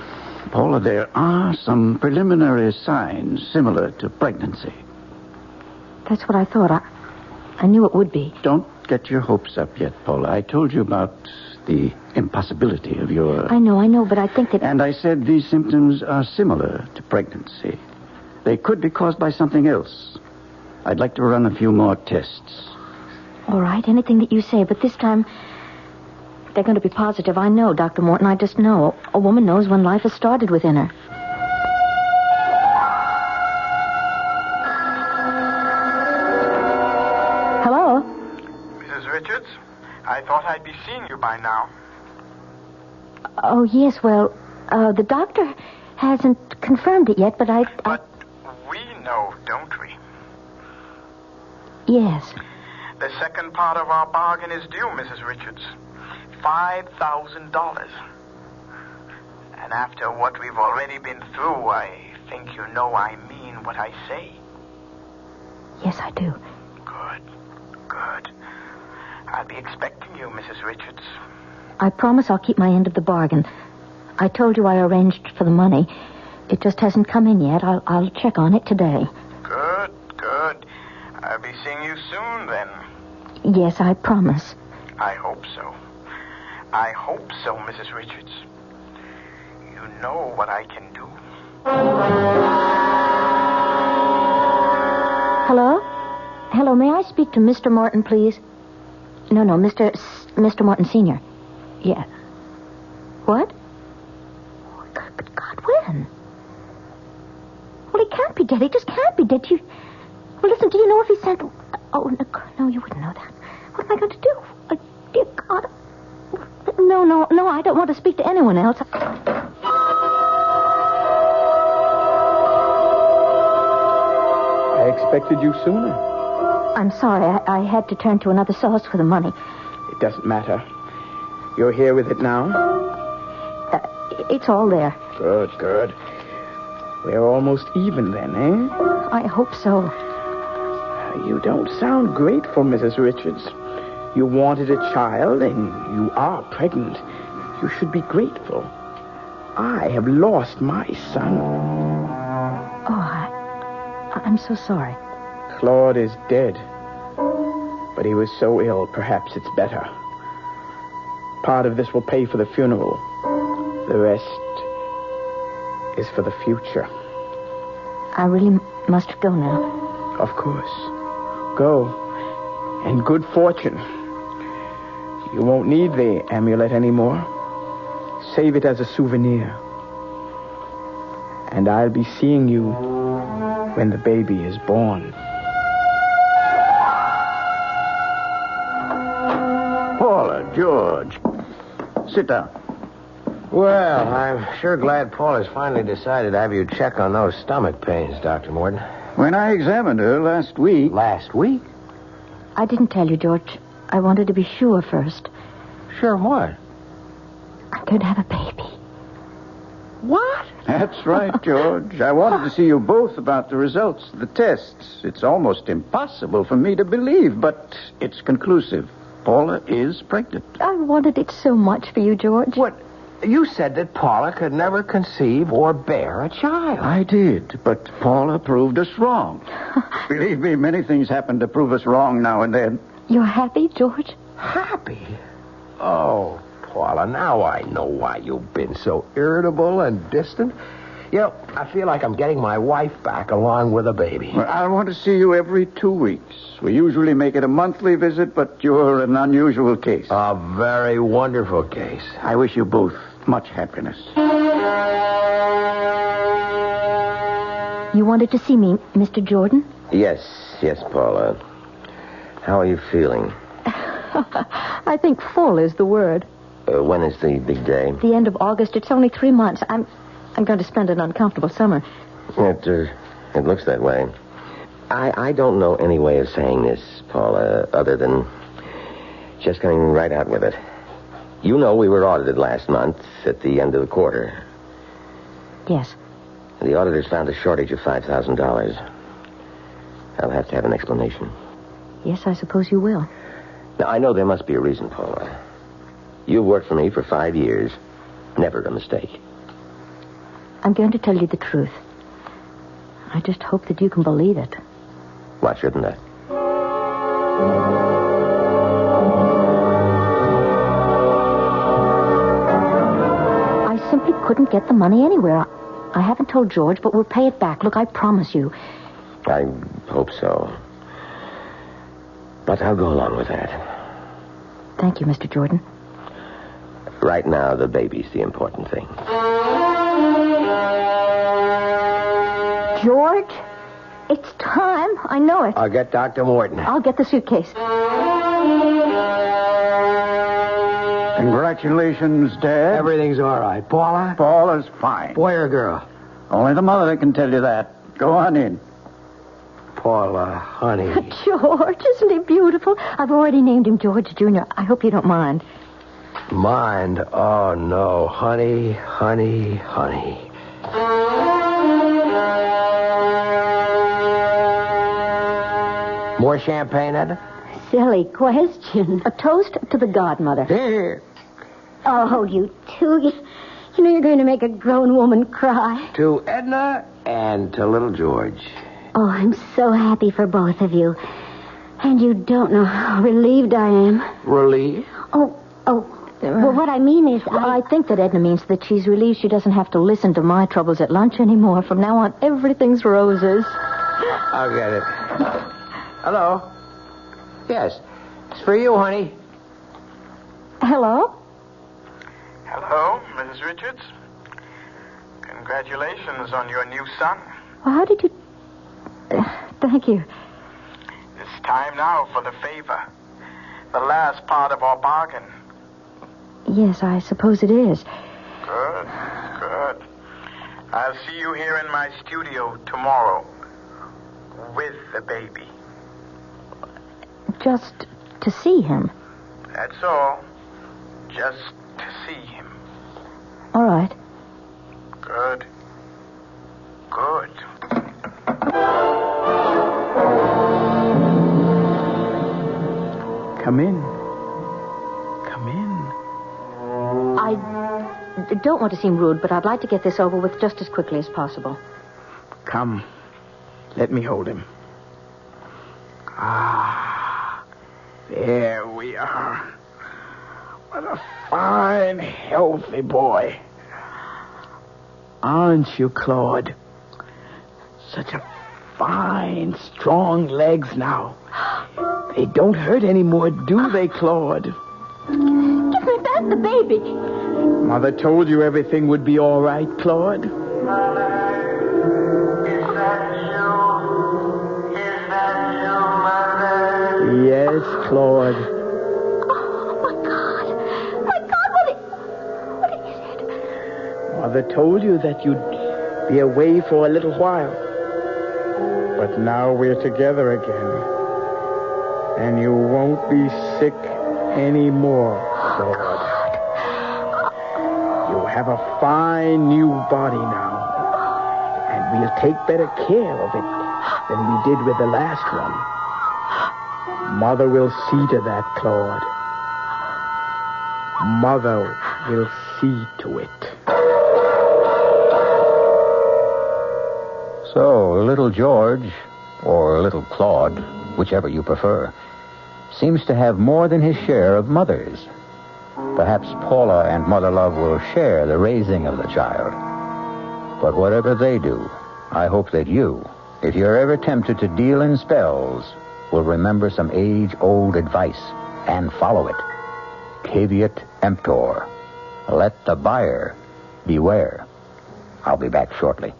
Paula, there are some preliminary signs similar to pregnancy. That's what I thought. I knew it would be. Don't get your hopes up yet, Paula. I told you about the impossibility of your... I know, but I think that... And I said these symptoms are similar to pregnancy. They could be caused by something else. I'd like to run a few more tests. All right, anything that you say, but this time they're going to be positive. I know, Dr. Morton, I just know. A woman knows when life has started within her. Hello? Mrs. Richards, I thought I'd be seeing you by now. Oh, yes, well, the doctor hasn't confirmed it yet, but But we know, don't we? Yes. The second part of our bargain is due, Mrs. Richards. $5,000. And after what we've already been through, I think you know I mean what I say. Yes, I do. Good. I'll be expecting you, Mrs. Richards. I promise I'll keep my end of the bargain. I told you I arranged for the money. It just hasn't come in yet. I'll check on it today. Good. I'll be seeing you soon, then. Yes, I promise. I hope so, Mrs. Richards. You know what I can do. Hello, may I speak to Mr. Morton, please? No, Mr. Morton Sr. Yeah. What? Oh, good God, when? Well, he can't be dead. He just can't be dead. Well, listen, do you know if he sent... Oh, no, you wouldn't know that. What am I going to do? Dear God. No, I don't want to speak to anyone else. I expected you sooner. I'm sorry. I had to turn to another source for the money. It doesn't matter. You're here with it now? It's all there. Good. We're almost even then, eh? I hope so. You don't sound grateful, Mrs. Richards. You wanted a child, and you are pregnant. You should be grateful. I have lost my son. Oh, I'm so sorry. Claude is dead. But he was so ill, perhaps it's better. Part of this will pay for the funeral. The rest is for the future. I really must go now. Of course. Go. And good fortune. You won't need the amulet anymore. Save it as a souvenir. And I'll be seeing you when the baby is born. Paula, George. Sit down. Well, I'm sure glad Paula's finally decided to have you check on those stomach pains, Dr. Morton. When I examined her last week... Last week? I didn't tell you, George. I wanted to be sure first. Sure what? I'm going to have a baby. What? That's right, George. I wanted to see you both about the results of the tests. It's almost impossible for me to believe, but it's conclusive. Paula is pregnant. I wanted it so much for you, George. What? You said that Paula could never conceive or bear a child. I did, but Paula proved us wrong. Believe me, many things happen to prove us wrong now and then. You're happy, George? Happy? Oh, Paula, now I know why you've been so irritable and distant. You know, I feel like I'm getting my wife back along with a baby. Well, I want to see you every 2 weeks. We usually make it a monthly visit, but you're an unusual case. A very wonderful case. I wish you both much happiness. You wanted to see me, Mr. Jordan? Yes, Paula. How are you feeling? I think full is the word. When is the big day? The end of August. It's only 3 months. I'm going to spend an uncomfortable summer. It looks that way. I don't know any way of saying this, Paula, other than just coming right out with it. You know we were audited last month at the end of the quarter. Yes. The auditors found a shortage of $5,000. I'll have to have an explanation. Yes, I suppose you will. Now, I know there must be a reason, Paula. You've worked for me for 5 years. Never a mistake. I'm going to tell you the truth. I just hope that you can believe it. Why shouldn't I? I simply couldn't get the money anywhere. I haven't told George, but we'll pay it back. Look, I promise you. I hope so. But I'll go along with that. Thank you, Mr. Jordan. Right now, the baby's the important thing. George, it's time. I know it. I'll get Dr. Morton. I'll get the suitcase. Congratulations, Dad. Everything's all right. Paula? Paula's fine. Boy or girl? Only the mother can tell you that. Go on in. Paula, honey. George, isn't he beautiful? I've already named him George Jr. I hope you don't mind. Mind? Oh, no. Honey, honey, honey. More champagne, Edna? Silly question. A toast to the godmother. Here. Oh, you two. You know you're going to make a grown woman cry. To Edna and to little George. Oh, I'm so happy for both of you. And you don't know how relieved I am. Relieved? Oh. Well, what I mean is I think that Edna means that she's relieved she doesn't have to listen to my troubles at lunch anymore. From now on, everything's roses. I'll get it. Hello? Yes. It's for you, honey. Hello? Hello, Mrs. Richards. Congratulations on your new son. Well, how did you... thank you. It's time now for the favor. The last part of our bargain. Yes, I suppose it is. Good. I'll see you here in my studio tomorrow with the baby. Just to see him? That's all. Just to see him. All right. Good. Come in. I don't want to seem rude, but I'd like to get this over with just as quickly as possible. Come. Let me hold him. Ah, there we are. What a fine, healthy boy. Aren't you, Claude? Such a fine, strong legs now. They don't hurt anymore, do they, Claude? Give me back the baby. Mother told you everything would be all right, Claude. Yes, Claude. Oh, my God, what is it? Mother told you that you'd be away for a little while. But now we're together again. And you won't be sick anymore, Claude. You have a fine new body now. And we'll take better care of it than we did with the last one. Mother will see to that, Claude. Mother will see to it. So, little George, or little Claude, whichever you prefer, seems to have more than his share of mothers. Perhaps Paula and Mother Love will share the raising of the child. But whatever they do, I hope that you, if you're ever tempted to deal in spells, will remember some age-old advice and follow it. Caveat emptor. Let the buyer beware. I'll be back shortly.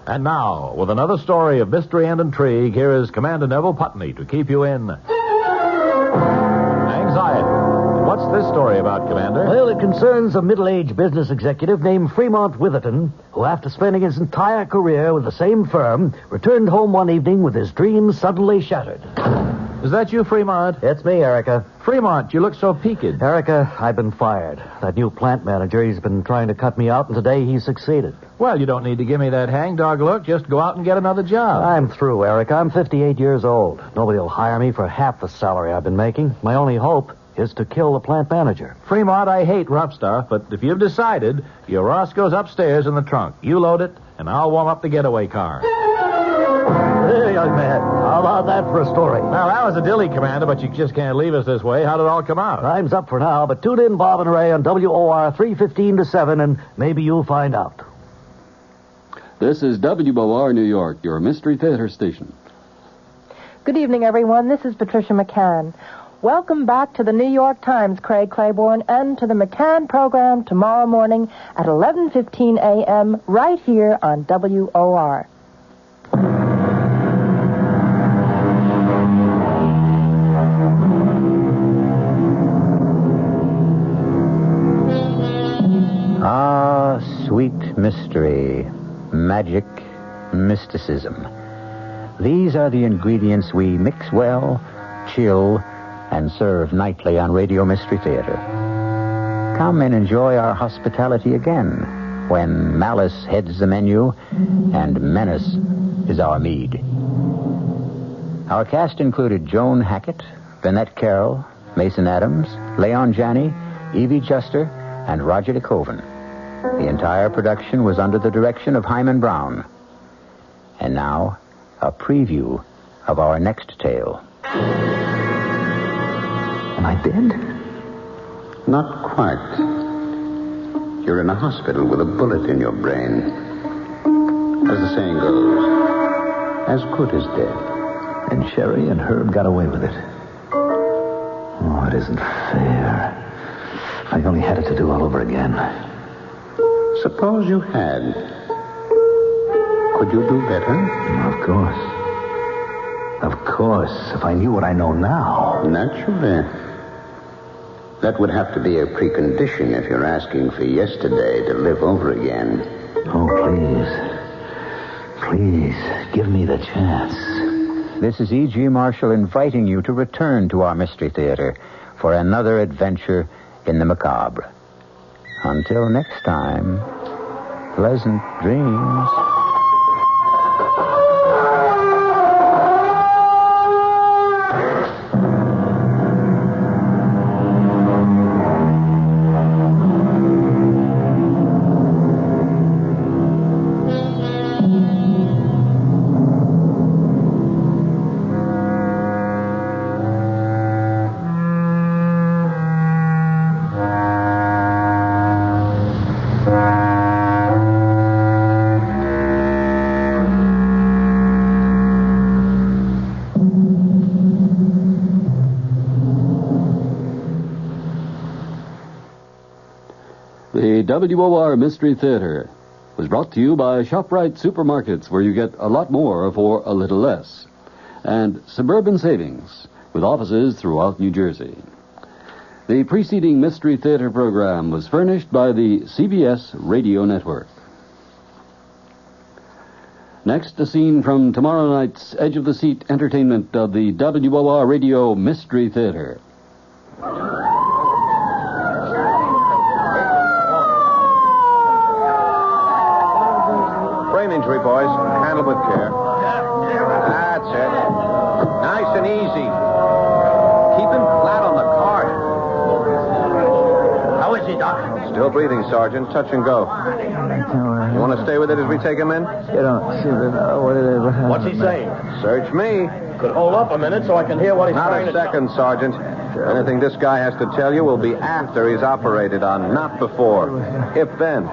And now, with another story of mystery and intrigue, here is Commander Neville Putney to keep you in anxiety. What's this story about, Commander? Well, it concerns a middle-aged business executive named Fremont Witherton, who, after spending his entire career with the same firm, returned home one evening with his dreams suddenly shattered. Is that you, Fremont? It's me, Erica. Fremont, you look so peaked. Erica, I've been fired. That new plant manager, he's been trying to cut me out, and today he succeeded. Well, you don't need to give me that hangdog look. Just go out and get another job. I'm through, Erica. I'm 58 years old. Nobody will hire me for half the salary I've been making. My only hope is to kill the plant manager. Fremont, I hate rough stuff, but if you've decided, your Roscoe's upstairs in the trunk. You load it, and I'll warm up the getaway car. Hey, young man, how about that for a story? Well, that was a dilly, Commander, but you just can't leave us this way. How did it all come out? Time's up for now, but tune in, Bob and Ray, on WOR 3:15 to 7, and maybe you'll find out. This is WOR New York, your Mystery Theater station. Good evening, everyone. This is Patricia McCann. Welcome back to the New York Times, Craig Claiborne, and to the McCann program tomorrow morning at 11:15 a.m. right here on WOR. mystery, magic, mysticism. These are the ingredients we mix well, chill, and serve nightly on Radio Mystery Theater. Come and enjoy our hospitality again when malice heads the menu and menace is our mead. Our cast included Joan Hackett, Vinette Carroll, Mason Adams, Leon Janney, Evie Juster, and Roger DeCoven. The entire production was under the direction of Hyman Brown. And now, a preview of our next tale. Am I dead? Not quite. You're in a hospital with a bullet in your brain. As the saying goes, as good as dead. And Sherry and Herb got away with it. Oh, it isn't fair. If I only had it to do all over again. Suppose you had. Could you do better? Of course. Of course, if I knew what I know now. Naturally. That would have to be a precondition if you're asking for yesterday to live over again. Oh, please. Please, give me the chance. This is E.G. Marshall inviting you to return to our Mystery Theater for another adventure in the macabre. Until next time, pleasant dreams. The WOR Mystery Theater was brought to you by ShopRite Supermarkets, where you get a lot more for a little less, and Suburban Savings, with offices throughout New Jersey. The preceding Mystery Theater program was furnished by the CBS Radio Network. Next, a scene from tomorrow night's Edge of the Seat entertainment of the WOR Radio Mystery Theater. Brain injury, boys. Handle with care. That's it. Nice and easy. Keep him flat on the cart. How is he, Doc? Still breathing, Sergeant. Touch and go. You want to stay with it as we take him in? You don't seem to know what it is. What's he saying? Search me. Could hold up a minute so I can hear what he's Not trying a to second, Sergeant. Anything this guy has to tell you will be after he's operated on, not before. If then.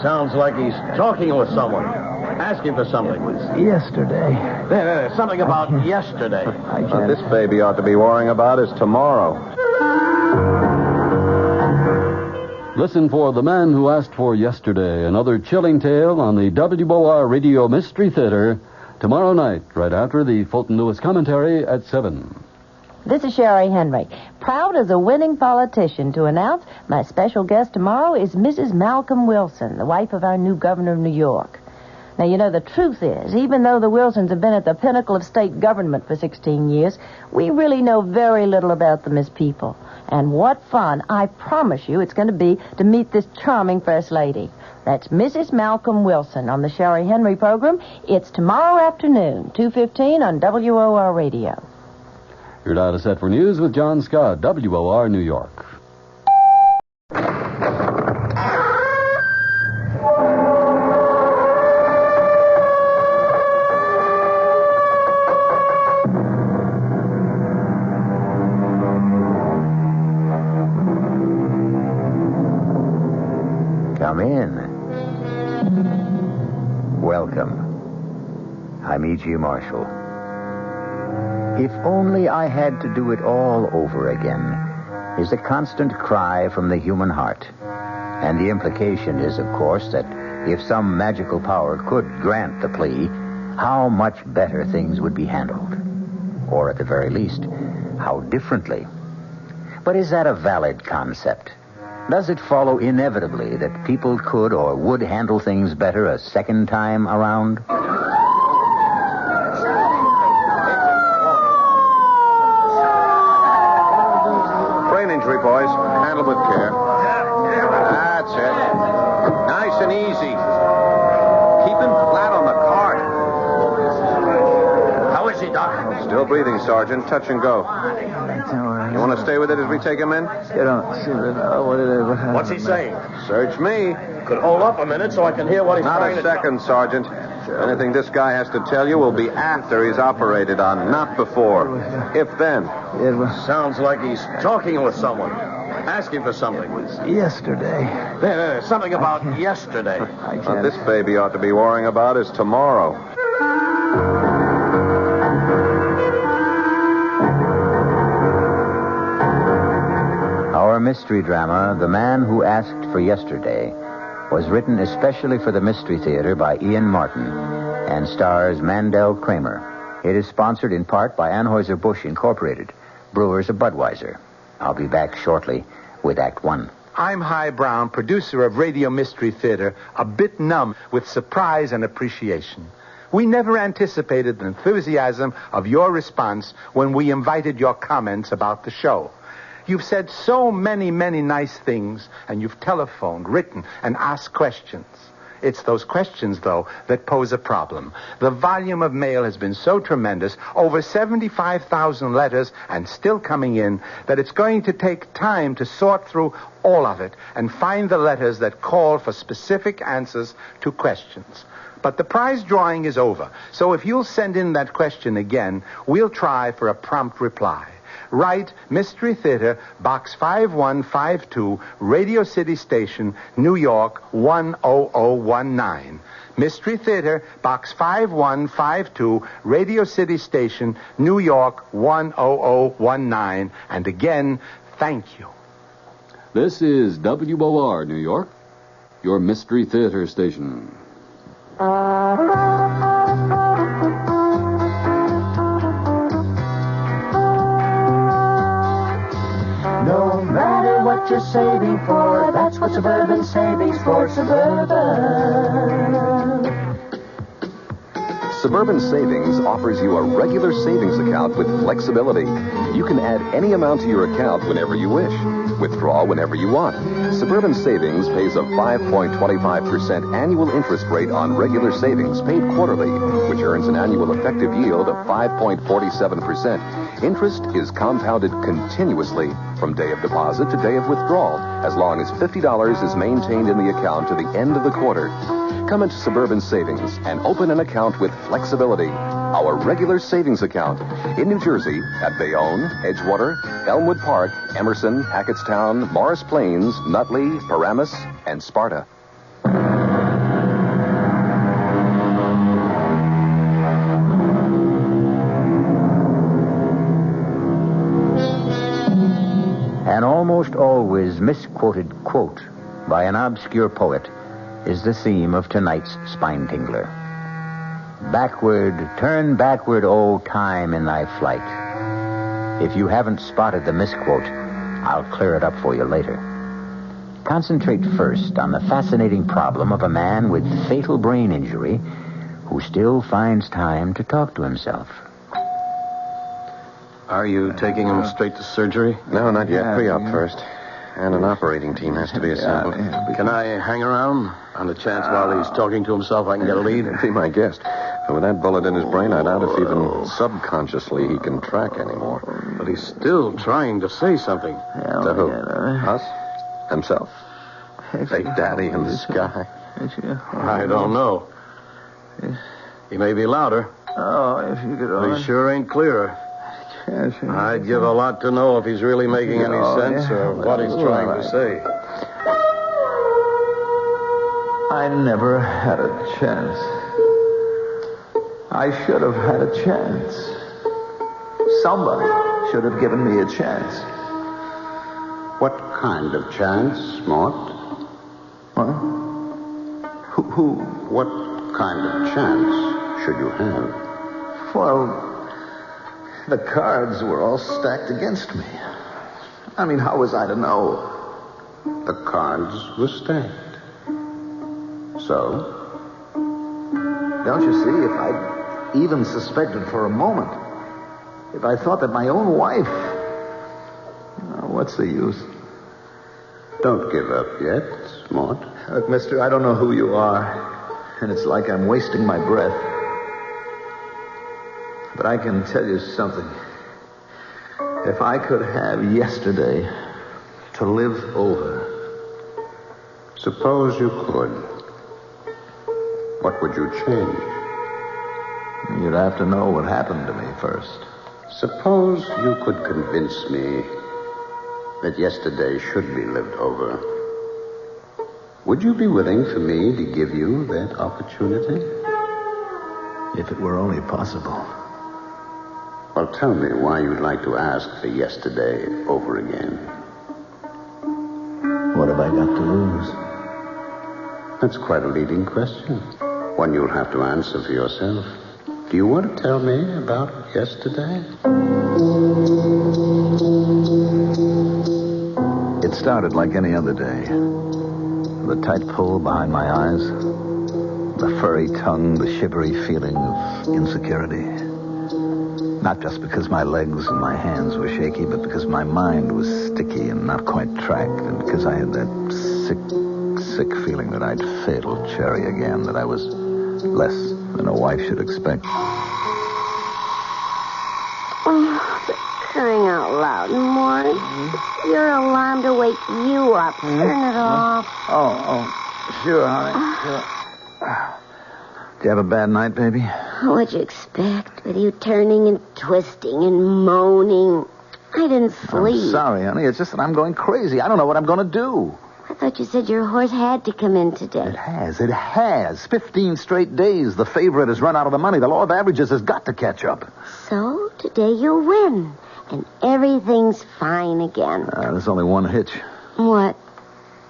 Sounds like he's talking with someone. Asking for something. Yesterday. There, something about yesterday. What this baby ought to be worrying about is tomorrow. Listen for The Man Who Asked for Yesterday, another chilling tale on the WOR Radio Mystery Theater tomorrow night, right after the Fulton Lewis commentary at 7. This is Sherry Henry, proud as a winning politician to announce my special guest tomorrow is Mrs. Malcolm Wilson, the wife of our new governor of New York. Now, you know, the truth is, even though the Wilsons have been at the pinnacle of state government for 16 years, we really know very little about them as people. And what fun, I promise you, it's going to be to meet this charming First Lady. That's Mrs. Malcolm Wilson on the Sherry Henry program. It's tomorrow afternoon, 2:15 on WOR Radio. You're now to set for news with John Scott, WOR New York. Come in. Welcome. I'm E.G. Marshall. If only I had to do it all over again is a constant cry from the human heart. And the implication is, of course, that if some magical power could grant the plea, how much better things would be handled. Or at the very least, how differently. But is that a valid concept? Does it follow inevitably that people could or would handle things better a second time around? Brain injury, boys. Handle with care. That's it. Nice and easy. Keep him flat on the cart. How is he, Doc? Still breathing, Sergeant. Touch and go. You want to stay with it as we take him in? You don't see what What's he saying? Search me. Could hold up a minute so I can hear what he's Not trying a to second, Sergeant. Anything this guy has to tell you will be after he's operated on, not before. If then. Sounds like he's talking with someone. Asking for something. Yesterday. There, something about yesterday. What this baby ought to be worrying about is tomorrow. Our mystery drama, The Man Who Asked for Yesterday, was written especially for the Mystery Theater by Ian Martin and stars Mandel Kramer. It is sponsored in part by Anheuser-Busch Incorporated, brewers of Budweiser. I'll be back shortly with Act One. I'm Hy Brown, producer of Radio Mystery Theater, a bit numb with surprise and appreciation. We never anticipated the enthusiasm of your response when we invited your comments about the show. You've said so many, many nice things, and you've telephoned, written, and asked questions. It's those questions, though, that pose a problem. The volume of mail has been so tremendous, over 75,000 letters, and still coming in, that it's going to take time to sort through all of it and find the letters that call for specific answers to questions. But the prize drawing is over, so if you'll send in that question again, we'll try for a prompt reply. Write Mystery Theater, Box 5152, Radio City Station, New York 10019. Mystery Theater, Box 5152, Radio City Station, New York 10019. And again, thank you. This is WOR New York, your Mystery Theater station. No matter what you're saving for, that's what Suburban Savings for Suburban. Suburban Savings offers you a regular savings account with flexibility. You can add any amount to your account whenever you wish. Withdraw whenever you want. Suburban Savings pays a 5.25% annual interest rate on regular savings paid quarterly, which earns an annual effective yield of 5.47%. Interest is compounded continuously from day of deposit to day of withdrawal, as long as $50 is maintained in the account to the end of the quarter. Come into Suburban Savings and open an account with flexibility. Our regular savings account in New Jersey at Bayonne, Edgewater, Elmwood Park, Emerson, Hackettstown, Morris Plains, Nutley, Paramus, and Sparta. An almost always misquoted quote by an obscure poet is the theme of tonight's Spine Tingler. Backward, turn backward, O time, in thy flight. If you haven't spotted the misquote, I'll clear it up for you later. Concentrate first on the fascinating problem of a man with fatal brain injury who still finds time to talk to himself. Are you taking him straight to surgery? No, not yet. Pre-op first. And an operating team has to be assembled. Can I hang around on the chance while he's talking to himself I can get a lead? Be my guest. But with that bullet in his brain, I doubt if even subconsciously he can track anymore. But he's still trying to say something. To who? Us? Himself? Fake daddy in the sky. I don't know. He may be louder. Oh, if you could But he sure ain't clearer. I'd give a lot to know if he's really making any sense or what he's trying to say. I never had a chance. I should have had a chance. Somebody should have given me a chance. What kind of chance, Mort? What? What kind of chance should you have? Well, the cards were all stacked against me. I mean, how was I to know? The cards were stacked. So? Don't you see, if I'd even suspected for a moment, if I thought that my own wife... what's the use? Don't give up yet, Mort. Look, mister, I don't know who you are, and it's like I'm wasting my breath. But I can tell you something. If I could have yesterday to live over... Suppose you could. What would you change? You'd have to know what happened to me first. Suppose you could convince me that yesterday should be lived over. Would you be willing for me to give you that opportunity? If it were only possible. Well, tell me why you'd like to ask for yesterday over again. What have I got to lose? That's quite a leading question. One you'll have to answer for yourself. Do you want to tell me about yesterday? It started like any other day. The tight pull behind my eyes, the furry tongue, the shivery feeling of insecurity. Not just because my legs and my hands were shaky, but because my mind was sticky and not quite tracked, and because I had that sick feeling that I'd failed Cherry again, that I was less than a wife should expect. Oh, crying out loud, Mort. Your alarm to wake you up. Turn it off. Oh, sure, honey. Sure. Did you have a bad night, baby? What'd you expect with you turning and twisting and moaning? I didn't sleep. I'm sorry, honey. It's just that I'm going crazy. I don't know what I'm going to do. I thought you said your horse had to come in today. It has. 15 straight days. The favorite has run out of the money. The law of averages has got to catch up. So, today you'll win. And everything's fine again. There's only one hitch. What?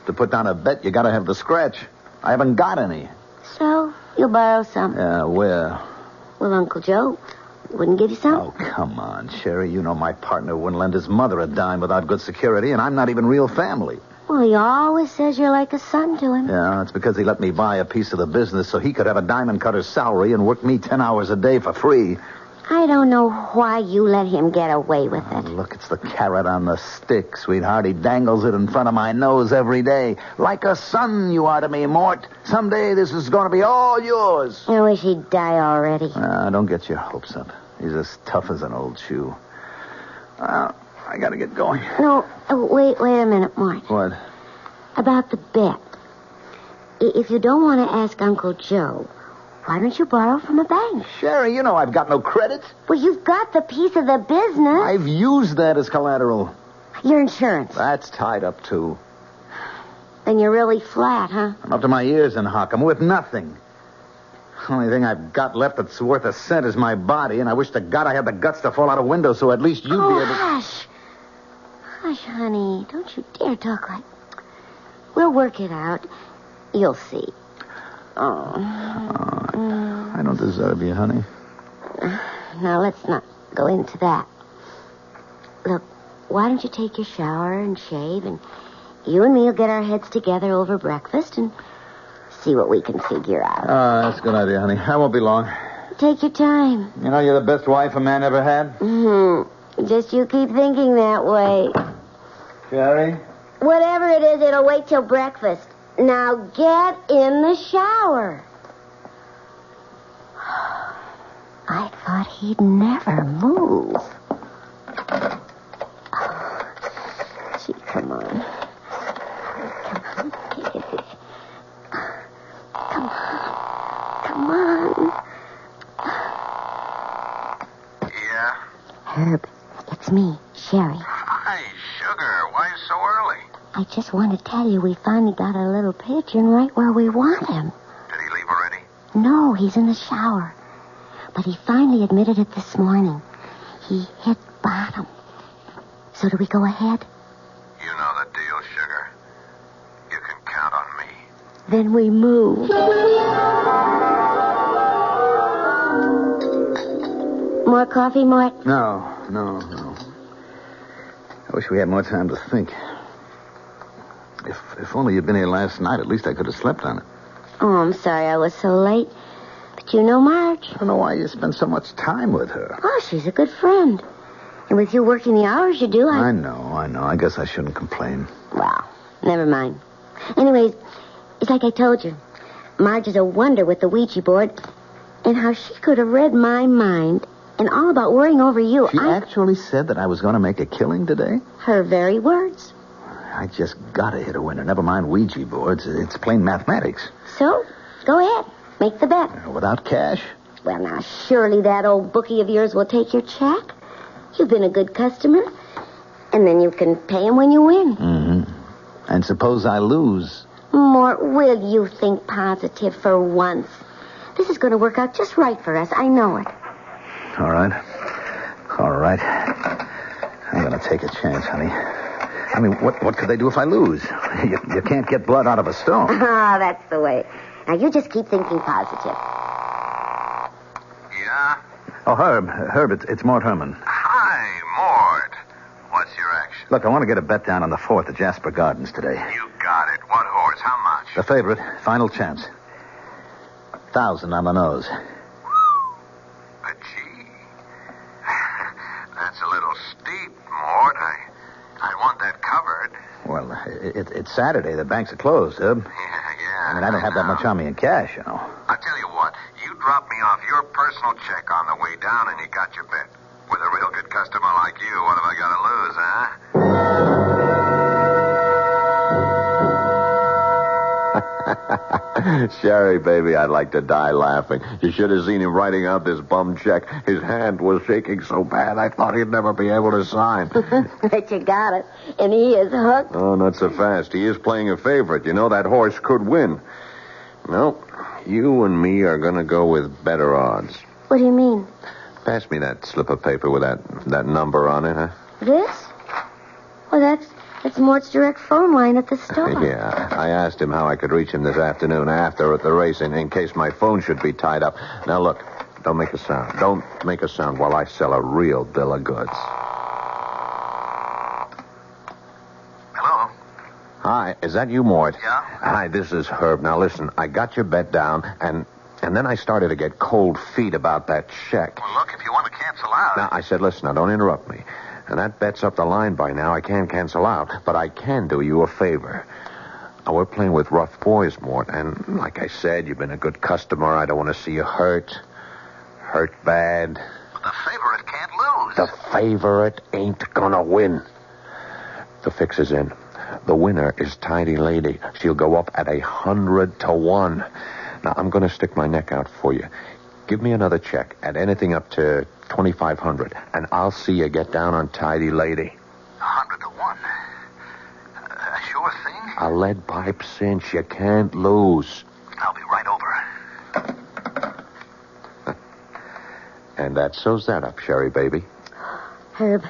To put down a bet, you got to have the scratch. I haven't got any. So, you'll borrow some. Yeah, where? Well, Uncle Joe wouldn't give you some. Oh, come on, Sherry. You know my partner wouldn't lend his mother a dime without good security, and I'm not even real family. Well, he always says you're like a son to him. Yeah, it's because he let me buy a piece of the business so he could have a diamond cutter's salary and work me 10 hours a day for free. I don't know why you let him get away with it. Look, it's the carrot on the stick, sweetheart. He dangles it in front of my nose every day. Like a son you are to me, Mort. Someday this is going to be all yours. I wish he'd die already. Don't get your hopes up. He's as tough as an old shoe. I got to get going. No, wait a minute, Mort. What? About the bet. If you don't want to ask Uncle Joe, why don't you borrow from a bank? Sherry, you know I've got no credit. Well, you've got the piece of the business. I've used that as collateral. Your insurance. That's tied up, too. Then you're really flat, huh? I'm up to my ears in hock. I'm worth nothing. Only thing I've got left that's worth a cent is my body, and I wish to God I had the guts to fall out a window so at least you'd be able to... Hush. Hush, honey. Don't you dare talk like... We'll work it out. You'll see. I don't deserve you, honey. Now, let's not go into that. Look, why don't you take your shower and shave, and you and me will get our heads together over breakfast and see what we can figure out. That's a good idea, honey. I won't be long. Take your time. You know you're the best wife a man ever had? Mm-hmm. Just you keep thinking that way. Sherry? Whatever it is, it'll wait till breakfast. Now get in the shower. I thought he'd never move. Gee, come on. Come on, take it easy. Come on. Yeah? Herb, it's me, Sherry. Hi, sugar. Why so early? I just want to tell you we finally got a little pigeon right where we want him. Did he leave already? No, he's in the shower. But he finally admitted it this morning. He hit bottom. So do we go ahead? You know the deal, sugar. You can count on me. Then we move. More coffee, Mort? No. I wish we had more time to think. If only you'd been here last night, at least I could have slept on it. Oh, I'm sorry I was so late. But you know Marge. I don't know why you spend so much time with her. Oh, she's a good friend. And with you working the hours you do, I know. I guess I shouldn't complain. Well, never mind. Anyways, it's like I told you. Marge is a wonder with the Ouija board. And how she could have read my mind and all about worrying over you. She actually said that I was going to make a killing today? Her very words. I just got to hit a winner. Never mind Ouija boards. It's plain mathematics. So, go ahead. Make the bet. Without cash? Well, now, surely that old bookie of yours will take your check. You've been a good customer. And then you can pay him when you win. Mm-hmm. And suppose I lose? Mort, will you think positive for once? This is going to work out just right for us. I know it. All right. I'm going to take a chance, honey. I mean, what could they do if I lose? You can't get blood out of a stone. Ah, that's the way. Now, you just keep thinking positive. Yeah? Oh, Herb, it's Mort Herman. Hi, Mort. What's your action? Look, I want to get a bet down on the 4th at Jasper Gardens today. You got it. What horse? How much? The favorite. Final chance. 1,000 on the nose. Gee. That's a little steep, Mort. I want that covered. Well, it's Saturday. The banks are closed, Herb. Yeah. I mean, I don't have that much on me in cash, you know. I'll tell you what. You drop me off your personal check on the way down and you got your bet. With a real good customer like you, what have I got to lose, huh? Sherry, baby, I'd like to die laughing. You should have seen him writing out this bum check. His hand was shaking so bad I thought he'd never be able to sign. But you got it. And he is hooked. Oh, not so fast. He is playing a favorite. You know, that horse could win. No, you and me are going to go with better odds. What do you mean? Pass me that slip of paper with that number on it, huh? This? Well, that's Mort's direct phone line at the store. Yeah, I asked him how I could reach him this afternoon after the race in case my phone should be tied up. Now, look, don't make a sound. Don't make a sound while I sell a real bill of goods. Hello? Hi, is that you, Mort? Yeah? Hi, this is Herb. Now, listen, I got your bet down, and then I started to get cold feet about that check. Well, look, if you want to cancel out... Now, I said, listen, now, don't interrupt me. And that bet's up the line by now. I can't cancel out, but I can do you a favor. Now, we're playing with rough boys, Mort, and like I said, you've been a good customer. I don't want to see you hurt bad. But the favorite can't lose. The favorite ain't gonna win. The fix is in. The winner is Tidy Lady. She'll go up at 100 to 1. Now, I'm gonna stick my neck out for you. Give me another check at anything up to 2,500, and I'll see you get down on Tidy Lady. 100 to 1. A sure thing? A lead pipe cinch. You can't lose. I'll be right over. And that sews that up, Sherry, baby. Herb,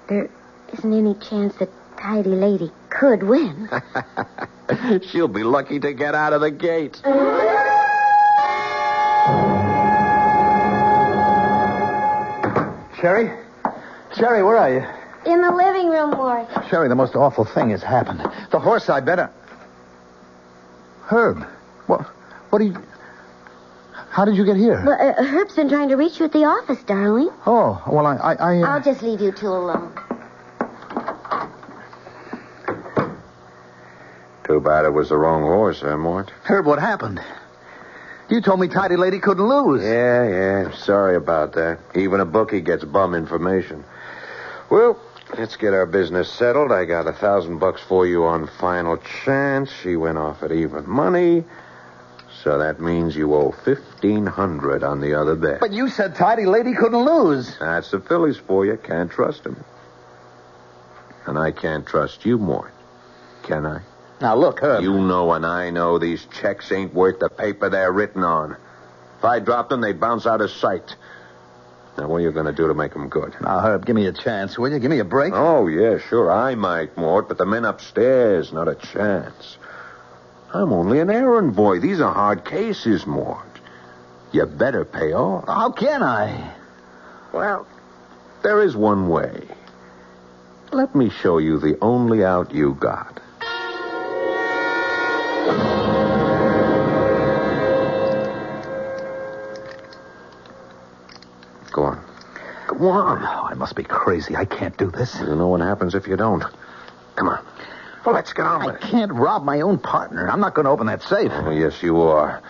there isn't any chance that Tidy Lady could win. She'll be lucky to get out of the gate. Sherry, where are you? In the living room, Mort. Sherry, the most awful thing has happened. The horse I bet... Herb, what are you... How did you get here? Well, Herb's been trying to reach you at the office, darling. Oh, well, I'll just leave you two alone. Too bad it was the wrong horse, huh, Mort? Herb, what happened? You told me Tidy Lady couldn't lose. Yeah. Sorry about that. Even a bookie gets bum information. Well, let's get our business settled. I got $1,000 for you on final chance. She went off at even money. So that means you owe $1,500 on the other bet. But you said Tidy Lady couldn't lose. That's the Phillies for you. Can't trust them. And I can't trust you, Mort. Can I? Now, look, Herb. You know and I know these checks ain't worth the paper they're written on. If I dropped them, they'd bounce out of sight. Now, what are you going to do to make them good? Now, Herb, give me a chance, will you? Give me a break. Oh, yeah, sure, I might, Mort, but the men upstairs, not a chance. I'm only an errand boy. These are hard cases, Mort. You better pay off. How can I? Well, there is one way. Let me show you the only out you got. want. Oh, I must be crazy. I can't do this. You know what happens if you don't. Come on. Well, let's get on with it. I can't rob my own partner. I'm not going to open that safe. Oh, yes, you are.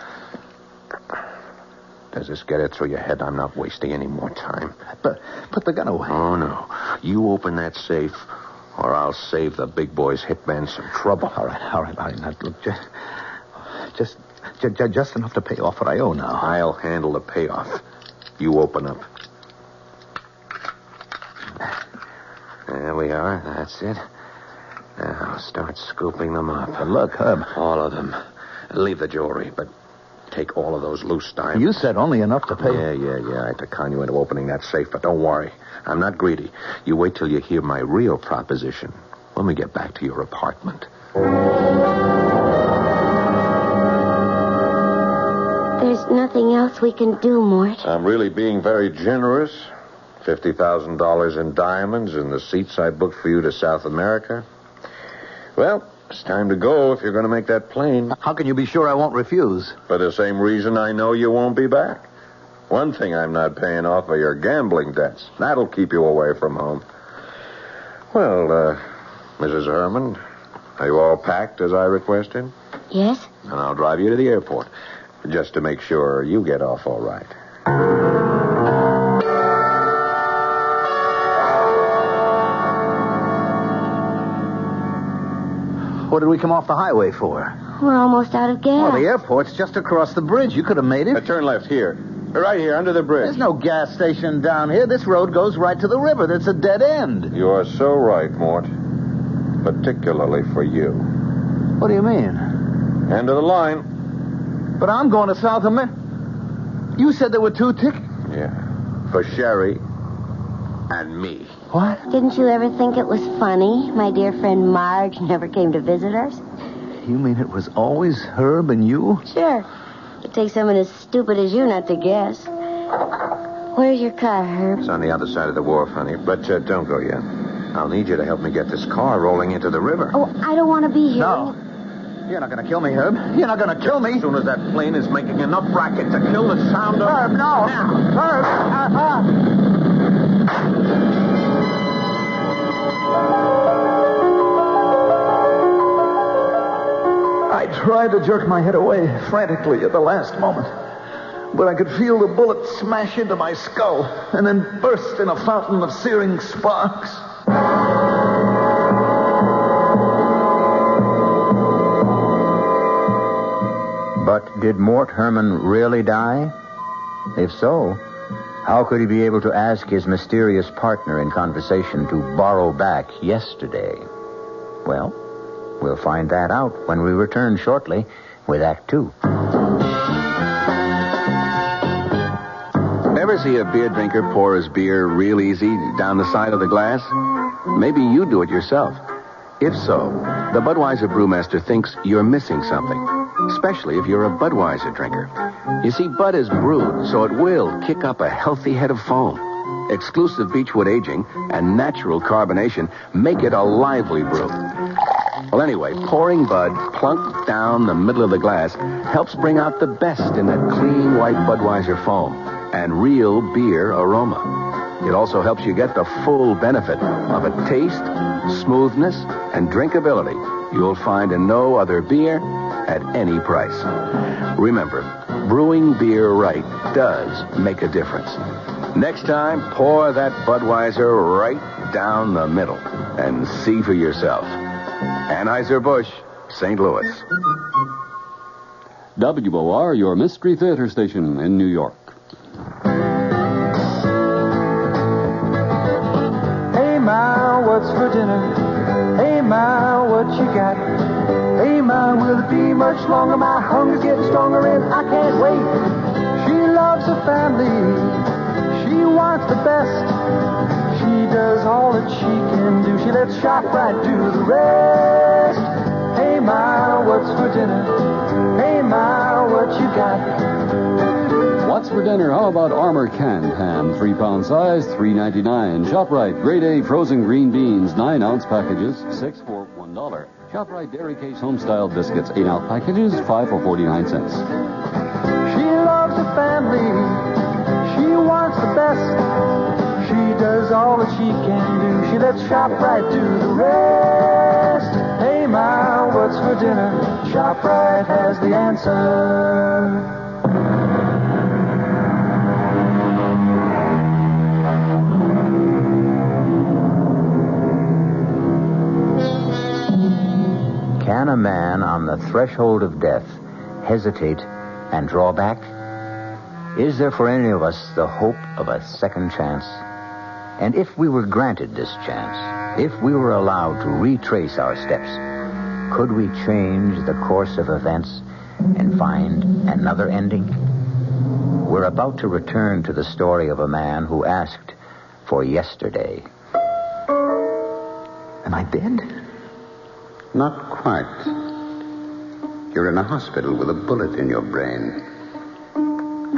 Does this get it through your head? I'm not wasting any more time. But put the gun away. Oh, no. You open that safe, or I'll save the big boy's hitman some trouble. All right. Now, look, just enough to pay off what I owe now. I'll handle the payoff. You open up. There we are. That's it. Now, start scooping them up. But look, Herb. All of them. Leave the jewelry, but take all of those loose diamonds. You said only enough to pay. Yeah. I had to con you into opening that safe, but don't worry. I'm not greedy. You wait till you hear my real proposition when we get back to your apartment. There's nothing else we can do, Mort. I'm really being very generous. $50,000 in diamonds and the seats I booked for you to South America. Well, it's time to go if you're going to make that plane. How can you be sure I won't refuse? For the same reason I know you won't be back. One thing I'm not paying off are your gambling debts. That'll keep you away from home. Well, Mrs. Herman, are you all packed as I requested? Yes? And I'll drive you to the airport, just to make sure you get off all right. What did we come off the highway for? We're almost out of gas. Well, the airport's just across the bridge. You could have made it. Turn left here. Right here, under the bridge. There's no gas station down here. This road goes right to the river. That's a dead end. You are so right, Mort. Particularly for you. What do you mean? End of the line. But I'm going to South America. You said there were 2 tickets? Yeah. For Sherry and me. What? Didn't you ever think it was funny? My dear friend Marge never came to visit us. You mean it was always Herb and you? Sure. It takes someone as stupid as you not to guess. Where's your car, Herb? It's on the other side of the wharf, honey. But don't go yet. I'll need you to help me get this car rolling into the river. Oh, I don't want to be here. No. You're not going to kill me, Herb. You're not going to kill me. As soon as that plane is making enough racket to kill the sound of... Herb, no. Now. Herb. I tried to jerk my head away frantically at the last moment, but I could feel the bullet smash into my skull and then burst in a fountain of searing sparks. But did Mort Herman really die? If so, how could he be able to ask his mysterious partner in conversation to borrow back yesterday? Well, we'll find that out when we return shortly with Act 2. Ever see a beer drinker pour his beer real easy down the side of the glass? Maybe you do it yourself. If so, the Budweiser brewmaster thinks you're missing something, especially if you're a Budweiser drinker. You see, Bud is brewed so it will kick up a healthy head of foam. Exclusive beechwood aging and natural carbonation make it a lively brew. Well, anyway, pouring Bud plunk down the middle of the glass helps bring out the best in that clean white Budweiser foam and real beer aroma. It also helps you get the full benefit of a taste, smoothness, and drinkability you'll find in no other beer at any price. Remember, brewing beer right does make a difference. Next time, pour that Budweiser right down the middle and see for yourself. Anheuser-Busch, St. Louis. WOR, your Mystery Theater station in New York. Hey, Ma, what's for dinner? Hey, Ma, what you got? Hey, Ma, will it be much longer? My hunger's getting stronger and I can't wait. She loves her family. She wants the best. She does all that she can do. She lets ShopRite do the rest. Hey, Ma, what's for dinner? Hey, Ma, what you got? What's for dinner? How about Armour canned ham, 3-pound size, $3.99. ShopRite, grade A frozen green beans, 9-ounce packages, 6 for $1. ShopRite Dairy Case Homestyle biscuits, 8-ounce packages, 5 for 49 cents. She loves her family. She wants the best. She does all that she can do. She lets ShopRite do the rest. Hey, Ma, what's for dinner? ShopRite has the answer. Can a man on the threshold of death hesitate and draw back? Is there for any of us the hope of a second chance? And if we were granted this chance, if we were allowed to retrace our steps, could we change the course of events and find another ending? We're about to return to the story of a man who asked for yesterday. Am I dead? Not quite. You're in a hospital with a bullet in your brain.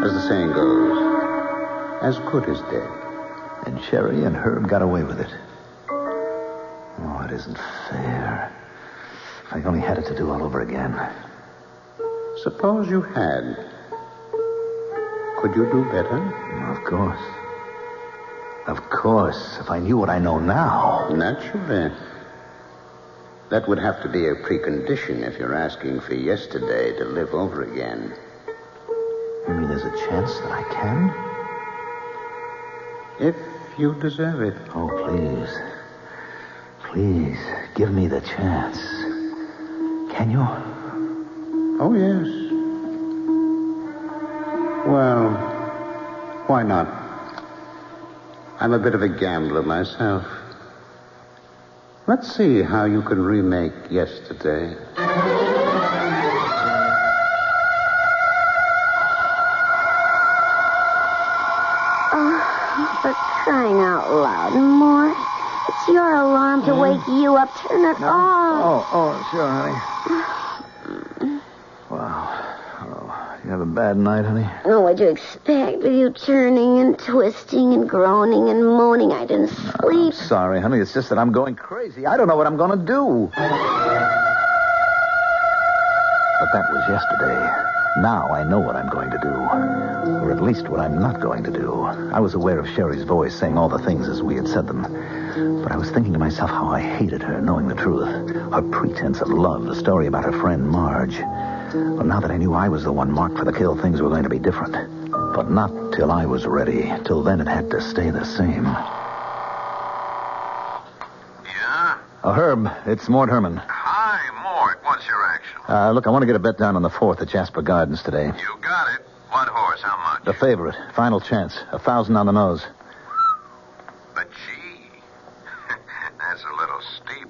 As the saying goes, as good as dead. And Sherry and Herb got away with it. Oh, it isn't fair. If I only had it to do all over again. Suppose you had. Could you do better? Of course. Of course, if I knew what I know now. Naturally. That would have to be a precondition if you're asking for yesterday to live over again. You mean there's a chance that I can? If you deserve it. Oh, please. Please, give me the chance. Can you? Oh, yes. Well, why not? I'm a bit of a gambler myself. Let's see how you can remake yesterday. Oh, for crying out loud, Mort. It's your alarm to wake you up. Turn it off. Oh, sure, honey. Wow. Oh, you have a bad night, honey? Oh, what'd you expect? With you turning and twisting and groaning and moaning, I didn't sleep. I'm sorry, honey. It's just that I'm going crazy. I don't know what I'm going to do. But that was yesterday. Now I know what I'm going to do. Or at least what I'm not going to do. I was aware of Sherry's voice saying all the things as we had said them. But I was thinking to myself how I hated her, knowing the truth. Her pretense of love, the story about her friend Marge. Well, now that I knew I was the one marked for the kill, things were going to be different. But not till I was ready. Till then, it had to stay the same. Yeah? Herb, it's Mort Herman. Hi, Mort. What's your action? Look, I want to get a bet down on the 4th at Jasper Gardens today. You got it. What horse? How much? The favorite. Final chance. 1,000 on the nose. But gee, that's a little steep.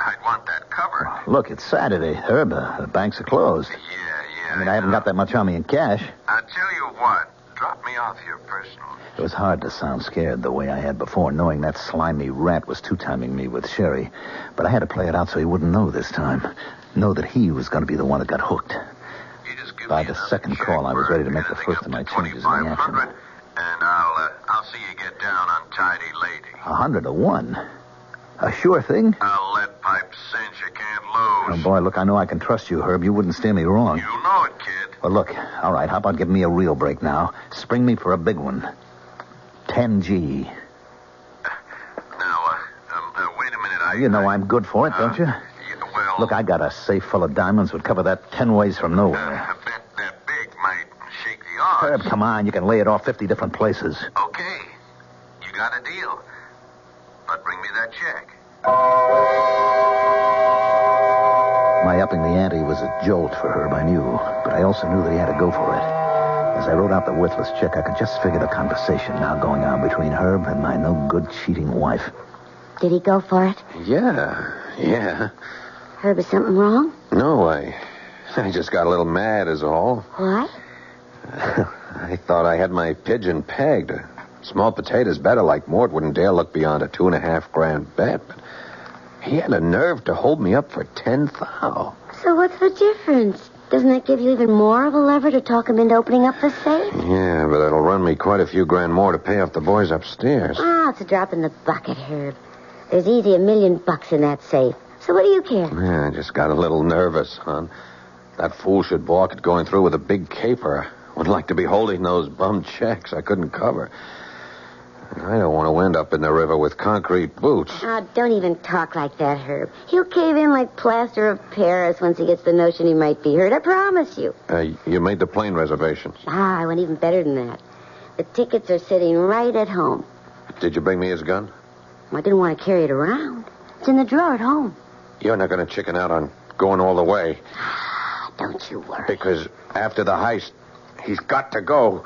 I'd want that cover. Look, it's Saturday, Herb. The banks are closed. Yeah. I mean, I haven't got that much on me in cash. I'll tell you what. Drop me off your personal. It was hard to sound scared the way I had before, knowing that slimy rat was two-timing me with Sherry. But I had to play it out so he wouldn't know this time. Know that he was going to be the one that got hooked. By the second call, I was ready to make the first of my changes in the action. And I'll see you get down on Tidy Lady. 100 to 1. A sure thing? I'll let pipe cinch. You can't lose. Oh, boy, look, I know I can trust you, Herb. You wouldn't steer me wrong. You know it, kid. Well, look, all right, how about giving me a real break now? Spring me for a big one. 10G. Now, wait a minute. You know I'm good for it, don't you? Well... Look, I got a safe full of diamonds would cover that 10 ways from nowhere. A bet that big might shake the odds. Herb, come on. You can lay it off 50 different places. Okay. You got a deal. But bring me that check. My upping the ante was a jolt for Herb, I knew. But I also knew that he had to go for it. As I wrote out the worthless check, I could just figure the conversation now going on between Herb and my no-good cheating wife. Did he go for it? Yeah. Herb, is something wrong? No, I just got a little mad is all. What? I thought I had my pigeon pegged. Small potatoes better like Mort wouldn't dare look beyond a $2,500 bet. But he had a nerve to hold me up for 10,000. So what's the difference? Doesn't that give you even more of a lever to talk him into opening up the safe? Yeah, but it'll run me quite a few grand more to pay off the boys upstairs. It's a drop in the bucket, Herb. There's easy $1 million in that safe. So what do you care? Yeah, I just got a little nervous, hon. That fool should balk at going through with a big caper. I wouldn't like to be holding those bum checks I couldn't cover. I don't want to end up in the river with concrete boots. Oh, don't even talk like that, Herb. He'll cave in like plaster of Paris once he gets the notion he might be hurt. I promise you. You made the plane reservations. I went even better than that. The tickets are sitting right at home. Did you bring me his gun? I didn't want to carry it around. It's in the drawer at home. You're not going to chicken out on going all the way. Don't you worry. Because after the heist, he's got to go.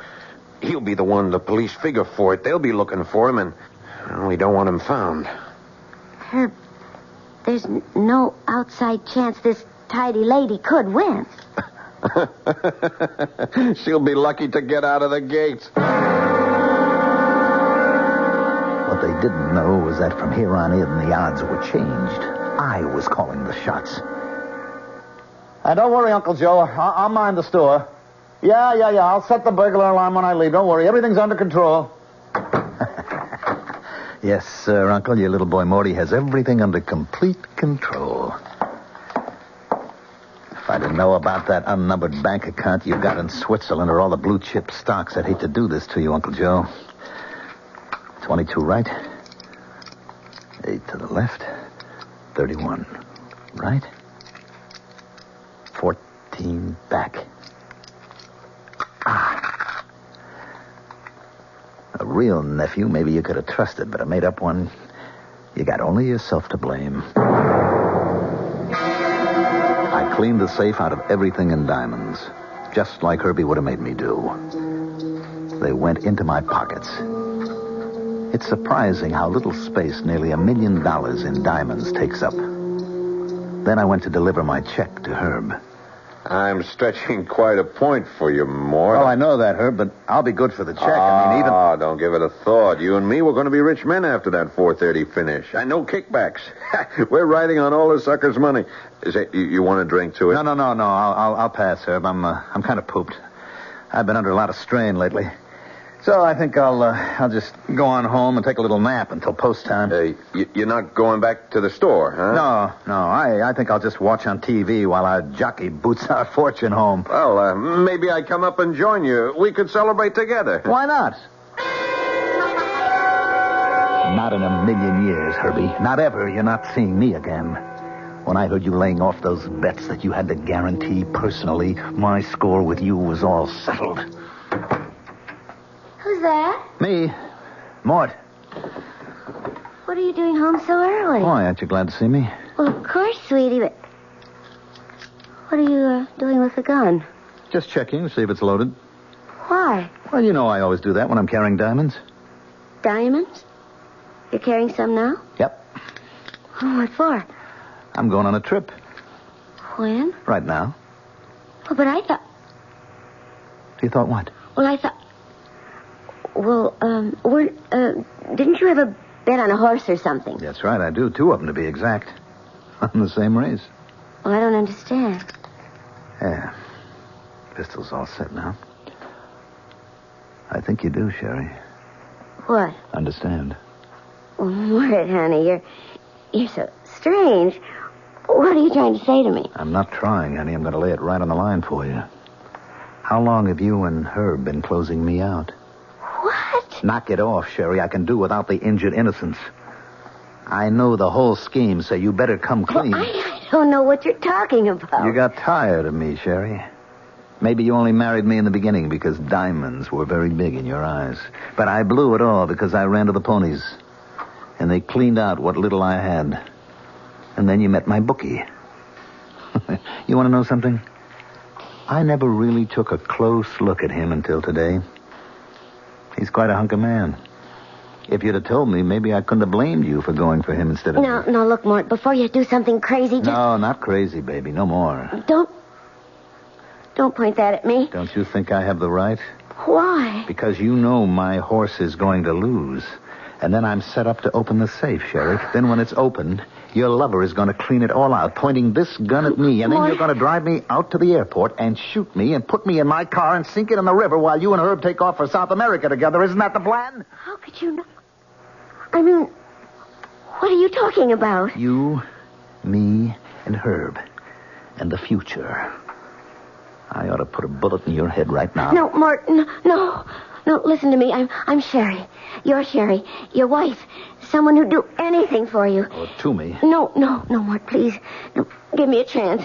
He'll be the one the police figure for it. They'll be looking for him, and we don't want him found. Herb, there's no outside chance this tidy lady could win. She'll be lucky to get out of the gates. What they didn't know was that from here on in, the odds were changed. I was calling the shots. And don't worry, Uncle Joe. I'll mind the store. Yeah. I'll set the burglar alarm when I leave. Don't worry. Everything's under control. Yes, sir, Uncle. Your little boy Morty has everything under complete control. If I didn't know about that unnumbered bank account you got in Switzerland or all the blue chip stocks, I'd hate to do this to you, Uncle Joe. 22 right. 8 to the left. 31 right. 14 back. A real nephew, maybe you could have trusted, but a made-up one, you got only yourself to blame. I cleaned the safe out of everything in diamonds, just like Herbie would have made me do. They went into my pockets. It's surprising how little space nearly $1 million in diamonds takes up. Then I went to deliver my check to Herb. I'm stretching quite a point for you, Mort. Well, I know that, Herb, but I'll be good for the check. I mean, even... Oh, don't give it a thought. You and me, we're going to be rich men after that 4:30 finish. I know kickbacks. We're riding on all the suckers' money. Is it, you want a drink to it? No. I'll pass, Herb. I'm kind of pooped. I've been under a lot of strain lately. So I think I'll just go on home and take a little nap until post time. You're not going back to the store, huh? No. I think I'll just watch on TV while our jockey boots our fortune home. Well, maybe I come up and join you. We could celebrate together. Why not? Not in a million years, Herbie. Not ever. You're not seeing me again. When I heard you laying off those bets that you had to guarantee personally, my score with you was all settled. Who's that? Me. Mort. What are you doing home so early? Why, aren't you glad to see me? Well, of course, sweetie, but... What are you doing with the gun? Just checking to see if it's loaded. Why? Well, you know I always do that when I'm carrying diamonds. Diamonds? You're carrying some now? Yep. Oh, what for? I'm going on a trip. When? Right now. Oh, but I thought... You thought what? Well, I thought... Well, didn't you have a bet on a horse or something? That's right, I do. 2 of them, to be exact. On the same race. Well, I don't understand. Yeah. Pistol's all set now. I think you do, Sherry. What? Understand. Well, Mort, honey, you're so strange. What are you trying to say to me? I'm not trying, honey. I'm going to lay it right on the line for you. How long have you and Herb been closing me out? What? Knock it off, Sherry. I can do without the injured innocence. I know the whole scheme, so you better come clean. Well, I don't know what you're talking about. You got tired of me, Sherry. Maybe you only married me in the beginning because diamonds were very big in your eyes. But I blew it all because I ran to the ponies. And they cleaned out what little I had. And then you met my bookie. You want to know something? I never really took a close look at him until today. He's quite a hunk of man. If you'd have told me, maybe I couldn't have blamed you for going for him instead of... No, look, Mort, before you do something crazy, just... No, not crazy, baby. No more. Don't point that at me. Don't you think I have the right? Why? Because you know my horse is going to lose. And then I'm set up to open the safe, Sherry. Then when it's opened, your lover is going to clean it all out, pointing this gun at me. And then you're going to drive me out to the airport and shoot me and put me in my car and sink it in the river while you and Herb take off for South America together. Isn't that the plan? How could you know? I mean, what are you talking about? You, me, and Herb. And the future. I ought to put a bullet in your head right now. No, Mort, no. No, listen to me. I'm Sherry. You're Sherry. Your wife. Someone who'd do anything for you. Oh, to me. No, Mort, please. No, give me a chance.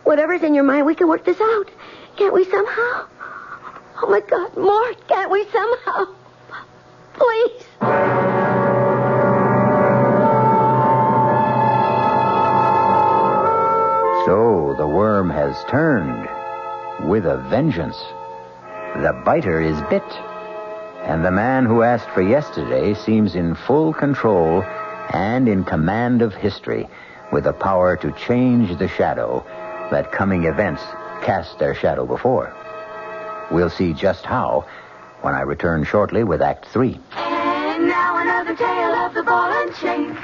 Whatever's in your mind, we can work this out. Can't we somehow? Oh, my God, Mort, can't we somehow? Please. So the worm has turned with a vengeance. The biter is bit. And the man who asked for yesterday seems in full control and in command of history, with the power to change the shadow that coming events cast their shadow before. We'll see just how when I return shortly with Act 3. And now another tale of the ball and chain.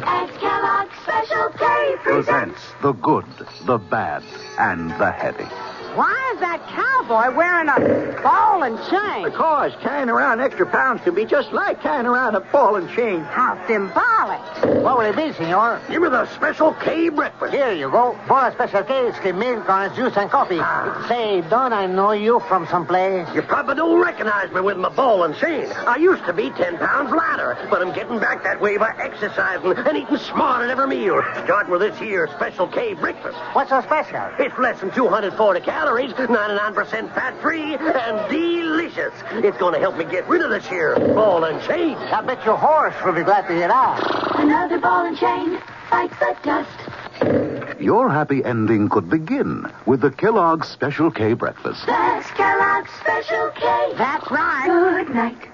At Kellogg's Special K Presents the good, the bad, and the heavy. Why is that cowboy wearing a ball and chain? Because carrying around extra pounds can be just like carrying around a ball and chain. How symbolic. What will it be, senor? Give me the Special K breakfast. Here you go. For a Special K, skim milk, orange juice, and coffee. Say, don't I know you from someplace? You probably don't recognize me with my ball and chain. I used to be 10 pounds lighter, but I'm getting back that way by exercising and eating smart at every meal. Starting with this here Special K breakfast. What's so special? It's less than 240 calories, 99% fat-free, and delicious. It's going to help me get rid of this here ball and chain. I bet your horse will be glad to hear that. Another ball and chain bites the dust. Your happy ending could begin with the Kellogg's Special K breakfast. That's Kellogg's Special K. That's right. Good night.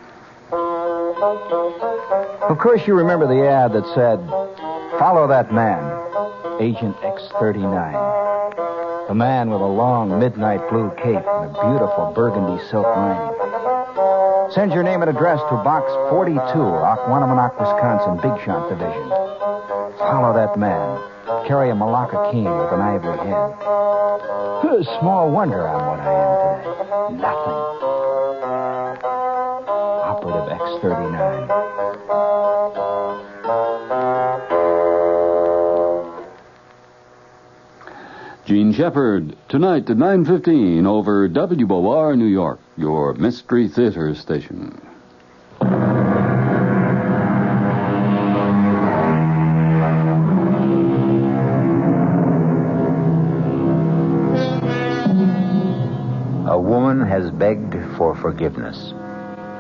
Of course, you remember the ad that said, "Follow that man, Agent X-39. A man with a long midnight blue cape and a beautiful burgundy silk lining. Send your name and address to Box 42, Aquanamonoc, Wisconsin, Big Shot Division. Follow that man. Carry a Malacca cane with an ivory head. Small wonder I'm what I am today. Nothing. Operative X-39. Gene Shepard, tonight at 9:15 over WOR New York, your Mystery Theater station. A woman has begged for forgiveness.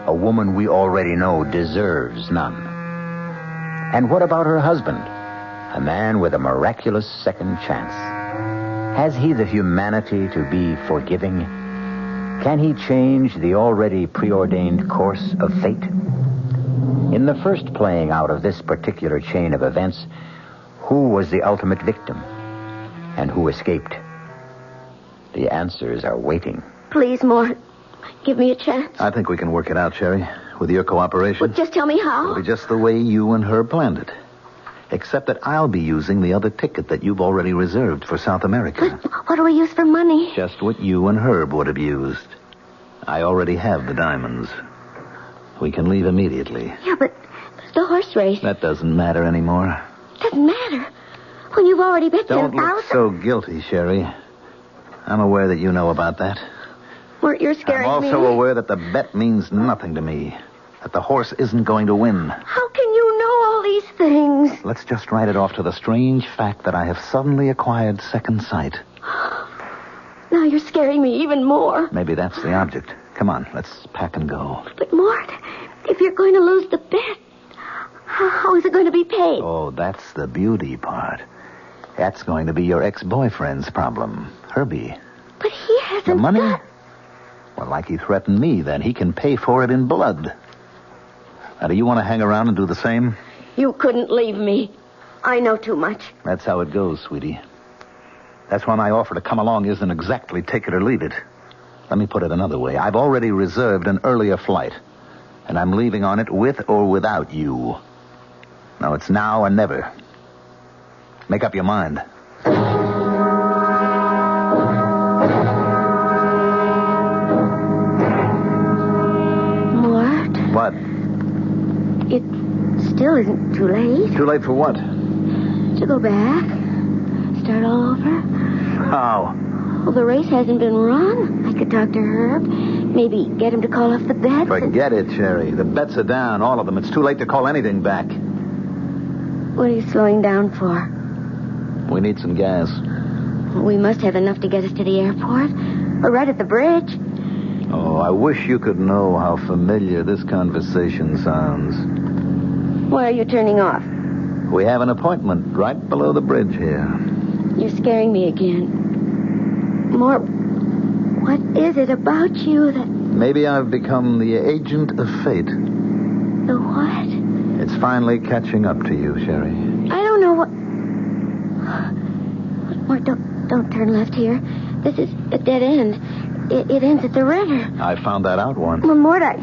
A woman we already know deserves none. And what about her husband? A man with a miraculous second chance. Has he the humanity to be forgiving? Can he change the already preordained course of fate? In the first playing out of this particular chain of events, who was the ultimate victim? And who escaped? The answers are waiting. Please, Mort, give me a chance. I think we can work it out, Sherry. With your cooperation. Well, just tell me how. It'll be just the way you and her planned it. Except that I'll be using the other ticket that you've already reserved for South America. But what do we use for money? Just what you and Herb would have used. I already have the diamonds. We can leave immediately. Yeah, but the horse race. That doesn't matter anymore. Doesn't matter. When you've already bet Don't 10,000. look so guilty, Sherry. I'm aware that you know about that. Mort, you're scaring me. I'm also aware that the bet means nothing to me. That the horse isn't going to win. How can you know all these things? Let's just write it off to the strange fact that I have suddenly acquired second sight. Now you're scaring me even more. Maybe that's the object. Come on, let's pack and go. But, Mort, if you're going to lose the bet, how is it going to be paid? Oh, that's the beauty part. That's going to be your ex-boyfriend's problem, Herbie. But he hasn't The money? got... Well, like he threatened me, then he can pay for it in blood. Now, do you want to hang around and do the same? You couldn't leave me. I know too much. That's how it goes, sweetie. That's why my offer to come along isn't exactly take it or leave it. Let me put it another way. I've already reserved an earlier flight, and I'm leaving on it with or without you. Now, it's now or never. Make up your mind. Mort? What? It still isn't too late. Too late for what? To go back. Start all over. How? Well, the race hasn't been run. I could talk to Herb. Maybe get him to call off the bet? Forget it, Sherry. The bets are down, all of them. It's too late to call anything back. What are you slowing down for? We need some gas. We must have enough to get us to the airport. We're right at the bridge. Oh, I wish you could know how familiar this conversation sounds. Why are you turning off? We have an appointment right below the bridge here. You're scaring me again. More... What is it about you that... Maybe I've become the agent of fate. The what? It's finally catching up to you, Sherry. I don't know what... Mort, don't turn left here. This is a dead end. It ends at the river. I found that out once. Well, Mort, I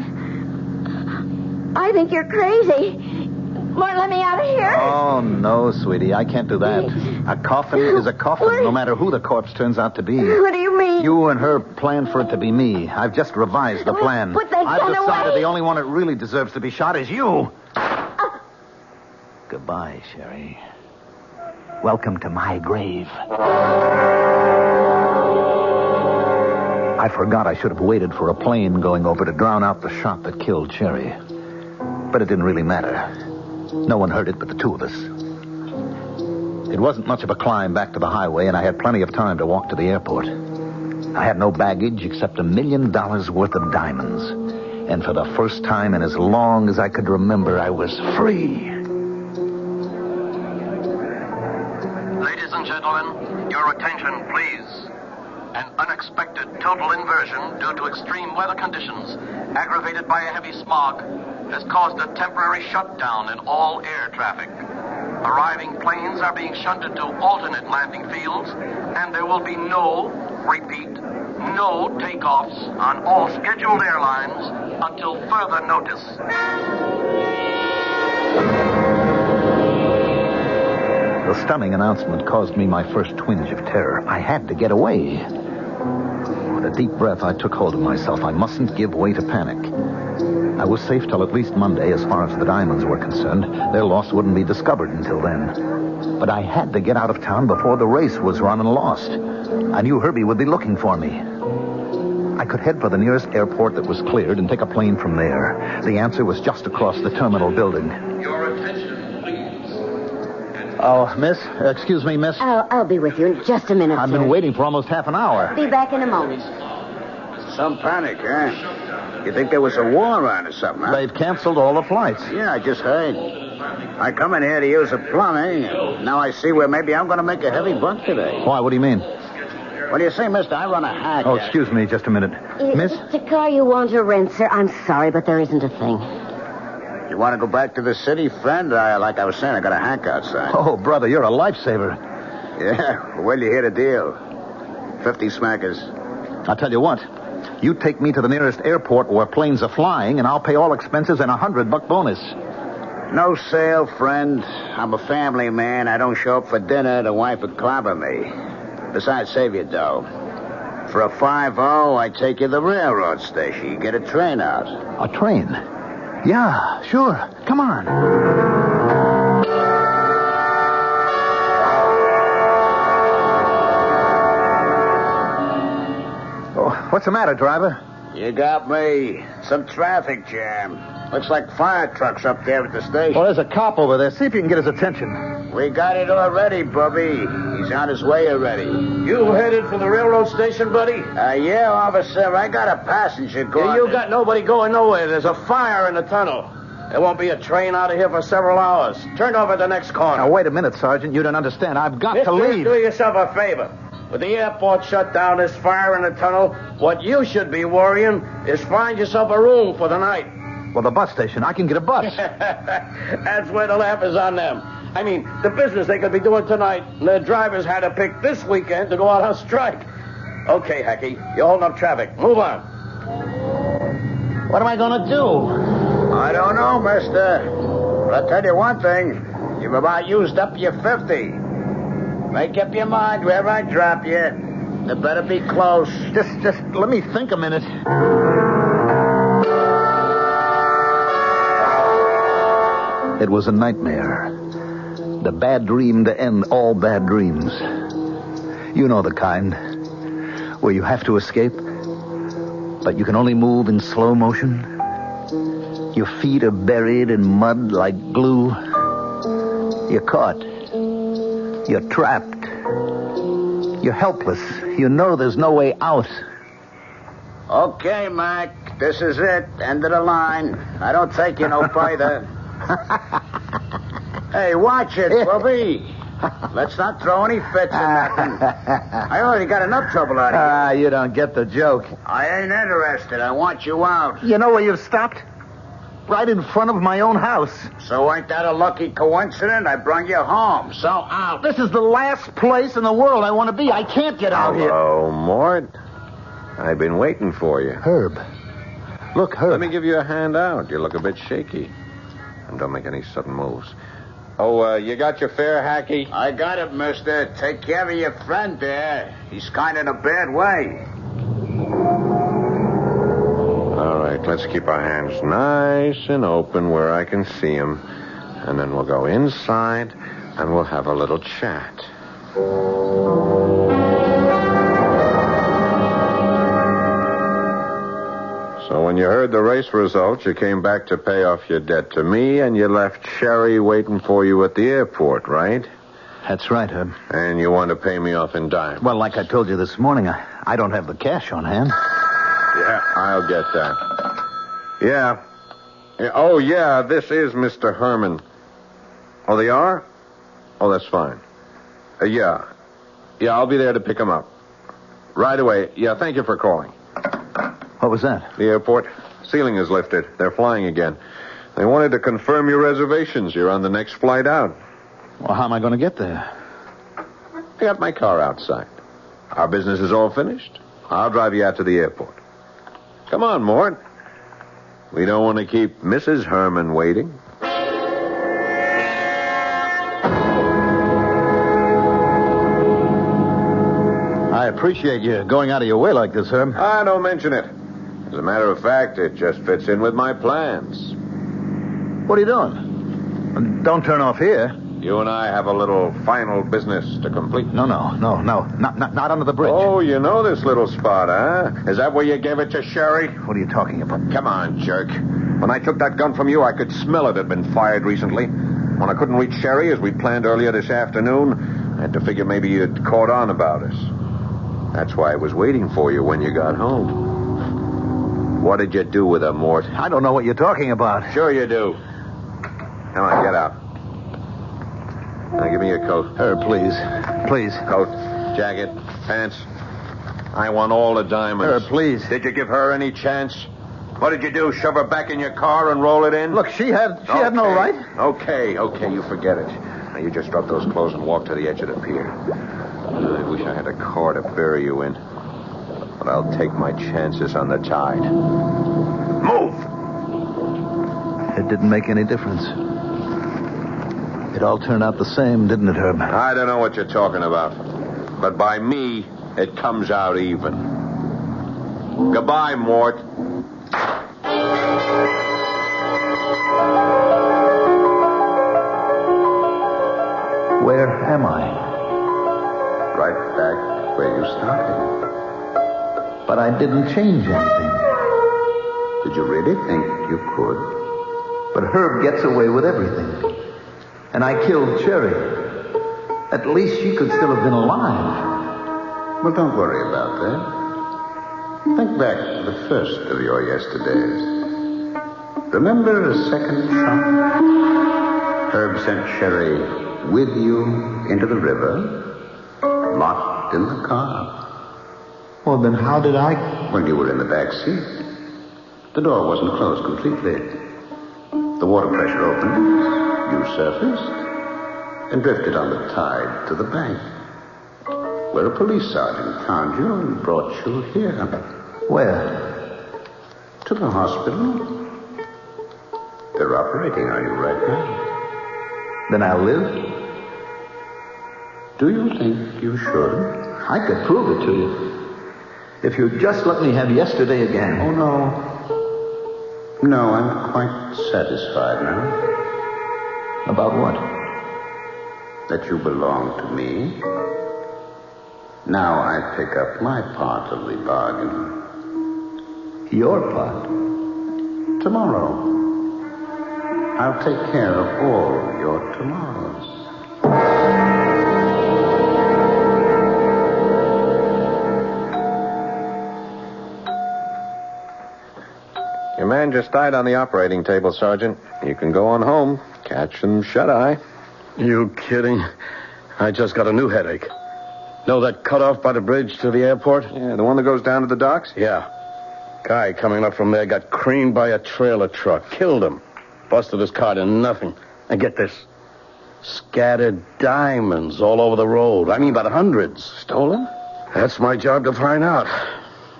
think you're crazy. Mort, let me out of here. Oh, no, sweetie. I can't do that. A coffin is a coffin, no matter who the corpse turns out to be. What do you mean? You and her planned for it to be me. I've just revised the plan. Put that I've gun decided away. the only one that really deserves to be shot is you. Goodbye, Sherry. Welcome to my grave. I forgot I should have waited for a plane going over to drown out the shot that killed Sherry. But it didn't really matter. No one heard it but the two of us. It wasn't much of a climb back to the highway, and I had plenty of time to walk to the airport. I had no baggage except $1 million worth of diamonds. And for the first time in as long as I could remember, I was free. Ladies and gentlemen, your attention, please. An unexpected total inversion due to extreme weather conditions, aggravated by a heavy smog, has caused a temporary shutdown in all air traffic. Arriving planes are being shunted to alternate landing fields, and there will be no takeoffs on all scheduled airlines until further notice. The stunning announcement caused me my first twinge of terror. I had to get away. With a deep breath, I took hold of myself. I mustn't give way to panic. I was safe till at least Monday, as far as the diamonds were concerned. Their loss wouldn't be discovered until then. But I had to get out of town before the race was run and lost. I knew Herbie would be looking for me. I could head for the nearest airport that was cleared and take a plane from there. The answer was just across the terminal building. Your attention, please. Oh, miss? Excuse me, miss? I'll be with you in just a minute, I've sir. been waiting for almost half an hour. Be back in a moment. Some panic, huh? You think there was a war on or something, huh? They've canceled all the flights. Yeah, I just heard. I come in here to use the plumbing. Now I see where maybe I'm going to make a heavy buck today. Why? What do you mean? What do you say, mister? I run a hack. Oh, excuse me just a minute. Miss? It's a car you want to rent, sir. I'm sorry, but there isn't a thing. You want to go back to the city, friend? Like I was saying, I got a hack outside. Oh, brother, you're a lifesaver. Yeah, well, you hear the deal. 50 smackers. I'll tell you what. You take me to the nearest airport where planes are flying, and I'll pay all expenses and $100 bonus. No sale, friend. I'm a family man. I don't show up for dinner. The wife would clobber me. Besides, save your dough. For a 5-0, I take you to the railroad station. You get a train out. A train? Yeah, sure. Come on. Oh, what's the matter, driver? You got me. Some traffic jam. Looks like fire trucks up there at the station. Well, there's a cop over there. See if you can get his attention. We got it already, Bubby. He's on his way already. You headed for the railroad station, buddy? Yeah, officer. I got a passenger going. You got nobody going nowhere. There's a fire in the tunnel. There won't be a train out of here for several hours. Turn over at the next corner. Now, wait a minute, Sergeant. You don't understand. I've got to leave. Do yourself a favor. With the airport shut down, this fire in the tunnel, what you should be worrying is find yourself a room for the night. Well, the bus station. I can get a bus. That's where the laugh is on them. I mean, the business they could be doing tonight, their drivers had to pick this weekend to go out on strike. Okay, Hacky, you're holding up traffic. Move on. What am I going to do? I don't know, mister. But I'll tell you one thing. You've about used up your 50. Make up your mind wherever I drop you. It better be close. Just let me think a minute. It was a nightmare. The bad dream to end all bad dreams. You know the kind. Where you have to escape, But you can only move in slow motion. Your feet are buried in mud like glue. You're caught. You're trapped. You're helpless. You know there's no way out. Okay, Mac. This is it. End of the line. I don't take you no further. Hey, watch it, Bubby. Let's not throw any fits or nothing. I already got enough trouble out of you. You don't get the joke. I ain't interested. I want you out. You know where you've stopped? Right in front of my own house. So ain't that a lucky coincidence? I brung you home. So out. This is the last place in the world I want to be. I can't get out here. Hello, Mort. I've been waiting for you. Herb. Look, Herb. Let me give you a hand out. You look a bit shaky. And don't make any sudden moves. Oh, you got your fare, Hacky? I got it, mister. Take care of your friend there. He's kind of in a bad way. All right, let's keep our hands nice and open where I can see him. And then we'll go inside and we'll have a little chat. So when you heard the race results, you came back to pay off your debt to me, and you left Sherry waiting for you at the airport, right? That's right, Herb. And you want to pay me off in dimes. Well, like I told you this morning, I don't have the cash on hand. Yeah, I'll get that. Yeah. Oh, yeah, this is Mr. Herman. Oh, they are? Oh, that's fine. Yeah. Yeah, I'll be there to pick him up. Right away. Yeah, thank you for calling. What was that? The airport. Ceiling is lifted. They're flying again. They wanted to confirm your reservations. You're on the next flight out. Well, how am I going to get there? I got my car outside. Our business is all finished. I'll drive you out to the airport. Come on, Mort. We don't want to keep Mrs. Herman waiting. I appreciate you going out of your way like this, Herb. Don't mention it. As a matter of fact, it just fits in with my plans. What are you doing? Don't turn off here. You and I have a little final business to complete. No. Not under the bridge. Oh, you know this little spot, huh? Is that where you gave it to Sherry? What are you talking about? Come on, jerk. When I took that gun from you, I could smell it had been fired recently. When I couldn't reach Sherry, as we planned earlier this afternoon, I had to figure maybe you'd caught on about us. That's why I was waiting for you when you got home. What did you do with her, Mort? I don't know what you're talking about. Sure you do. Come on, get out. Now, give me your coat. Herb, please. Please. Coat, jacket, pants. I want all the diamonds. Herb, please. Did you give her any chance? What did you do, shove her back in your car and roll it in? Look, she had no right. Okay, you forget it. Now, you just drop those clothes and walk to the edge of the pier. I wish I had a car to bury you in. But I'll take my chances on the tide. Move! It didn't make any difference. It all turned out the same, didn't it, Herb? I don't know what you're talking about. But by me, it comes out even. Goodbye, Mort. Where am I? Right back where you started. But I didn't change anything. Did you really think you could? But Herb gets away with everything. And I killed Cherry. At least she could still have been alive. Well, don't worry about that. Think back to the first of your yesterdays. Remember a second shot? Herb sent Cherry with you into the river, locked in the car. Well, then how did I... Well, you were in the back seat. The door wasn't closed completely. The water pressure opened. You surfaced and drifted on the tide to the bank, where a police sergeant found you and brought you here. Where? To the hospital. They're operating on you right now. Then I'll live? Do you think you should? I could prove it to you. If you'd just let me have yesterday again. Oh, no. No, I'm quite satisfied now. About what? That you belong to me. Now I pick up my part of the bargain. Your part. Tomorrow. I'll take care of all your tomorrows. Your man just died on the operating table, Sergeant. You can go on home. Catch some shut-eye. You kidding? I just got a new headache. Know that cutoff by the bridge to the airport? Yeah, the one that goes down to the docks? Yeah. Guy coming up from there got creamed by a trailer truck. Killed him. Busted his car to nothing. And get this. Scattered diamonds all over the road. I mean, by the hundreds. Stolen? That's my job to find out.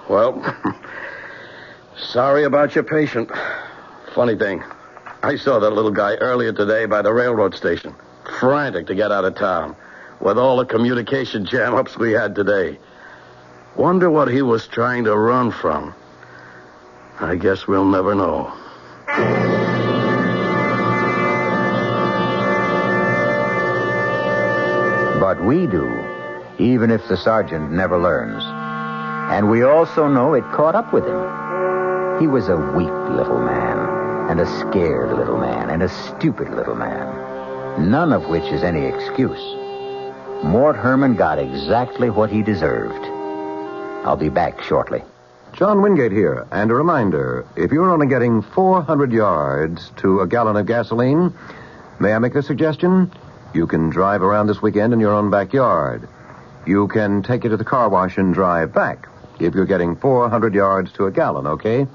Well, sorry about your patient. Funny thing, I saw that little guy earlier today by the railroad station. Frantic to get out of town. With all the communication jam-ups we had today. Wonder what he was trying to run from. I guess we'll never know. But we do, even if the sergeant never learns. And we also know it caught up with him. He was a weak little man, and a scared little man, and a stupid little man. None of which is any excuse. Mort Herman got exactly what he deserved. I'll be back shortly. John Wingate here, and a reminder, if you're only getting 400 yards to a gallon of gasoline, may I make a suggestion? You can drive around this weekend in your own backyard. You can take it to the car wash and drive back if you're getting 400 yards to a gallon, okay?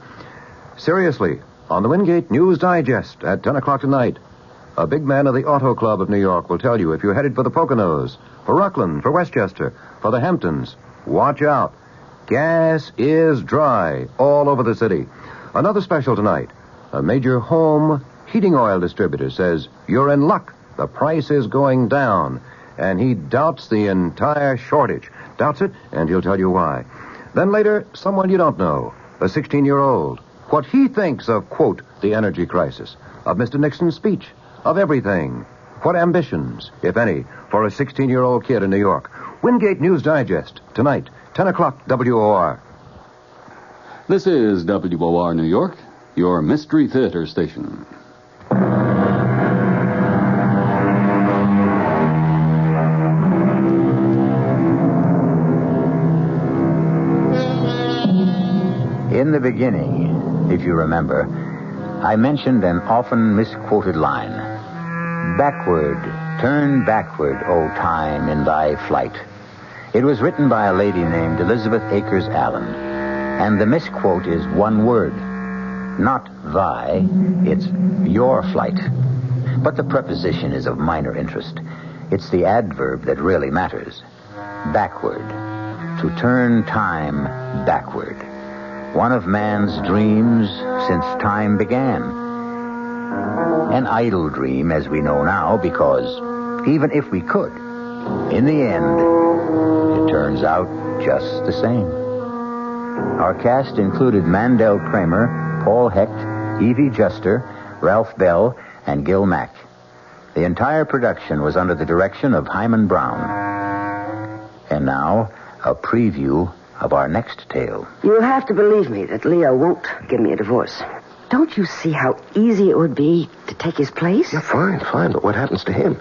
Seriously, on the Wingate News Digest at 10 o'clock tonight, a big man of the Auto Club of New York will tell you if you're headed for the Poconos, for Rockland, for Westchester, for the Hamptons, watch out. Gas is dry all over the city. Another special tonight. A major home heating oil distributor says you're in luck. The price is going down. And he doubts the entire shortage. Doubts it, and he'll tell you why. Then later, someone you don't know, a 16-year-old. What he thinks of, quote, the energy crisis, of Mr. Nixon's speech, of everything. What ambitions, if any, for a 16-year-old kid in New York. Wingate News Digest, tonight, 10 o'clock, WOR. This is WOR New York, your Mystery Theater station. In the beginning, if you remember, I mentioned an often misquoted line. Backward, turn backward, O time, in thy flight. It was written by a lady named Elizabeth Akers Allen, and the misquote is one word. Not thy, it's your flight. But the preposition is of minor interest. It's the adverb that really matters. Backward. To turn time backward. One of man's dreams since time began. An idle dream, as we know now, because even if we could, in the end, it turns out just the same. Our cast included Mandel Kramer, Paul Hecht, Evie Juster, Ralph Bell, and Gil Mack. The entire production was under the direction of Hyman Brown. And now, a preview of our next tale. You'll have to believe me that Leo won't give me a divorce. Don't you see how easy it would be to take his place? Yeah, fine, but what happens to him?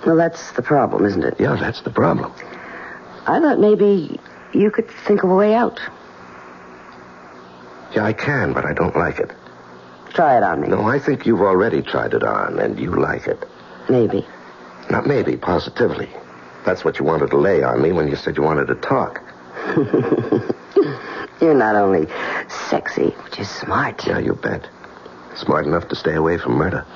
Well, that's the problem, isn't it? Yeah, that's the problem. I thought maybe you could think of a way out. Yeah, I can, but I don't like it. Try it on me. No, I think you've already tried it on, and you like it. Maybe. Not maybe, positively. That's what you wanted to lay on me when you said you wanted to talk. You're not only sexy, but you're smart. Yeah, you bet. Smart enough to stay away from murder.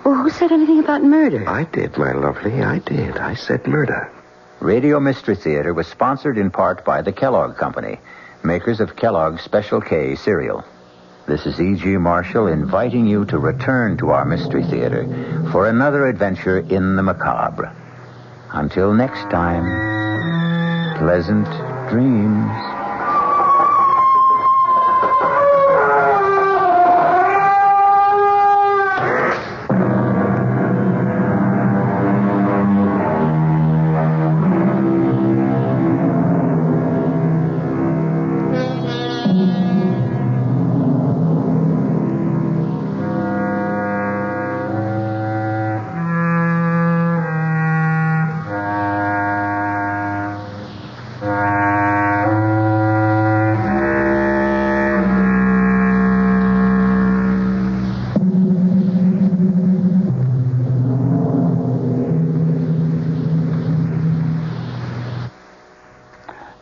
Well, who said anything about murder? I did, my lovely. I did. I said murder. Radio Mystery Theater was sponsored in part by the Kellogg Company, makers of Kellogg's Special K cereal. This is E.G. Marshall inviting you to return to our Mystery Theater for another adventure in the macabre. Until next time, pleasant dreams.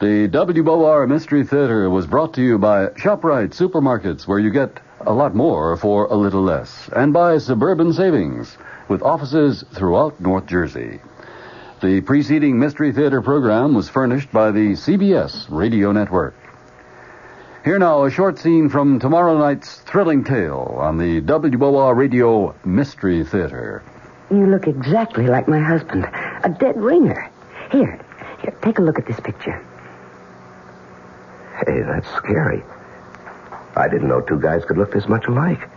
The WOR Mystery Theater was brought to you by ShopRite Supermarkets, where you get a lot more for a little less, and by Suburban Savings, with offices throughout North Jersey. The preceding Mystery Theater program was furnished by the CBS Radio Network. Here now, a short scene from tomorrow night's thrilling tale on the WOR Radio Mystery Theater. You look exactly like my husband. A dead ringer. Here, take a look at this picture. Hey, that's scary. I didn't know two guys could look this much alike.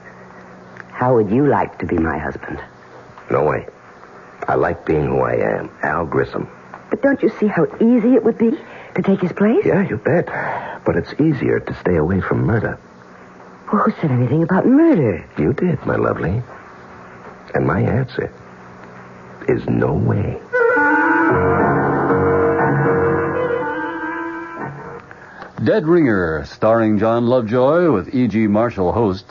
How would you like to be my husband? No way. I like being who I am, Al Grissom. But don't you see how easy it would be to take his place? Yeah, you bet. But it's easier to stay away from murder. Well, who said anything about murder? You did, my lovely. And my answer is no way. Dead Ringer, starring John Lovejoy with E.G. Marshall host.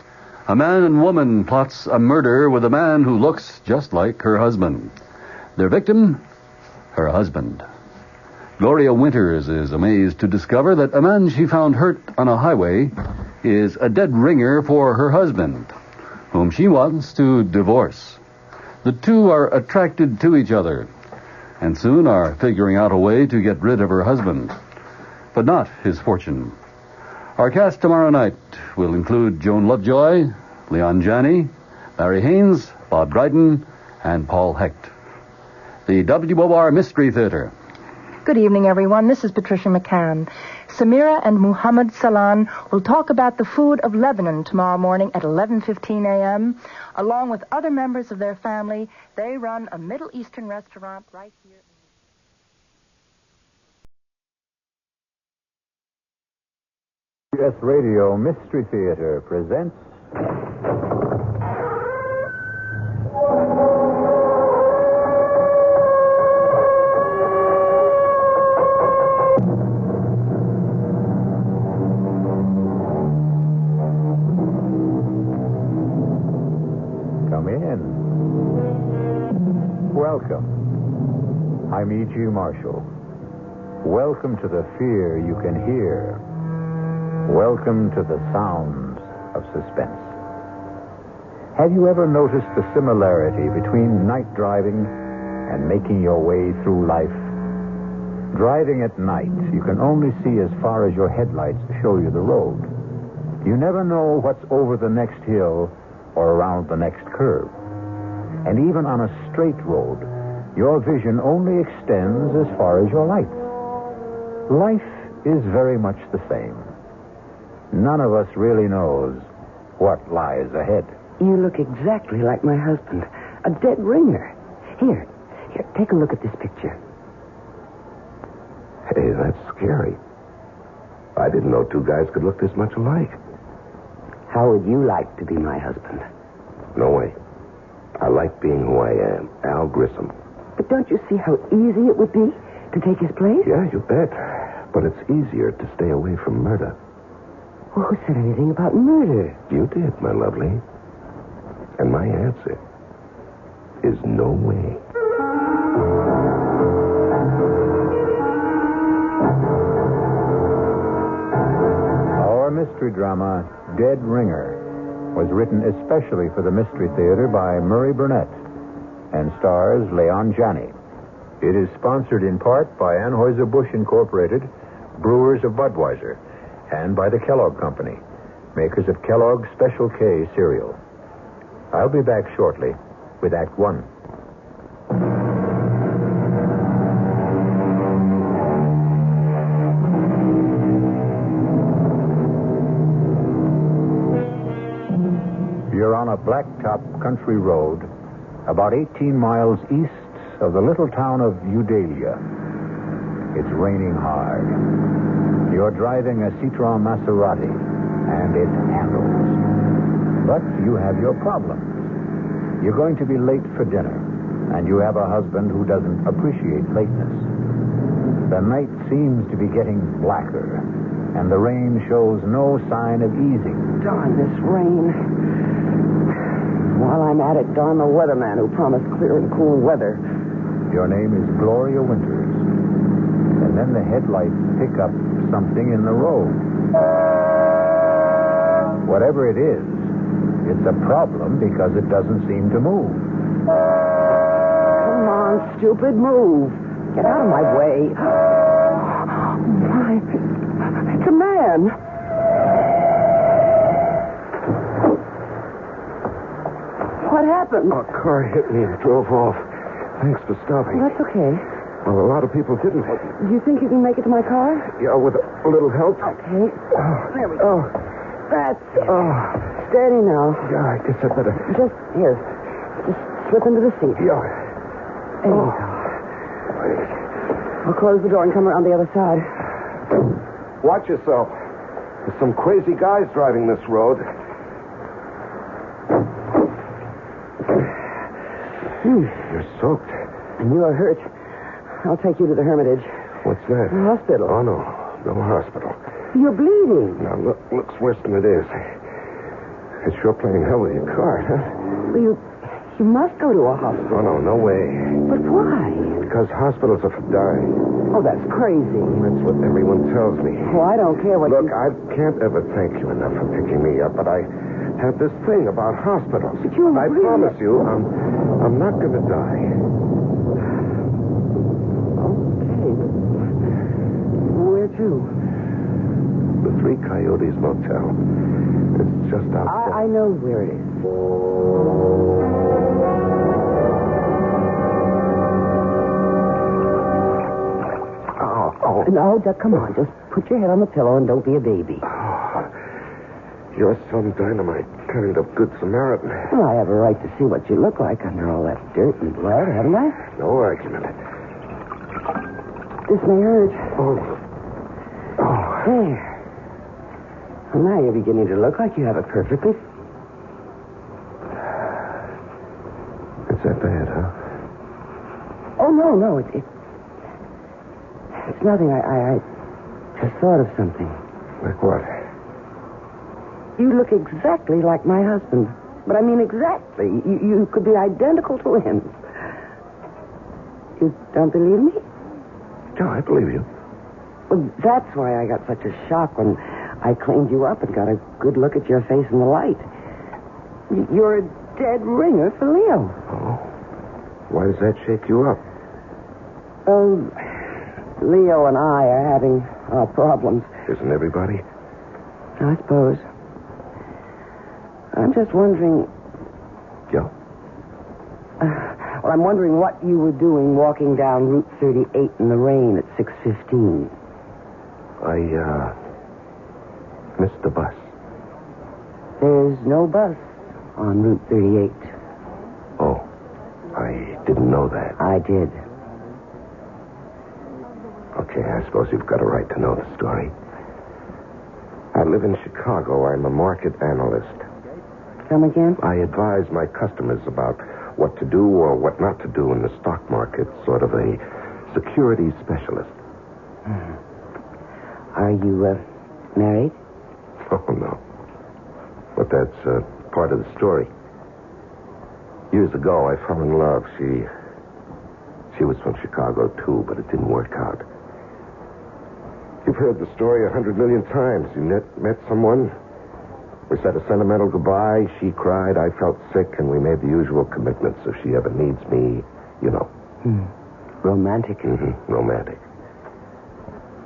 A man and woman plots a murder with a man who looks just like her husband. Their victim, her husband. Gloria Winters is amazed to discover that a man she found hurt on a highway is a dead ringer for her husband, whom she wants to divorce. The two are attracted to each other, and soon are figuring out a way to get rid of her husband, but not his fortune. Our cast tomorrow night will include Joan Lovejoy, Leon Janney, Larry Haynes, Bob Dryden, and Paul Hecht. The WOR Mystery Theater. Good evening, everyone. This is Patricia McCann. Samira and Muhammad Salan will talk about the food of Lebanon tomorrow morning at 11:15 a.m. Along with other members of their family, they run a Middle Eastern restaurant right here. CBS Radio Mystery Theater presents... Come in. Welcome. I'm E.G. Marshall. Welcome to the fear you can hear. Welcome to the sounds of suspense. Have you ever noticed the similarity between night driving and making your way through life? Driving at night, you can only see as far as your headlights show you the road. You never know what's over the next hill or around the next curve. And even on a straight road, your vision only extends as far as your lights. Life is very much the same. None of us really knows what lies ahead. You look exactly like my husband. A dead ringer. Here, take a look at this picture. Hey, that's scary. I didn't know two guys could look this much alike. How would you like to be my husband? No way. I like being who I am, Al Grissom. But don't you see how easy it would be to take his place? Yeah, you bet. But it's easier to stay away from murder. Well, who said anything about murder? You did, my lovely. And my answer is no way. Our mystery drama, Dead Ringer, was written especially for the Mystery Theater by Murray Burnett and stars Leon Janney. It is sponsored in part by Anheuser-Busch Incorporated, Brewers of Budweiser, and by the Kellogg Company, makers of Kellogg's Special K cereal. I'll be back shortly with Act One. You're on a blacktop country road about 18 miles east of the little town of Eudalia. It's raining hard. You're driving a Citroen Maserati, and it handles. But you have your problems. You're going to be late for dinner, and you have a husband who doesn't appreciate lateness. The night seems to be getting blacker, and the rain shows no sign of easing. Darn this rain. While I'm at it, darn the weatherman who promised clear and cool weather. Your name is Gloria Winters. And then the headlights pick up something in the road. Whatever it is, it's a problem because it doesn't seem to move. Come on, stupid, move. Get out of my way. My, it's a man. What happened? A car hit me and drove off. Thanks for stopping. That's okay. Well, a lot of people didn't. Do you think you can make it to my car? Yeah, with a little help. Okay. There we go. That's it. Steady now. Yeah, I guess I better. Just here. Just slip into the seat. Yeah. There you go. I'll close the door and come around the other side. Watch yourself. There's some crazy guys driving this road. You're soaked. And you are hurt. I'll take you to the Hermitage. What's that? The hospital. Oh, no. No hospital. You're bleeding. Now, looks worse than it is. It's sure playing hell with your car, huh? Well, you must go to a hospital. Oh, no way. But why? Because hospitals are for dying. Oh, that's crazy. That's what everyone tells me. Well, I don't care what Look, I can't ever thank you enough for picking me up, but I have this thing about hospitals. But you I promise you, I'm not going to die. Okay. Where to? The Three Coyotes Motel. It's just outside. I know where it is. Oh. No, come on. Just put your head on the pillow and don't be a baby. Oh, you're some dynamite kind of good Samaritan. Well, I have a right to see what you look like under all that dirt and blood, haven't I? No argument. This may hurt. Oh. There. Well, now you're beginning to look like you have it perfectly. It's that bad, huh? Oh, no. It's nothing. I just thought of something. Like what? You look exactly like my husband. But I mean exactly. You could be identical to him. You don't believe me? No, I believe you. Well, that's why I got such a shock when I cleaned you up and got a good look at your face in the light. You're a dead ringer for Leo. Oh. Why does that shake you up? Oh, Leo and I are having our problems. Isn't everybody? I suppose. I'm just wondering... Yeah? Well, I'm wondering what you were doing walking down Route 38 in the rain at 6:15. I missed the bus. There's no bus on Route 38. Oh, I didn't know that. I did. Okay, I suppose you've got a right to know the story. I live in Chicago. I'm a market analyst. Come again? I advise my customers about what to do or what not to do in the stock market, sort of a security specialist. Are you, married? Oh, no. But that's part of the story. Years ago, I fell in love. She was from Chicago, too, but it didn't work out. You've heard the story 100 million times. You met someone. We said a sentimental goodbye. She cried. I felt sick, and we made the usual commitments. If she ever needs me, you know. Romantic. Mm-hmm. Romantic.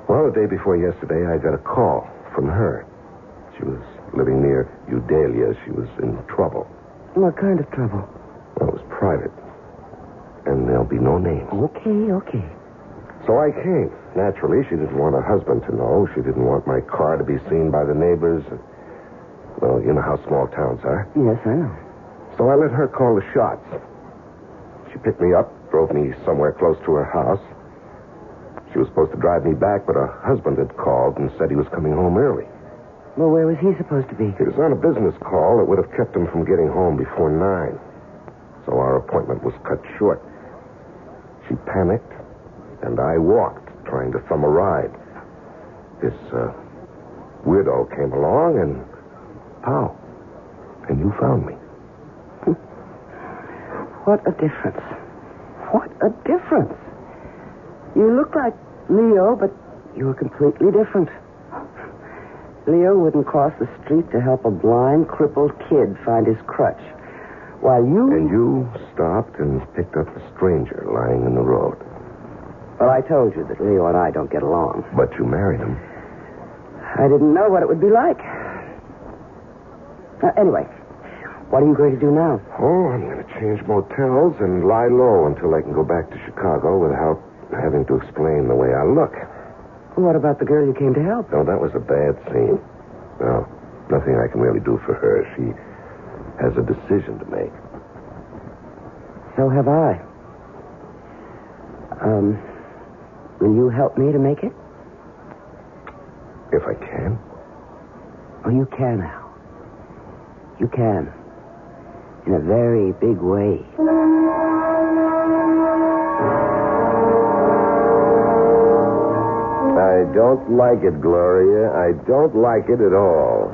Well, the day before yesterday, I got a call from her. She was living near Eudalia. She was in trouble. What kind of trouble? Well, it was private. And there'll be no names. Okay. So I came. Naturally, she didn't want her husband to know. She didn't want my car to be seen by the neighbors. Well, you know how small towns are. Yes, I know. So I let her call the shots. She picked me up, drove me somewhere close to her house. She was supposed to drive me back, but her husband had called and said he was coming home early. Well, where was he supposed to be? He was on a business call that would have kept him from getting home before 9. So our appointment was cut short. She panicked, and I walked, trying to thumb a ride. This weirdo came along, and pow. And you found me. What a difference. What a difference. You look like Leo, but you were completely different. Leo wouldn't cross the street to help a blind, crippled kid find his crutch. While you... And you stopped and picked up a stranger lying in the road. Well, I told you that Leo and I don't get along. But you married him. I didn't know what it would be like. Anyway, what are you going to do now? Oh, I'm going to change motels and lie low until I can go back to Chicago without having to explain the way I look. What about the girl you came to help? No, that was a bad scene. No, nothing I can really do for her. She has a decision to make. So have I. Will you help me to make it? If I can. Oh, you can, Al. You can. In a very big way. I don't like it, Gloria. I don't like it at all.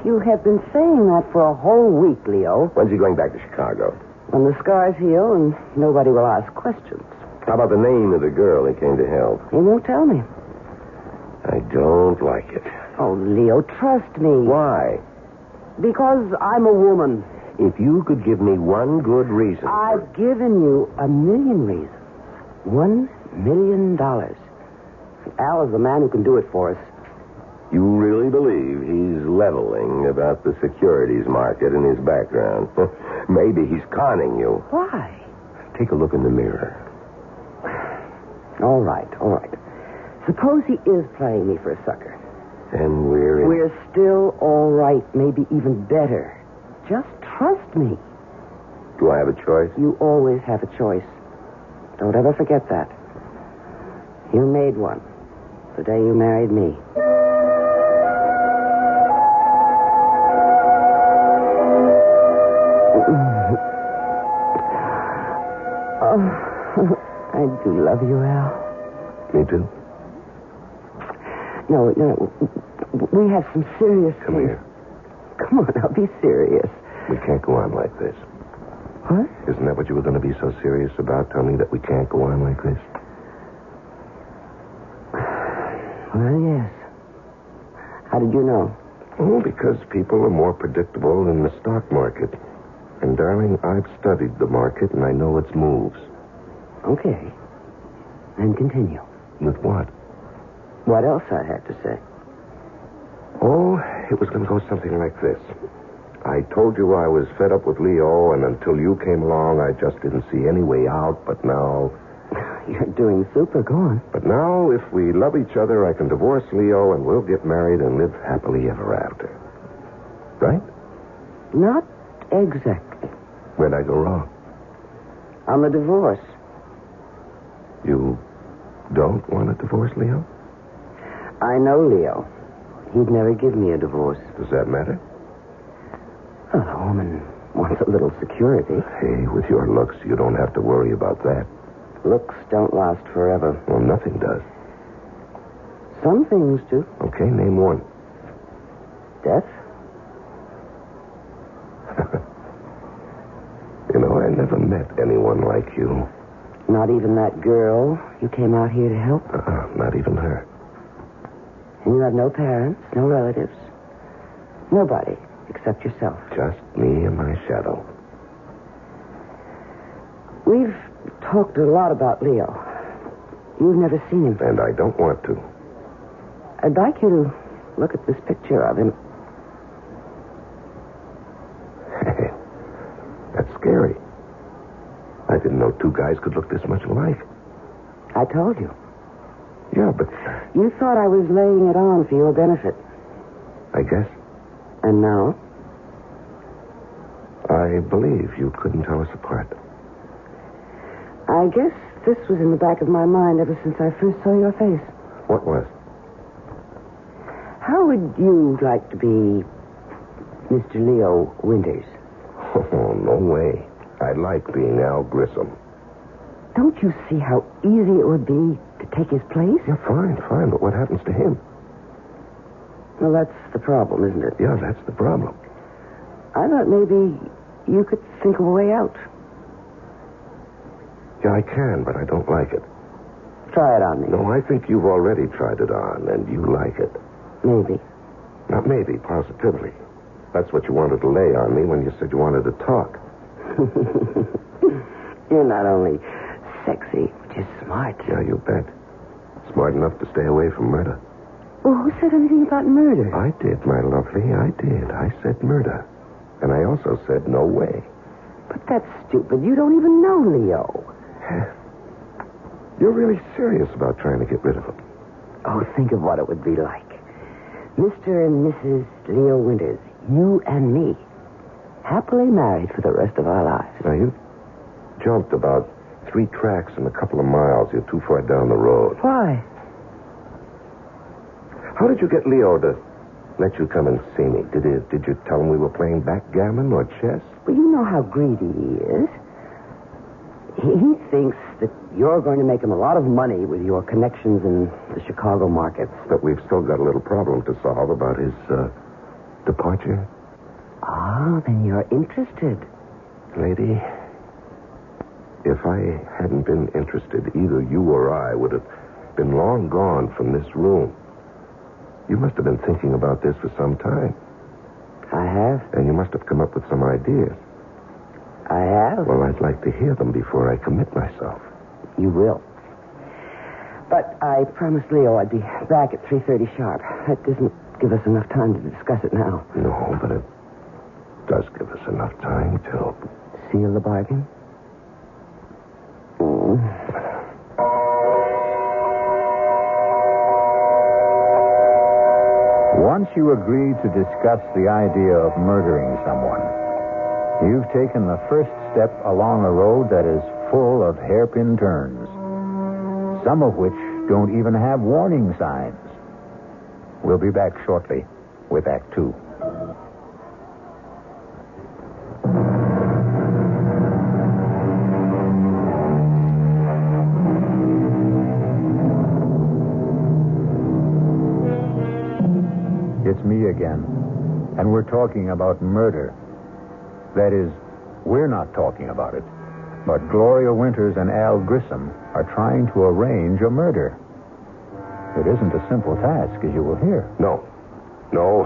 You have been saying that for a whole week, Leo. When's he going back to Chicago? When the scars heal and nobody will ask questions. How about the name of the girl he came to help? He won't tell me. I don't like it. Oh, Leo, trust me. Why? Because I'm a woman. If you could give me one good reason. I've given you 1,000,000 reasons. $1 million. Al is the man who can do it for us. You really believe he's leveling about the securities market in his background? Maybe he's conning you. Why? Take a look in the mirror. All right. Suppose he is playing me for a sucker. And we're still all right, maybe even better. Just trust me. Do I have a choice? You always have a choice. Don't ever forget that. You made one the day you married me. Oh, I do love you, Al. Me too. No. We have some serious Come things. here. Come on, I'll be serious. We can't go on like this. What? Isn't that what you were going to be so serious about? Tell me that we can't go on like this? Well, yes. How did you know? Oh, because people are more predictable than the stock market. And, darling, I've studied the market and I know its moves. Okay. Then continue. With what? What else I had to say? Oh, it was going to go something like this. I told you I was fed up with Leo, and until you came along, I just didn't see any way out, but now... You're doing super. Go on. But now, if we love each other, I can divorce Leo, and we'll get married and live happily ever after. Right? Not exactly. Where'd I go wrong? On the divorce. You don't want a divorce, Leo? I know Leo. He'd never give me a divorce. Does that matter? Well, a woman wants a little security. Hey, with your looks, you don't have to worry about that. Looks don't last forever. Well, nothing does. Some things do. Okay, name one. Death? You know, I never met anyone like you. Not even that girl you came out here to help? Not even her. And you have no parents, no relatives. Nobody except yourself. Just me and my shadow. We've talked a lot about Leo. You've never seen him. And I don't want to. I'd like you to look at this picture of him. That's scary. I didn't know two guys could look this much alike. I told you. Yeah, but... You thought I was laying it on for your benefit. I guess. And now? I believe you couldn't tell us apart. I guess this was in the back of my mind ever since I first saw your face. What was? How would you like to be Mr. Leo Winters? Oh, no way. I like being Al Grissom. Don't you see how easy it would be to take his place? Yeah, fine. But what happens to him? Well, that's the problem, isn't it? Yeah, that's the problem. I thought maybe you could think of a way out. Yeah, I can, but I don't like it. Try it on me. No, I think you've already tried it on, and you like it. Maybe. Not maybe, positively. That's what you wanted to lay on me when you said you wanted to talk. You're not only sexy, but you're smart. Yeah, you bet. Smart enough to stay away from murder. Well, who said anything about murder? I did, my lovely. I did. I said murder. And I also said no way. But that's stupid. You don't even know Leo. You're really serious about trying to get rid of him. Oh, think of what it would be like. Mr. and Mrs. Leo Winters, you and me, happily married for the rest of our lives. Now, you jumped about 3 tracks in a couple of miles. You're too far down the road. Why? How did you get Leo to let you come and see me? Did you tell him we were playing backgammon or chess? Well, you know how greedy he is. He thinks that you're going to make him a lot of money with your connections in the Chicago markets. But we've still got a little problem to solve about his departure. Ah, then you're interested. Lady, if I hadn't been interested, either you or I would have been long gone from this room. You must have been thinking about this for some time. I have. And you must have come up with some ideas. I have. Well, I'd like to hear them before I commit myself. You will. But I promised Leo I'd be back at 3:30 sharp. That doesn't give us enough time to discuss it now. No, but it does give us enough time to... Seal the bargain? Once you agree to discuss the idea of murdering someone, you've taken the first step along a road that is full of hairpin turns, some of which don't even have warning signs. We'll be back shortly with Act 2. It's me again, and we're talking about murder. That is, we're not talking about it, but Gloria Winters and Al Grissom are trying to arrange a murder. It isn't a simple task, as you will hear. No,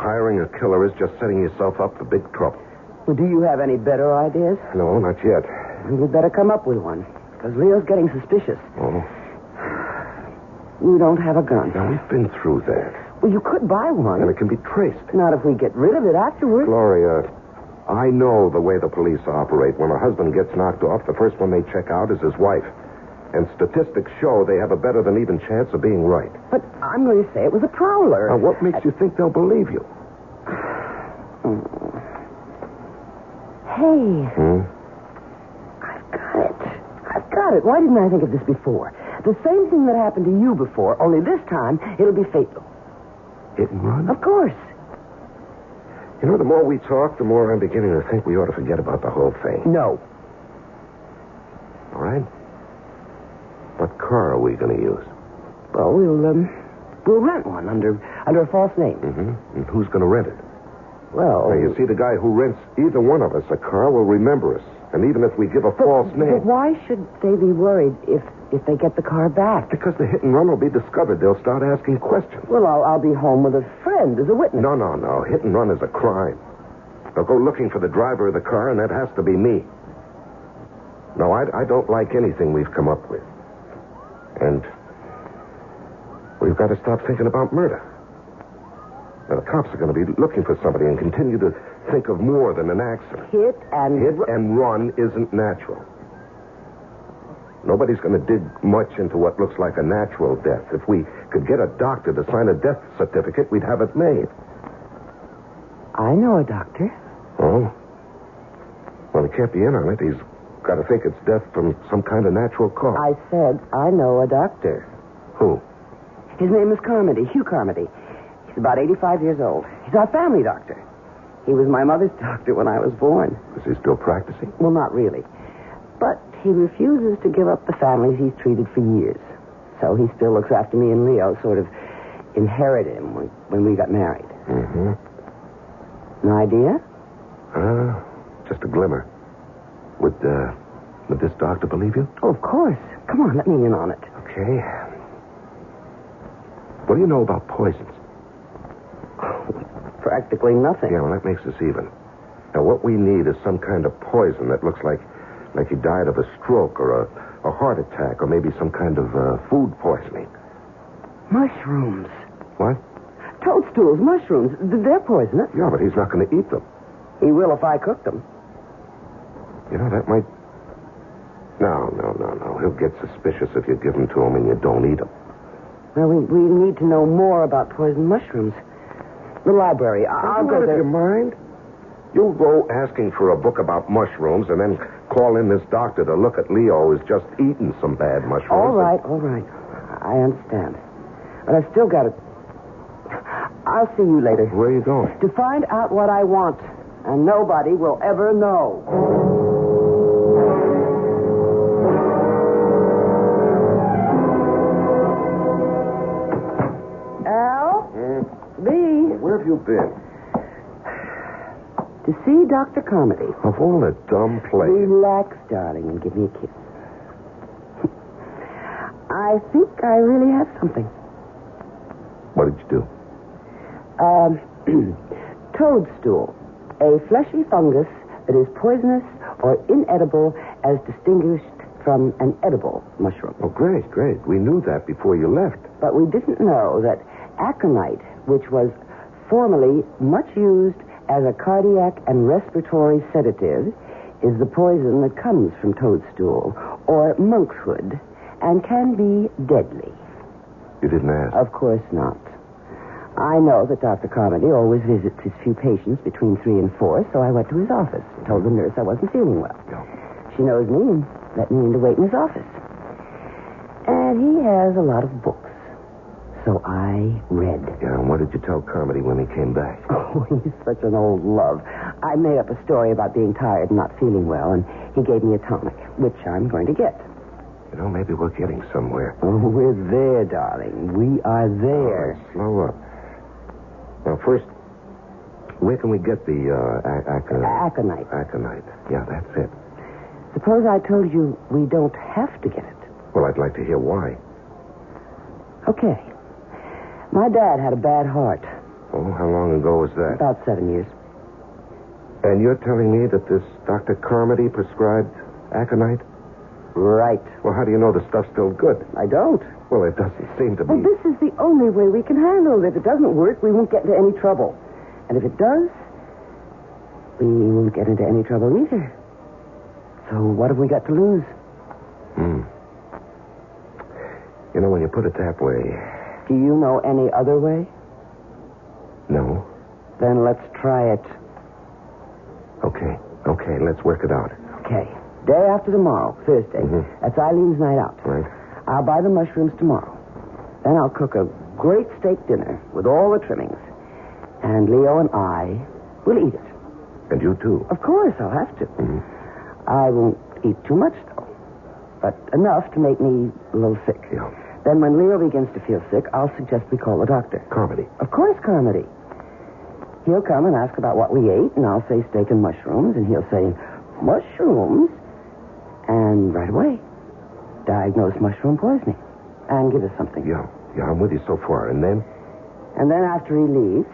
hiring a killer is just setting yourself up for big trouble. Well, do you have any better ideas? No, not yet. You'd better come up with one, because Leo's getting suspicious. Oh. You don't have a gun. Now, we've been through that. Well, you could buy one. And it can be traced. Not if we get rid of it afterwards. Gloria, I know the way the police operate. When a husband gets knocked off, the first one they check out is his wife. And statistics show they have a better than even chance of being right. But I'm going to say it was a prowler. Now, what makes you think they'll believe you? Hey. I've got it. Why didn't I think of this before? The same thing that happened to you before, only this time it'll be fatal. Hit and run? Of course. You know, the more we talk, the more I'm beginning to think we ought to forget about the whole thing. No. All right? What car are we going to use? Well, we'll rent one under a false name. Mm-hmm. And who's going to rent it? Well... Now, you see, the guy who rents either one of us a car will remember us. And even if we give a false name... But why should they be worried if they get the car back? Because the hit and run will be discovered. They'll start asking questions. Well, I'll be home with a friend as a witness. No. Hit and run is a crime. They'll go looking for the driver of the car, and that has to be me. No, I don't like anything we've come up with. And we've got to stop thinking about murder. Now, the cops are going to be looking for somebody and continue to think of more than an accident. Hit and run isn't natural. Nobody's going to dig much into what looks like a natural death. If we could get a doctor to sign a death certificate, we'd have it made. I know a doctor. Oh? Well, he can't be in on it. He's got to think it's death from some kind of natural cause. I said I know a doctor. Who? His name is Carmody, Hugh Carmody. He's about 85 years old. He's our family doctor. He was my mother's doctor when I was born. Is he still practicing? Well, not really. But he refuses to give up the families he's treated for years. So he still looks after me and Leo, sort of inherited him when we got married. Mm-hmm. An idea? Just a glimmer. Would this doctor believe you? Oh, of course. Come on, let me in on it. Okay. What do you know about poisons? Practically nothing. Yeah, well, that makes us even. Now, what we need is some kind of poison that looks like he died of a stroke or a heart attack or maybe some kind of food poisoning. Mushrooms. What? Toadstools, mushrooms. They're poisonous. Yeah, but he's not going to eat them. He will if I cook them. You know, that might... No. He'll get suspicious if you give them to him and you don't eat them. Well, we need to know more about poison mushrooms. The library. I'll go there. Your mind? You'll go asking for a book about mushrooms and then call in this doctor to look at Leo who's just eaten some bad mushrooms. All right. I understand. But I've still got to... I'll see you later. Where are you going? To find out what I want. And nobody will ever know. Al? B? Where have you been? To see Dr. Carmody. Of all the dumb plays. Relax, darling, and give me a kiss. I think I really have something. What did you do? Toadstool. A fleshy fungus that is poisonous or inedible as distinguished from an edible mushroom. Oh, great. We knew that before you left. But we didn't know that aconite, which was formerly much used as a cardiac and respiratory sedative, is the poison that comes from toadstool or monkshood and can be deadly. You didn't ask? Of course not. I know that Dr. Carmody always visits his few patients between 3 and 4, so I went to his office. Told the nurse I wasn't feeling well. Yeah. She knows me and let me in to wait in his office. And he has a lot of books. So I read. Yeah, and what did you tell Carmody when he came back? Oh, he's such an old love. I made up a story about being tired and not feeling well, and he gave me a tonic, which I'm going to get. You know, maybe we're getting somewhere. Oh, we're there, darling. We are there. All right, slow up. Now, first, where can we get the aconite? Aconite. Yeah, that's it. Suppose I told you we don't have to get it. Well, I'd like to hear why. Okay. My dad had a bad heart. Oh, how long ago was that? About 7 years. And you're telling me that this Dr. Carmody prescribed aconite? Right. Well, how do you know the stuff's still good? I don't. Well, it doesn't seem to be. Well, this is the only way we can handle it. If it doesn't work, we won't get into any trouble. And if it does, we won't get into any trouble either. So what have we got to lose? You know, when you put it that way... Do you know any other way? No. Then let's try it. Okay, let's work it out. Okay. Day after tomorrow, Thursday. Mm-hmm. That's Eileen's night out. Right. I'll buy the mushrooms tomorrow. Then I'll cook a great steak dinner with all the trimmings. And Leo and I will eat it. And you too? Of course, I'll have to. Mm-hmm. I won't eat too much, though. But enough to make me a little sick. Yeah. Then when Leo begins to feel sick, I'll suggest we call the doctor. Carmody? Of course, Carmody. He'll come and ask about what we ate, and I'll say steak and mushrooms, and he'll say, mushrooms? And right away, diagnose mushroom poisoning and give us something. Yeah, I'm with you so far. And then? And then after he leaves,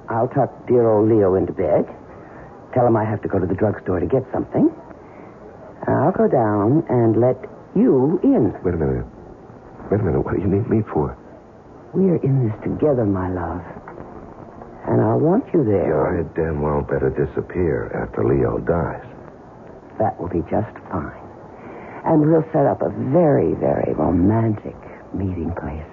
I'll tuck dear old Leo into bed, tell him I have to go to the drugstore to get something. I'll go down and let you in. Wait a minute. What do you need me for? We're in this together, my love. And I want you there. Yeah, I damn well better disappear after Leo dies. That will be just fine. And we'll set up a very, very romantic meeting place.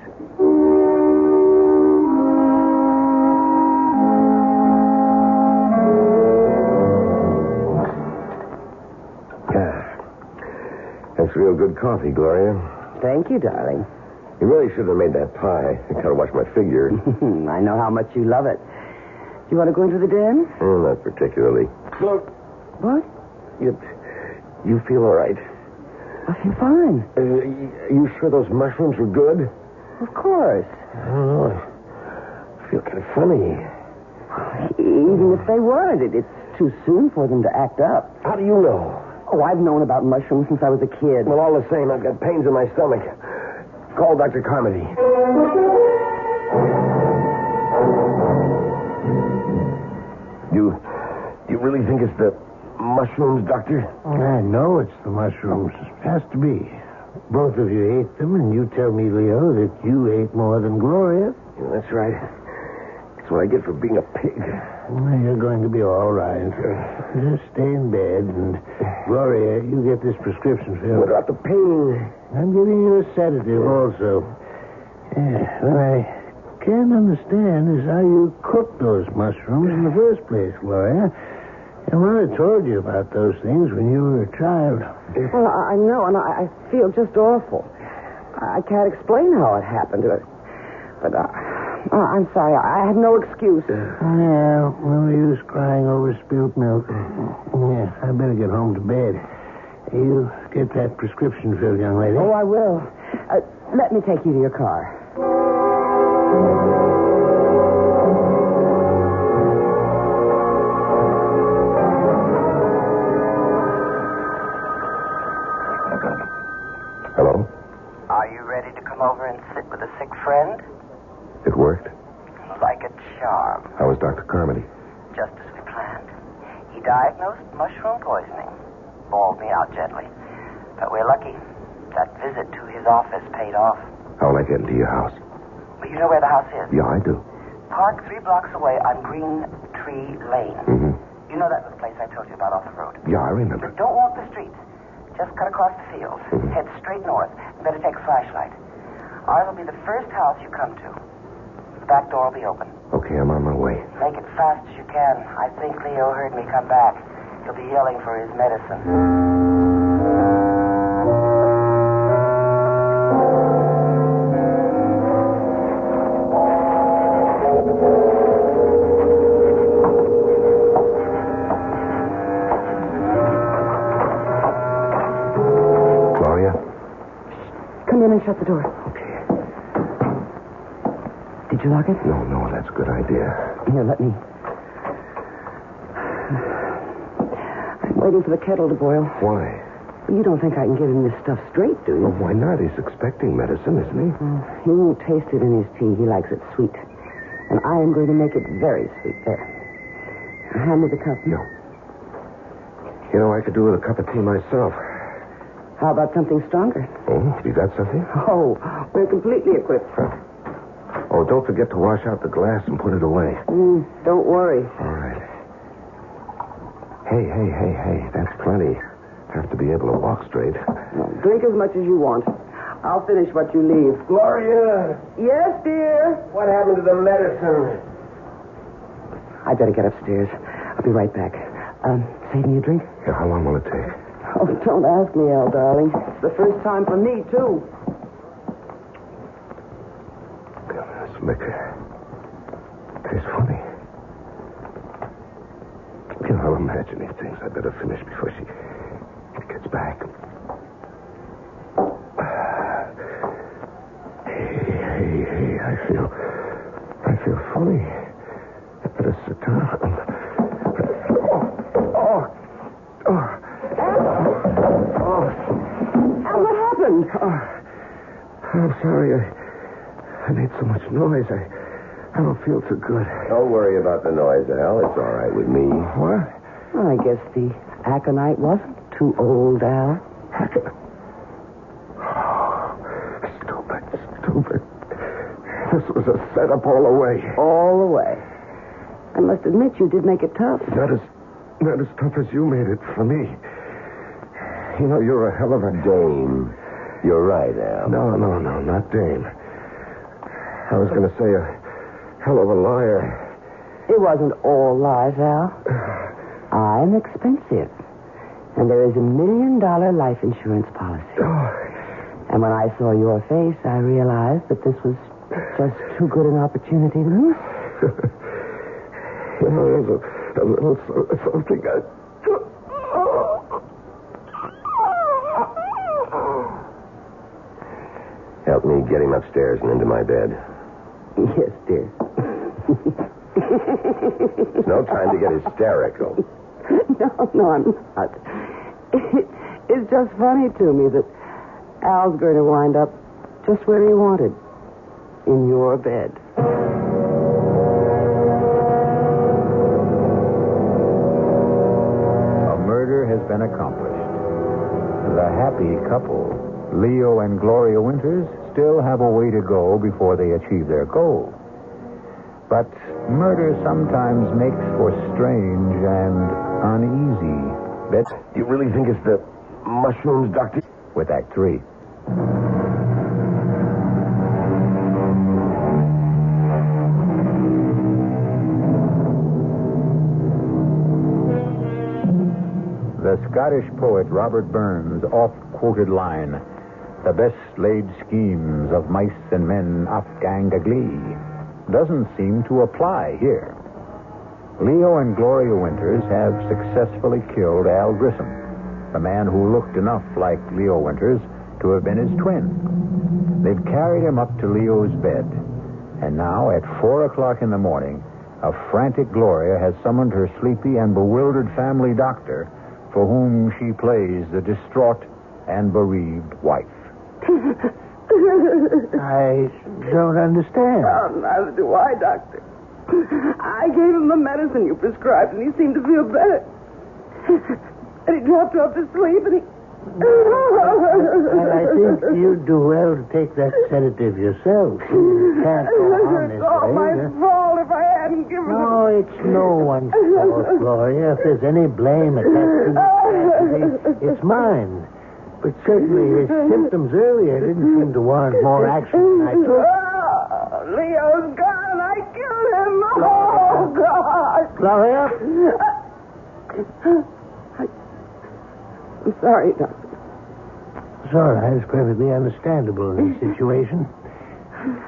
That's real good coffee, Gloria. Thank you, darling. You really should have made that pie. I gotta watch my figure. I know how much you love it. You want to go into the den? Oh, not particularly. Look. What? You feel all right? I feel fine. You sure those mushrooms were good? Of course. I don't know. I feel kind of funny. Even if they weren't, it's too soon for them to act up. How do you know? Oh, I've known about mushrooms since I was a kid. Well, all the same, I've got pains in my stomach. Call Dr. Carmody. this the mushrooms, Doctor? I know it's the mushrooms. Has to be. Both of you ate them, and you tell me, Leo, that you ate more than Gloria. Yeah, that's right. That's what I get for being a pig. Well, you're going to be all right. Just stay in bed, and Gloria, you get this prescription filled. What about the pain? I'm giving you a sedative also. Yeah, what I can't understand is how you cooked those mushrooms in the first place, Gloria. Your mother told you about those things when you were a child. Well, I know, and I feel just awful. I can't explain how it happened. But I'm sorry. I have no excuse. Yeah, no use crying over spilt milk. Yeah, I better get home to bed. You get that prescription filled, young lady. Oh, I will. Let me take you to your car. Hello? Are you ready to come over and sit with a sick friend? It worked? Like a charm. How was Dr. Carmody? Just as we planned. He diagnosed mushroom poisoning. Bawled me out gently. But we're lucky. That visit to his office paid off. How will I get into your house? Well, you know where the house is? Yeah, I do. Park 3 blocks away on Green Tree Lane. Mm-hmm. You know that was the place I told you about off the road. Yeah, I remember. Don't walk the streets. Just cut across the fields. Mm-hmm. Head straight north. You better take a flashlight. Ours will be the first house you come to. The back door will be open. Okay, I'm on my way. Make it fast as you can. I think Leo heard me come back. He'll be yelling for his medicine. Gloria? Come in and shut the door. Okay. Did you lock it? No, that's a good idea. Here, let me. I'm waiting for the kettle to boil. Why? You don't think I can get him this stuff straight, do you? Well, why not? He's expecting medicine, isn't he? He won't taste it in his tea. He likes it sweet. And I am going to make it very sweet. There. Hand me the cup. No. You know, I could do with a cup of tea myself. How about something stronger? Oh, you got something? Oh, we're completely equipped. Oh, don't forget to wash out the glass and put it away. Don't worry. All right. Hey. That's plenty. Have to be able to walk straight. Drink as much as you want. I'll finish what you leave. Gloria! Yes, dear? What happened to the medicine? I better get upstairs. I'll be right back. Save me a drink? Yeah, how long will it take? Oh, don't ask me, Al, darling. It's the first time for me, too. This liquor tastes funny. You know, I'm imagining things. I better finish before she gets back. Hey, I feel funny. I better sit down. Al, what happened? I'm sorry. I made so much noise. I don't feel too good. Don't worry about the noise, Al. It's all right with me. What? Well, I guess the aconite wasn't too old, Al. Stupid. This was a setup all the way. All the way. I must admit you did make it tough. Not as tough as you made it for me. You know, you're a hell of a... Dame. You're right, Al. No, not Dame. I was going to say a hell of a liar. It wasn't all lies, Al. I'm expensive. And there is $1 million life insurance policy. And when I saw your face, I realized that this was just too good an opportunity to miss. You know, there's a little something I... Help me get him upstairs and into my bed. Yes, dear. It's no time to get hysterical. No, I'm not. It's just funny to me that Al's going to wind up just where he wanted. In your bed. been accomplished. The happy couple, Leo and Gloria Winters, still have a way to go before they achieve their goal. But murder sometimes makes for strange and uneasy bets. Do you really think it's the mushrooms, Doctor? With Act 3. The Scottish poet Robert Burns' oft-quoted line, "The best laid schemes of mice and men oft gang a glee," doesn't seem to apply here. Leo and Gloria Winters have successfully killed Al Grissom, the man who looked enough like Leo Winters to have been his twin. They've carried him up to Leo's bed, and now at 4 o'clock in the morning, a frantic Gloria has summoned her sleepy and bewildered family doctor, for whom she plays the distraught and bereaved wife. I don't understand. Neither do I, Doctor. I gave him the medicine you prescribed, and he seemed to feel better. And he dropped off to sleep, and he... Well, I think you'd do well to take that sedative yourself. You can't go on this It's all way. my fault if I hadn't given No, him... it's no one's fault, Gloria. If there's any blame attached to this tragedy, it's mine. But certainly his symptoms earlier didn't seem to warrant more action than I took. Leo's gone, and I killed him. Oh, God. Gloria? I'm sorry, Doctor. It's all right. It's perfectly understandable in this situation.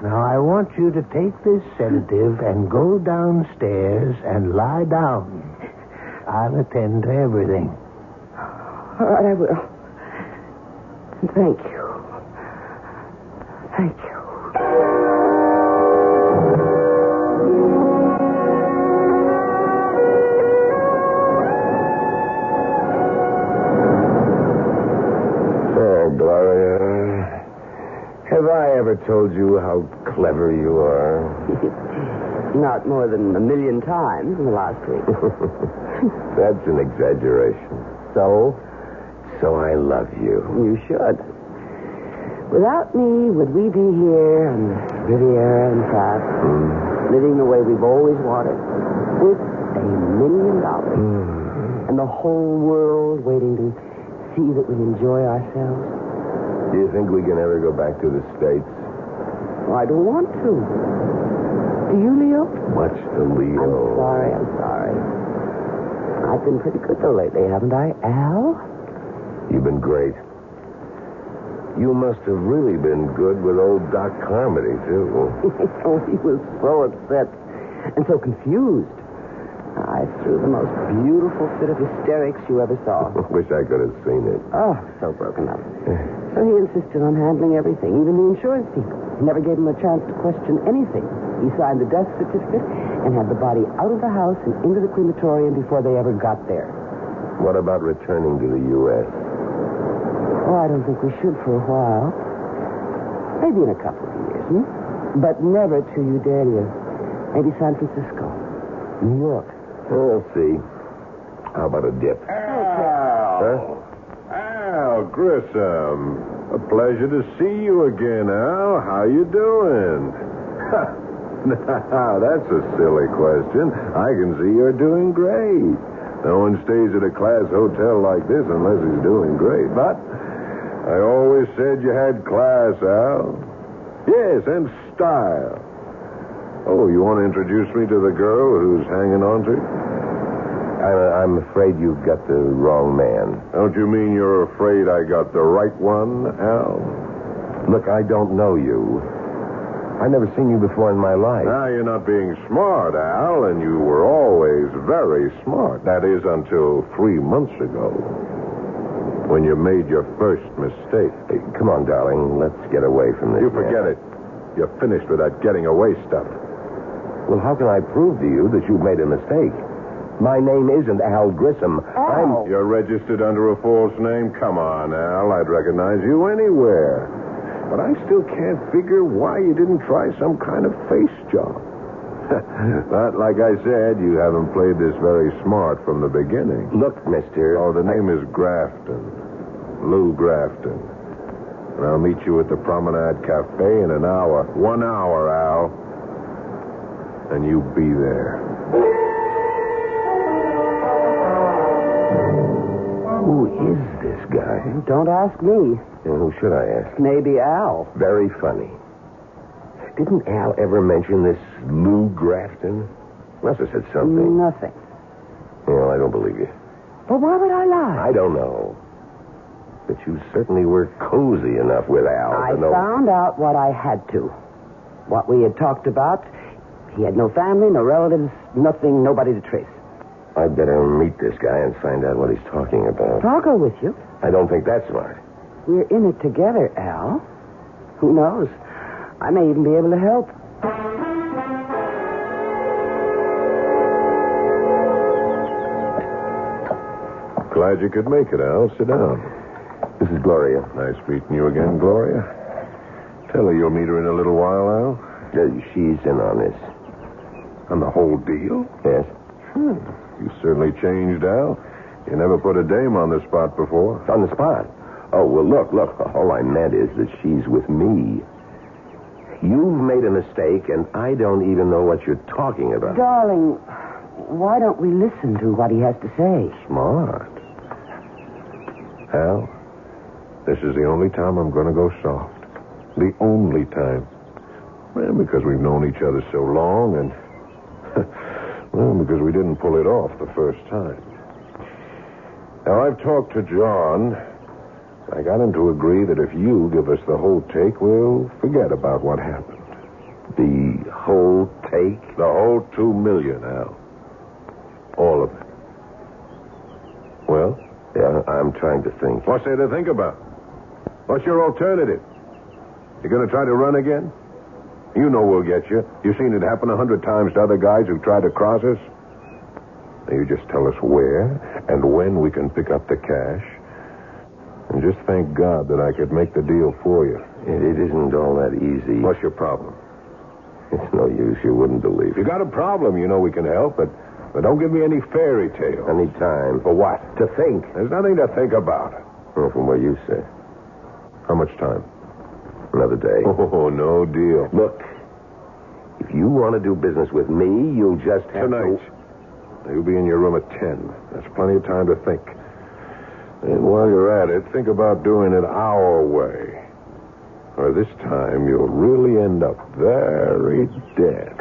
Now, I want you to take this sedative and go downstairs and lie down. I'll attend to everything. All right, I will. Thank you. Thank you. Oh, Gloria. Have I ever told you how clever you are? Not more than 1,000,000 times in the last week. That's an exaggeration. So? So I love you. You should. Without me, would we be here on Riviera and Pratt, living the way we've always wanted, with $1 million, and the whole world waiting to see that we enjoy ourselves? Do you think we can ever go back to the States? Well, I don't want to. Do you, Leo? Much to Leo. I'm sorry. I've been pretty good, though, lately, haven't I, Al? You've been great. You must have really been good with old Doc Carmody, too. Oh, he was so upset and so confused. I threw the most beautiful fit of hysterics you ever saw. Wish I could have seen it. Oh, so broken up. So he insisted on handling everything, even the insurance people. He never gave him a chance to question anything. He signed the death certificate and had the body out of the house and into the crematorium before they ever got there. What about returning to the U.S.? Oh, I don't think we should for a while. Maybe in a couple of years, But never to Udalia. Maybe San Francisco. New York. We'll see. How about a dip? Al Grissom. A pleasure to see you again, Al. How you doing? Now, that's a silly question. I can see you're doing great. No one stays at a class hotel like this unless he's doing great. But I always said you had class, Al. Yes, and style. Oh, you want to introduce me to the girl who's hanging on to you? I'm afraid you've got the wrong man. Don't you mean you're afraid I got the right one, Al? Look, I don't know you. I've never seen you before in my life. Now, you're not being smart, Al, and you were always very smart. That is, until 3 months ago, when you made your first mistake. Hey, come on, darling. Let's get away from this. You forget it. You're finished with that getting away stuff. Well, how can I prove to you that you've made a mistake? My name isn't Al Grissom. Al. You're registered under a false name? Come on, Al. I'd recognize you anywhere. But I still can't figure why you didn't try some kind of face job. But like I said, you haven't played this very smart from the beginning. Look, mister. Oh, the name is Grafton. Lou Grafton. And I'll meet you at the Promenade Cafe in an hour. 1 hour, Al. And you be there. Who is this guy? Don't ask me. And who should I ask? Maybe Al. Very funny. Didn't Al ever mention this Lou Grafton? Must have said something. Nothing. Well, I don't believe you. But why would I lie? I don't know. But you certainly were cozy enough with Al I to know. found out what I had to. What we had talked about. He had no family, no relatives, nothing, nobody to trace. I'd better meet this guy and find out what he's talking about. I'll go with you. I don't think that's smart. We're in it together, Al. Who knows? I may even be able to help. Glad you could make it, Al. Sit down. This is Gloria. Nice meeting you again, Gloria. Tell her you'll meet her in a little while, Al. She's in on this. On the whole deal? Yes. You certainly changed, Al. You never put a dame on the spot before. On the spot? Oh, well, look. All I meant is that she's with me. You've made a mistake, and I don't even know what you're talking about. Darling, why don't we listen to what he has to say? Smart. Al, this is the only time I'm going to go soft. The only time. Well, because we've known each other so long, and... well, because we didn't pull it off the first time. Now, I've talked to John. I got him to agree that if you give us the whole take, we'll forget about what happened. The whole take? The whole $2 million, Al. All of it. Well? Yeah, I'm trying to think. What's there to think about? What's your alternative? You going to try to run again? You know we'll get you. You've seen it happen 100 times to other guys who've tried to cross us. Now, you just tell us where and when we can pick up the cash. And just thank God that I could make the deal for you. It isn't all that easy. What's your problem? It's no use. You wouldn't believe If you got a problem, you know we can help, but don't give me any fairy tales. Any time. For what? To think. There's nothing to think about. Well, from what you say. How much time? Another day. Oh, no deal. Look, if you want to do business with me, you'll just have Tonight. You'll be in your room at 10. That's plenty of time to think. And while you're at it, think about doing it our way. Or this time, you'll really end up very dead.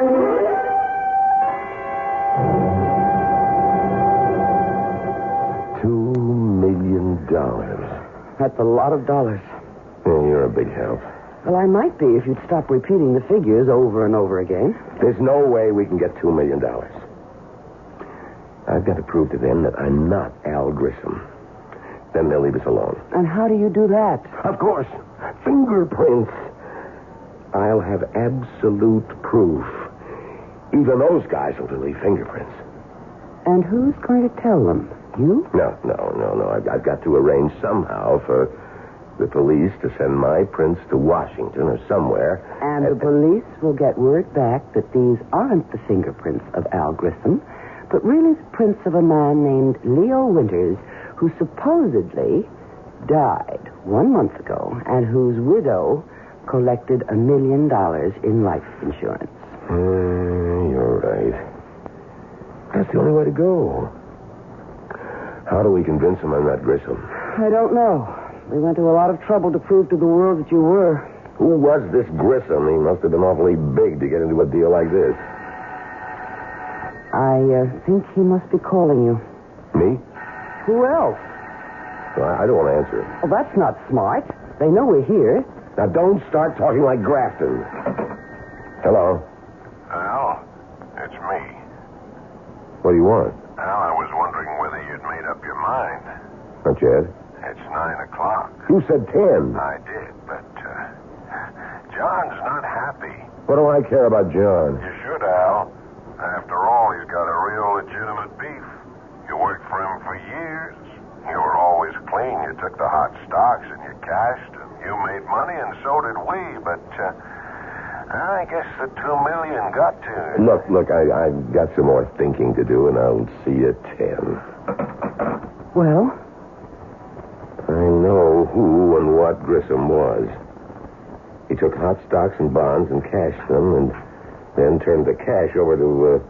$2 million. That's a lot of dollars. Yeah, you're a big help. Well, I might be if you'd stop repeating the figures over and over again. There's no way we can get $2 million. I've got to prove to them that I'm not Al Grissom. Then they'll leave us alone. And how do you do that? Of course. Fingerprints. I'll have absolute proof. Even those guys will leave fingerprints. And who's going to tell them? You? No. I've got to arrange somehow for the police to send my prints to Washington or somewhere. And the police will get word back that these aren't the fingerprints of Al Grissom, but really the prints of a man named Leo Winters, who supposedly died 1 month ago and whose widow collected $1 million in life insurance. You're right. That's the only way to go. How do we convince him I'm not Grissom? I don't know. We went to a lot of trouble to prove to the world that you were. Who was this Grissom? He must have been awfully big to get into a deal like this. I think he must be calling you. Me? Who else? Well, I don't want to answer it. Well, that's not smart. They know we're here. Now, don't start talking like Grafton. Hello? Al, it's me. What do you want? Al, I was wondering whether you'd made up your mind. Not yet. It's 9 o'clock. You said 10. I did, but John's not happy. What do I care about John? You should, Al. After all, he's got a real legitimate beef. You worked for him for years. You were always clean. You took the hot stocks and you cashed, and you made money, and so did we. But I guess the $2 million got to her. Look, I've got some more thinking to do, and I'll see you at 10. Well? I know who and what Grissom was. He took hot stocks and bonds and cashed them, and then turned the cash over to...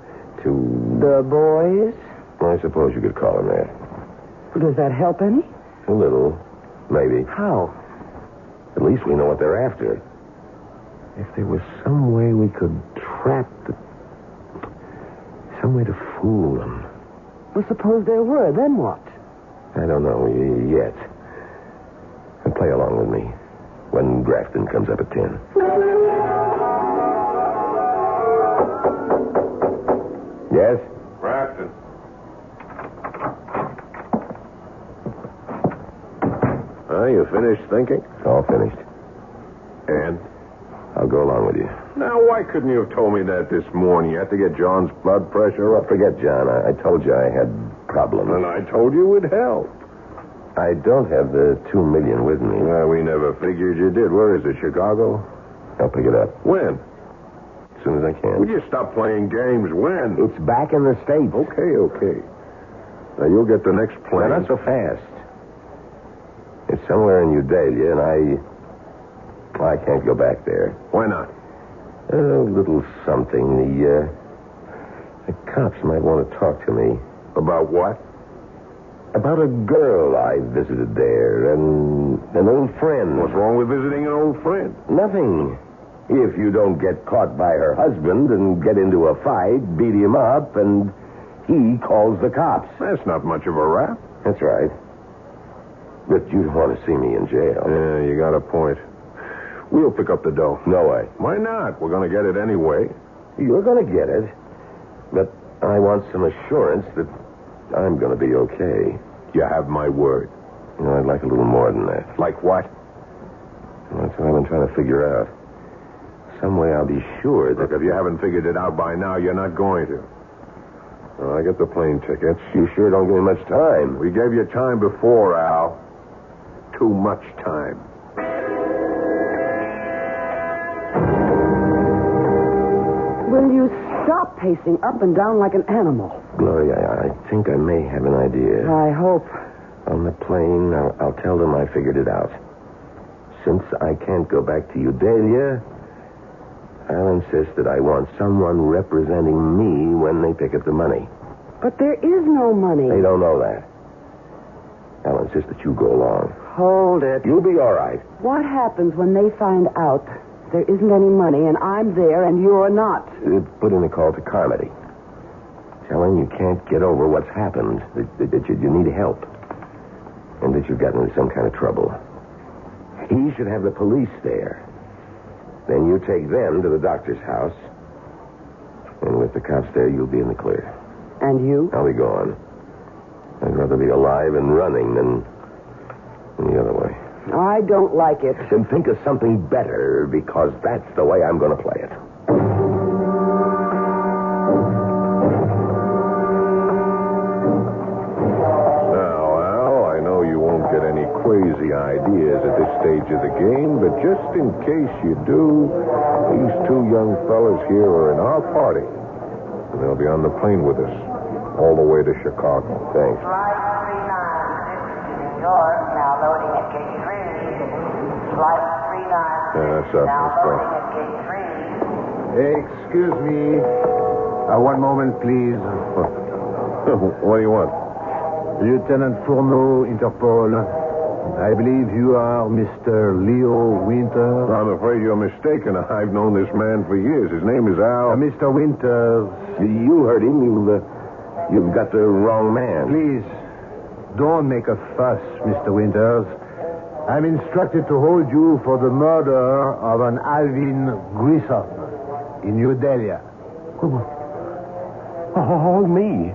The boys? I suppose you could call them that. Does that help any? A little. Maybe. How? At least we know what they're after. If there was some way we could trap the... Some way to fool them. Well, suppose there were. Then what? I don't know yet. And play along with me when Grafton comes up at 10. Yes? Grafton. You finished thinking? All finished. And? I'll go along with you. Now, why couldn't you have told me that this morning? You had to get John's blood pressure up. Forget John. I told you I had problems. And I told you it would help. I don't have the $2 million with me. Well, we never figured you did. Where is it, Chicago? I'll pick it up. When? As soon as I can. Would you stop playing games? When? It's back in the States. Okay. Now, you'll get the next plane. Not so fast. It's somewhere in Udalia, and I can't go back there. Why not? A little something. The cops might want to talk to me. About what? About a girl I visited there, and an old friend. What's wrong with visiting an old friend? Nothing. If you don't get caught by her husband and get into a fight, beat him up, and he calls the cops. That's not much of a rap. That's right. But you'd want to see me in jail. Yeah, you got a point. We'll pick up the dough. No way. Why not? We're going to get it anyway. You're going to get it. But I want some assurance that I'm going to be okay. You have my word. I'd like a little more than that. Like what? That's what I've been trying to figure out. Some way I'll be sure that... Look, if you haven't figured it out by now, you're not going to. I get the plane tickets. You sure don't give me much time. We gave you time before, Al. Too much time. Will you stop pacing up and down like an animal? Gloria, I think I may have an idea. I hope. On the plane, I'll tell them I figured it out. Since I can't go back to Udalia, I'll insist that I want someone representing me when they pick up the money. But there is no money. They don't know that. I'll insist that you go along. Hold it. You'll be all right. What happens when they find out there isn't any money and I'm there and you're not? Put in a call to Carmody. Tell him you can't get over what's happened, that you need help, and that you've gotten into some kind of trouble. He should have the police there. Then you take them to the doctor's house, and with the cops there, you'll be in the clear. And you? I'll be gone. I'd rather be alive and running than the other way. I don't like it. Then think of something better, because that's the way I'm going to play it. Now, Al, I know you won't get any crazy ideas at this stage of the game, but just in case you do, these two young fellas here are in our party. And they'll be on the plane with us all the way to Chicago. Thanks. Flight 39, New York, now loading at gate 3. Flight 39, That's up. now Let's go. loading at gate 3. Excuse me. One moment, please. What do you want? Lieutenant Fourneau, Interpol. I believe you are Mr. Leo Winters. I'm afraid you're mistaken. I've known this man for years. His name is Al. Mr. Winters. You heard him. You've got the wrong man. Please, don't make a fuss, Mr. Winters. I'm instructed to hold you for the murder of an Alvin Grissom in New Delhi. Hold me.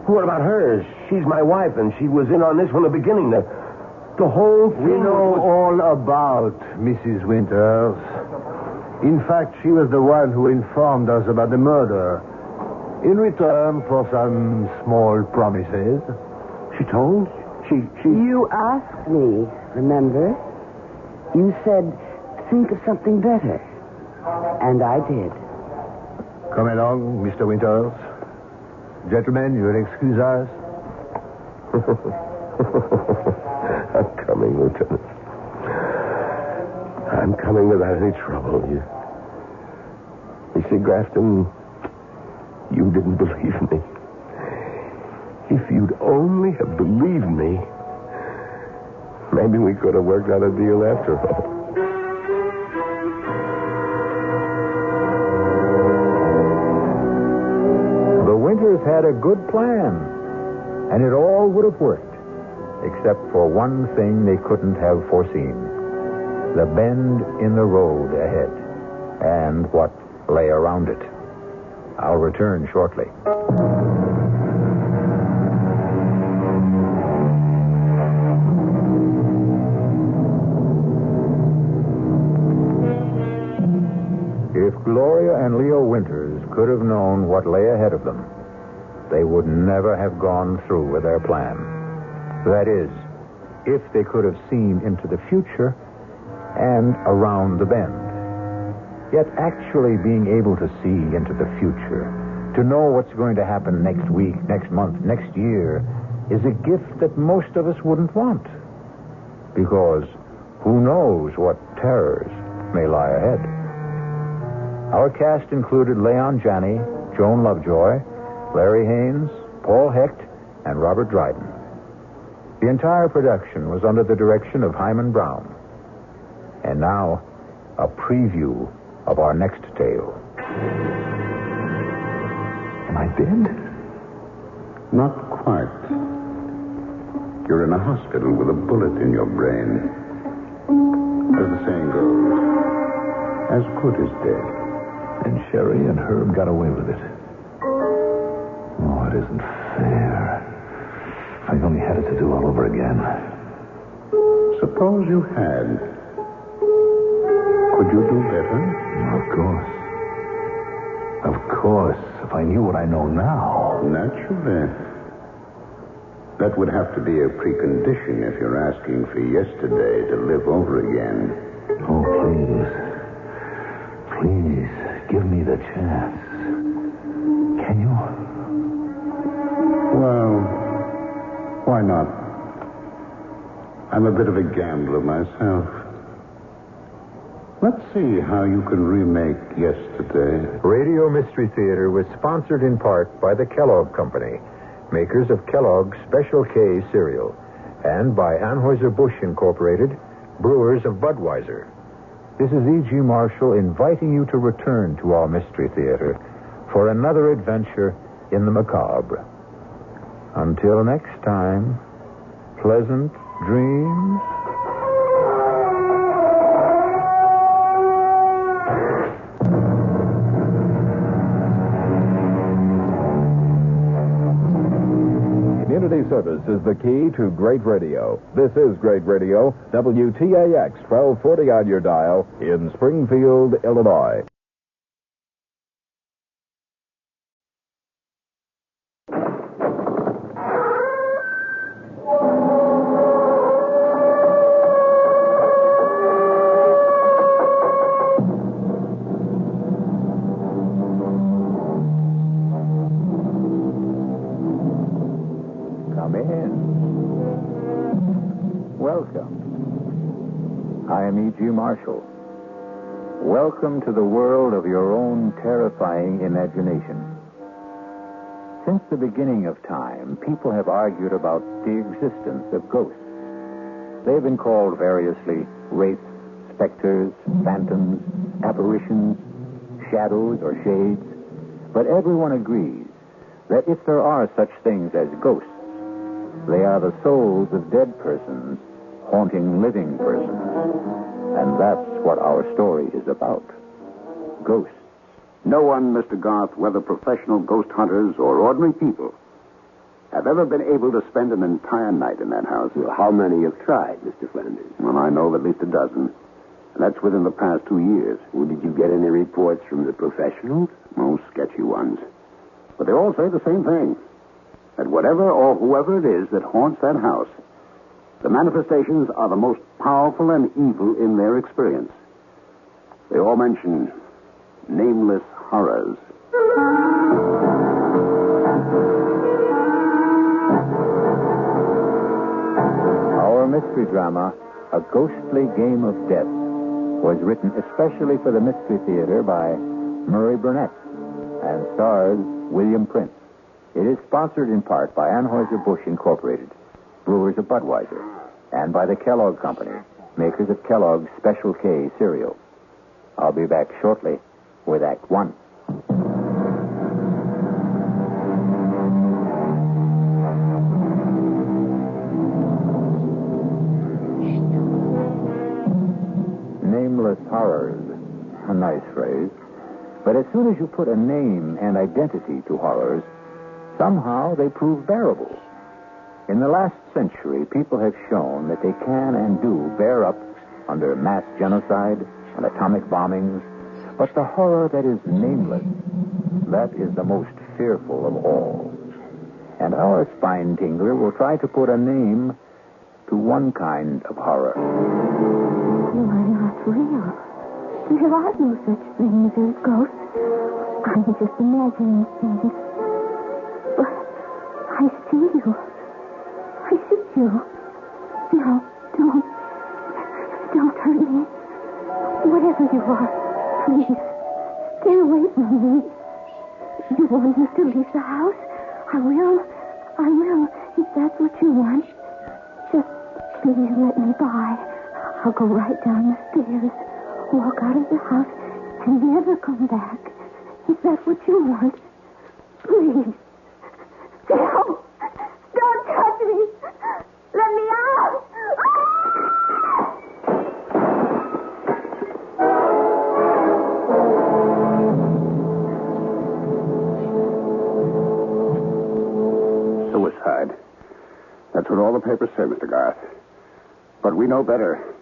What about her? She's my wife, and she was in on this from the beginning. The whole thing. We know all about Mrs. Winters. In fact, she was the one who informed us about the murder. In return for some small promises. She told? She... You asked me, remember? You said, think of something better. And I did. Come along, Mr. Winters. Gentlemen, you will excuse us. I'm coming, Lieutenant. I'm coming without any trouble. You see, Grafton, you didn't believe me. If you'd only have believed me, maybe we could have worked out a deal after all. The Winters had a good plan, and it all would have worked, except for one thing they couldn't have foreseen: the bend in the road ahead, and what lay around it. I'll return shortly. If Gloria and Leo Winters could have known what lay ahead of them, they would never have gone through with their plan. That is, if they could have seen into the future and around the bend. Yet actually being able to see into the future, to know what's going to happen next week, next month, next year, is a gift that most of us wouldn't want. Because who knows what terrors may lie ahead. Our cast included Leon Janney, Joan Lovejoy, Larry Haynes, Paul Hecht, and Robert Dryden. The entire production was under the direction of Hyman Brown. And now, a preview of our next tale. Am I dead? Not quite. You're in a hospital with a bullet in your brain. As the saying goes, as good as dead. And Sherry and Herb got away with it. Oh, it isn't fair. If I only had it to do all over again. Suppose you had. Could you do better? Of course. Of course. If I knew what I know now. Naturally. That would have to be a precondition if you're asking for yesterday to live over again. Oh, please. Please, give me the chance. Can you? Well, why not? I'm a bit of a gambler myself. Let's see how you can remake yesterday. Radio Mystery Theater was sponsored in part by the Kellogg Company, makers of Kellogg's Special K cereal, and by Anheuser-Busch Incorporated, brewers of Budweiser. This is E.G. Marshall inviting you to return to our Mystery Theater for another adventure in the macabre. Until next time, pleasant dreams. Community service is the key to great radio. This is Great Radio, WTAX 1240 on your dial in Springfield, Illinois. Come in. Welcome. I am E.G. Marshall. Welcome to the world of your own terrifying imagination. Since the beginning of time, people have argued about the existence of ghosts. They have been called variously wraiths, specters, phantoms, apparitions, shadows, or shades. But everyone agrees that if there are such things as ghosts, they are the souls of dead persons haunting living persons. And that's what our story is about. Ghosts. No one, Mr. Garth, whether professional ghost hunters or ordinary people, have ever been able to spend an entire night in that house. Well, how many have tried, Mr. Flanders? Well, I know of at least a dozen. And that's within the past 2 years. Well, did you get any reports from the professionals? Most sketchy ones. But they all say the same thing. That whatever or whoever it is that haunts that house, the manifestations are the most powerful and evil in their experience. They all mention Nameless Horrors. Our mystery drama, A Ghostly Game of Death, was written especially for the Mystery Theater by Murray Burnett and stars William Prince. It is sponsored in part by Anheuser-Busch Incorporated, brewers of Budweiser, and by the Kellogg Company, makers of Kellogg's Special K cereal. I'll be back shortly with Act One. Nameless horrors. A nice phrase. But as soon as you put a name and identity to horrors, somehow they prove bearable. In the last century, people have shown that they can and do bear up under mass genocide and atomic bombings. But the horror that is nameless, that is the most fearful of all. And our spine tingler will try to put a name to one kind of horror. You are not real. There are no such things as ghosts. I'm just imagining things. But I see you. I see you. No, don't hurt me. Whatever you are, please, stay away from me. You want me to leave the house? I will, if that's what you want. Just please let me by. I'll go right down the stairs, walk out of the house, and never come back. Is that what you want? Please. No! Don't touch me! Let me out! Suicide. That's what all the papers say, Mr. Garth. But we know better.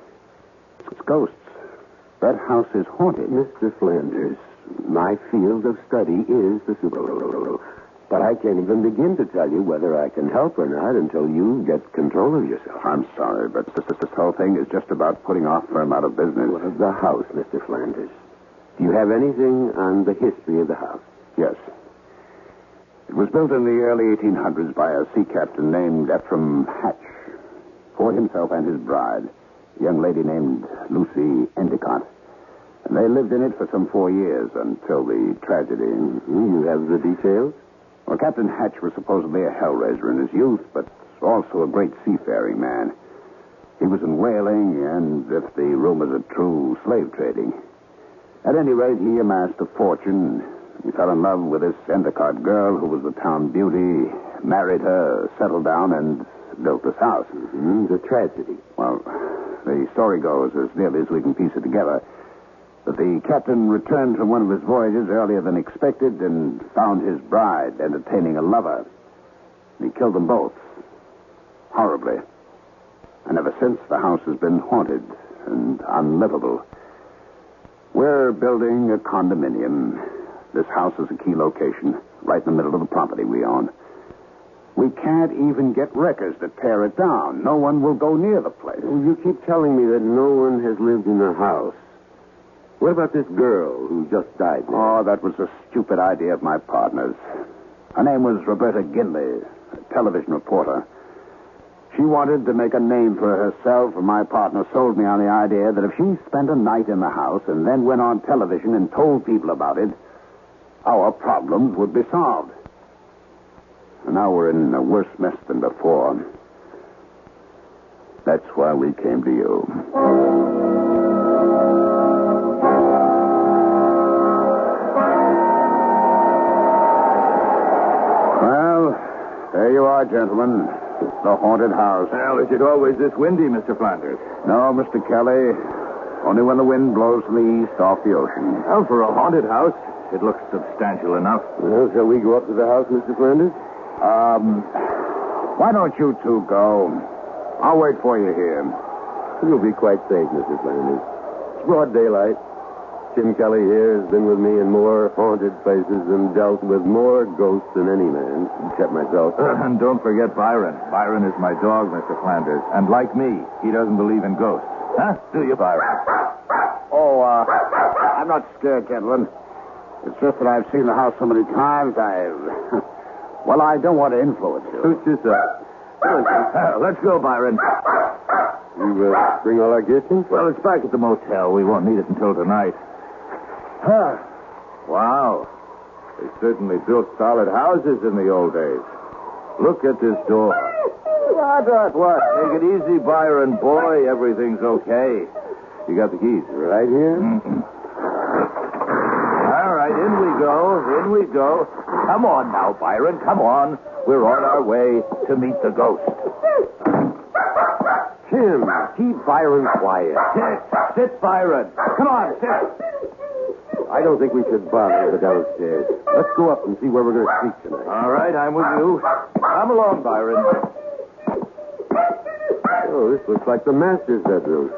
It's ghosts. That house is haunted. Mr. Flanders, my field of study is the supernatural. But I can't even begin to tell you whether I can help or not until you get control of yourself. I'm sorry, but this whole thing is just about putting our firm out of business. Well, the house, Mr. Flanders. Do you have anything on the history of the house? Yes. It was built in the early 1800s by a sea captain named Ephraim Hatch for himself and his bride, a young lady named Lucy Endicott. And they lived in it for some 4 years until the tragedy. You have the details? Well, Captain Hatch was supposedly a hellraiser in his youth, but also a great seafaring man. He was in whaling and, if the rumors are true, slave trading. At any rate, he amassed a fortune. He fell in love with this Endicott girl who was the town beauty, married her, settled down, and built this house. The tragedy. Well, the story goes, as nearly as we can piece it together, that the captain returned from one of his voyages earlier than expected and found his bride entertaining a lover. He killed them both. Horribly. And ever since, the house has been haunted and unlivable. We're building a condominium. This house is a key location, right in the middle of the property we own. We can't even get wreckers to tear it down. No one will go near the place. Well, you keep telling me that no one has lived in the house. What about this girl who just died there? Oh, that was a stupid idea of my partner's. Her name was Roberta Ginley, a television reporter. She wanted to make a name for herself, and my partner sold me on the idea that if she spent a night in the house and then went on television and told people about it, our problems would be solved. And now we're in a worse mess than before. That's why we came to you. There you are, gentlemen. The haunted house. Well, is it always this windy, Mr. Flanders? No, Mr. Kelly. Only when the wind blows from the east off the ocean. Well, for a haunted house, it looks substantial enough. Well, shall we go up to the house, Mr. Flanders? Why don't you two go? I'll wait for you here. You'll be quite safe, Mr. Flanders. It's broad daylight. Tim Kelly here has been with me in more haunted places and dealt with more ghosts than any man, except myself. And don't forget Byron. Byron is my dog, Mr. Flanders. And like me, he doesn't believe in ghosts. Huh? Do you, Byron? Oh, I'm not scared, gentlemen. It's just that I've seen the house so many times, well, I don't want to influence you. Suit yourself. Let's go, Byron. You bring all our gifts in? Well, it's back at the motel. We won't need it until tonight. Wow. They certainly built solid houses in the old days. Look at this door. What? Take it easy, Byron. Boy, everything's okay. You got the keys? Right here? All right, in we go. In we go. Come on now, Byron. Come on. We're on our way to meet the ghost. Tim, keep Byron quiet. Sit, Byron. Come on, sit. I don't think we should bother the downstairs. Let's go up and see where we're going to sleep tonight. All right, I'm with you. Come along, Byron. Oh, this looks like the master's bedroom.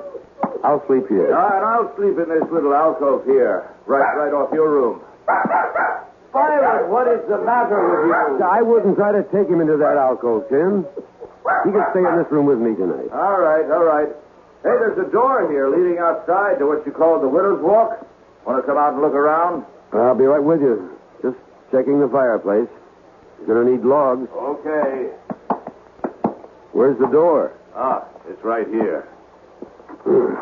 I'll sleep here. And I'll sleep in this little alcove here, right off your room. Byron, what is the matter with you? I wouldn't try to take him into that alcove, Tim. He can stay in this room with me tonight. All right. Hey, there's a door here leading outside to what you call the Widow's Walk. Want to come out and look around? I'll be right with you. Just checking the fireplace. You're going to need logs. Okay. Where's the door? It's right here. It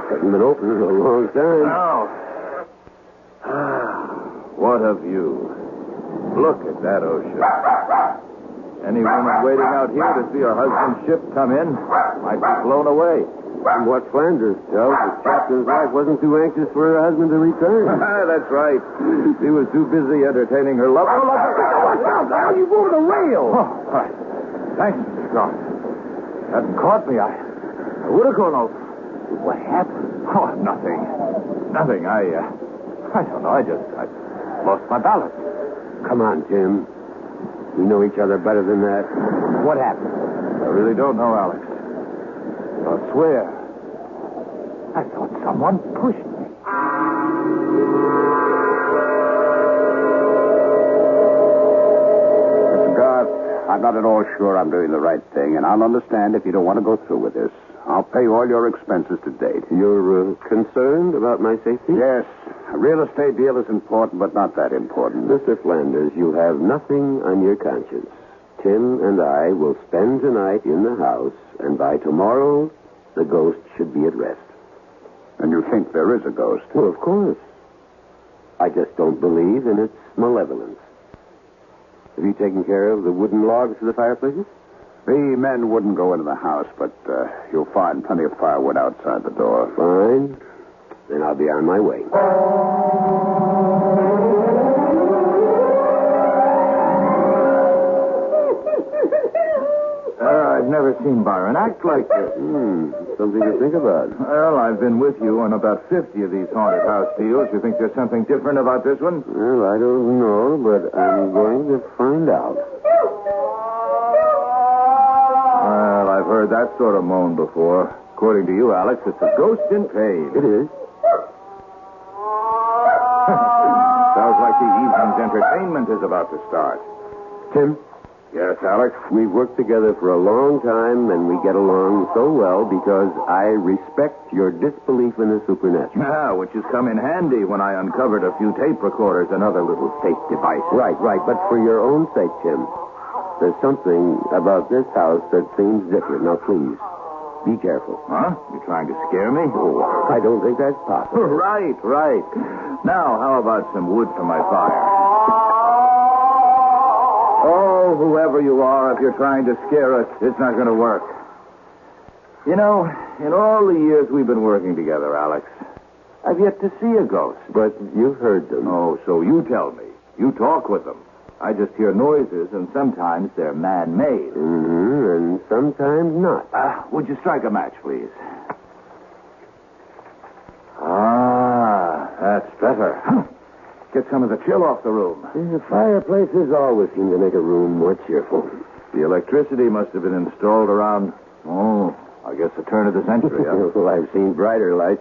hasn't been open in a long time. Now. What a view. Look at that ocean. Any woman waiting out here to see her husband's ship come in might be blown away. From what Flanders tells, the captain's wife wasn't too anxious for her husband to return. That's right. She was too busy entertaining her lover. Watch out now. You moved the rail. Thanks, Mr. Scott. Hadn't caught me. I would have gone over. What happened? Oh, nothing. I don't know. I lost my balance. Come on, Tim. We know each other better than that. What happened? I really don't know, Alex. I'll swear. I thought someone pushed me. Mr. Garth, I'm not at all sure I'm doing the right thing, and I'll understand if you don't want to go through with this. I'll pay all your expenses to date. You're concerned about my safety? Yes. A real estate deal is important, but not that important. Mr. Flanders, you have nothing on your conscience. Tim and I will spend tonight in the house, and by tomorrow, the ghost should be at rest. And you think there is a ghost? Well, of course. I just don't believe in its malevolence. Have you taken care of the wooden logs for the fireplaces? The men wouldn't go into the house, but you'll find plenty of firewood outside the door. Fine. Then I'll be on my way. I've never seen Byron act like this. Something to think about. Well, I've been with you on about 50 of these haunted house deals. You think there's something different about this one? Well, I don't know, but I'm going to find out. Well, I've heard that sort of moan before. According to you, Alex, it's a ghost in pain. It is. Sounds like the evening's entertainment is about to start. Tim? Yes, Alex? We've worked together for a long time, and we get along so well because I respect your disbelief in the supernatural. Yeah, which has come in handy when I uncovered a few tape recorders and other little safe devices. Right. But for your own sake, Tim, there's something about this house that seems different. Now, please, be careful. Huh? You trying to scare me? Oh, I don't think that's possible. Right. Now, how about some wood for my fire? Oh, whoever you are, if you're trying to scare us, it's not going to work. You know, in all the years we've been working together, Alex, I've yet to see a ghost. But you've heard them. Oh, so you tell me. You talk with them. I just hear noises, and sometimes they're man-made. And sometimes not. Would you strike a match, please? That's better. Get some of the chill off the room. The fireplaces always seem to make a room more cheerful. The electricity must have been installed around, I guess the turn of the century, huh? Well, I've seen brighter lights,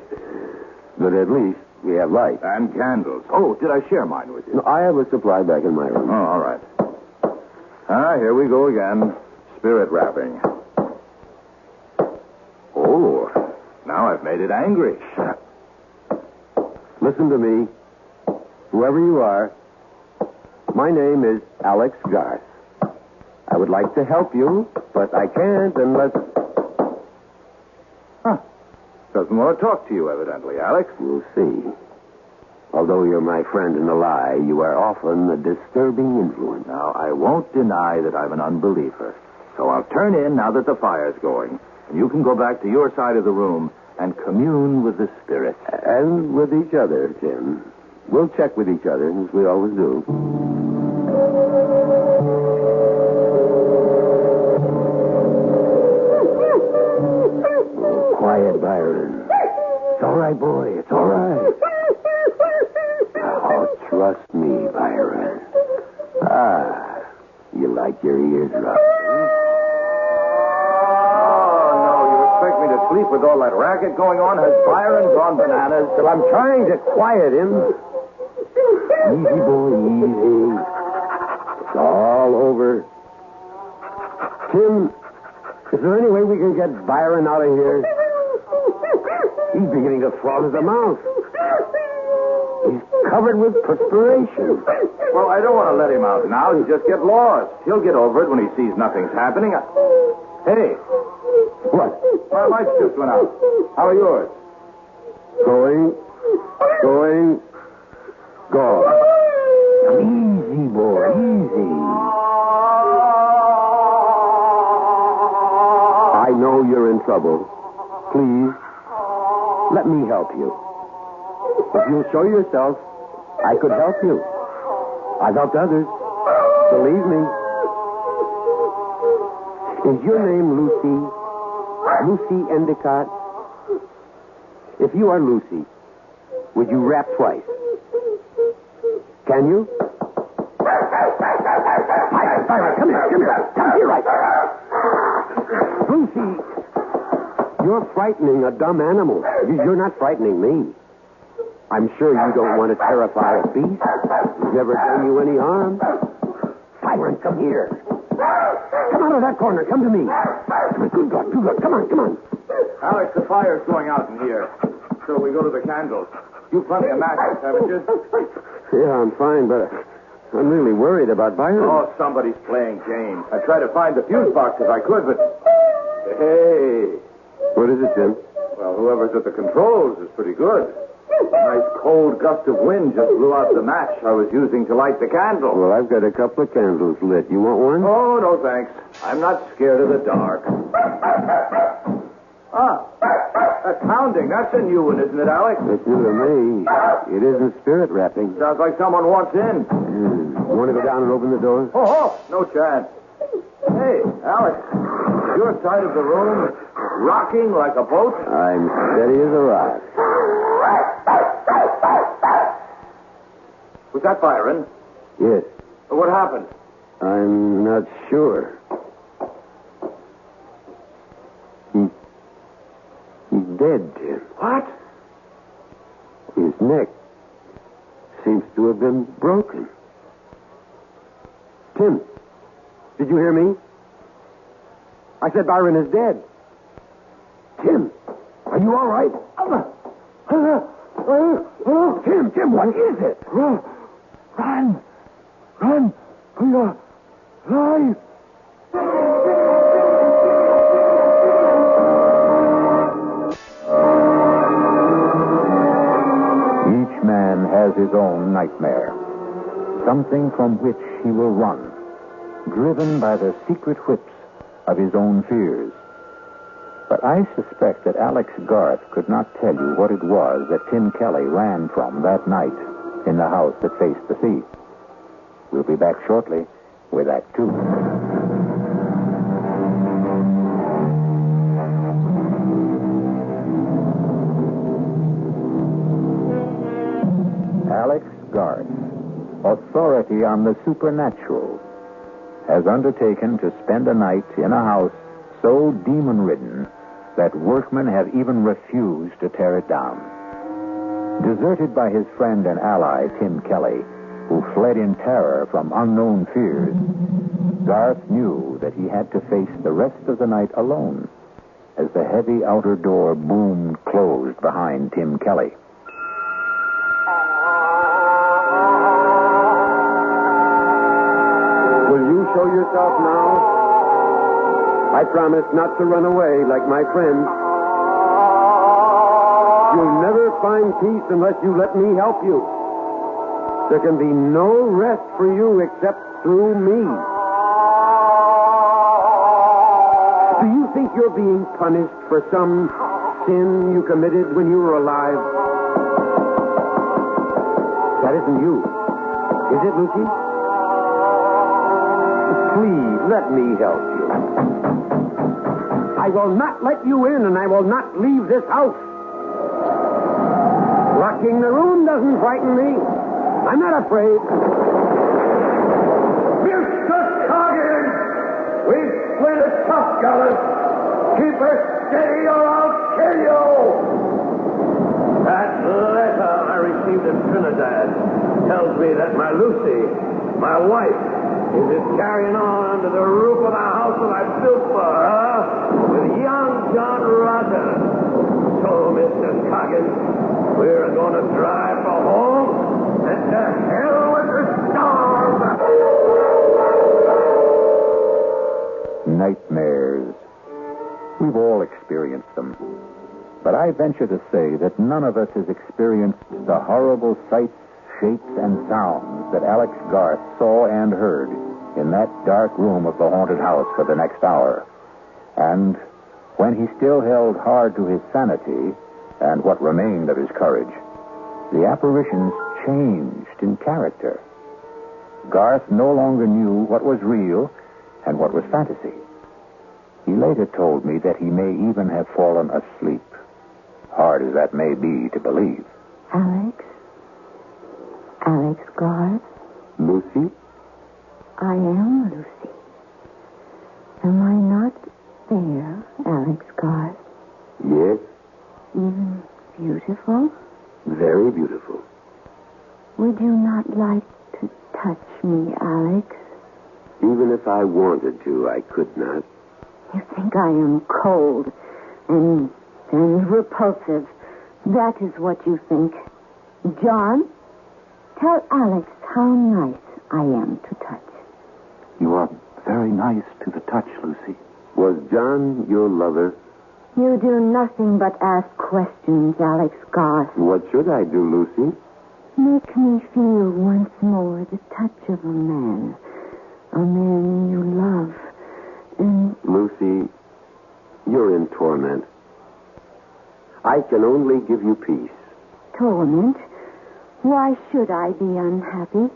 but at least we have light. And candles. Oh, did I share mine with you? No, I have a supply back in my room. Oh, all right. Here we go again. Spirit rapping. Oh, now I've made it angry. Listen to me. whoever you are, my name is Alex Garth. I would like to help you, but I can't unless... Doesn't want to talk to you, evidently, Alex. You'll see. Although you're my friend in the lie, you are often a disturbing influence. Now, I won't deny that I'm an unbeliever. So I'll turn in now that the fire's going. And you can go back to your side of the room and commune with the spirits. And with each other, Tim. We'll check with each other, as we always do. Oh, quiet, Byron. It's all right, boy. It's all right. Oh, trust me, Byron. You like your ears rubbed. Expect me to sleep with all that racket going on? Has Byron gone bananas? Well, I'm trying to quiet him. Easy, boy, easy. It's all over. Tim, is there any way we can get Byron out of here? He's beginning to fall to the mouth. He's covered with perspiration. Well, I don't want to let him out now. He'll just get lost. He'll get over it when he sees nothing's happening. Hey. What? My lights just went out. How are yours? Going. Gone. Easy, boy, easy. I know you're in trouble. Please, let me help you. If you'll show yourself, I could help you. I've helped others. Believe me. Is your name Lucy? Lucy Endicott? If you are Lucy, would you rap twice? Can you? Byron, come here. Come here right. Lucy, you're frightening a dumb animal. You're not frightening me. I'm sure you don't want to terrify a beast. He's never done you any harm. Byron, come here. Come out of that corner. Come to me. Good God. Come on. Alex, the fire's going out in here. So we go to the candles. You've plenty of matches, haven't you? Yeah, I'm fine, but I'm really worried about Byron. Oh, somebody's playing games. I tried to find the fuse box if I could, but... Hey. What is it, Jim? Well, whoever's at the controls is pretty good. A nice cold gust of wind just blew out the match I was using to light the candle. Well, I've got a couple of candles lit. You want one? Oh, no, thanks. I'm not scared of the dark. That's pounding. That's a new one, isn't it, Alex? It's new to me. It isn't spirit rapping. Sounds like someone wants in. Want to go down and open the door? Oh, no chance. Hey, Alex, is your side of the room rocking like a boat? I'm steady as a rock. Was that Byron? Yes. What happened? I'm not sure. He's dead, Tim. What? His neck seems to have been broken. Tim, did you hear me? I said Byron is dead. Tim, are you all right? Tim, what is it? Run! For your life! Each man has his own nightmare. Something from which he will run, driven by the secret whips of his own fears. But I suspect that Alex Garth could not tell you what it was that Tim Kelly ran from that night in the house that faced the sea. We'll be back shortly with Act Two. Alex Garth, authority on the supernatural, has undertaken to spend a night in a house so demon-ridden that workmen have even refused to tear it down. Deserted by his friend and ally, Tim Kelly, who fled in terror from unknown fears, Garth knew that he had to face the rest of the night alone as the heavy outer door boomed closed behind Tim Kelly. show yourself now. I promise not to run away like my friends. You'll never find peace unless you let me help you. There can be no rest for you except through me. Do you think you're being punished for some sin you committed when you were alive? That isn't you. Is it, Lucy? Please, let me help you. I will not let you in, and I will not leave this house. Locking the room doesn't frighten me. I'm not afraid. Mr. Coggin! We've split it tough, fellas. Keep her steady or I'll kill you! That letter I received in Trinidad tells me that my Lucy, my wife, is carrying on under the roof of the house that I built for her with young John Rogers. So, Mr. Coggin, we're going to drive for home and to hell with the storm. Nightmares. We've all experienced them. But I venture to say that none of us has experienced the horrible sights, shapes, and sounds that Alex Garth saw and heard in that dark room of the haunted house for the next hour. And when he still held hard to his sanity and what remained of his courage, the apparitions changed in character. Garth no longer knew what was real and what was fantasy. He later told me that he may even have fallen asleep, hard as that may be to believe. Alex? Alex Garth? Lucy? I am Lucy. Am I not there, Alex Garth? Yes, Even beautiful? very beautiful. Would you not like to touch me, Alex? Even if I wanted to, I could not. You think I am cold and repulsive. That is what you think. John, tell Alex how nice I am to touch. You are very nice to the touch, Lucy. Was John your lover? You do nothing but ask questions, Alex Garth. What should I do, Lucy? Make me feel once more the touch of a man you love. And Lucy, you're in torment. I can only give you peace. torment? Why should I be unhappy?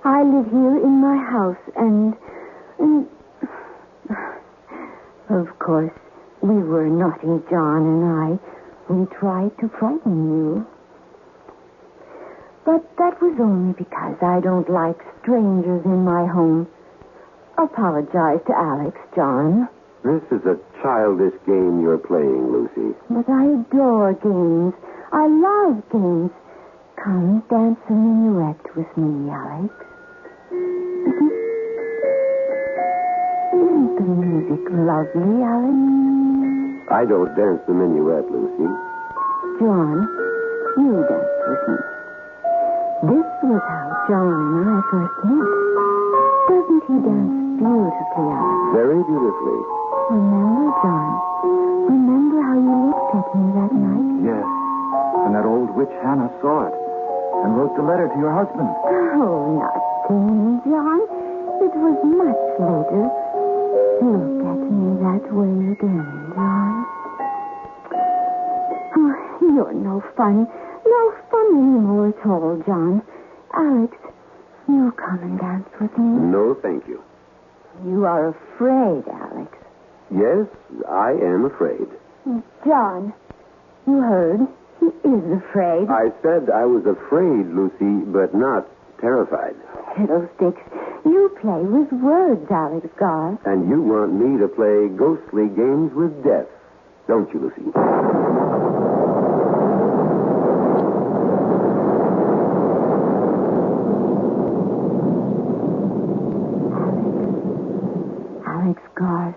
I live here in my house and... Of course, we were naughty, John and I. We tried to frighten you. But that was only because I don't like strangers in my home. Apologize to Alex, John. This is a childish game you're playing, Lucy. But I adore games. I love games. Come, dance a minuet with me, Alex. Isn't the music lovely, Alex? I don't dance the minuet, Lucy. John, you dance with me. This was how John and I first met. Doesn't he dance beautifully, Alex? Very beautifully. Remember, John? Remember how you looked at me that night? Yes. And that old witch Hannah saw it and wrote the letter to your husband. Oh, not then, John. It was much later. Look at me that way again, John. Oh, you're no fun. No fun anymore at all, John. Alex, you come and dance with me. No, thank you. You are afraid, Alex. Yes, I am afraid. John, you heard. He is afraid. I said I was afraid, Lucy, but not terrified. Fiddlesticks. You play with words, Alex Garth. And you want me to play ghostly games with death, don't you, Lucy? Alex Garth,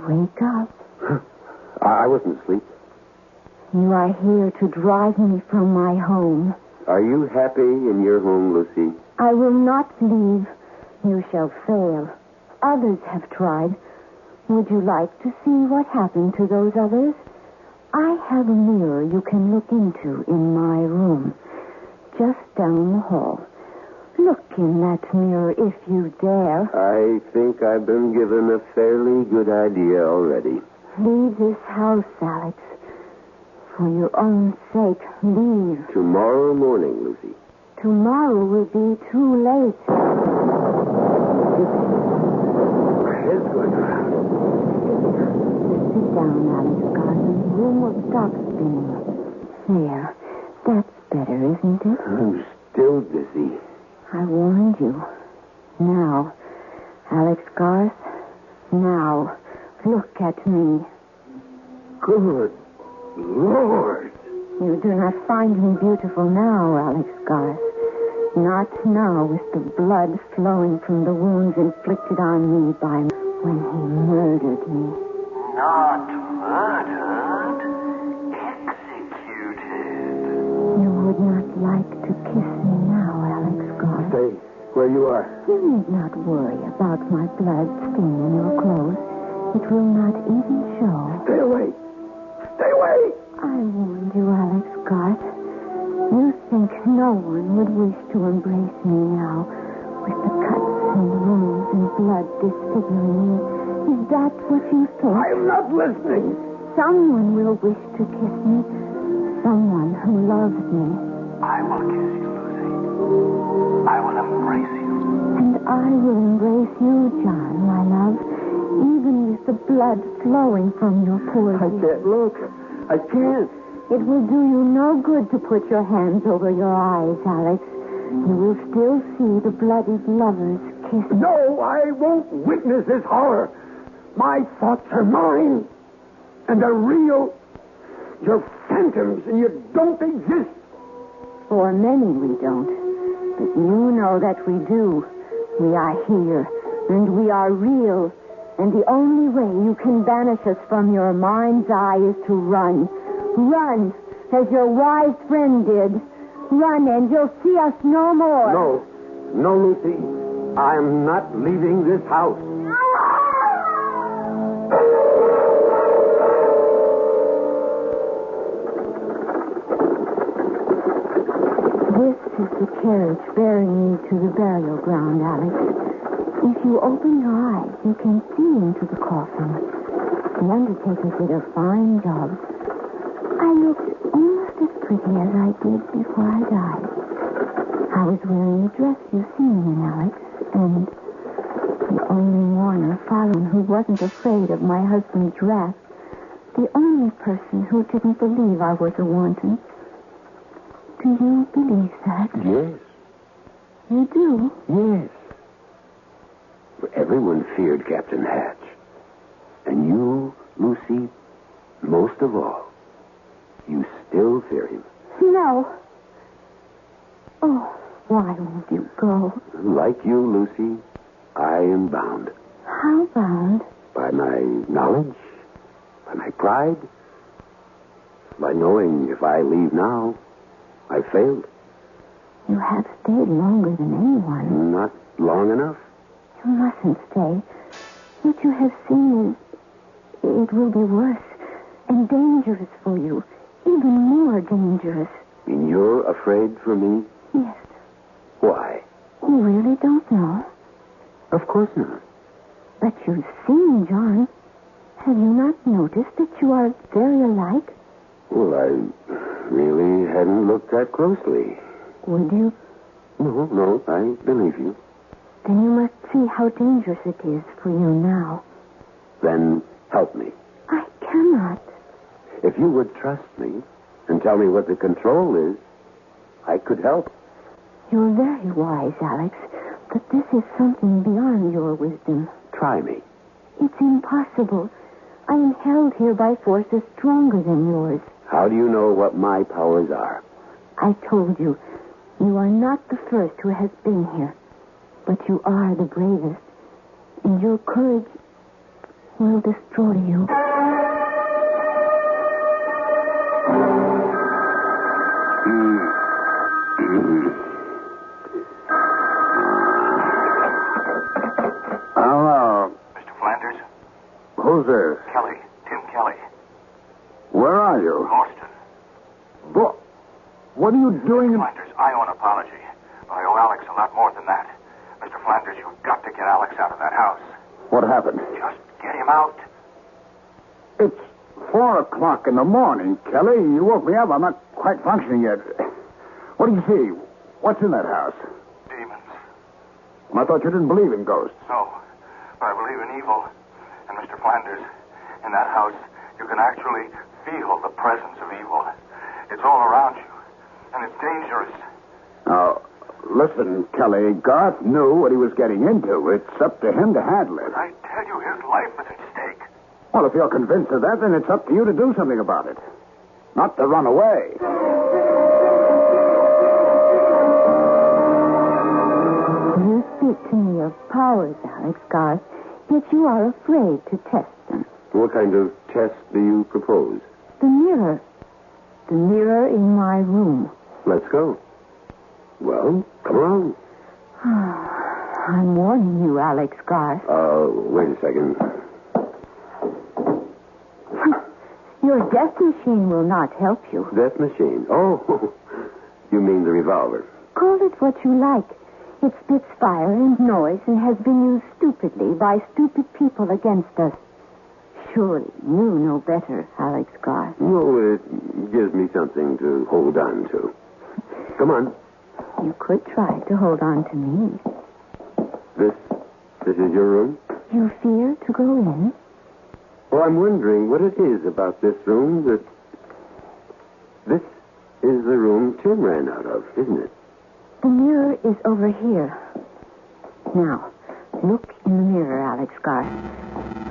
wake up. I wasn't asleep. You are here to drive me from my home. Are you happy in your home, Lucy? I will not leave. You shall fail. others have tried. Would you like to see what happened to those others? I have a mirror you can look into in my room, just down the hall. Look in that mirror if you dare. I think I've been given a fairly good idea already. Leave this house, Alex. For your own sake, leave. Tomorrow morning, Lucy. Tomorrow will be too late. It's going around. Sit down, Alex Garza. The room will stop spinning. There. That's better, isn't it? I'm still dizzy. I warned you. Now, Alex Garth, now, look at me. Good Lord. You do not find me beautiful now, Alex Garth. Not now with the blood flowing from the wounds inflicted on me by when he murdered me. Not murdered. Executed. You would not like to kiss me now, Alex Garth. Stay where you are. You need not worry about my blood staining your clothes. It will not even show. Stay away. Stay away. I warned you, Alex Garth. You think no one would wish to embrace me now, with the cuts and wounds and blood disfiguring me. Is that what you think? I'm not listening. Someone will wish to kiss me. Someone who loves me. I will kiss you, Lucy. I will embrace you. And I will embrace you, John, my love, even with the blood flowing from your pores. I can't look. I can't. It will do you no good to put your hands over your eyes, Alex. You will still see the bloodied lovers kissing. No, I won't witness this horror. My thoughts are mine. And they're real. You're phantoms, and you don't exist. For many we don't. But you know that we do. We are here, and we are real. And the only way you can banish us from your mind's eye is to run. Run, as your wise friend did. Run, and you'll see us no more. No. No, Lucy. I'm not leaving this house. This is the carriage bearing me to the burial ground, Alex. If you open your eyes, you can see into the coffin. The undertaker did a fine job. I looked almost as pretty as I did before I died. I was wearing the dress you've seen me in, Alex, and the only mourner following who wasn't afraid of my husband's wrath. The only person who didn't believe I was a wanton. Do you believe that? Yes. You do? Yes. Everyone feared Captain Hatch. And you, Lucy, most of all, you still fear him. No. Oh, why won't you go? Like you, Lucy, I am bound. How bound? By my knowledge, by my pride, by knowing if I leave now, I failed. You have stayed longer than anyone. Not long enough. You mustn't stay. What you have seen is... it will be worse and dangerous for you. Even more dangerous. And you're afraid for me? Yes. Why? You really don't know? Of course not. But you've seen John. Have you not noticed that you are very alike? Well, I really hadn't looked that closely. Would you? No, I believe you. Then you must see how dangerous it is for you now. Then help me. I cannot. If you would trust me and tell me what the control is, I could help. You're very wise, Alex, but this is something beyond your wisdom. Try me. It's impossible. I am held here by forces stronger than yours. How do you know what my powers are? I told you, you are not the first who has been here, but you are the bravest, and your courage will destroy you. Hello. Who's this? Kelly. Tim Kelly. Where are you? Boston. What are you doing in... Flanders, I owe an apology. But I owe Alex a lot more than that. Mr. Flanders, you've got to get Alex out of that house. What happened? Just get him out. It's 4 o'clock in the morning, Kelly. You woke me up. I'm not quite functioning yet. What do you see? What's in that house? Demons. I thought you didn't believe in ghosts. No, but I believe in evil. And Mr. Flanders, in that house, you can actually feel the presence of evil. It's all around you, and it's dangerous. Now, listen, Kelly, Garth knew what he was getting into. It's up to him to handle it. I tell you, his life is at stake. Well, if you're convinced of that, then it's up to you to do something about it. Not to run away. You speak to me of powers, Alex Garth, yet you are afraid to test them. What kind of test do you propose? The mirror. The mirror in my room. Let's go. Well, come along. I'm warning you, Alex Garth. Wait a second. Your death machine will not help you. Death machine? Oh, you mean the revolver? Call it what you like. It spits fire and noise and has been used stupidly by stupid people against us. Surely you know better, Alex Garth. No, it gives me something to hold on to. Come on. You could try to hold on to me. This is your room? You fear to go in? Well, I'm wondering what it is about this room that... This is the room Tim ran out of, isn't it? The mirror is over here. Now, look in the mirror, Alex Garth.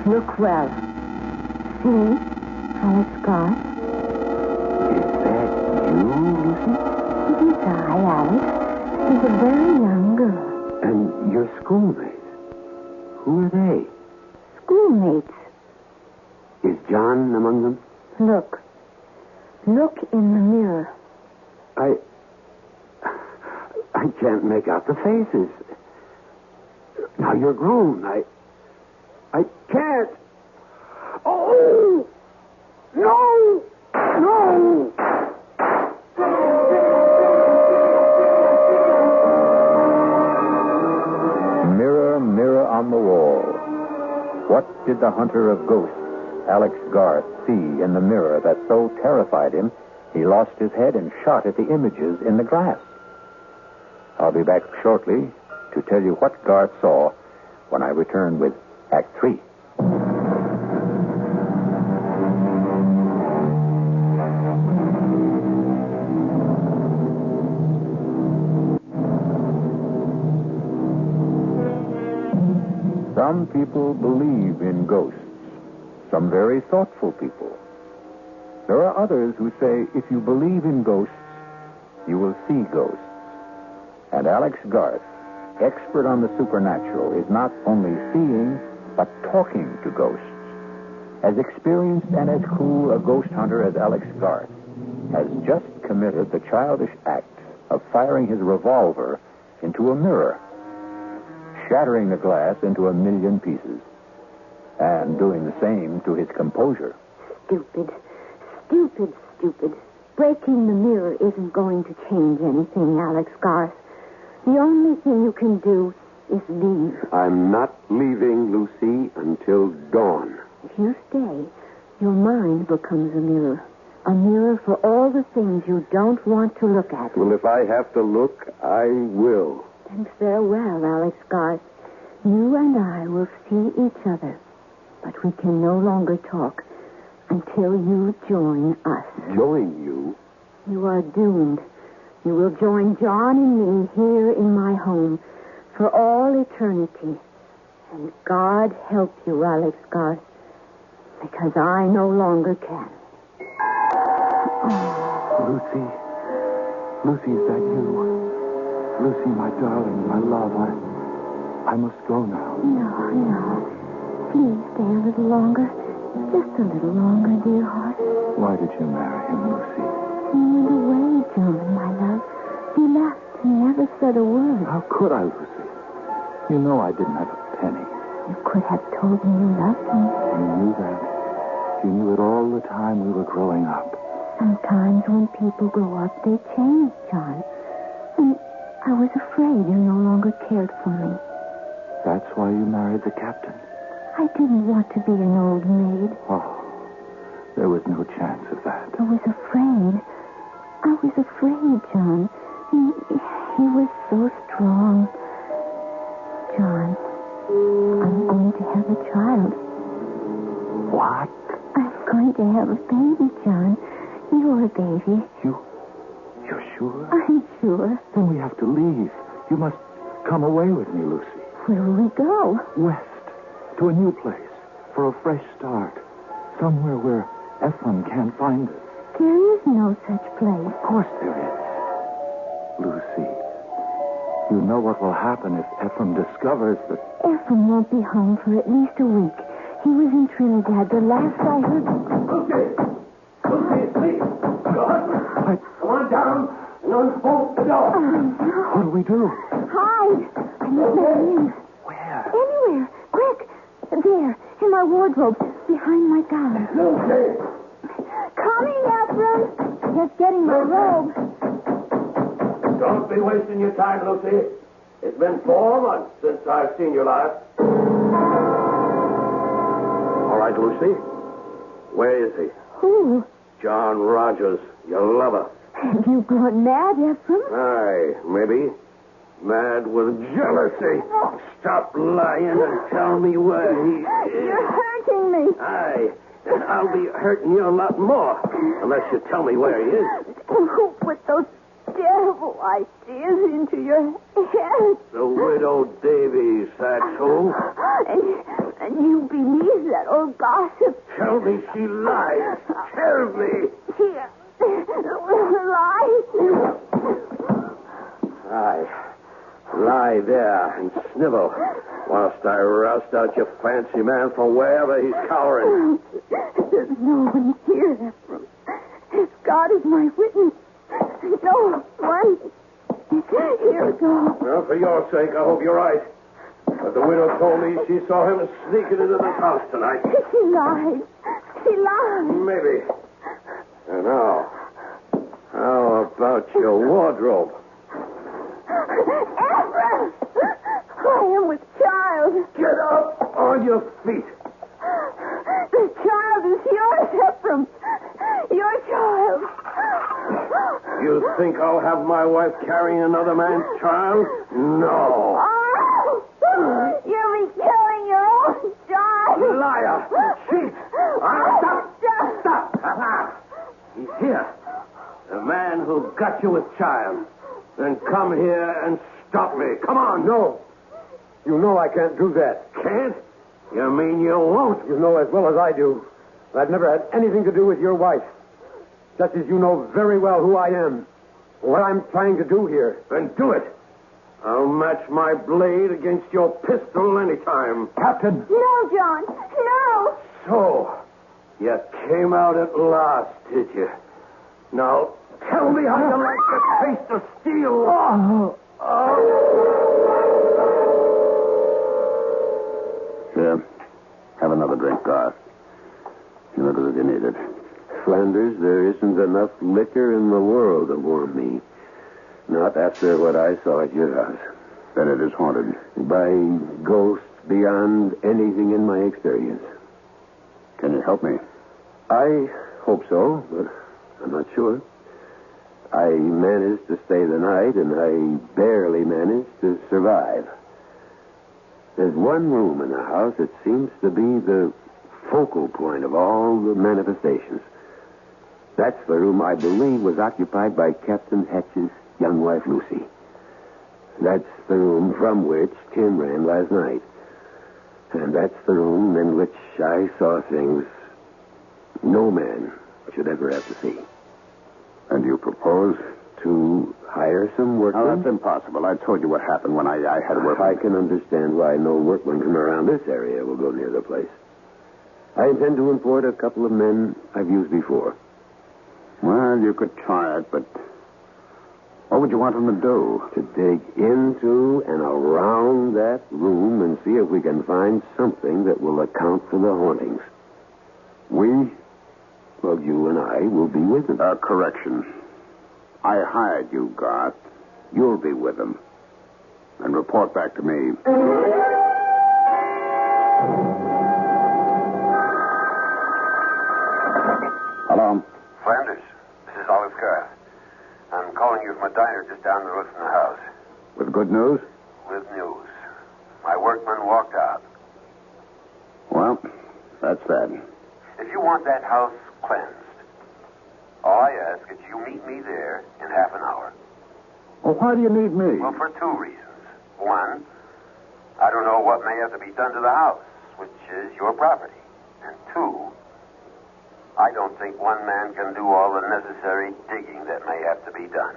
Look well. See, Alex Garth? Is that you, Lucy? It is I, Alex. She's a very young girl. And your schoolmates? Who are they? Schoolmates. Is John among them? Look. Look in the mirror. I can't make out the faces. Now you're grown. I can't. Oh! No! No! Mirror, mirror on the wall. What did the hunter of ghosts, Alex Garth, see in the mirror that so terrified him he lost his head and shot at the images in the glass? I'll be back shortly to tell you what Garth saw when I return with Act 3. Some people believe in ghosts. Some very thoughtful people. There are others who say if you believe in ghosts, you will see ghosts. And Alex Garth, expert on the supernatural, is not only seeing, but talking to ghosts. As experienced and as cool a ghost hunter as Alex Garth has just committed the childish act of firing his revolver into a mirror, shattering the glass into 1,000,000 pieces, and doing the same to his composure. Stupid. Stupid, stupid. Breaking the mirror isn't going to change anything, Alex Garth. The only thing you can do is leave. I'm not leaving, Lucy, until dawn. If you stay, your mind becomes a mirror. A mirror for all the things you don't want to look at. Well, if I have to look, I will. Then farewell, Alex Garth. You and I will see each other, but we can no longer talk until you join us. Join you? You are doomed. You will join John and me here in my home for all eternity. And God help you, Alex Garth, because I no longer can. Lucy. Lucy, is that you? Lucy, my darling, my love, I must go now. No. Please stay a little longer. Just a little longer, dear heart. Why did you marry him, Lucy? He went away, John, my love. He left and never said a word. How could I, Lucy? You know I didn't have a penny. You could have told me you loved me. She knew that. She knew it all the time we were growing up. Sometimes when people grow up, they change, John. And I was afraid you no longer cared for me. That's why you married the captain. I didn't want to be an old maid. Oh, there was no chance of that. I was afraid. I was afraid, John. He was so strong. John, I'm going to have a child. What? I'm going to have a baby, John. You're a baby. You're sure? I'm sure. Then we have to leave. You must come away with me, Lucy. Where will we go? West. To a new place. For a fresh start. Somewhere where Ephraim can't find us. There is no such place. Of course there is. Lucy, you know what will happen if Ephraim discovers that... Ephraim won't be home for at least a week. He was in Trinidad. The last I heard... Lucy, please. Come on down and unbolt the door. What do we do? Hide. I'm not letting in. Where? Anywhere. Quick. There. In my wardrobe. Behind my gown. Lucy. Coming, Ephraim. Just getting my robe. Don't be wasting your time, Lucy. It's been 4 months since I've seen you last. All right, Lucy. Where is he? Who? John Rogers, your lover. Have you gone mad, Ephraim? Aye, maybe. Mad with jealousy. Stop lying and tell me where he is. You're hurting me. Aye, and I'll be hurting you a lot more unless you tell me where he is. Who put those terrible ideas into your head? The widow Davies, that's who. And you believe that old gossip? Tell me she lies. Tell me. Here. Lie. Aye. Lie there and snivel whilst I roust out your fancy man from wherever he's cowering. There's no one here, Ephraim. God is my witness. No one. Here it goes. Well, for your sake, I hope you're right. But the widow told me she saw him sneaking into this house tonight. She lied. She lied. Maybe. And now, how about your wardrobe? Ephraim! I am with child. Get up on your feet. The child is yours, Ephraim. Your child. You think I'll have my wife carrying another man's child? No. Oh, you'll be killing your own child. Liar. Cheat. Stop. He's here. The man who got you with child. Then come here and stop me. Come on. No. You know I can't do that. Can't? You mean you won't? You know as well as I do. I've never had anything to do with your wife. Just as you know very well who I am. What I'm trying to do here. Then do it. I'll match my blade against your pistol anytime. Captain! No, John. No! So, you came out at last, did you? Now, tell me how you like the taste of steel. Here. Have another drink, Garth. You look as if you need it. Flanders, there isn't enough liquor in the world to warm me. Not after what I saw at your house. Then it is haunted. By ghosts beyond anything in my experience. Can you help me? I hope so, but I'm not sure. I managed to stay the night, and I barely managed to survive. There's one room in the house that seems to be the focal point of all the manifestations. That's the room I believe was occupied by Captain Hatch's young wife, Lucy. That's the room from which Tim ran last night. And that's the room in which I saw things no man should ever have to see. And you propose to hire some workmen? Oh, that's impossible. I told you what happened when I had work. I can understand why no workmen from around this area will go near the place. I intend to import a couple of men I've used before. Well, you could try it, but What would you want them to do? To dig into and around that room and see if we can find something that will account for the hauntings. We? Well, you and I will be with them. Correction. I hired you, Garth. You'll be with them. And report back to me. Hello? Flanders, this is Olive Garth. I'm calling you from a diner just down the road from the house. With good news? With news. My workman walked out. Well, that's that. If you want that house cleansed, all I ask is you meet me there in half an hour. Well, why do you need me? Well, for two reasons. One, I don't know what may have to be done to the house, which is your property. And two, I don't think one man can do all the necessary digging that may have to be done.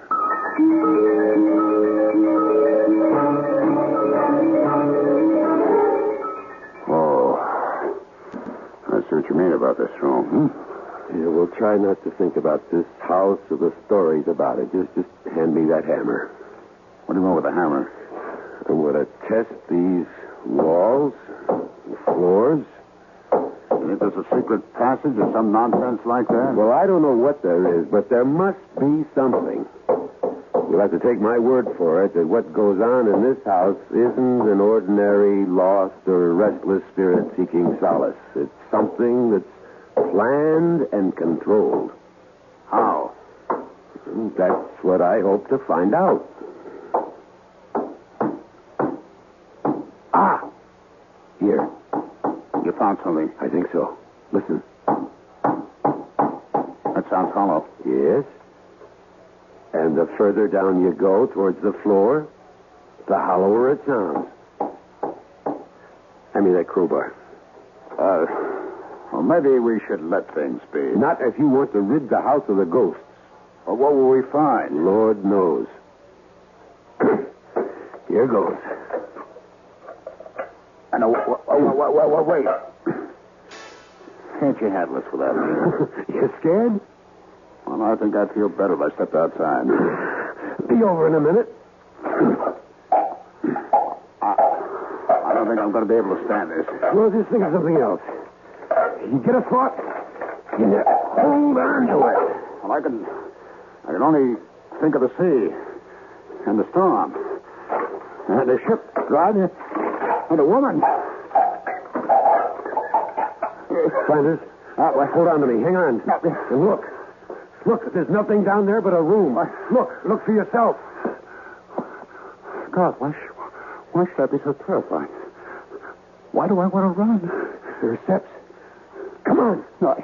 Oh, I see what you mean about this room. Yeah, we'll try not to think about this house or the stories about it. Just hand me that hammer. What do you want with a hammer? I'm going to test these walls, the floors. You think there's a secret passage or some nonsense like that? Well, I don't know what there is, but there must be something. You'll have to take my word for it that what goes on in this house isn't an ordinary lost or restless spirit seeking solace. It's something that's planned and controlled. How? That's what I hope to find out. Ah! Here. You found something? I think so. Listen. That sounds hollow. Yes. And the further down you go towards the floor, the hollower it sounds. Hand me that crowbar. Well, maybe we should let things be. Not if you want to rid the house of the ghosts. Well, what will we find? Lord knows. Here goes. And wait. Can't you handle this without me? You scared? Well, I think I'd feel better if I stepped outside. Be over in a minute. I don't think I'm going to be able to stand this. Well, just think of something else. You get a thought, you hold on to it. Well, I can only think of the sea and the storm and the ship, God, and a woman. Flanders, hold on to me. Hang on. And look. Look, there's nothing down there but a room. Look for yourself. God, why should I be so terrified? Why do I want to run? There are steps. Come on. No,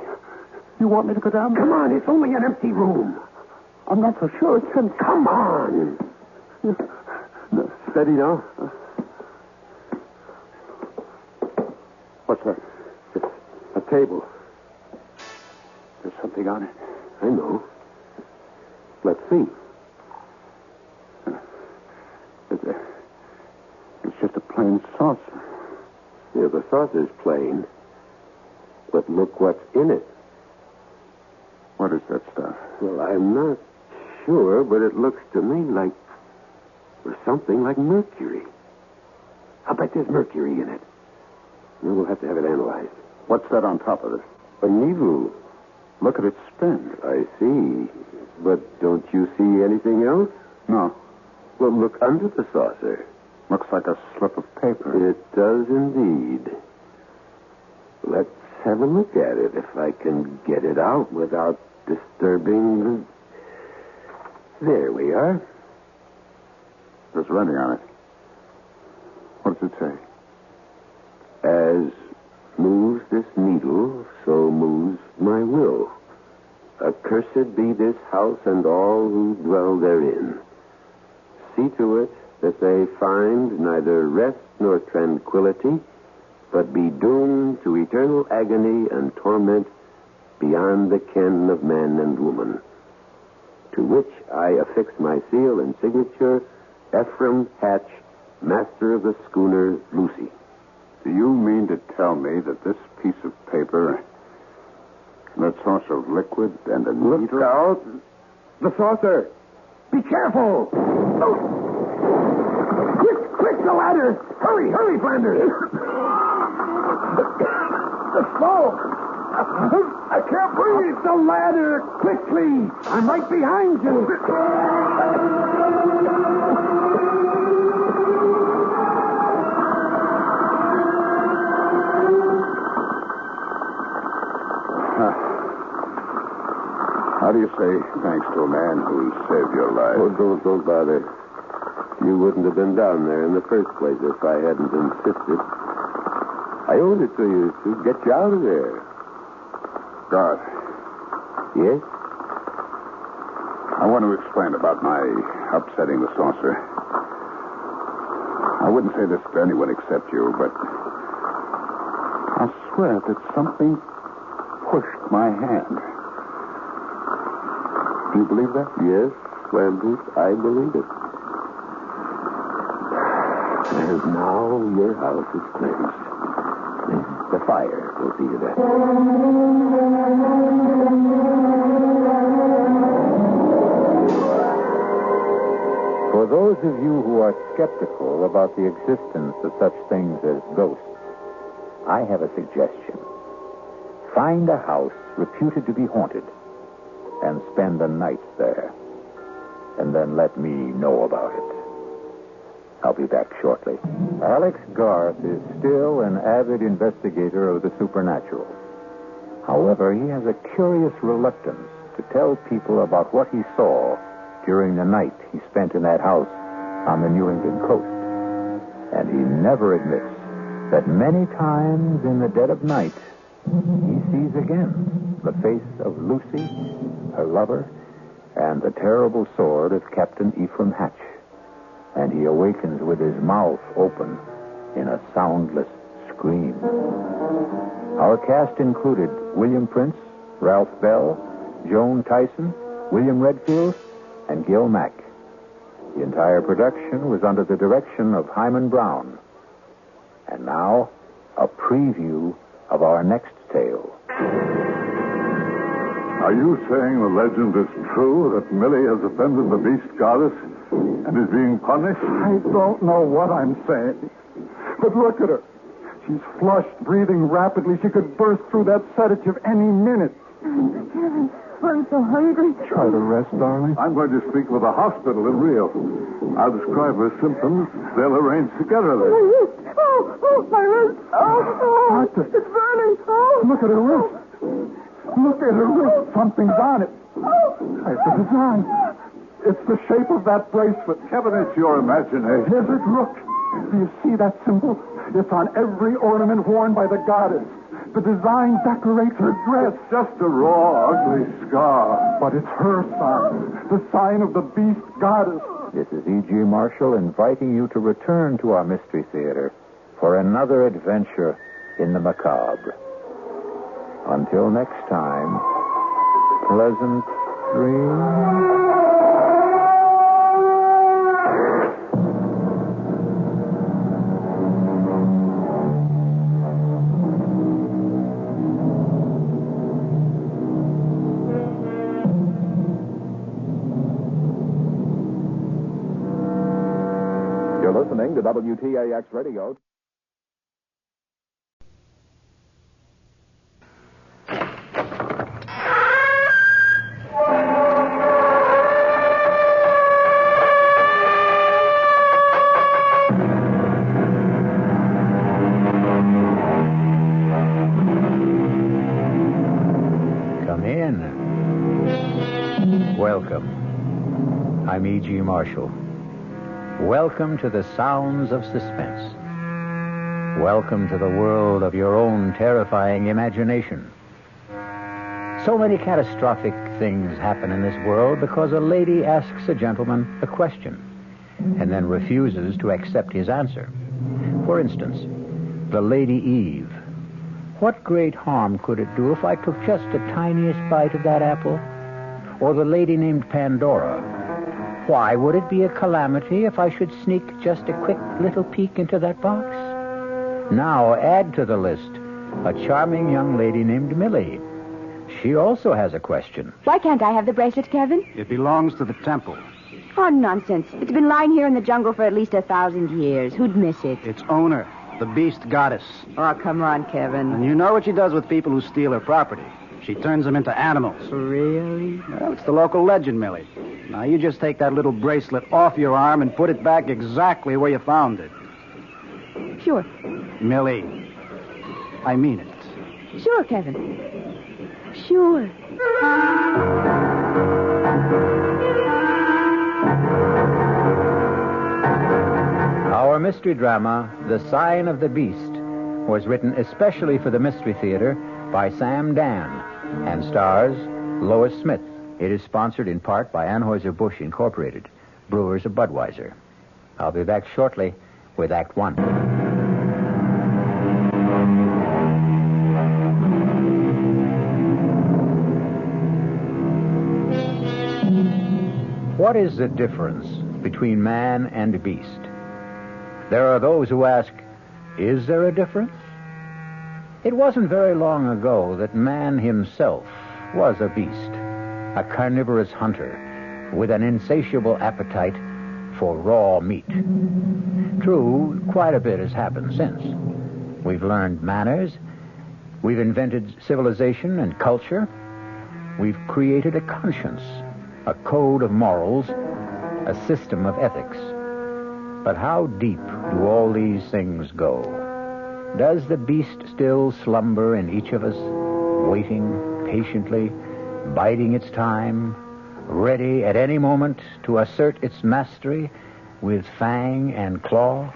you want me to go down? Come on, it's only an empty room. I'm not so sure it's empty. Come on. Steady now. What's that? It's a table. There's something on it. I know. Let's see. It's just a plain saucer. Yeah, the saucer's plain. But look what's in it. What is that stuff? Well, I'm not sure, but it looks to me like... or something like mercury. I'll bet there's mercury in it. We'll have to have it analyzed. What's that on top of it? A needle. Look at its spin. I see. But don't you see anything else? No. Well, look under the saucer. Looks like a slip of paper. It does indeed. Let's have a look at it, if I can get it out without disturbing the... There we are. There's writing on it. What does it say? As moves this needle, so moves my will. Accursed be this house and all who dwell therein. See to it that they find neither rest nor tranquility, but be doomed to eternal agony and torment beyond the ken of man and woman. To which I affix my seal and signature, Ephraim Hatch, master of the schooner Lucy. Do you mean to tell me that this piece of paper, that saucer of liquid and a needle... Look out! The saucer! Be careful! Quick, the ladder! Hurry, Flanders! The smoke! I can't breathe! The ladder! Quickly! I'm right behind you! How do you say thanks to a man who saved your life? Oh, don't bother. You wouldn't have been down there in the first place if I hadn't insisted. I owed it to you to get you out of there. God. Yes? I want to explain about my upsetting the saucer. I wouldn't say this to anyone except you, but I swear that something pushed my hand. Do you believe that? Yes, Flanders, I believe it. And now your house is cleansed. The fire will see to that. For those of you who are skeptical about the existence of such things as ghosts, I have a suggestion. Find a house reputed to be haunted and spend the night there. And then let me know about it. I'll be back shortly. Alex Garth is still an avid investigator of the supernatural. However, he has a curious reluctance to tell people about what he saw during the night he spent in that house on the New England coast. And he never admits that many times in the dead of night, he sees again the face of Lucy, her lover, and the terrible sword of Captain Ephraim Hatch. And he awakens with his mouth open in a soundless scream. Our cast included William Prince, Ralph Bell, Joan Tyson, William Redfield, and Gil Mack. The entire production was under the direction of Hyman Brown. And now, a preview of our next tale. Are you saying the legend is true that Millie has offended the beast goddess and is being punished? I don't know what I'm saying. But look at her. She's flushed, breathing rapidly. She could burst through that sedative any minute. Kevin, I'm so hungry. Try to rest, darling. I'm going to speak with the hospital in Rio. I'll describe her symptoms. They'll arrange together then. My wrist. Doctor. It's burning. Look at her wrist. Look at her wrist. Something's on it. It's a design. It's the shape of that bracelet. Kevin, it's your imagination. Is it? Look. Do you see that symbol? It's on every ornament worn by the goddess. The design decorates her dress. It's just a raw, ugly scar. But it's her sign. The sign of the beast goddess. This is E.G. Marshall inviting you to return to our Mystery Theater for another adventure in the macabre. Until next time, pleasant dreams. You're listening to WTAX Radio. Come in. Welcome. I'm E.G. Marshall. Welcome to the sounds of suspense. Welcome to the world of your own terrifying imagination. So many catastrophic things happen in this world because a lady asks a gentleman a question and then refuses to accept his answer. For instance, the Lady Eve. What great harm could it do if I took just the tiniest bite of that apple? Or the lady named Pandora. Why would it be a calamity if I should sneak just a quick little peek into that box? Now add to the list a charming young lady named Millie. She also has a question. Why can't I have the bracelet, Kevin? It belongs to the temple. Oh, nonsense. It's been lying here in the jungle for at least 1,000 years. Who'd miss it? Its owner, the beast goddess. Oh, come on, Kevin. And you know what she does with people who steal her property. She turns them into animals. Really? Well, it's the local legend, Millie. Now, you just take that little bracelet off your arm and put it back exactly where you found it. Sure. Millie, I mean it. Sure, Kevin. Sure. Our mystery drama, The Sign of the Beast, was written especially for the Mystery Theater by Sam Dan and stars Lois Smith. It is sponsored in part by Anheuser-Busch Incorporated, brewers of Budweiser. I'll be back shortly with Act One. What is the difference between man and beast? There are those who ask, is there a difference? It wasn't very long ago that man himself was a beast, a carnivorous hunter with an insatiable appetite for raw meat. True, quite a bit has happened since. We've learned manners, we've invented civilization and culture, we've created a conscience, a code of morals, a system of ethics. But how deep do all these things go? Does the beast still slumber in each of us, waiting patiently, biding its time, ready at any moment to assert its mastery with fang and claw?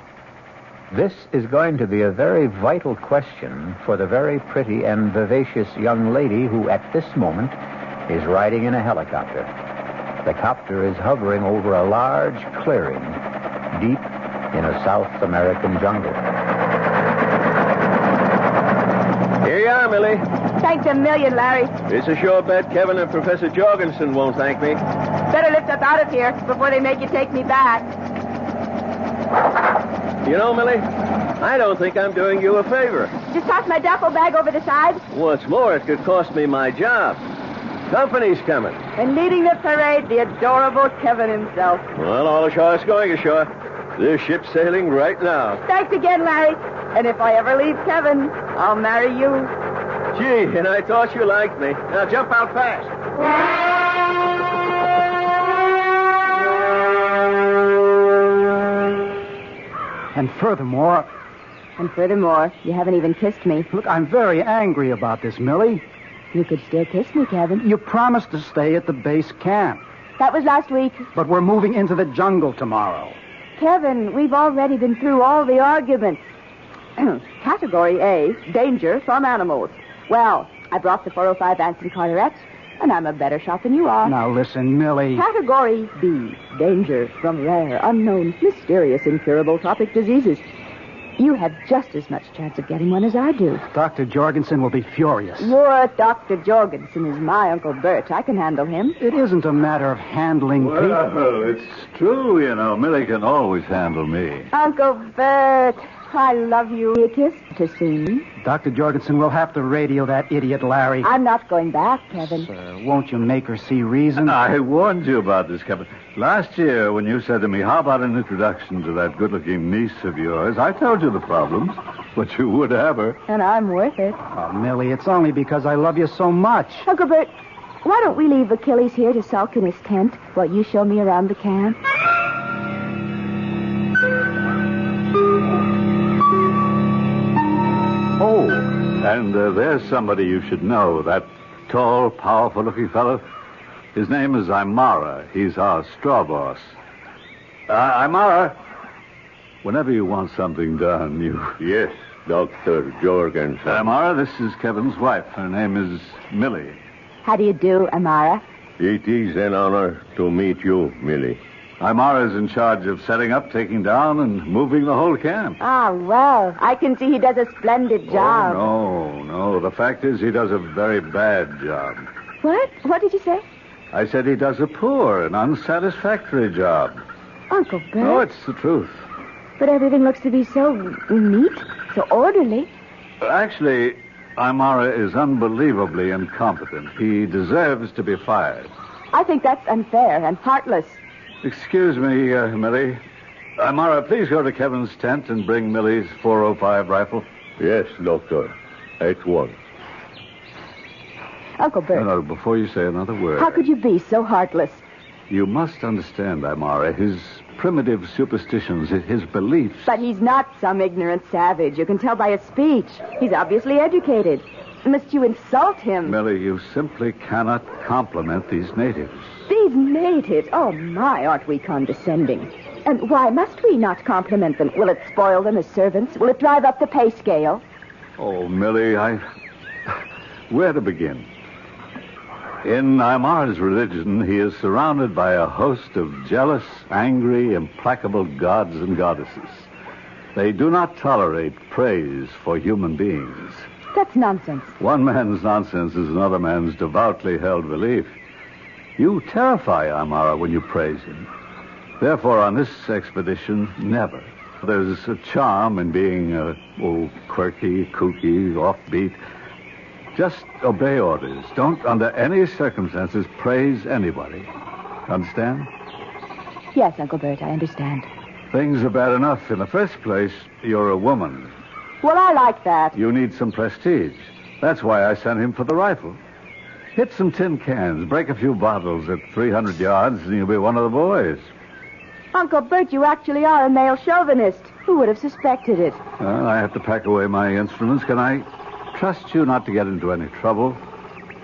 This is going to be a very vital question for the very pretty and vivacious young lady who at this moment is riding in a helicopter. The copter is hovering over a large clearing deep in a South American jungle. Here you are, Millie. Thanks a million, Larry. It's a sure bet Kevin and Professor Jorgensen won't thank me. Better lift up out of here before they make you take me back. You know, Millie, I don't think I'm doing you a favor. Just toss my duffel bag over the side. What's more, it could cost me my job. Company's coming. And leading the parade, the adorable Kevin himself. Well, all ashore is going ashore. This ship's sailing right now. Thanks again, Larry. And if I ever leave Kevin, I'll marry you. Gee, and I thought you liked me. Now jump out fast. And furthermore, you haven't even kissed me. Look, I'm very angry about this, Millie. You could still kiss me, Kevin. You promised to stay at the base camp. That was last week. But we're moving into the jungle tomorrow. Kevin, we've already been through all the arguments. Category A, danger from animals. Well, I brought the 405 Anson Carteret, and I'm a better shot than you are. Now listen, Millie. Category B, danger from rare, unknown, mysterious, incurable tropic diseases. You have just as much chance of getting one as I do. Dr. Jorgensen will be furious. Your Dr. Jorgensen is my Uncle Bert. I can handle him. It isn't a matter of handling people. Well, it's true, you know. Millie can always handle me. Uncle Bert, I love you. A kiss to see me. Dr. Jorgensen will have to radio that idiot Larry. I'm not going back, Kevin. Sir, won't you make her see reason? I warned you about this, Kevin. Last year, when you said to me, how about an introduction to that good-looking niece of yours, I told you the problems, but you would have her. And I'm worth it. Oh, Millie, it's only because I love you so much. Uncle Bert, why don't we leave Achilles here to sulk in his tent while you show me around the camp? Oh, and there's somebody you should know, that tall, powerful-looking fellow. His name is Imara. He's our straw boss. Imara, whenever you want something done, you... Yes, Dr. Jorgensen. Imara, this is Kevin's wife. Her name is Millie. How do you do, Amara? It is an honor to meet you, Millie. Imara is in charge of setting up, taking down, and moving the whole camp. Ah, well, I can see he does a splendid job. Oh, no. The fact is he does a very bad job. What? What did you say? I said he does a poor and unsatisfactory job. Uncle Bert? No, it's the truth. But everything looks to be so neat, so orderly. Actually, Imara is unbelievably incompetent. He deserves to be fired. I think that's unfair and heartless. Excuse me, Millie. Mara, please go to Kevin's tent and bring Millie's .405 rifle. Yes, Doctor. At once. Uncle Bert. No, before you say another word. How could you be so heartless? You must understand, Amara, his primitive superstitions, his beliefs. But he's not some ignorant savage. You can tell by his speech. He's obviously educated. Must you insult him? Millie, you simply cannot compliment these natives. These natives? Oh, my, aren't we condescending? And why must we not compliment them? Will it spoil them as servants? Will it drive up the pay scale? Oh, Millie, where to begin? In Amar's religion, he is surrounded by a host of jealous, angry, implacable gods and goddesses. They do not tolerate praise for human beings. That's nonsense. One man's nonsense is another man's devoutly held belief. You terrify Amara when you praise him. Therefore, on this expedition, never. There's a charm in being, quirky, kooky, offbeat. Just obey orders. Don't, under any circumstances, praise anybody. Understand? Yes, Uncle Bert, I understand. Things are bad enough. In the first place, you're a woman. Well, I like that. You need some prestige. That's why I sent him for the rifle. Hit some tin cans, break a few bottles at 300 yards, and you'll be one of the boys. Uncle Bert, you actually are a male chauvinist. Who would have suspected it? Well, I have to pack away my instruments. Can I trust you not to get into any trouble?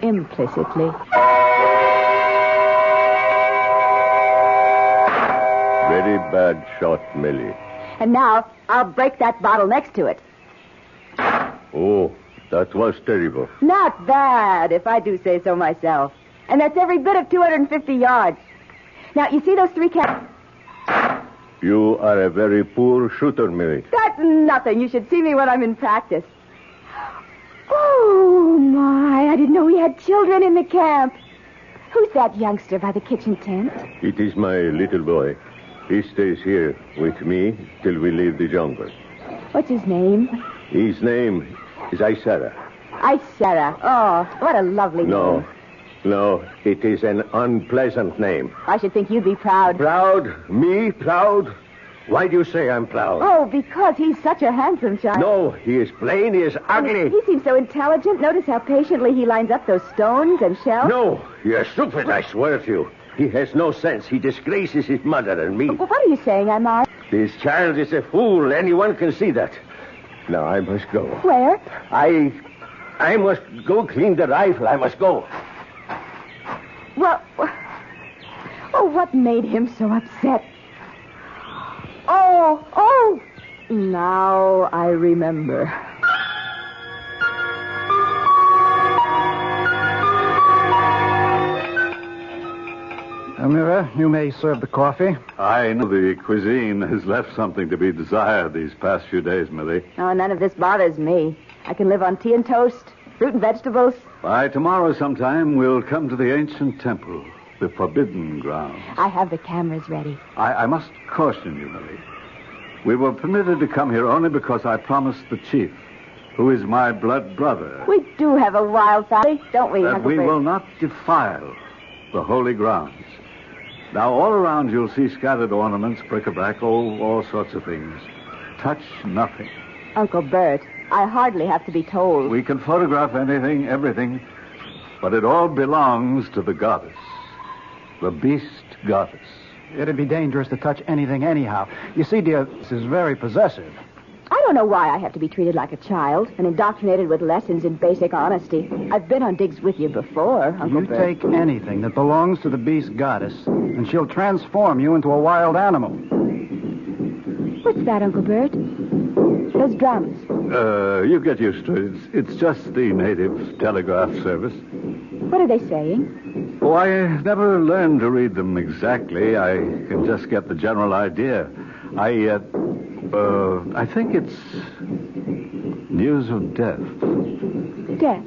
Implicitly. Very bad shot, Millie. And now, I'll break that bottle next to it. Oh, that was terrible. Not bad, if I do say so myself. And that's every bit of 250 yards. Now, you see those 3 cats? You are a very poor shooter, Millie. That's nothing. You should see me when I'm in practice. Oh, my. I didn't know we had children in the camp. Who's that youngster by the kitchen tent? It is my little boy. He stays here with me till we leave the jungle. What's his name? His name is Isara. Isara. Oh, what a lovely name. No, it is an unpleasant name. I should think you'd be proud. Proud? Me? Proud? Why do you say I'm proud? Oh, because he's such a handsome child. No, he is plain, he is ugly. He seems so intelligent. Notice how patiently he lines up those stones and shells. No, you're stupid, I swear to you. He has no sense. He disgraces his mother and me. Well, what are you saying, Amar? This child is a fool. Anyone can see that. Now, I must go. Where? I must go clean the rifle. I must go. Well, what made him so upset? Oh, now I remember. Amira, you may serve the coffee. I know the cuisine has left something to be desired these past few days, Millie. Oh, none of this bothers me. I can live on tea and toast, fruit and vegetables. By tomorrow sometime, we'll come to the ancient temple, the forbidden ground. I have the cameras ready. I must caution you, Millie. We were permitted to come here only because I promised the chief, who is my blood brother. We do have a wild family, don't we, that Uncle we Bert? will not defile the holy grounds. Now, all around you'll see scattered ornaments, bric-a-brac, all sorts of things. Touch nothing. Uncle Bert, I hardly have to be told. We can photograph anything, everything, but it all belongs to the goddess, the beast goddess. It'd be dangerous to touch anything anyhow. You see, dear, this is very possessive. I don't know why I have to be treated like a child and indoctrinated with lessons in basic honesty. I've been on digs with you before, Uncle You Bert. take anything that belongs to the beast goddess, and she'll transform you into a wild animal. What's that, Uncle Bert? Those drums. You get used to it. It's just the native telegraph service. What are they saying? Oh, I never learned to read them exactly. I can just get the general idea. I think it's news of death. Death?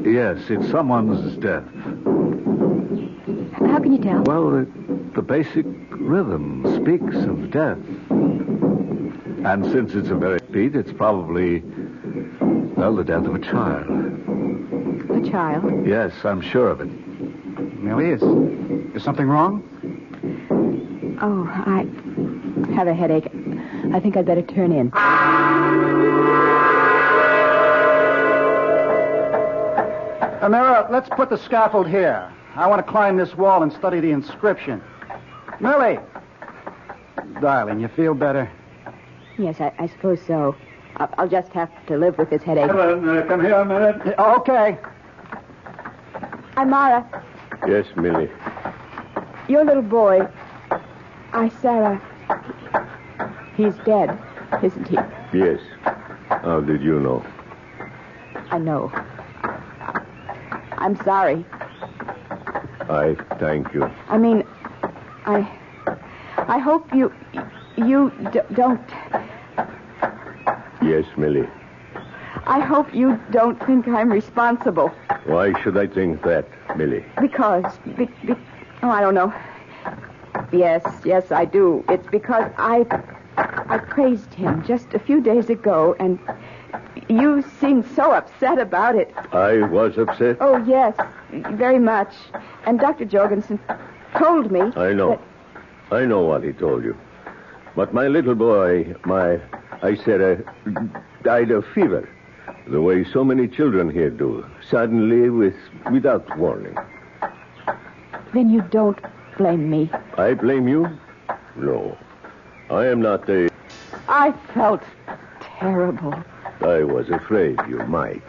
Yes, it's someone's death. How can you tell? Well, the basic rhythm speaks of death. And since it's a very beat, it's probably, the death of a child. A child? Yes, I'm sure of it. Millie, is something wrong? Oh, I have a headache. I think I'd better turn in. Mira, let's put the scaffold here. I want to climb this wall and study the inscription. Millie! Darling, you feel better? Yes, I suppose so. I'll just have to live with this headache. Come here a minute. Okay. I'm Mara. Yes, Millie. Your little boy, Sarah, he's dead, isn't he? Yes. How did you know? I know. I'm sorry. I thank you. I mean, I hope you don't... Yes, Millie. I hope you don't think I'm responsible. Why should I think that, Millie? Because... I don't know. Yes, I do. It's because I praised him just a few days ago, and you seemed so upset about it. I was upset? Oh, yes, very much. And Dr. Jorgensen told me... I know. I know what he told you. But my little boy, died of fever. The way so many children here do. Suddenly, without warning. Then you don't blame me. I blame you? No. I am not a... I felt terrible. I was afraid you might.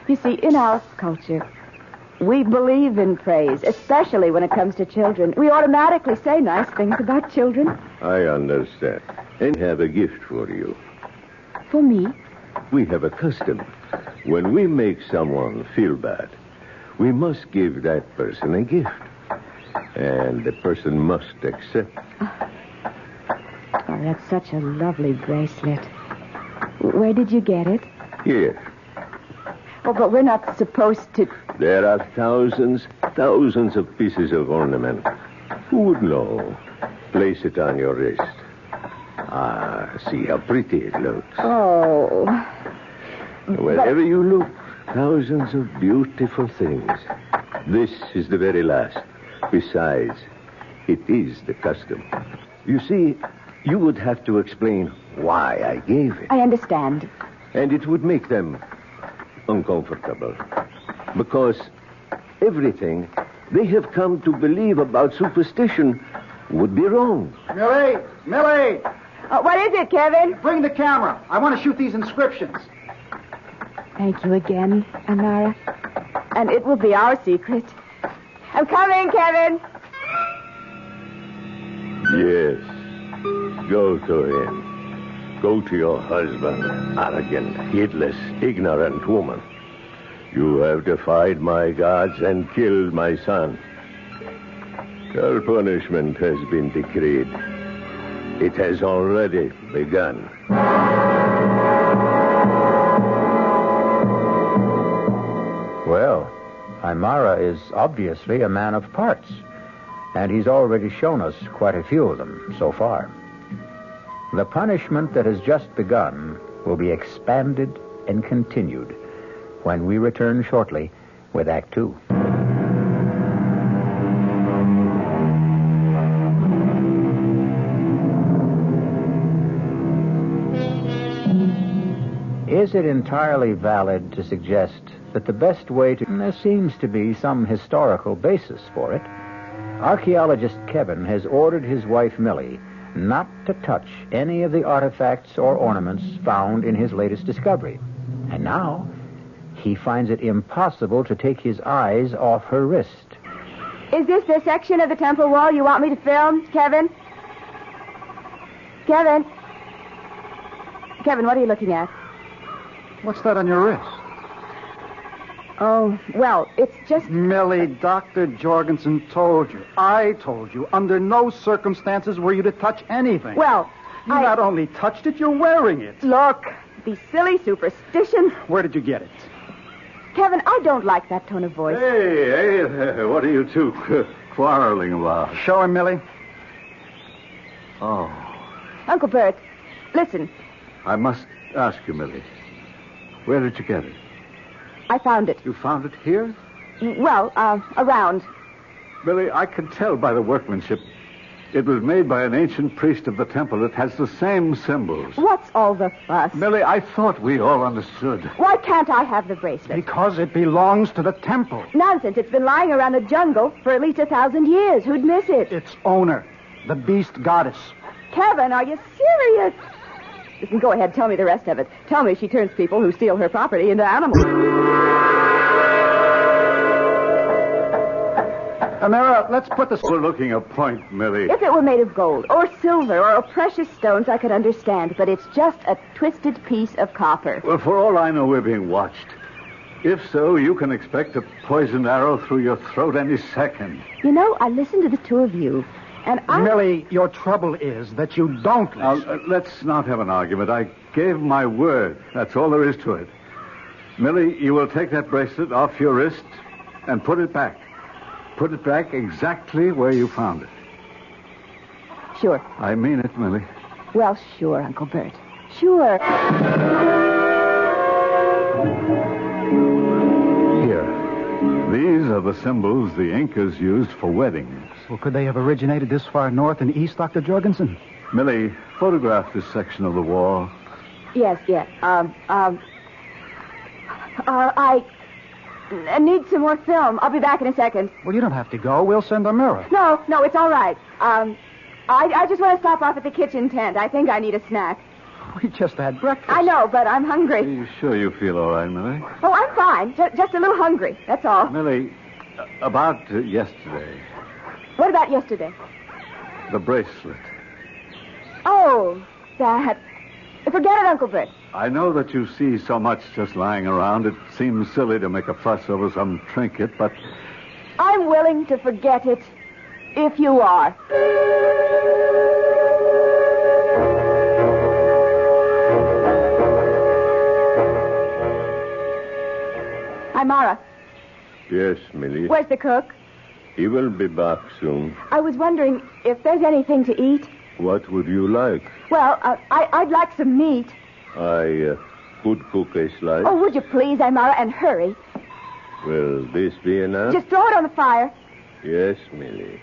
You see, in our culture, we believe in praise, especially when it comes to children. We automatically say nice things about children. I understand. And have a gift for you. For me? We have a custom. When we make someone feel bad, we must give that person a gift. And the person must accept. Oh, that's such a lovely bracelet. Where did you get it? Here. Oh, but we're not supposed to... There are thousands of pieces of ornament. Who would know? Place it on your wrist. Ah, see how pretty it looks. Oh. Wherever you look, thousands of beautiful things. This is the very last. Besides, it is the custom. You see, you would have to explain why I gave it. I understand. And it would make them uncomfortable. Because everything they have come to believe about superstition would be wrong. Millie! What is it, Kevin? Bring the camera. I want to shoot these inscriptions. Thank you again, Amara. And it will be our secret. I'm coming, Kevin. Yes. Go to him. Go to your husband, arrogant, heedless, ignorant woman. You have defied my gods and killed my son. Your punishment has been decreed. It has already begun. Well, Aymara is obviously a man of parts, and he's already shown us quite a few of them so far. The punishment that has just begun will be expanded and continued when we return shortly with Act Two. Is it entirely valid to suggest that the best way to... There seems to be some historical basis for it. Archaeologist Kevin has ordered his wife Millie not to touch any of the artifacts or ornaments found in his latest discovery. And now, he finds it impossible to take his eyes off her wrist. Is this the section of the temple wall you want me to film, Kevin? Kevin, what are you looking at? What's that on your wrist? Oh, well, it's just... Millie, Dr. Jorgensen told you. I told you. Under no circumstances were you to touch anything. Well, You not only touched it, you're wearing it. Look, these silly superstitions. Where did you get it? Kevin, I don't like that tone of voice. Hey, what are you two quarreling about? Show him, Millie. Oh. Uncle Bert, listen. I must ask you, Millie. Where did you get it? I found it. You found it here? Well, around. Millie, I can tell by the workmanship. It was made by an ancient priest of the temple. It has the same symbols. What's all the fuss? Millie, I thought we all understood. Why can't I have the bracelet? Because it belongs to the temple. Nonsense. It's been lying around the jungle for at least 1,000 years. Who'd miss it? Its owner, the beast goddess. Kevin, are you serious? Listen, go ahead. Tell me the rest of it. Tell me she turns people who steal her property into animals. Amira, let's put this... We're looking a point, Millie. If it were made of gold or silver or precious stones, I could understand, but it's just a twisted piece of copper. Well, for all I know, we're being watched. If so, you can expect a poisoned arrow through your throat any second. You know, I listened to the two of you, and I... Millie, your trouble is that you don't listen. Now, let's not have an argument. I gave my word. That's all there is to it. Millie, you will take that bracelet off your wrist and put it back. Put it back exactly where you found it. Sure. I mean it, Millie. Well, sure, Uncle Bert. Sure. Here. These are the symbols the Incas used for weddings. Well, could they have originated this far north and east, Dr. Jorgensen? Millie, photograph this section of the wall. Yes. I need some more film. I'll be back in a second. Well, you don't have to go. We'll send Amira. No, it's all right. I just want to stop off at the kitchen tent. I think I need a snack. We just had breakfast. I know, but I'm hungry. Are you sure you feel all right, Millie? Oh, I'm fine. Just a little hungry. That's all. Millie, about yesterday. What about yesterday? The bracelet. Oh, that. Forget it, Uncle Bert. I know that you see so much just lying around. It seems silly to make a fuss over some trinket, but... I'm willing to forget it, if you are. Hi, Mara. Yes, Millie. Where's the cook? He will be back soon. I was wondering if there's anything to eat. What would you like? Well, I'd like some meat. I could cook a slice. Oh, would you please, Amara, and hurry? Will this be enough? Just throw it on the fire. Yes, Millie.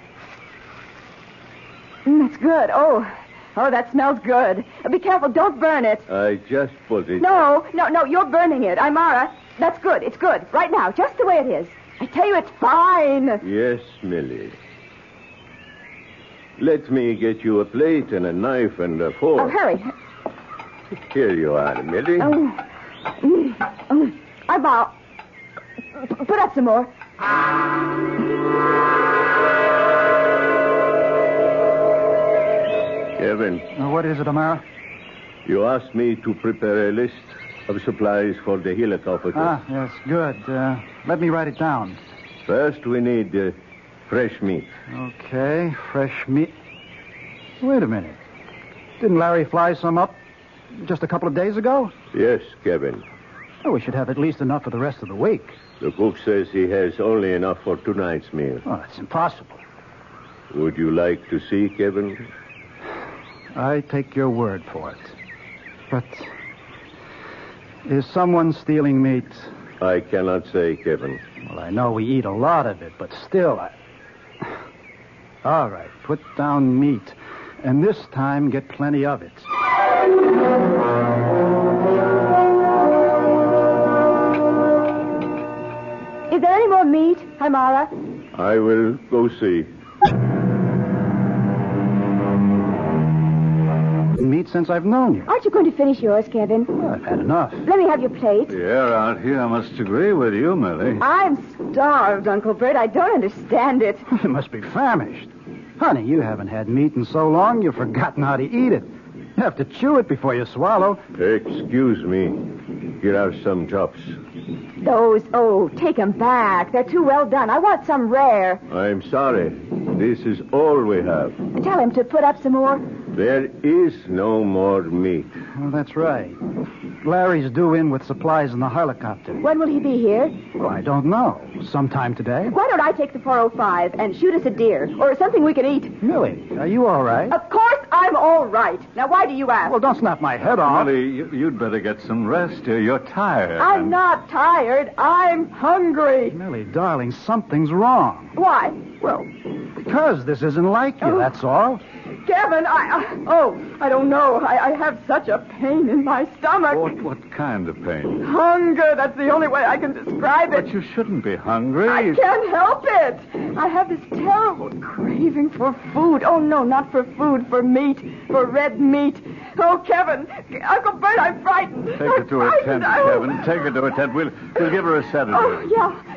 That's good. Oh, that smells good. Be careful, don't burn it. I just put it... No, you're burning it. Amara, that's good. It's good. Right now, just the way it is. I tell you, it's fine. Yes, Millie. Let me get you a plate and a knife and a fork. Oh, hurry. Here you are, Millie. Amara, put up some more. Kevin. What is it, Amara? You asked me to prepare a list of supplies for the helicopter. Yes, good. Let me write it down. First, we need fresh meat. Okay, fresh meat. Wait a minute. Didn't Larry fly some up just a couple of days ago? Yes, Kevin. Oh, we should have at least enough for the rest of the week. The cook says he has only enough for tonight's meal. Oh, that's impossible. Would you like to see, Kevin? I take your word for it. But is someone stealing meat? I cannot say, Kevin. Well, I know we eat a lot of it, but still, All right, put down meat. And this time, get plenty of it. Is there any more meat, Amara? I will go see. Meat since I've known you. Aren't you going to finish yours, Kevin? Well, I've had enough. Let me have your plate. The air out here must agree with you, Millie. I'm starved, Uncle Bert. I don't understand it. You must be famished. Honey, you haven't had meat in so long, you've forgotten how to eat it. You have to chew it before you swallow. Excuse me. Here are some chops. Take them back. They're too well done. I want some rare. I'm sorry. This is all we have. Tell him to put up some more. There is no more meat. Well, that's right. Larry's due in with supplies in the helicopter. When will he be here? Well, I don't know. Sometime today. Why don't I take the 405 and shoot us a deer or something we can eat? Millie, are you all right? Of course I'm all right. Now, why do you ask? Well, don't snap my head off. Millie, you'd better get some rest here. You're tired. I'm not tired. I'm hungry. Millie, darling, something's wrong. Why? Well, because this isn't like you, that's all. Kevin, I don't know. I have such a pain in my stomach. What kind of pain? Hunger. That's the only way I can describe it. But you shouldn't be hungry. I can't help it. I have this terrible craving for food. Oh, no, not for food, for meat, for red meat. Oh, Kevin, Uncle Bert, I'm frightened. Take her to a tent, Kevin. Take her to a tent. We'll give her a sedative. Oh,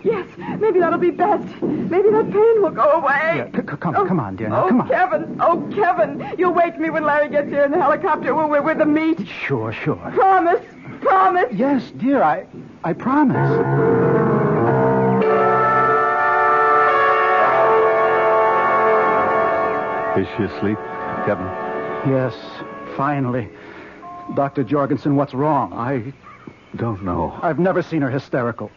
yes. Maybe that'll be best. Maybe that pain will go away. Yeah, come on, dear. Now, come on. Kevin, you'll wake me when Larry gets here in the helicopter with the meat. Sure. Promise. Yes, dear, I promise. Is she asleep, Kevin? Yes, finally. Dr. Jorgensen, what's wrong? I don't know. I've never seen her hysterical.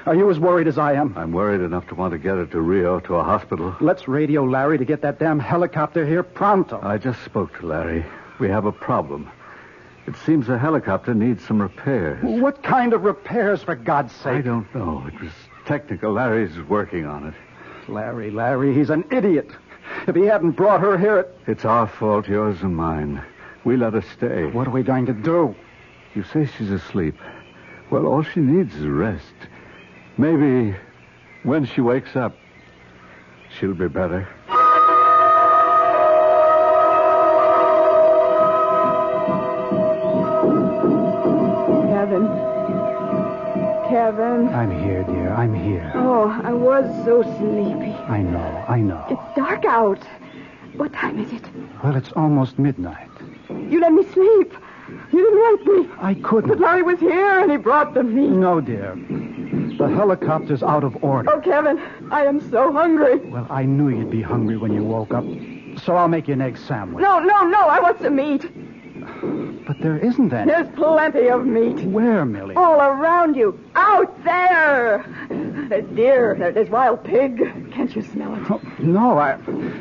Are you as worried as I am? I'm worried enough to want to get her to Rio, to a hospital. Let's radio Larry to get that damn helicopter here pronto. I just spoke to Larry. We have a problem. It seems the helicopter needs some repairs. What kind of repairs, for God's sake? I don't know. It was technical. Larry's working on it. Larry, he's an idiot. If he hadn't brought her here... It's our fault, yours and mine. We let her stay. What are we going to do? You say she's asleep. Well, all she needs is rest. Maybe when she wakes up, she'll be better. Kevin. I'm here, dear. I'm here. Oh, I was so sleepy. I know. It's dark out. What time is it? Well, it's almost midnight. You let me sleep. You didn't wake me. I couldn't. But Larry was here and he brought the meat. No, dear. The helicopter's out of order. Oh, Kevin, I am so hungry. Well, I knew you'd be hungry when you woke up, so I'll make you an egg sandwich. No, I want some meat. But there isn't any. There's plenty of meat. Where, Millie? All around you. Out there. There's deer. There's wild pig. Can't you smell it? Oh, no,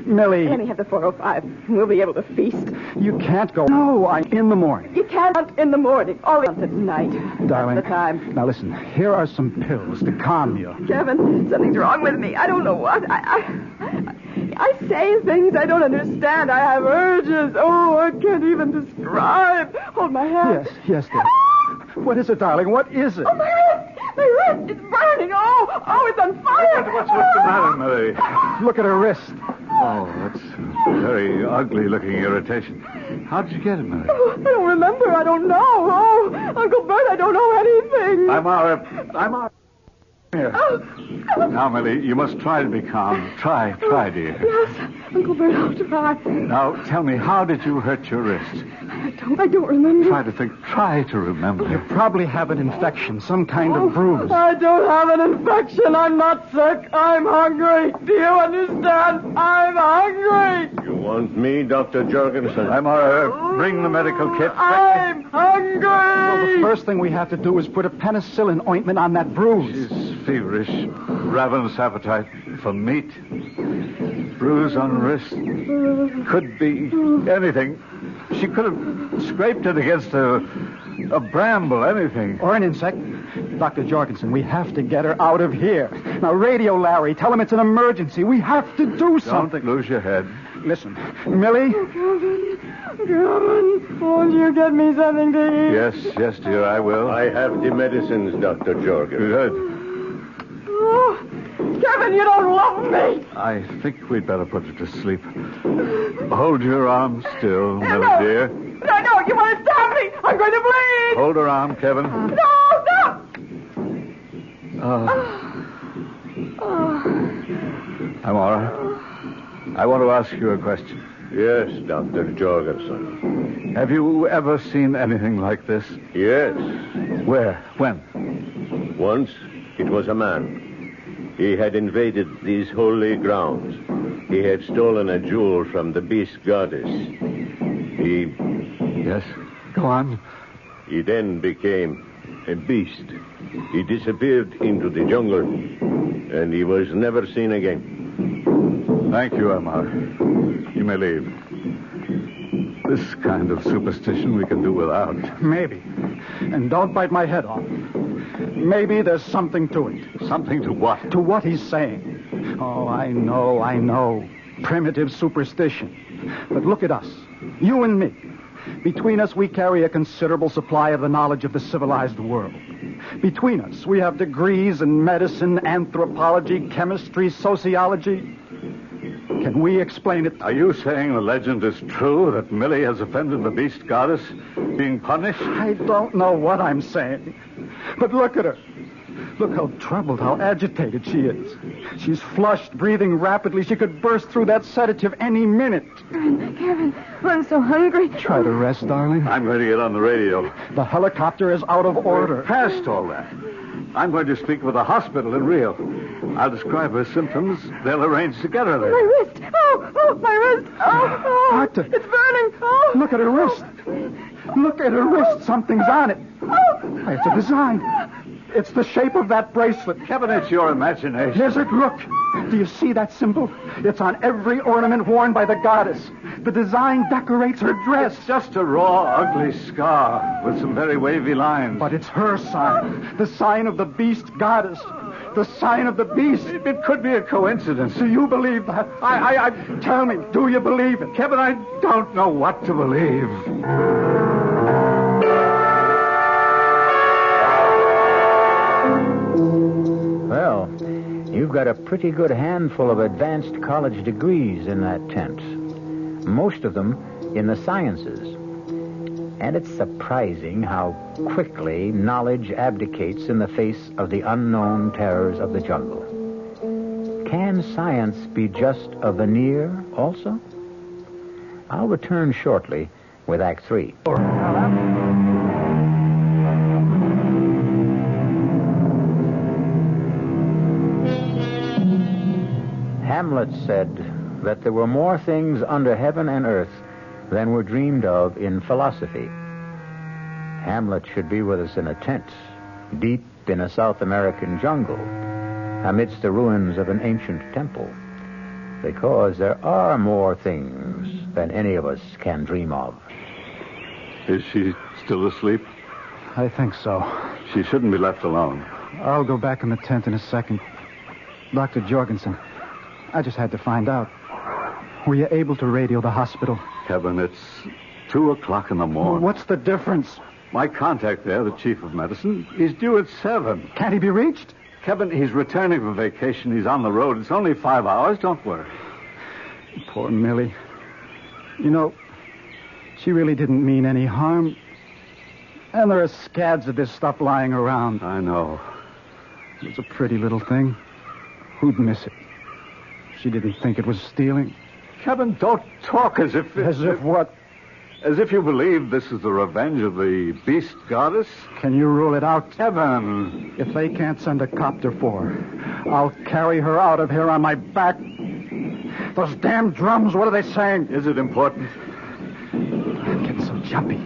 Millie. Let me have the 405. We'll be able to feast. You can't go. No, I'm in the morning. You can't hunt in the morning. Always hunt at night. Darling. That's the time. Now listen, here are some pills to calm you. Kevin, something's wrong with me. I don't know what. I say things I don't understand. I have urges. Oh, I can't even describe. Hold my hand. Yes, dear. What is it, darling? What is it? Oh, my wrist! It's burning. Oh, it's on fire. What's the matter, Millie? Look at her wrist. Oh, that's a very ugly-looking irritation. How did you get it, Millie? Oh, I don't remember. I don't know. Oh, Uncle Bert, I don't know anything. I'm all right. Here. Now, Millie, you must try to be calm. Try, dear. Yes, Uncle Bert, I'll try. Now, tell me, how did you hurt your wrist? I don't remember. Try to think. Try to remember. You probably have an infection, some kind of bruise. I don't have an infection. I'm not sick. I'm hungry. Do you understand? I'm hungry. You want me, Dr. Jorgensen? I'm all right. Bring the medical kit. I'm hungry. Well, the first thing we have to do is put a penicillin ointment on that bruise. She's feverish, ravenous appetite for meat. Bruise on wrist. Could be anything. She could have scraped it against a bramble, anything. Or an insect. Dr. Jorgensen, we have to get her out of here. Now, radio Larry. Tell him it's an emergency. We have to do something. Don't lose your head. Listen, Millie. Kevin, won't you get me something to eat? Yes, dear, I will. I have the medicines, Dr. Jorgensen. Good. Oh, Kevin, you don't love me. I think we'd better put her to sleep. Hold your arm still, Millie, dear. No, you want to stab me. I'm going to bleed. Hold her arm, Kevin. No, stop. I'm all right. I want to ask you a question. Yes, Dr. Jorgensen. Have you ever seen anything like this? Yes. Where? When? Once, it was a man. He had invaded these holy grounds. He had stolen a jewel from the beast goddess. Yes, go on. He then became a beast. He disappeared into the jungle, and he was never seen again. Thank you, Amar. You may leave. This kind of superstition we can do without. Maybe. And don't bite my head off. Maybe there's something to it. Something to what? To what he's saying. Oh, I know. Primitive superstition. But look at us. You and me. Between us, we carry a considerable supply of the knowledge of the civilized world. Between us, we have degrees in medicine, anthropology, chemistry, sociology. Can we explain it? Are you saying the legend is true, that Millie has offended the beast goddess, being punished? I don't know what I'm saying. But look at her. Look how troubled, how agitated she is. She's flushed, breathing rapidly. She could burst through that sedative any minute. Kevin, I'm so hungry. Try to rest, darling. I'm going to get on the radio. The helicopter is out of order. We're past all that. I'm going to speak with the hospital in Rio. I'll describe her symptoms. They'll arrange to get her there. My wrist. Oh, my wrist. Oh. Doctor. It's burning. Oh. Look at her wrist. Look at her wrist. Something's on it. Oh. It's a design. It's the shape of that bracelet. Kevin, it's your imagination. Is it? Look. Do you see that symbol? It's on every ornament worn by the goddess. The design decorates her dress. It's just a raw, ugly scar with some very wavy lines. But it's her sign. The sign of the beast goddess. The sign of the beast. It could be a coincidence. Do you believe that? Tell me, do you believe it? Kevin, I don't know what to believe. Well, you've got a pretty good handful of advanced college degrees in that tent. Most of them in the sciences. And it's surprising how quickly knowledge abdicates in the face of the unknown terrors of the jungle. Can science be just a veneer also? I'll return shortly with Act 3. Hamlet said that there were more things under heaven and earth than were dreamed of in philosophy. Hamlet should be with us in a tent, deep in a South American jungle, amidst the ruins of an ancient temple, because there are more things than any of us can dream of. Is she still asleep? I think so. She shouldn't be left alone. I'll go back in the tent in a second. Dr. Jorgensen, I just had to find out. Were you able to radio the hospital? Kevin, it's 2 o'clock in the morning. What's the difference? My contact there, the chief of medicine, he's due at 7. Can't he be reached? Kevin, he's returning from vacation. He's on the road. It's only 5 hours. Don't worry. Poor Millie. You know, she really didn't mean any harm. And there are scads of this stuff lying around. I know. It was a pretty little thing. Who'd miss it? She didn't think it was stealing. Kevin, don't talk as if... As if what? As if you believe this is the revenge of the beast goddess? Can you rule it out? Kevin! If they can't send a copter for her, I'll carry her out of here on my back. Those damn drums, what are they saying? Is it important? I'm getting so jumpy.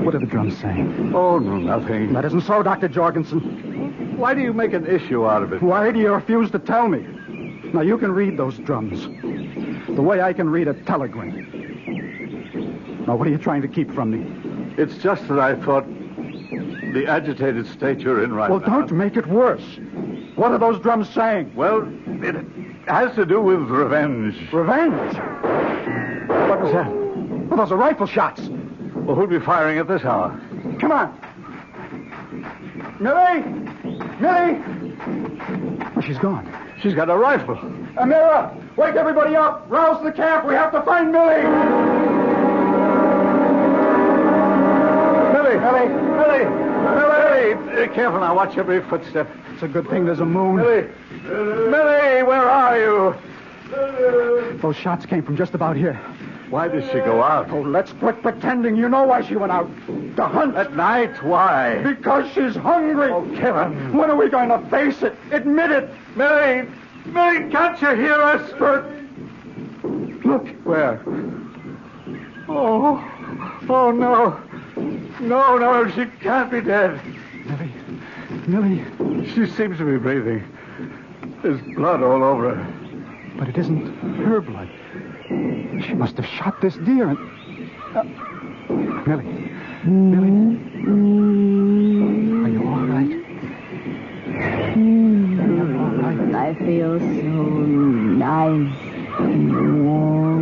What are the drums saying? Oh, no, nothing. That isn't so, Dr. Jorgensen. Why do you make an issue out of it? Why do you refuse to tell me? Now, you can read those drums. The way I can read a telegram. Now, what are you trying to keep from me? It's just that I thought the agitated state you're in right now... Well, don't make it worse. What are those drums saying? Well, it has to do with revenge. Revenge? What was that? Well, those are rifle shots. Well, who'd be firing at this hour? Come on. Millie! Millie! Oh, she's gone. She's got a rifle. Amira, wake everybody up. Rouse the camp. We have to find Millie. Millie! Careful now. Watch every footstep. It's a good thing there's a moon. Millie, where are you? Those shots came from just about here. Why did she go out? Oh, let's quit pretending. You know why she went out. To hunt. At night? Why? Because she's hungry. Oh, Kevin. When are we going to face it? Admit it. Millie, can't you hear us? Look. Where? Oh, no. No, she can't be dead. Millie. She seems to be breathing. There's blood all over her. But it isn't her blood. She must have shot this deer and... Millie. Millie? Are you all right? I feel so nice and warm.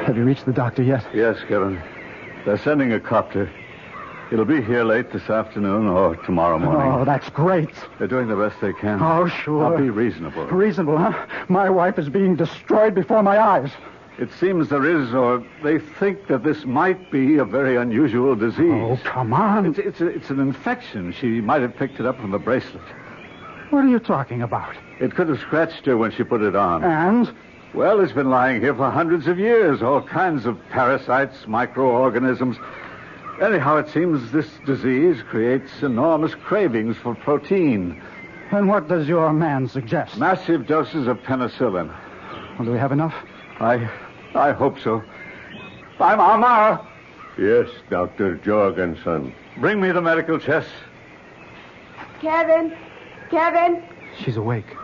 Have you reached the doctor yet? Yes, Kevin. They're sending a copter. It'll be here late this afternoon or tomorrow morning. Oh, that's great. They're doing the best they can. Oh, sure. I'll be reasonable. Reasonable, huh? My wife is being destroyed before my eyes. It seems there is, or they think that this might be a very unusual disease. Oh, come on. It's an infection. She might have picked it up from the bracelet. What are you talking about? It could have scratched her when she put it on. And? Well, it's been lying here for hundreds of years. All kinds of parasites, microorganisms. Anyhow, it seems this disease creates enormous cravings for protein. And what does your man suggest? Massive doses of penicillin. Well, do we have enough? I hope so. I'm Amar. Yes, Dr. Jorgensen. Bring me the medical chest. Kevin? Kevin? She's awake.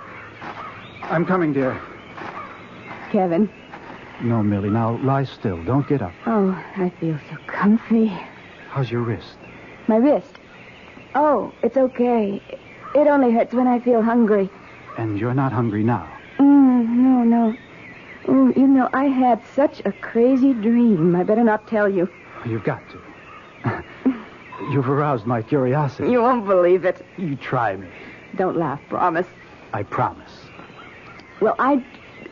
I'm coming, dear. Kevin? No, Millie. Now, lie still. Don't get up. Oh, I feel so comfy. How's your wrist? My wrist? Oh, it's okay. It only hurts when I feel hungry. And you're not hungry now? No. Oh, you know, I had such a crazy dream. I better not tell you. You've got to. You've aroused my curiosity. You won't believe it. You try me. Don't laugh, promise. I promise. Well, I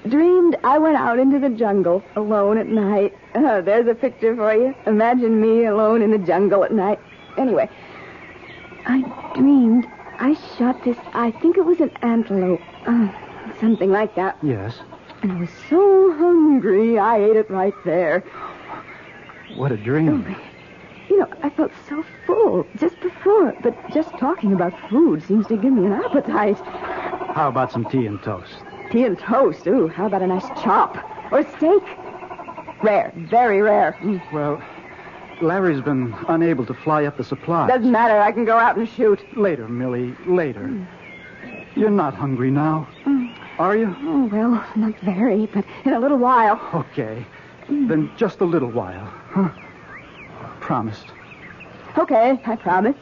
dreamed I went out into the jungle alone at night. There's a picture for you. Imagine me alone in the jungle at night. Anyway, I dreamed I shot this, I think it was an antelope. Something like that. Yes. And I was so hungry, I ate it right there. What a dream. Oh, you know, I felt so full just before, but just talking about food seems to give me an appetite. How about some tea and toast? Tea and toast? Ooh, how about a nice chop? Or steak? Rare, very rare. Well, Larry's been unable to fly up the supply. Doesn't matter, I can go out and shoot. Later, Millie, later. You're not hungry now, are you? Oh, well, not very, but in a little while. Okay. Then just a little while, huh? Promised. Okay, I promise.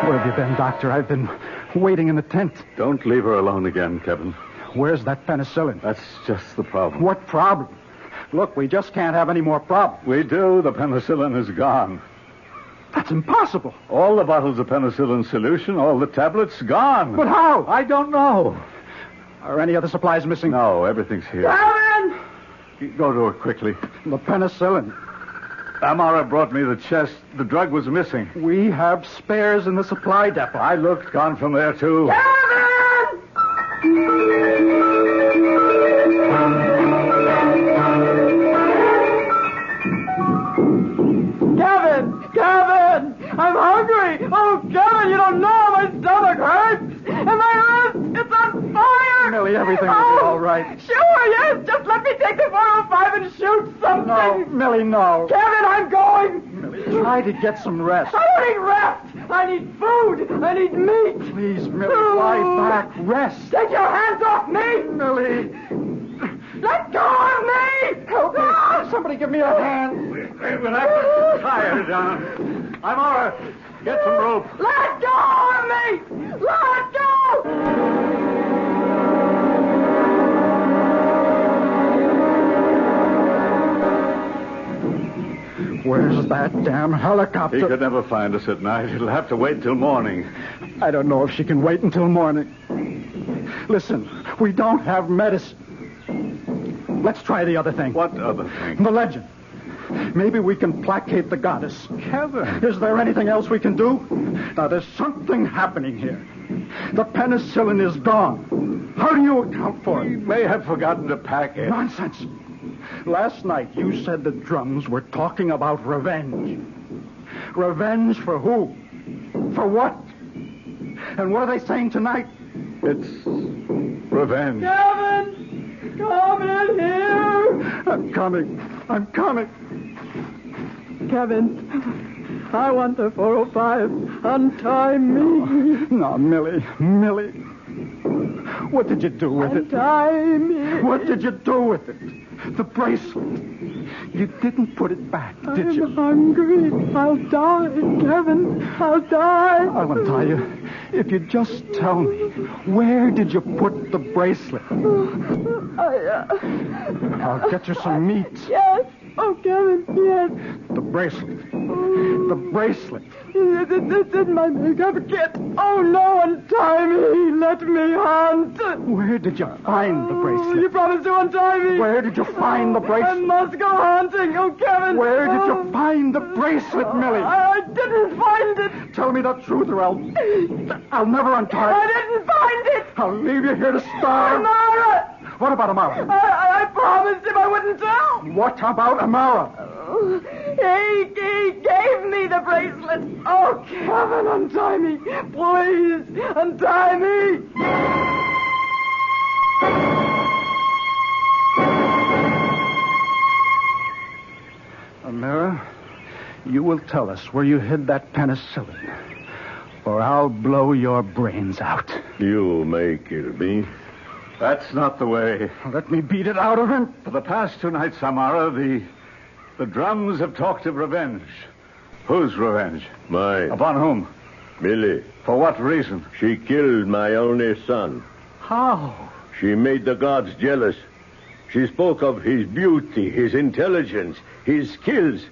Where have you been, Doctor? I've been waiting in the tent. Don't leave her alone again, Kevin. Where's that penicillin? That's just the problem. What problem? Look, we just can't have any more problems. We do. The penicillin is gone. That's impossible. All the bottles of penicillin solution, all the tablets, gone. But how? I don't know. Are any other supplies missing? No, everything's here. Kevin! Go to her quickly. The penicillin. Amara brought me the chest. The drug was missing. We have spares in the supply depot. I looked, gone from there, too. Kevin! Kevin! I'm hungry! Oh, Kevin, you don't know my stomach hurts! And my wrist, it's on fire! Millie, everything will be all right. Sure, yes. Just let me take the 405 and shoot something. No, Millie, no. Kevin, I'm going. Millie, try to get some rest. I don't need rest. I need food. I need meat. Please, Millie, lie back. Rest. Take your hands off me. Millie. Let go of me. Help me. Somebody give me a hand. We'll have to tie her down. I'm all right. Get some rope. Let go of me. Let go. Where's that damn helicopter? He could never find us at night. He'll have to wait till morning. I don't know if she can wait until morning. Listen, we don't have medicine. Let's try the other thing. What other thing? The legend. Maybe we can placate the goddess. Kevin. Is there anything else we can do? Now, there's something happening here. The penicillin is gone. How do you account for it? We may have forgotten to pack it. Nonsense. Last night, you said the drums were talking about revenge. Revenge for who? For what? And what are they saying tonight? It's revenge. Kevin! Come in here! I'm coming. Kevin, I want the 405. Untie me. No, Millie. What did you do with it? Untie me. What did you do with it? The bracelet. You didn't put it back, did you? I'm hungry. I'll die, Kevin. I'll die. I'll untie you. If you just tell me, where did you put the bracelet? I'll get you some meat. Yes. Oh, Kevin, yes. The bracelet. The bracelet. It's in my makeup kit. Oh, no, untie me. Let me hunt. Where did you find the bracelet? You promised to untie me. Where did you find the bracelet? I must go hunting. Oh, Kevin. Where did you find the bracelet, Millie? I didn't find it. Tell me the truth or I'll never untie it. I didn't find it. I'll leave you here to starve. Amara. What about Amara? I promised him I wouldn't tell. What about Amara? He gave me the bracelet. Oh, Kevin, untie me. Please, untie me. Amara, you will tell us where you hid that penicillin, or I'll blow your brains out. You may kill me. That's not the way. Let me beat it out of him. For the past 2 nights, Amara, the drums have talked of revenge. Whose revenge? Mine. Upon whom? Millie. For what reason? She killed my only son. How? She made the gods jealous. She spoke of his beauty, his intelligence, his skills.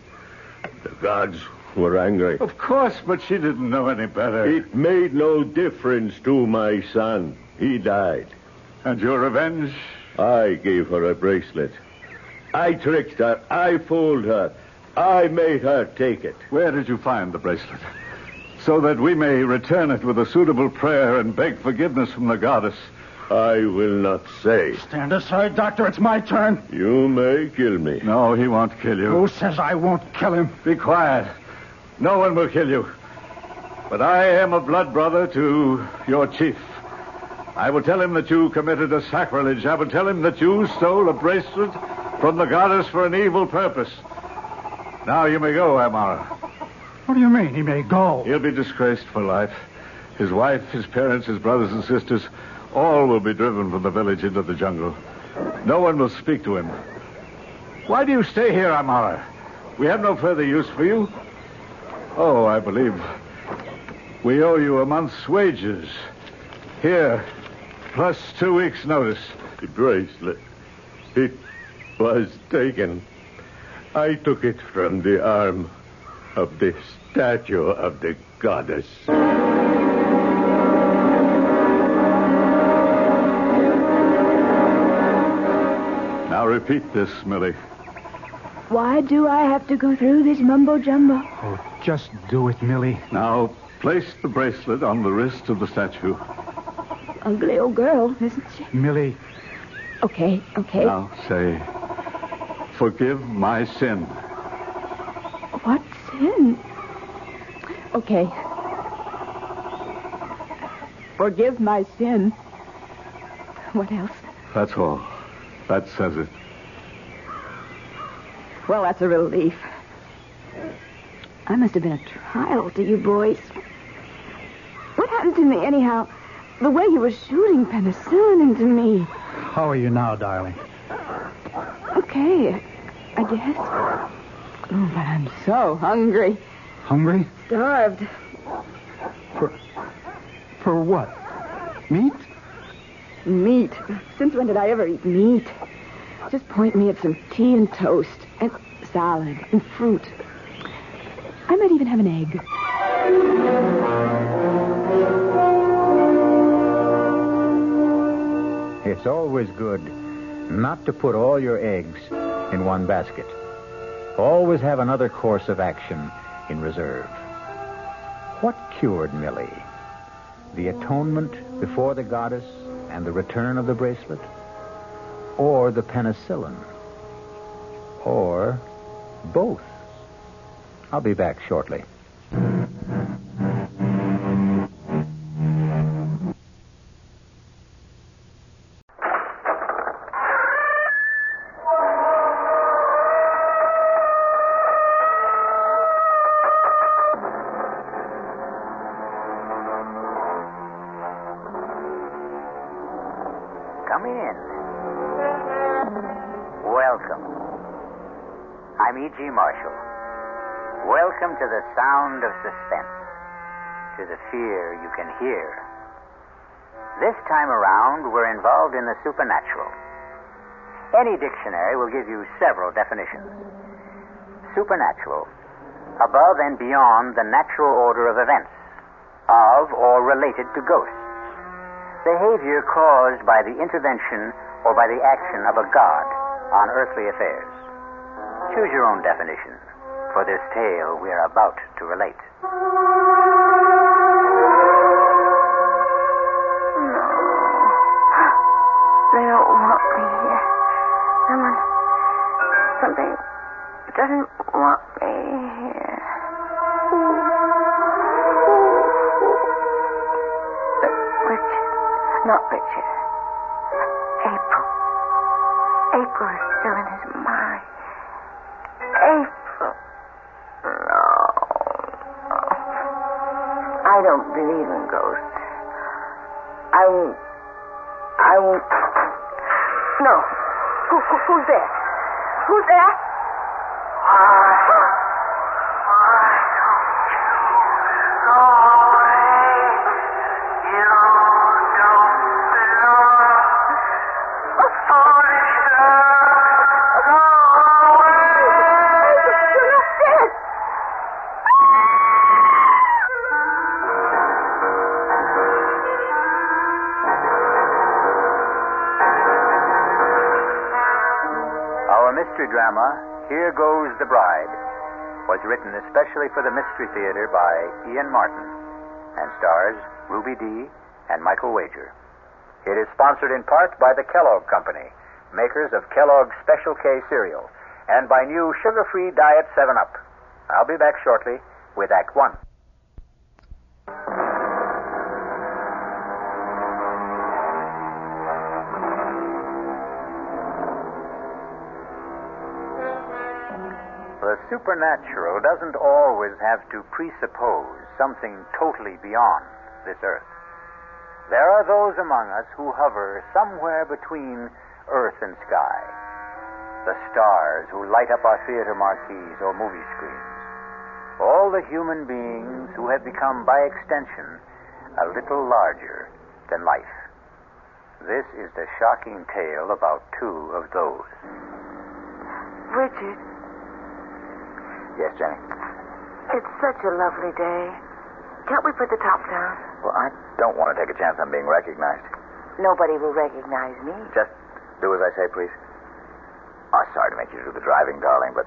The gods were angry. Of course, but she didn't know any better. It made no difference to my son. He died. And your revenge? I gave her a bracelet. I tricked her. I fooled her. I made her take it. Where did you find the bracelet? So that we may return it with a suitable prayer and beg forgiveness from the goddess. I will not say. Stand aside, Doctor. It's my turn. You may kill me. No, he won't kill you. Who says I won't kill him? Be quiet. No one will kill you. But I am a blood brother to your chief. I will tell him that you committed a sacrilege. I will tell him that you stole a bracelet from the goddess for an evil purpose. Now you may go, Amara. What do you mean, he may go? He'll be disgraced for life. His wife, his parents, his brothers and sisters, all will be driven from the village into the jungle. No one will speak to him. Why do you stay here, Amara? We have no further use for you. Oh, I believe we owe you a month's wages. Here, plus 2 weeks' notice. The bracelet. It was taken. I took it from the arm of the statue of the goddess. Now repeat this, Millie. Why do I have to go through this mumbo-jumbo? Oh, just do it, Millie. Now, place the bracelet on the wrist of the statue. Ugly old girl, isn't she? Millie. Okay. Now say, forgive my sin. What sin? Okay. Forgive my sin. What else? That's all. That says it. Well, that's a relief. I must have been a trial to you boys. What happened to me, anyhow? The way you were shooting penicillin into me. How are you now, darling? Okay, I guess. Oh, but I'm so hungry. Hungry? Starved. For what? Meat? Meat. Since when did I ever eat meat? Just point me at some tea and toast, and salad, and fruit. I might even have an egg. It's always good not to put all your eggs in one basket. Always have another course of action in reserve. What cured Millie? The atonement before the goddess and the return of the bracelet? Or the penicillin? Or both? I'll be back shortly. I'm E.G. Marshall. Welcome to the sound of suspense, to the fear you can hear. This time around, we're involved in the supernatural. Any dictionary will give you several definitions. Supernatural, above and beyond the natural order of events, of or related to ghosts. Behavior caused by the intervention or by the action of a god on earthly affairs. Choose your own definition for this tale we are about to relate. No. They don't want me here. Something doesn't want me here. Richard. Not Richard. April. April is still in his mind. April. No. I don't believe in ghosts. I won't. No. Who's there? Who's there? Mystery drama, Here Goes the Bride, was written especially for the Mystery Theater by Ian Martin and stars Ruby Dee and Michael Wager. It is sponsored in part by the Kellogg Company, makers of Kellogg's Special K cereal, and by new sugar-free Diet 7-Up. I'll be back shortly with Act 1. The supernatural doesn't always have to presuppose something totally beyond this earth. There are those among us who hover somewhere between earth and sky. The stars who light up our theater marquees or movie screens. All the human beings who have become, by extension, a little larger than life. This is the shocking tale about two of those. Richard. Yes, Jenny? It's such a lovely day. Can't we put the top down? Well, I don't want to take a chance on being recognized. Nobody will recognize me. Just do as I say, please. Oh, sorry to make you do the driving, darling, but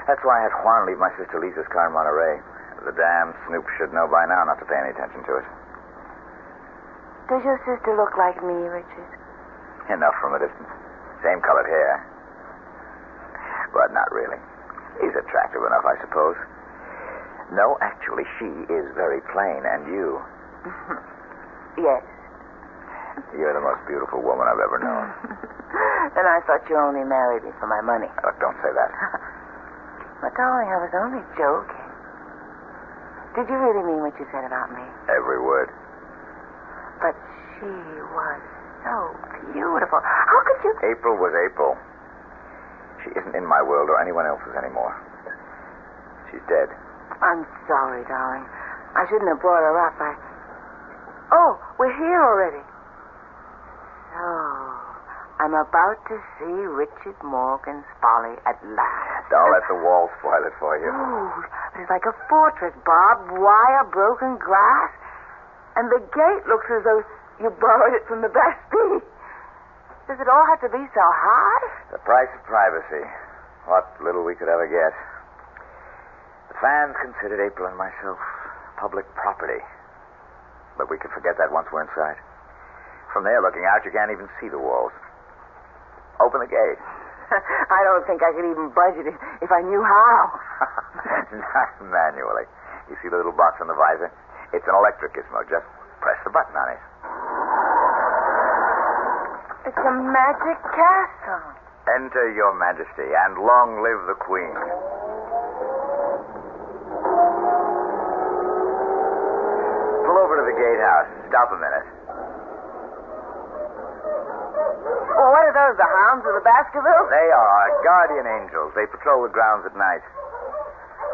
that's why I had Juan leave my sister Lisa's car in Monterey. The damn snoop should know by now not to pay any attention to it. Does your sister look like me, Richard? Enough from a distance. Same colored hair. But not really. He's attractive enough, I suppose. No, actually, she is very plain, and you... Yes. You're the most beautiful woman I've ever known. Then I thought you only married me for my money. Look, don't say that. But, darling, I was only joking. Did you really mean what you said about me? Every word. But she was so beautiful. How could you... April was April. She isn't in my world or anyone else's anymore. She's dead. I'm sorry, darling. I shouldn't have brought her up. Oh, we're here already. So, I'm about to see Richard Morgan's Folly at last. Don't let the wall spoil it for you. Ooh, it's like a fortress, barbed wire, broken glass. And the gate looks as though you borrowed it from the Bastille. Does it all have to be so high? The price of privacy. What little we could ever get. The fans considered April and myself public property. But we could forget that once we're inside. From there, looking out, you can't even see the walls. Open the gate. I don't think I could even budge it if I knew how. Not manually. You see the little box on the visor? It's an electric gizmo. Just press the button on it. It's a magic castle. Enter, Your Majesty, and long live the Queen. Pull over to the gatehouse. Stop a minute. Oh, what are those, the hounds of the Baskervilles? They are our guardian angels. They patrol the grounds at night.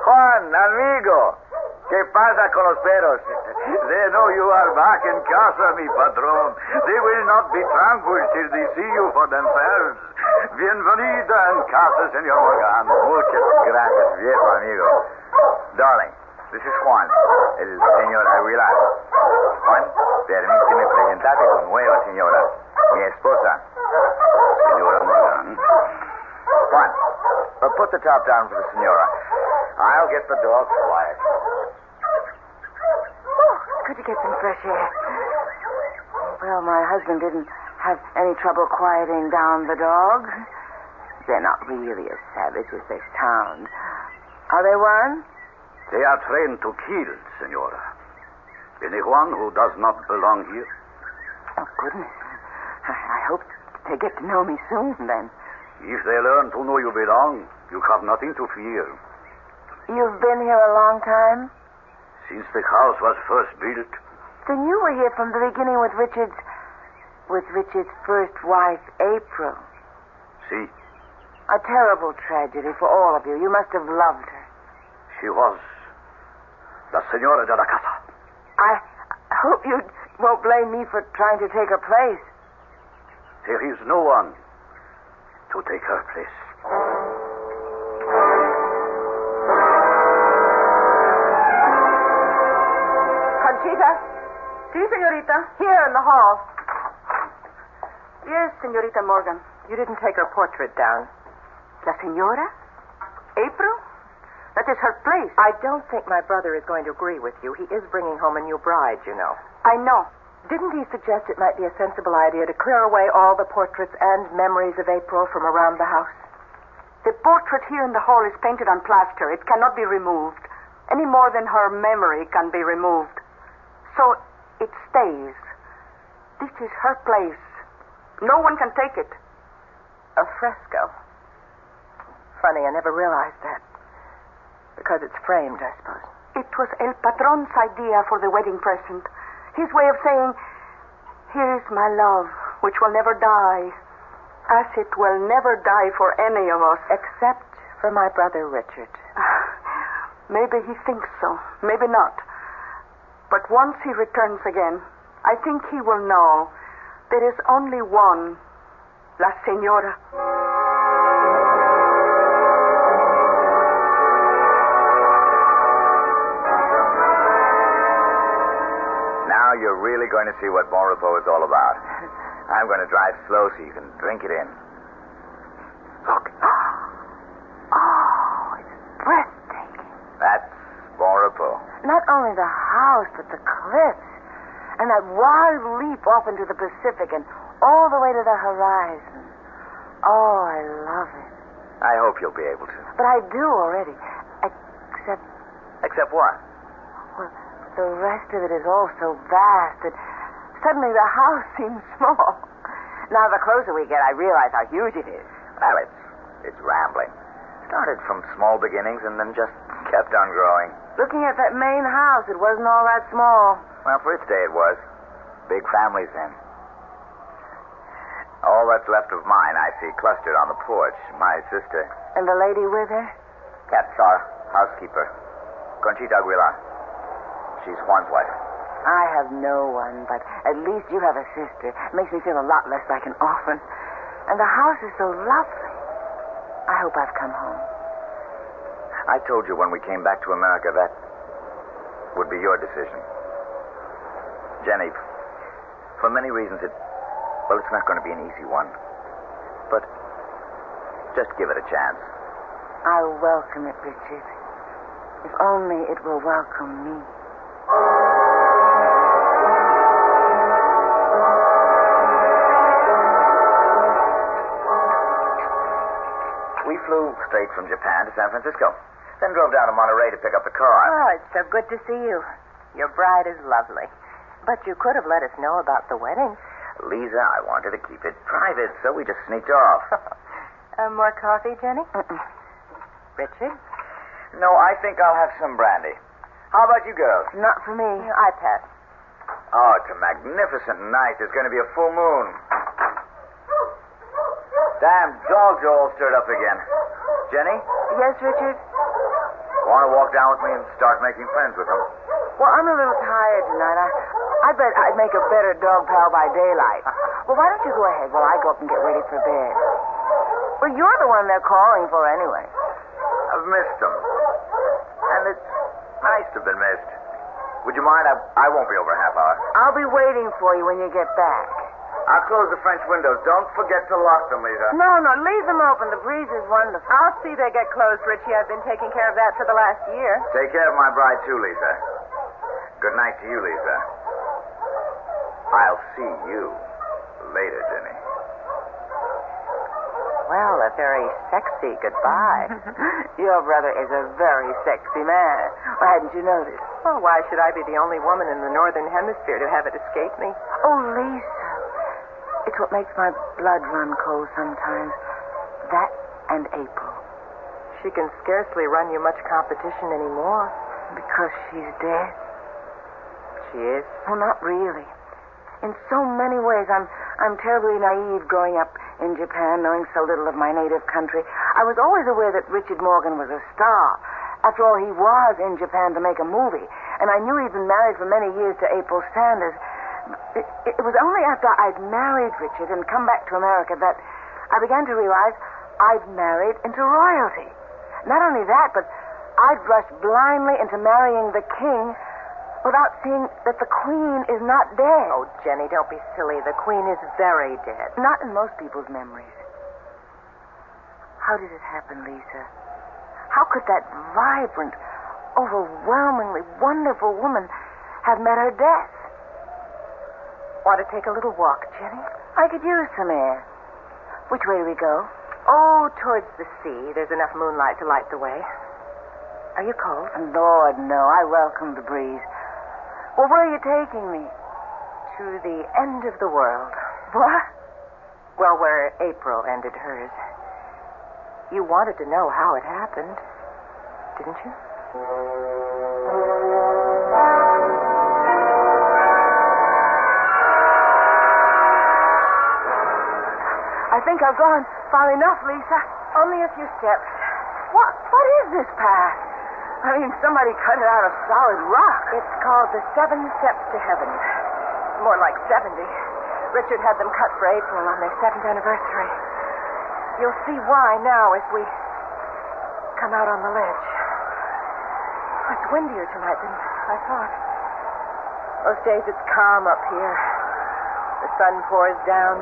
Juan, amigo. ¿Qué pasa con los perros? They know you are back in casa, mi patron. They will not be tranquil till they see you for themselves. Bienvenida en casa, Senor Morgan. Muchas gracias, viejo amigo. Darling, this is Juan, el señor Aguilar. Juan, permíteme presentarte con nueva señora, mi esposa, señora Morgan. Juan, put the top down for the senora. I'll get the dogs quiet. Good to get some fresh air. Well, my husband didn't have any trouble quieting down the dogs. They're not really as savage as they sound. Are they one? They are trained to kill, senora. Anyone who does not belong here. Oh, goodness. I hope they get to know me soon, then. If they learn to know you belong, you have nothing to fear. You've been here a long time? Since the house was first built. Then you were here from the beginning with Richard's first wife, April. See? A terrible tragedy for all of you. You must have loved her. She was la señora de la casa. I hope you won't blame me for trying to take her place. There is no one to take her place. Conchita? Sí, señorita. Here in the hall. Yes, Señorita Morgan. You didn't take her portrait down. La señora? April? That is her place. I don't think my brother is going to agree with you. He is bringing home a new bride, you know. I know. Didn't he suggest it might be a sensible idea to clear away all the portraits and memories of April from around the house? The portrait here in the hall is painted on plaster. It cannot be removed, any more than her memory can be removed. So it stays. This is her place. No one can take it. A fresco. Funny, I never realized that. Because it's framed, I suppose. It was El Patron's idea for the wedding present. His way of saying, here's my love, which will never die, as it will never die for any of us. Except for my brother Richard. Maybe he thinks so. Maybe not. But once he returns again, I think he will know there is only one, La Señora. Now you're really going to see what Bon Repos is all about. I'm going to drive slow so you can drink it in. Look. Oh, it's breathtaking. That's Bon Repos. Not only the house, but the cliffs. And that wild leap off into the Pacific and all the way to the horizon. Oh, I love it. I hope you'll be able to. But I do already. Except... Except what? Well, the rest of it is all so vast that suddenly the house seems small. Now, the closer we get, I realize how huge it is. Well, it's rambling. Started from small beginnings and then just kept on growing. Looking at that main house, it wasn't all that small. Well, for its day it was. Big families then. All that's left of mine I see clustered on the porch. My sister. And the lady with her? That's our housekeeper. Conchita Aguilar. She's Juan's wife. I have no one, but at least you have a sister. It makes me feel a lot less like an orphan. And the house is so lovely. I hope I've come home. I told you when we came back to America that would be your decision. Jenny, for many reasons it's not going to be an easy one. But just give it a chance. I'll welcome it, Richard. If only it will welcome me. We flew straight from Japan to San Francisco. Then drove down to Monterey to pick up the car. Oh, it's so good to see you. Your bride is lovely. But you could have let us know about the wedding. Lisa, I wanted to keep it private, so we just sneaked off. More coffee, Jenny? Richard? No, I think I'll have some brandy. How about you girls? Not for me. I pass. Oh, it's a magnificent night. There's going to be a full moon. Damn dogs are all stirred up again. Jenny, Yes, Richard? want to walk down with me and start making friends with them? Well, I'm a little tired tonight. I bet I'd make a better dog pal by daylight. Well, why don't you go ahead while I go up and get ready for bed? Well, you're the one they're calling for anyway. I've missed them. And it's nice to have been missed. Would you mind? I won't be over a half hour. I'll be waiting for you when you get back. I'll close the French windows. Don't forget to lock them, Lisa. No, leave them open. The breeze is wonderful. I'll see they get closed, Richie. I've been taking care of that for the last year. Take care of my bride, too, Lisa. Good night to you, Lisa. I'll see you later, Jenny. Well, a very sexy goodbye. Your brother is a very sexy man. Why hadn't you noticed? Well, why should I be the only woman in the Northern Hemisphere to have it escape me? Oh, Lisa. It's what makes my blood run cold sometimes. That and April. She can scarcely run you much competition anymore. Because she's dead? She is? Well, not really. In so many ways, I'm terribly naive growing up in Japan, knowing so little of my native country. I was always aware that Richard Morgan was a star. After all, he was in Japan to make a movie. And I knew he'd been married for many years to April Sanders. It was only after I'd married Richard and come back to America that I began to realize I'd married into royalty. Not only that, but I'd rushed blindly into marrying the king without seeing that the Queen is not dead. Oh, Jenny, don't be silly. The Queen is very dead. Not in most people's memories. How did it happen, Lisa? How could that vibrant, overwhelmingly wonderful woman have met her death? Want to take a little walk, Jenny? I could use some air. Which way do we go? Oh, towards the sea. There's enough moonlight to light the way. Are you cold? Lord, no. I welcome the breeze. Well, where are you taking me? To the end of the world. What? Well, where April ended hers. You wanted to know how it happened, didn't you? I think I've gone far enough, Lisa. Only a few steps. What is this path? I mean, somebody cut it out of solid rock. It's called the 7 Steps to Heaven. More like 70. Richard had them cut for April on their 7th anniversary. You'll see why now as we come out on the ledge. It's windier tonight than I thought. Most days it's calm up here. The sun pours down.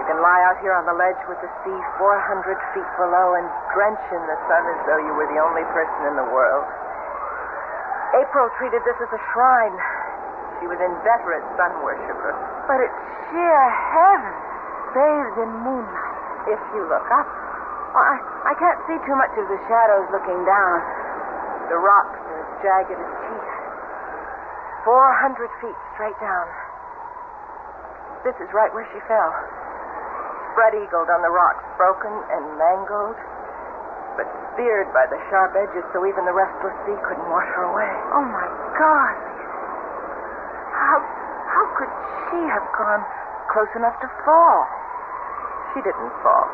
You can lie out here on the ledge with the sea 400 feet below and drench in the sun as though you were the only person in the world. April treated this as a shrine. She was inveterate sun worshiper. But it's sheer heaven, bathed in moonlight. If you look up. Well, I can't see too much of the shadows looking down. The rocks are as jagged as teeth. 400 feet straight down. This is right where she fell. Spread-eagled on the rocks, broken and mangled, but speared by the sharp edges so even the restless sea couldn't wash her away. Oh, my God, Lisa. How could she have gone close enough to fall? She didn't fall.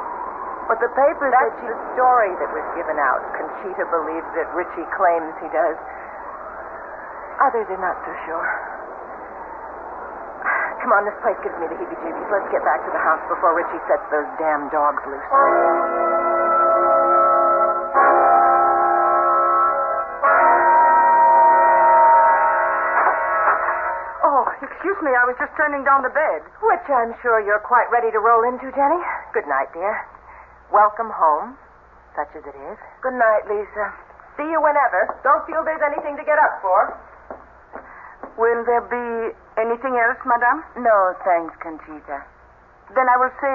But the papers That's the story that was given out. Conchita believes it. Richie claims he does. Others are not so sure. Come on, this place gives me the heebie-jeebies. Let's get back to the house before Richie sets those damn dogs loose. Oh, excuse me, I was just turning down the bed. Which I'm sure you're quite ready to roll into, Jenny. Good night, dear. Welcome home, such as it is. Good night, Lisa. See you whenever. Don't feel there's anything to get up for. Will there be anything else, madame? No, thanks, Conchita. Then I will say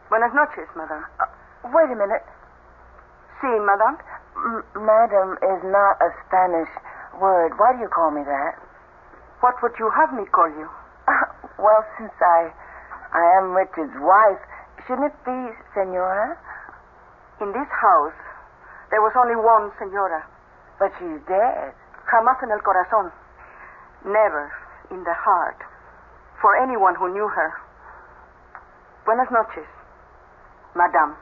buenas noches, madame. Wait a minute. Si, madame? Madam is not a Spanish word. Why do you call me that? What would you have me call you? Well, since I am Richard's wife, shouldn't it be senora? In this house, there was only one senora. But she's dead. Jamás en el corazón. Never in the heart. For anyone who knew her. Buenas noches. Madame.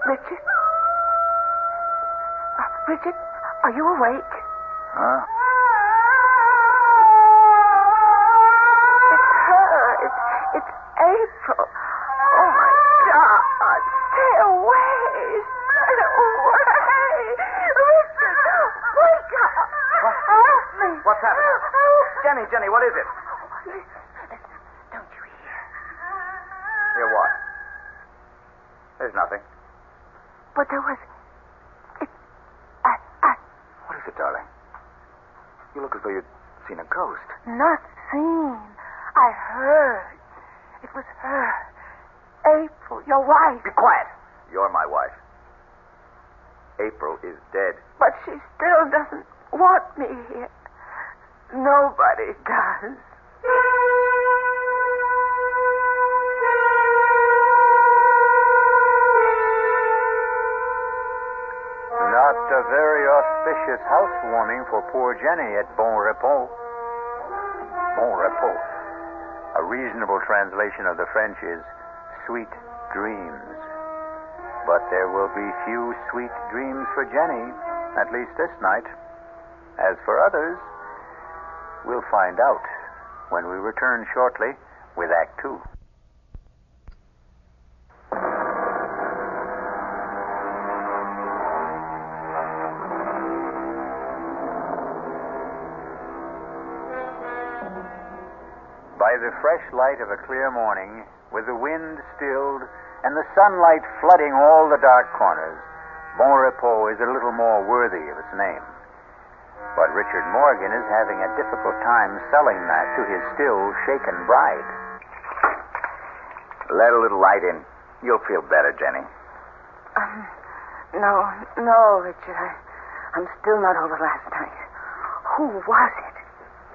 Richard? Richard, are you awake? Huh? It's her. It's April. Oh, my God. Stay away. Stay away. Richard, wake up. Help me. What's happening? Jenny, what is it? Listen. Don't you hear? Hear what? There's nothing. But there was... What is it, darling? You look as though you'd seen a ghost. Not seen. I heard. It was her. April, your wife. Be quiet. You're my wife. April is dead. But she still doesn't want me here. Nobody does. Not a very auspicious housewarming for poor Jenny at Bon Repos. Bon Repos. A reasonable translation of the French is sweet dreams. But there will be few sweet dreams for Jenny, at least this night. As for others, we'll find out when we return shortly with Act Two. By the fresh light of a clear morning, with the wind stilled and the sunlight flooding all the dark corners, Bon Repos is a little more worthy of its name. But Richard Morgan is having a difficult time selling that to his still shaken bride. Let a little light in. You'll feel better, Jenny. No, Richard. I'm still not over last night. Who was it?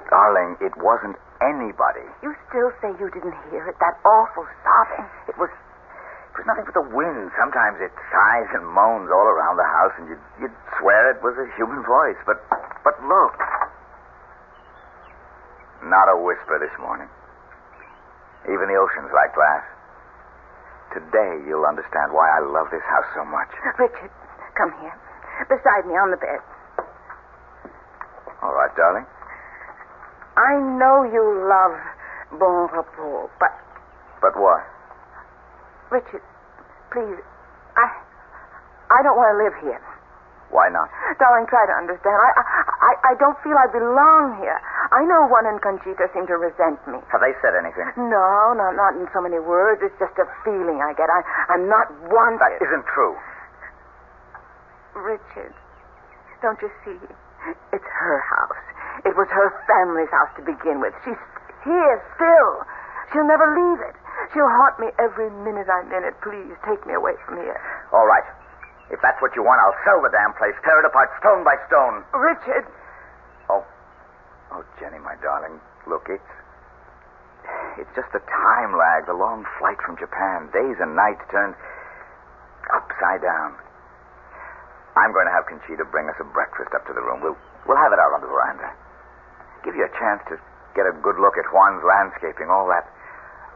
Darling, it wasn't anybody. You still say you didn't hear it? That awful sobbing. It was nothing but the wind. Sometimes it sighs and moans all around the house, and you'd swear it was a human voice. But look. Not a whisper this morning. Even the ocean's like glass. Today you'll understand why I love this house so much. Richard, come here. Beside me on the bed. All right, darling. I know you love Bon Repos, but... But what? Richard, please, I don't want to live here. Why not? Darling, try to understand. I don't feel I belong here. I know Juan and Conchita seem to resent me. Have they said anything? No, not in so many words. It's just a feeling I get. I'm not wanted. That isn't true. Richard, don't you see? It's her house. It was her family's house to begin with. She's here still. She'll never leave it. She'll haunt me every minute I'm in it. Please, take me away from here. All right. If that's what you want, I'll sell the damn place, tear it apart stone by stone. Richard. Oh, Jenny, my darling, look, it's just the time lag, the long flight from Japan. Days and nights turned upside down. I'm going to have Conchita bring us a breakfast up to the room. We'll have it out on the veranda. Give you a chance to get a good look at Juan's landscaping, all that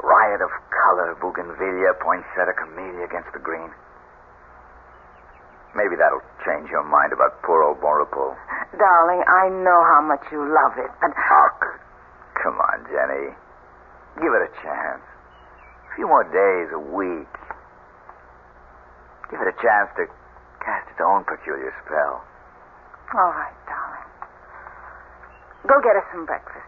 riot of color, bougainvillea, poinsettia, camellia against the green. Maybe that'll change your mind about poor old Bon Repos. Darling, I know how much you love it, but... Oh, come on, Jenny. Give it a chance. A few more days, a week. Give it a chance to cast its own peculiar spell. All right, darling. Go get us some breakfast.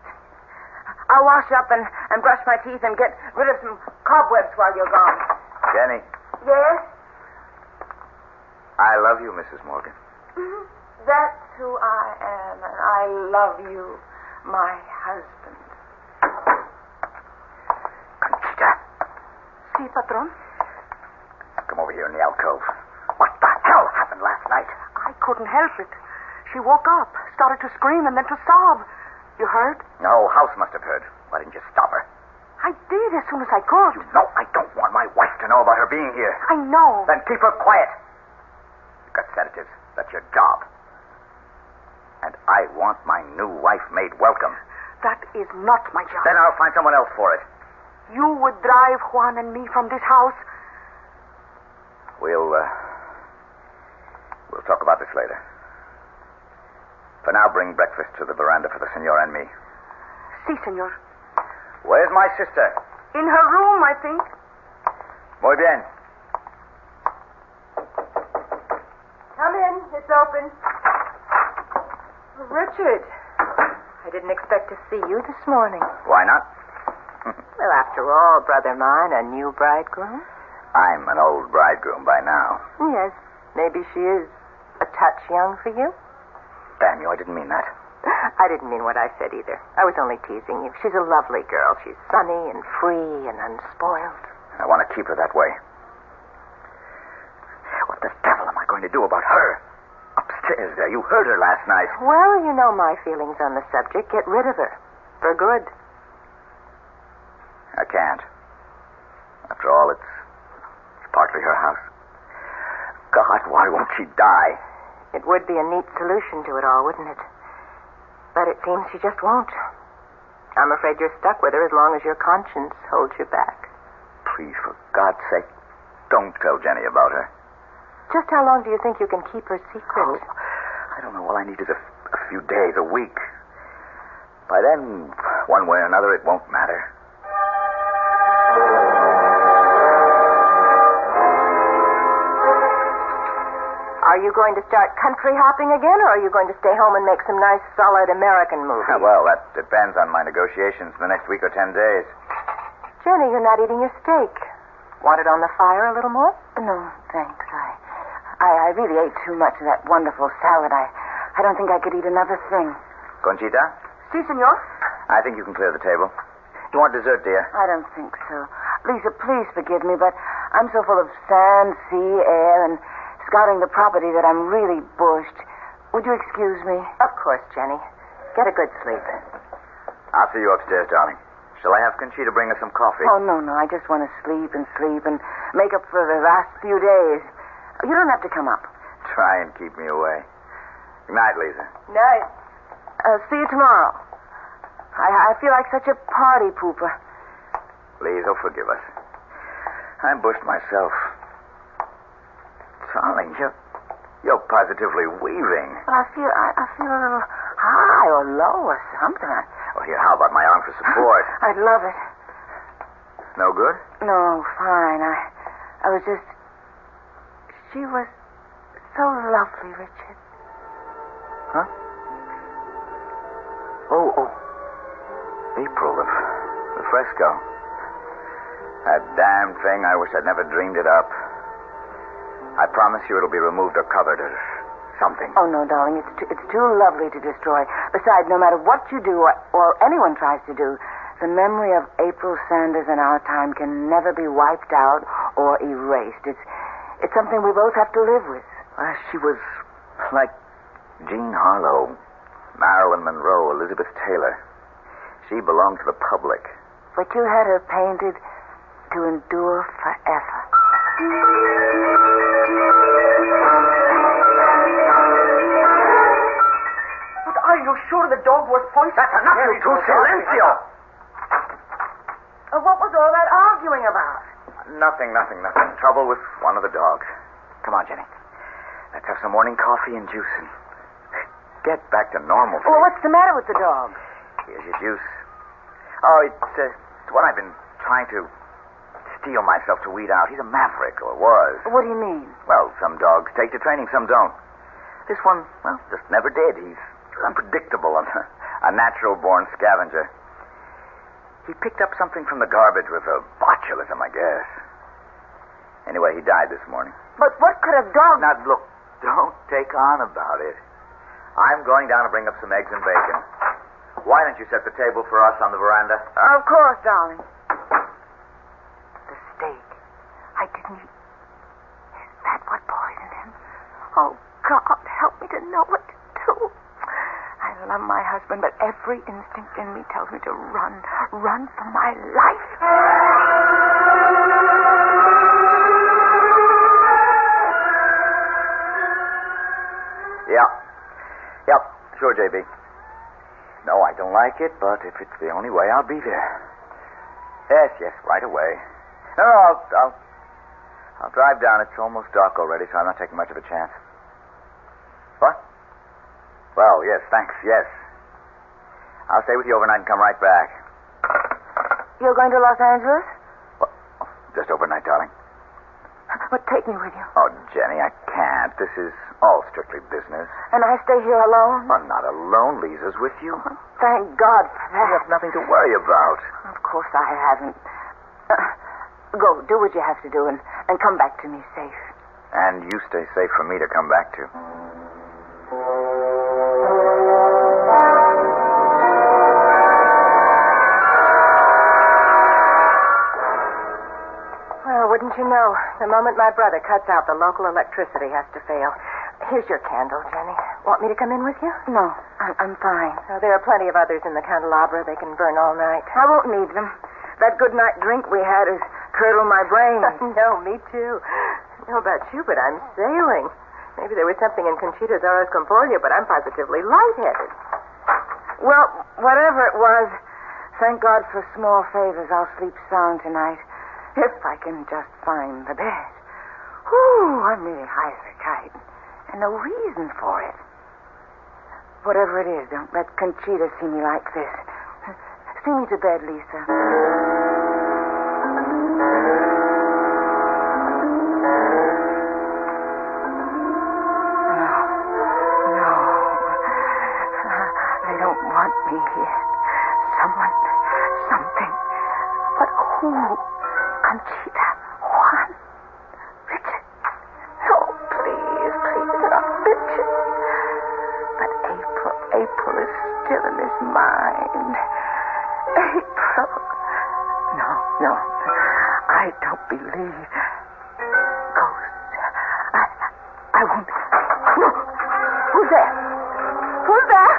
I'll wash up and brush my teeth and get rid of some cobwebs while you're gone. Jenny. Yes? I love you, Mrs. Morgan. Mm-hmm. That's who I am, and I love you, my husband. Conchita. Si, patron? Come over here in the alcove. What the hell happened last night? I couldn't help it. She woke up, started to scream, and then to sob. You heard? No, House must have heard. Why didn't you stop her? I did as soon as I could. You know I don't want my wife to know about her being here. I know. Then keep her quiet. You've got sedatives. That's your job. And I want my new wife made welcome. That is not my job. Then I'll find someone else for it. You would drive Juan and me from this house? We'll talk about this later. For now, bring breakfast to the veranda for the senor and me. Si, senor. Where's my sister? In her room, I think. Muy bien. Come in. It's open. Richard, I didn't expect to see you this morning. Why not? Well, after all, brother mine, a new bridegroom. I'm an old bridegroom by now. Yes, maybe she is a touch young for you. Damn you, I didn't mean that. I didn't mean what I said either. I was only teasing you. She's a lovely girl. She's sunny and free and unspoiled. I want to keep her that way. What the devil am I going to do about her? Upstairs there. You heard her last night. Well, you know my feelings on the subject. Get rid of her. For good. I can't. After all, it's partly her house. God, why won't she die? It would be a neat solution to it all, wouldn't it? But it seems she just won't. I'm afraid you're stuck with her as long as your conscience holds you back. Please, for God's sake, don't tell Jenny about her. Just how long do you think you can keep her secret? Oh, I don't know. All I need is a few days, a week. By then, one way or another, it won't matter. Are you going to start country hopping again, or are you going to stay home and make some nice, solid American movies? Well, that depends on my negotiations the next week or 10 days. Jenny, you're not eating your steak. Want it on the fire a little more? No, thanks. I really ate too much of that wonderful salad. I don't think I could eat another thing. Conchita? Si, senor. I think you can clear the table. You want dessert, dear? I don't think so. Lisa, please forgive me, but I'm so full of sand, sea, air, and scouting the property that I'm really bushed. Would you excuse me? Of course, Jenny. Get a good sleep. I'll see you upstairs, darling. Shall I have Conchita bring us some coffee? Oh, no. I just want to sleep and make up for the last few days. You don't have to come up. Try and keep me away. Good night, Lisa. Night. See you tomorrow. I feel like such a party pooper. Please, forgive us. I'm bushed myself. Darling, you're positively weaving. I feel a little high or low or something. Well, here, how about my arm for support? I'd love it. No good? No, fine. I was just... She was so lovely, Richard. Huh? Oh. April, the fresco. That damn thing, I wish I'd never dreamed it up. I promise you it'll be removed or covered or something. Oh, no, darling. It's too lovely to destroy. Besides, no matter what you do or anyone tries to do, the memory of April Sanders in our time can never be wiped out or erased. It's something we both have to live with. She was like Jean Harlow, Marilyn Monroe, Elizabeth Taylor. She belonged to the public. But you had her painted to endure forever. But are you sure the dog was poisoned? That's enough, you two. Silencio! What was all that arguing about? Nothing. Trouble with one of the dogs. Come on, Jenny. Let's have some morning coffee and juice and get back to normal. Well, what's the matter with the dog? Here's your juice. Oh, it's what I've been trying to steel myself to weed out. He's a maverick, or was. What do you mean? Well, some dogs take to training, some don't. This one, well, just never did. He's unpredictable, a natural-born scavenger. He picked up something from the garbage with a botulism, I guess. Anyway, he died this morning. But what could a dog... Now, look, don't take on about it. I'm going down to bring up some eggs and bacon. Why don't you set the table for us on the veranda? Of course, darling. The steak. I didn't eat. Is that what poisoned him? Oh, God, help me to know what to do. I love my husband, but every instinct in me tells me to run for my life. Yep. Sure, JB. No, I don't like it, but if it's the only way, I'll be there. Yes, right away. No, I'll drive down. It's almost dark already, so I'm not taking much of a chance. What? Well, yes, thanks, yes. I'll stay with you overnight and come right back. You're going to Los Angeles? What? Just overnight, darling. But take me with you. Oh, Jenny, I can't. This is all strictly business. And I stay here alone? I'm not alone. Lisa's with you. Thank God for that. You have nothing to worry about. Of course I haven't. Go, do what you have to do, and come back to me safe. And you stay safe for me to come back to. Well, wouldn't you know, the moment my brother cuts out, the local electricity has to fail. Here's your candle, Jenny. Want me to come in with you? No, I'm fine. Oh, there are plenty of others in the candelabra. They can burn all night. I won't need them. That good night drink we had has curdled my brain. No, me too. I don't know about you, but I'm sailing. Maybe there was something in Conchita's horoscopolia, but I'm positively lightheaded. Well, whatever it was, thank God for small favors. I'll sleep sound tonight. If I can just find the bed. Whew, I'm really hyper tight. And no reason for it. Whatever it is, don't let Conchita see me like this. See me to bed, Lisa. No. They don't want me here. Someone, something. But who? Conchita, Juan, Richard. No, please, not Richard. But April is still in his mind. April. No, I don't believe ghosts. I won't. Who's there? Who's there?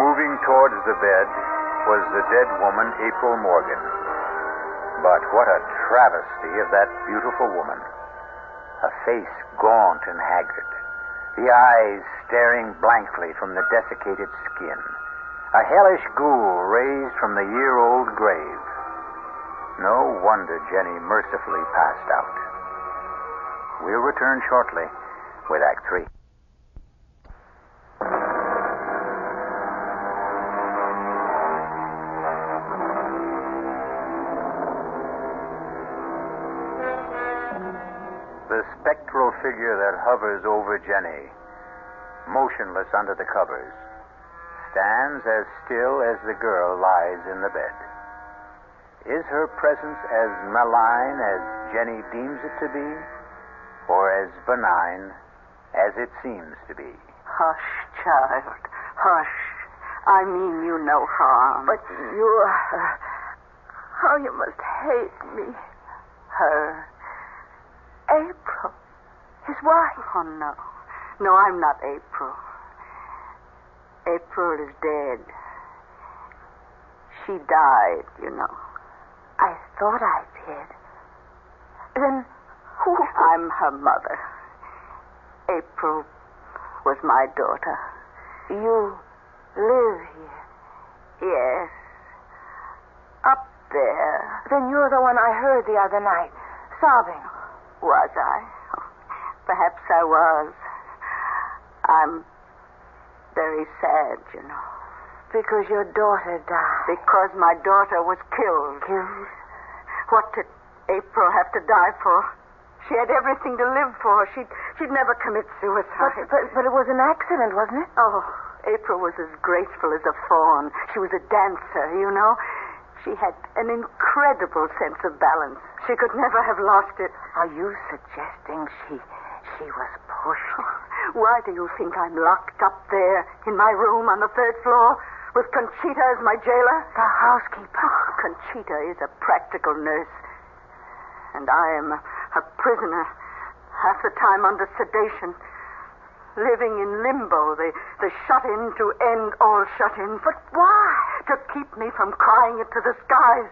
Moving towards the bed was the dead woman, April Morgan. But what a travesty of that beautiful woman. A face gaunt and haggard, the eyes staring blankly from the desiccated skin, a hellish ghoul raised from the year-old grave. No wonder Jenny mercifully passed out. We'll return shortly with Act 3. The spectral figure that hovers over Jenny, motionless under the covers, stands as still as the girl lies in the bed. Is her presence as malign as Jenny deems it to be, or as benign as it seems to be? Hush, child. Hush. I mean you no harm. But you... how you must hate me. Her. April. His wife. Oh, no. No, I'm not April. April is dead. She died, you know. I thought I did. Then who? I'm her mother. April was my daughter. You live here? Yes. Up there. Then you're the one I heard the other night, sobbing. Was I? Perhaps I was. I'm very sad, you know. Because your daughter died. Because my daughter was killed. Killed? What did April have to die for? She had everything to live for. She'd never commit suicide. But it was an accident, wasn't it? Oh, April was as graceful as a fawn. She was a dancer, you know. She had an incredible sense of balance. She could never have lost it. Are you suggesting she was pushed? Why do you think I'm locked up there in my room on the third floor? with Conchita as my jailer? The housekeeper. Conchita is a practical nurse. And I am a prisoner, half the time under sedation, living in limbo, the shut-in to end all shut-ins. But why? To keep me from crying it to the skies.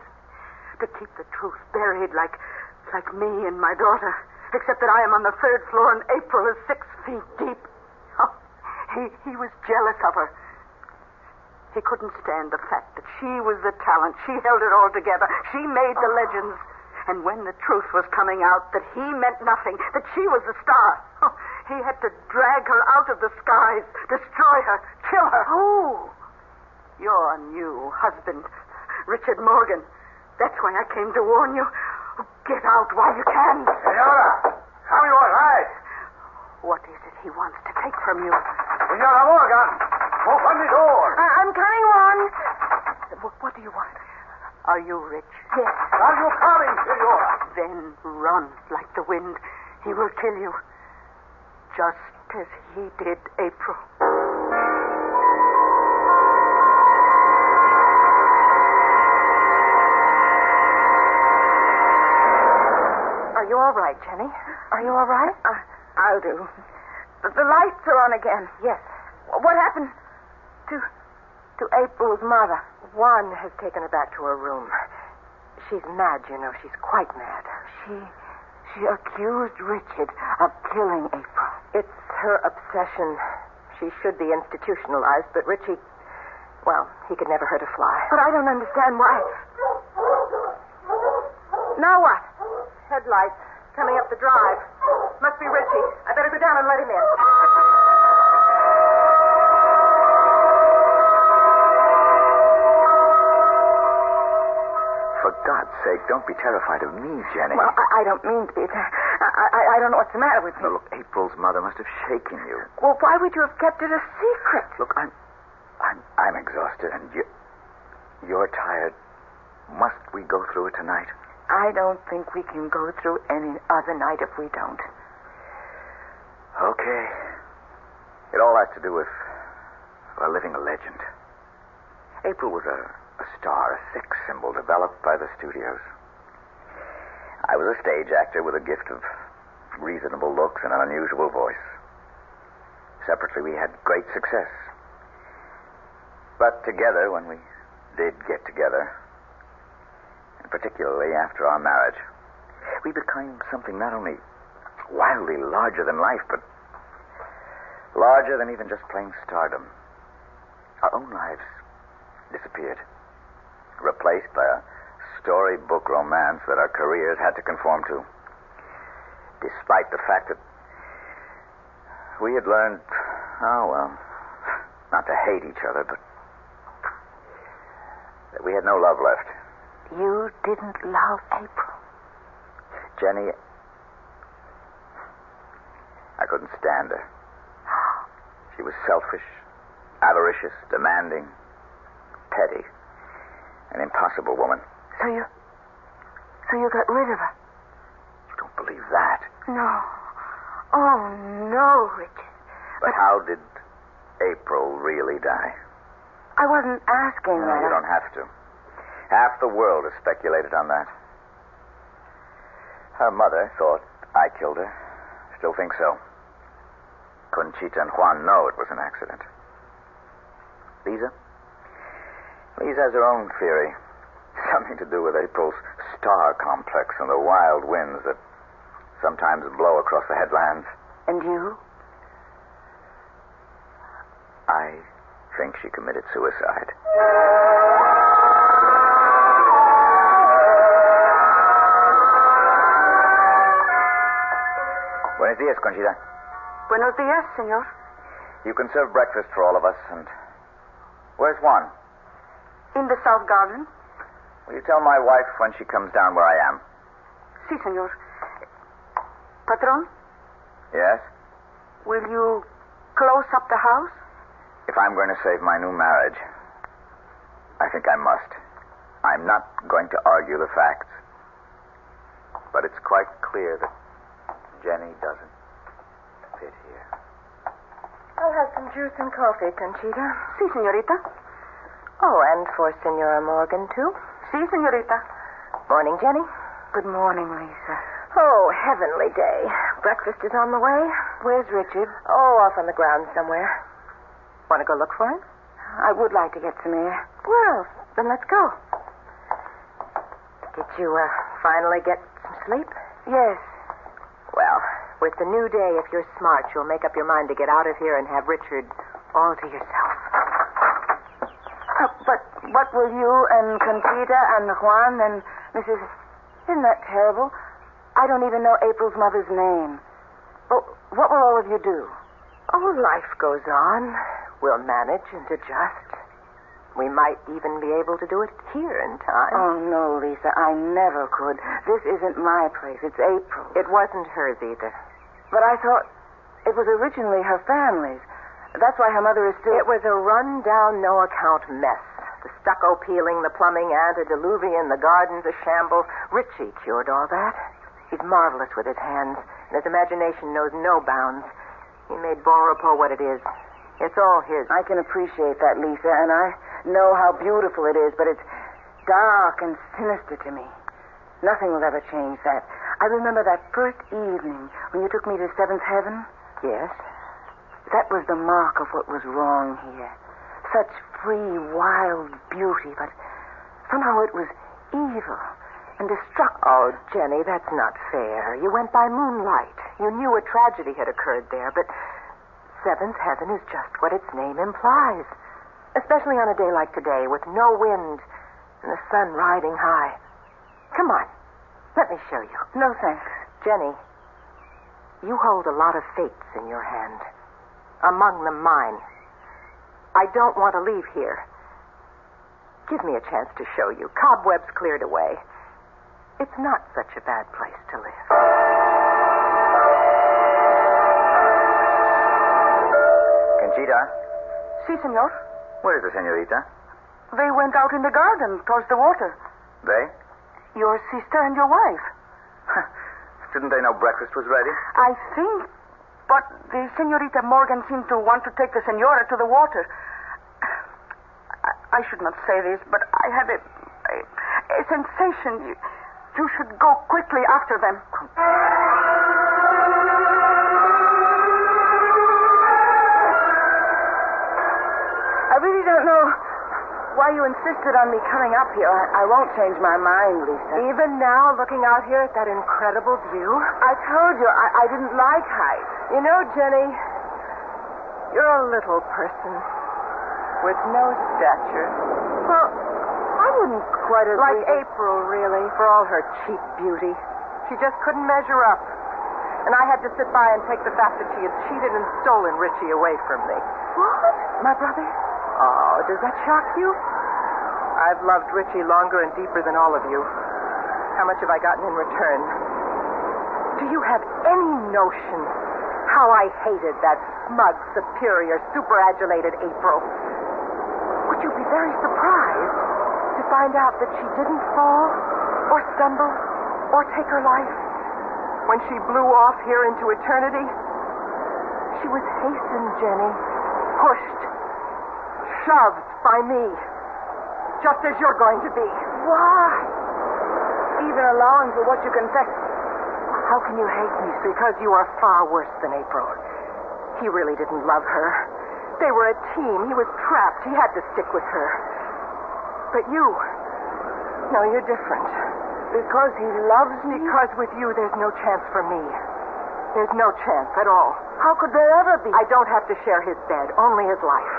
To keep the truth buried like me and my daughter. Except that I am on the 3rd floor and April is 6 feet deep. Oh, he was jealous of her. He couldn't stand the fact that she was the talent. She held it all together. She made the legends. And when the truth was coming out that he meant nothing, that she was the star, he had to drag her out of the skies, destroy her, kill her. Who? Your new husband, Richard Morgan. That's why I came to warn you. Get out while you can. Senora, are you all right? What is it he wants to take from you? Senora Morgan, open the door. I'm coming, Juan. What do you want? Are you rich? Yes. Are you coming, Senora? Then run like the wind. He will kill you. Just as he did April. Are you all right, Jenny? Are you all right? I'll do. The lights are on again. Yes. What happened to April's mother? Juan has taken her back to her room. She's mad, you know. She's quite mad. She accused Richard of killing April. It's her obsession. She should be institutionalized, but Richie, well, he could never hurt a fly. But I don't understand why. Now what? Headlights coming up the drive. Must be Richie. I better go down and let him in. For God's sake, don't be terrified of me, Jenny. Well, I don't mean to be. I don't know what's the matter with me. No, look, April's mother must have shaken you. Well, why would you have kept it a secret? Look, I'm exhausted, and you're tired. Must we go through it tonight? I don't think we can go through any other night if we don't. Okay. It all has to do with, well, living a legend. April was a star, a sex symbol developed by the studios. I was a stage actor with a gift of reasonable looks and an unusual voice. Separately, we had great success. But together, when we did get together, and particularly after our marriage, we became something not only wildly larger than life, but larger than even just plain stardom. Our own lives disappeared, replaced by a storybook romance that our careers had to conform to, despite the fact that we had learned, not to hate each other, but that we had no love left. You didn't love April? Jenny, I couldn't stand her. She was selfish, avaricious, demanding, petty, an impossible woman. So you got rid of her? You don't believe that? No. Oh, no, Richard. But how did April really die? I wasn't asking No, that. you don't have to. Half the world has speculated on that. Her mother thought I killed her. Still think so. Conchita and Juan know it was an accident. Lisa has her own theory. Something to do with April's star complex and the wild winds that sometimes blow across the headlands. And you? I think she committed suicide. Buenos días, Conchita. Buenos días, señor. You can serve breakfast for all of us, and... Where's Juan? In the South Garden. Will you tell my wife when she comes down where I am? Sí, señor. Patron, Yes? will you close up the house? If I'm going to save my new marriage, I think I must. I'm not going to argue the facts. But it's quite clear that Jenny doesn't fit here. I'll have some juice and coffee, Conchita. Sí, señorita. Oh, and for Senora Morgan, too? Si, senorita. Morning, Jenny. Good morning, Lisa. Oh, heavenly day. Breakfast is on the way. Where's Richard? Oh, off on the grounds somewhere. Want to go look for him? I would like to get some air. Well, then let's go. Did you finally get some sleep? Yes. Well, with the new day, if you're smart, you'll make up your mind to get out of here and have Richard all to yourself. But what will you and Conchita and Juan and Mrs. Isn't that terrible? I don't even know April's mother's name. Oh, what will all of you do? Oh, life goes on. We'll manage and adjust. We might even be able to do it here in time. Oh, no, Lisa, I never could. This isn't my place. It's April's. It wasn't hers either. But I thought it was originally her family's. That's why her mother is still... It was a run-down, no-account mess. The stucco peeling, the plumbing, antediluvian, the gardens a shambles. Richie cured all that. He's marvelous with his hands, and his imagination knows no bounds. He made Bon Repos what it is. It's all his. I can appreciate that, Lisa, and I know how beautiful it is, but it's dark and sinister to me. Nothing will ever change that. I remember that first evening when you took me to Seventh Heaven. Yes? That was the mark of what was wrong here. Such free, wild beauty, but somehow it was evil and destructive. Oh, Jenny, that's not fair. You went by moonlight. You knew a tragedy had occurred there, but Seventh Heaven is just what its name implies. Especially on a day like today, with no wind and the sun riding high. Come on. Let me show you. No, thanks. Jenny, you hold a lot of fates in your hand. Among them mine. I don't want to leave here. Give me a chance to show you. Cobwebs cleared away. It's not such a bad place to live. Conchita? Si, senor. Where is the senorita? They went out in the garden towards the water. They? Your sister and your wife. Didn't they know breakfast was ready? I think, but the senorita Morgan seemed to want to take the senora to the water. I should not say this, but I had a sensation. You should go quickly after them. I really don't know why you insisted on me coming up here. I won't change my mind, Lisa. Even now, looking out here at that incredible view? I told you I didn't like heights. You know, Jenny, you're a little person with no stature. Well, I wouldn't quite agree. Like April, really, for all her cheap beauty. She just couldn't measure up. And I had to sit by and take the fact that she had cheated and stolen Richie away from me. What? My brother? Oh, does that shock you? I've loved Richie longer and deeper than all of you. How much have I gotten in return? Do you have any notion how I hated that smug, superior, superadulated April? Would you be very surprised to find out that she didn't fall or stumble or take her life when she blew off here into eternity? She was hastened, Jenny, pushed, shoved by me, just as you're going to be. Why? Even allowing for what you confess. How can you hate me? Because you are far worse than April. He really didn't love her. They were a team. He was trapped. He had to stick with her. But you, no, you're different. Because he loves me? Because with you, there's no chance for me. There's no chance at all. How could there ever be? I don't have to share his bed, only his life.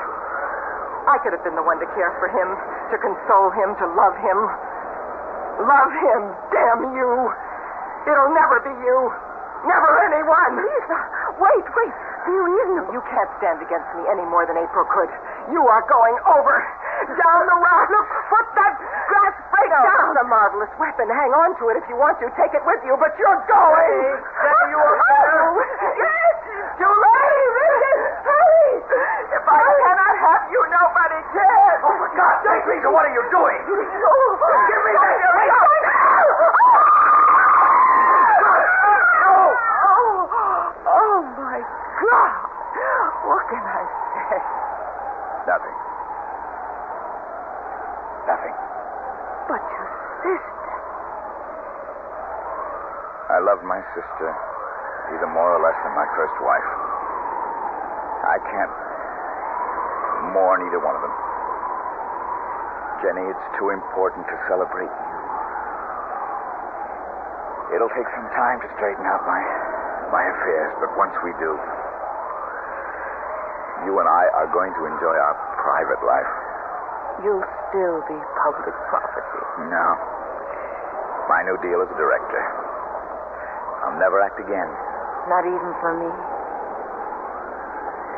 I could have been the one to care for him, to console him, to love him. Love him, damn you. It'll never be you. Never anyone. Lisa, wait. There is no... You can't stand against me any more than April could. You are going over. Down the rock. Look, put that grass break down. It's a marvelous weapon. Hang on to it if you want to. Take it with you, but you're going. Hey, you are there. Yes, too late. Hurry. If I cannot have you, nobody can. Oh, for God's sake, Lisa, what are you doing? Give me that. Oh, my God. What can I say? Nothing. sister. I loved my sister either more or less than my first wife. I can't mourn either one of them. Jenny, it's too important to celebrate you. It'll take some time to straighten out my affairs, but once we do, you and I are going to enjoy our private life. You'll still be public property. No. My new deal as a director. I'll never act again. Not even for me.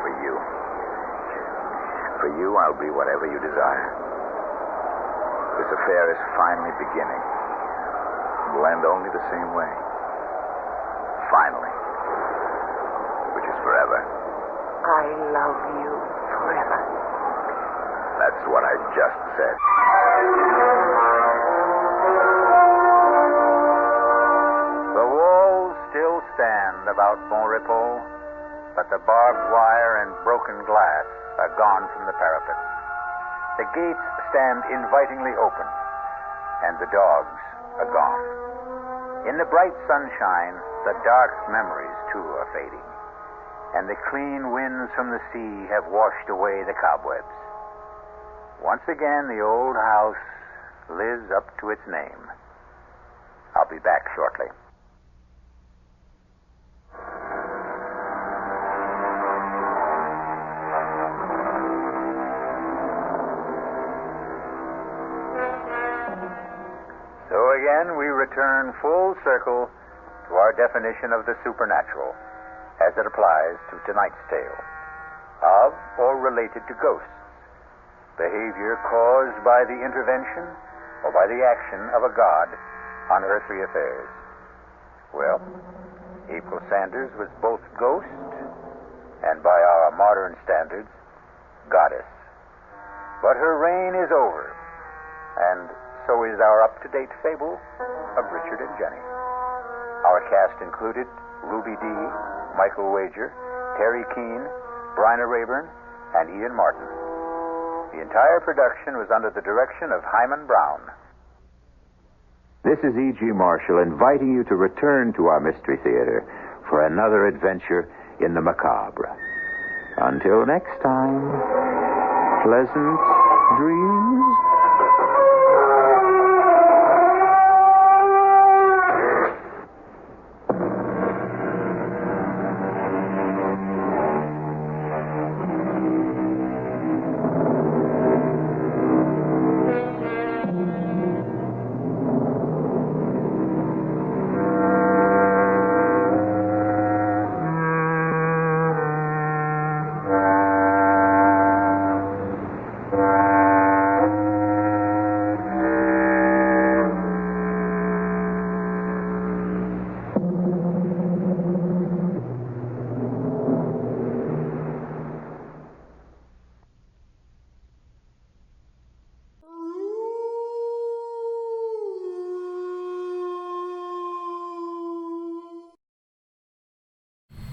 For you. For you, I'll be whatever you desire. This affair is finally beginning. It will end only the same way. Finally. Which is forever. I love you forever. That's what I just said. The walls still stand about Bon Repos, but the barbed wire and broken glass are gone from the parapet. The gates stand invitingly open, and the dogs are gone. In the bright sunshine, the dark memories, too, are fading, and the clean winds from the sea have washed away the cobwebs. Once again, the old house lives up to its name. I'll be back shortly. So again, we return full circle to our definition of the supernatural as it applies to tonight's tale, of or related to ghosts, behavior caused by the intervention or by the action of a god on earthly affairs. Well, April Sanders was both ghost and, by our modern standards, goddess. But her reign is over, and so is our up-to-date fable of Richard and Jenny. Our cast included Ruby Dee, Michael Wager, Terry Keane, Bryna Rayburn, and Ian Martin. The entire production was under the direction of Hyman Brown. This is E.G. Marshall inviting you to return to our Mystery Theater for another adventure in the macabre. Until next time, pleasant dreams.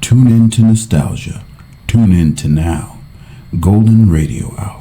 Tune in to nostalgia. Tune in to now. Golden Radio Hour.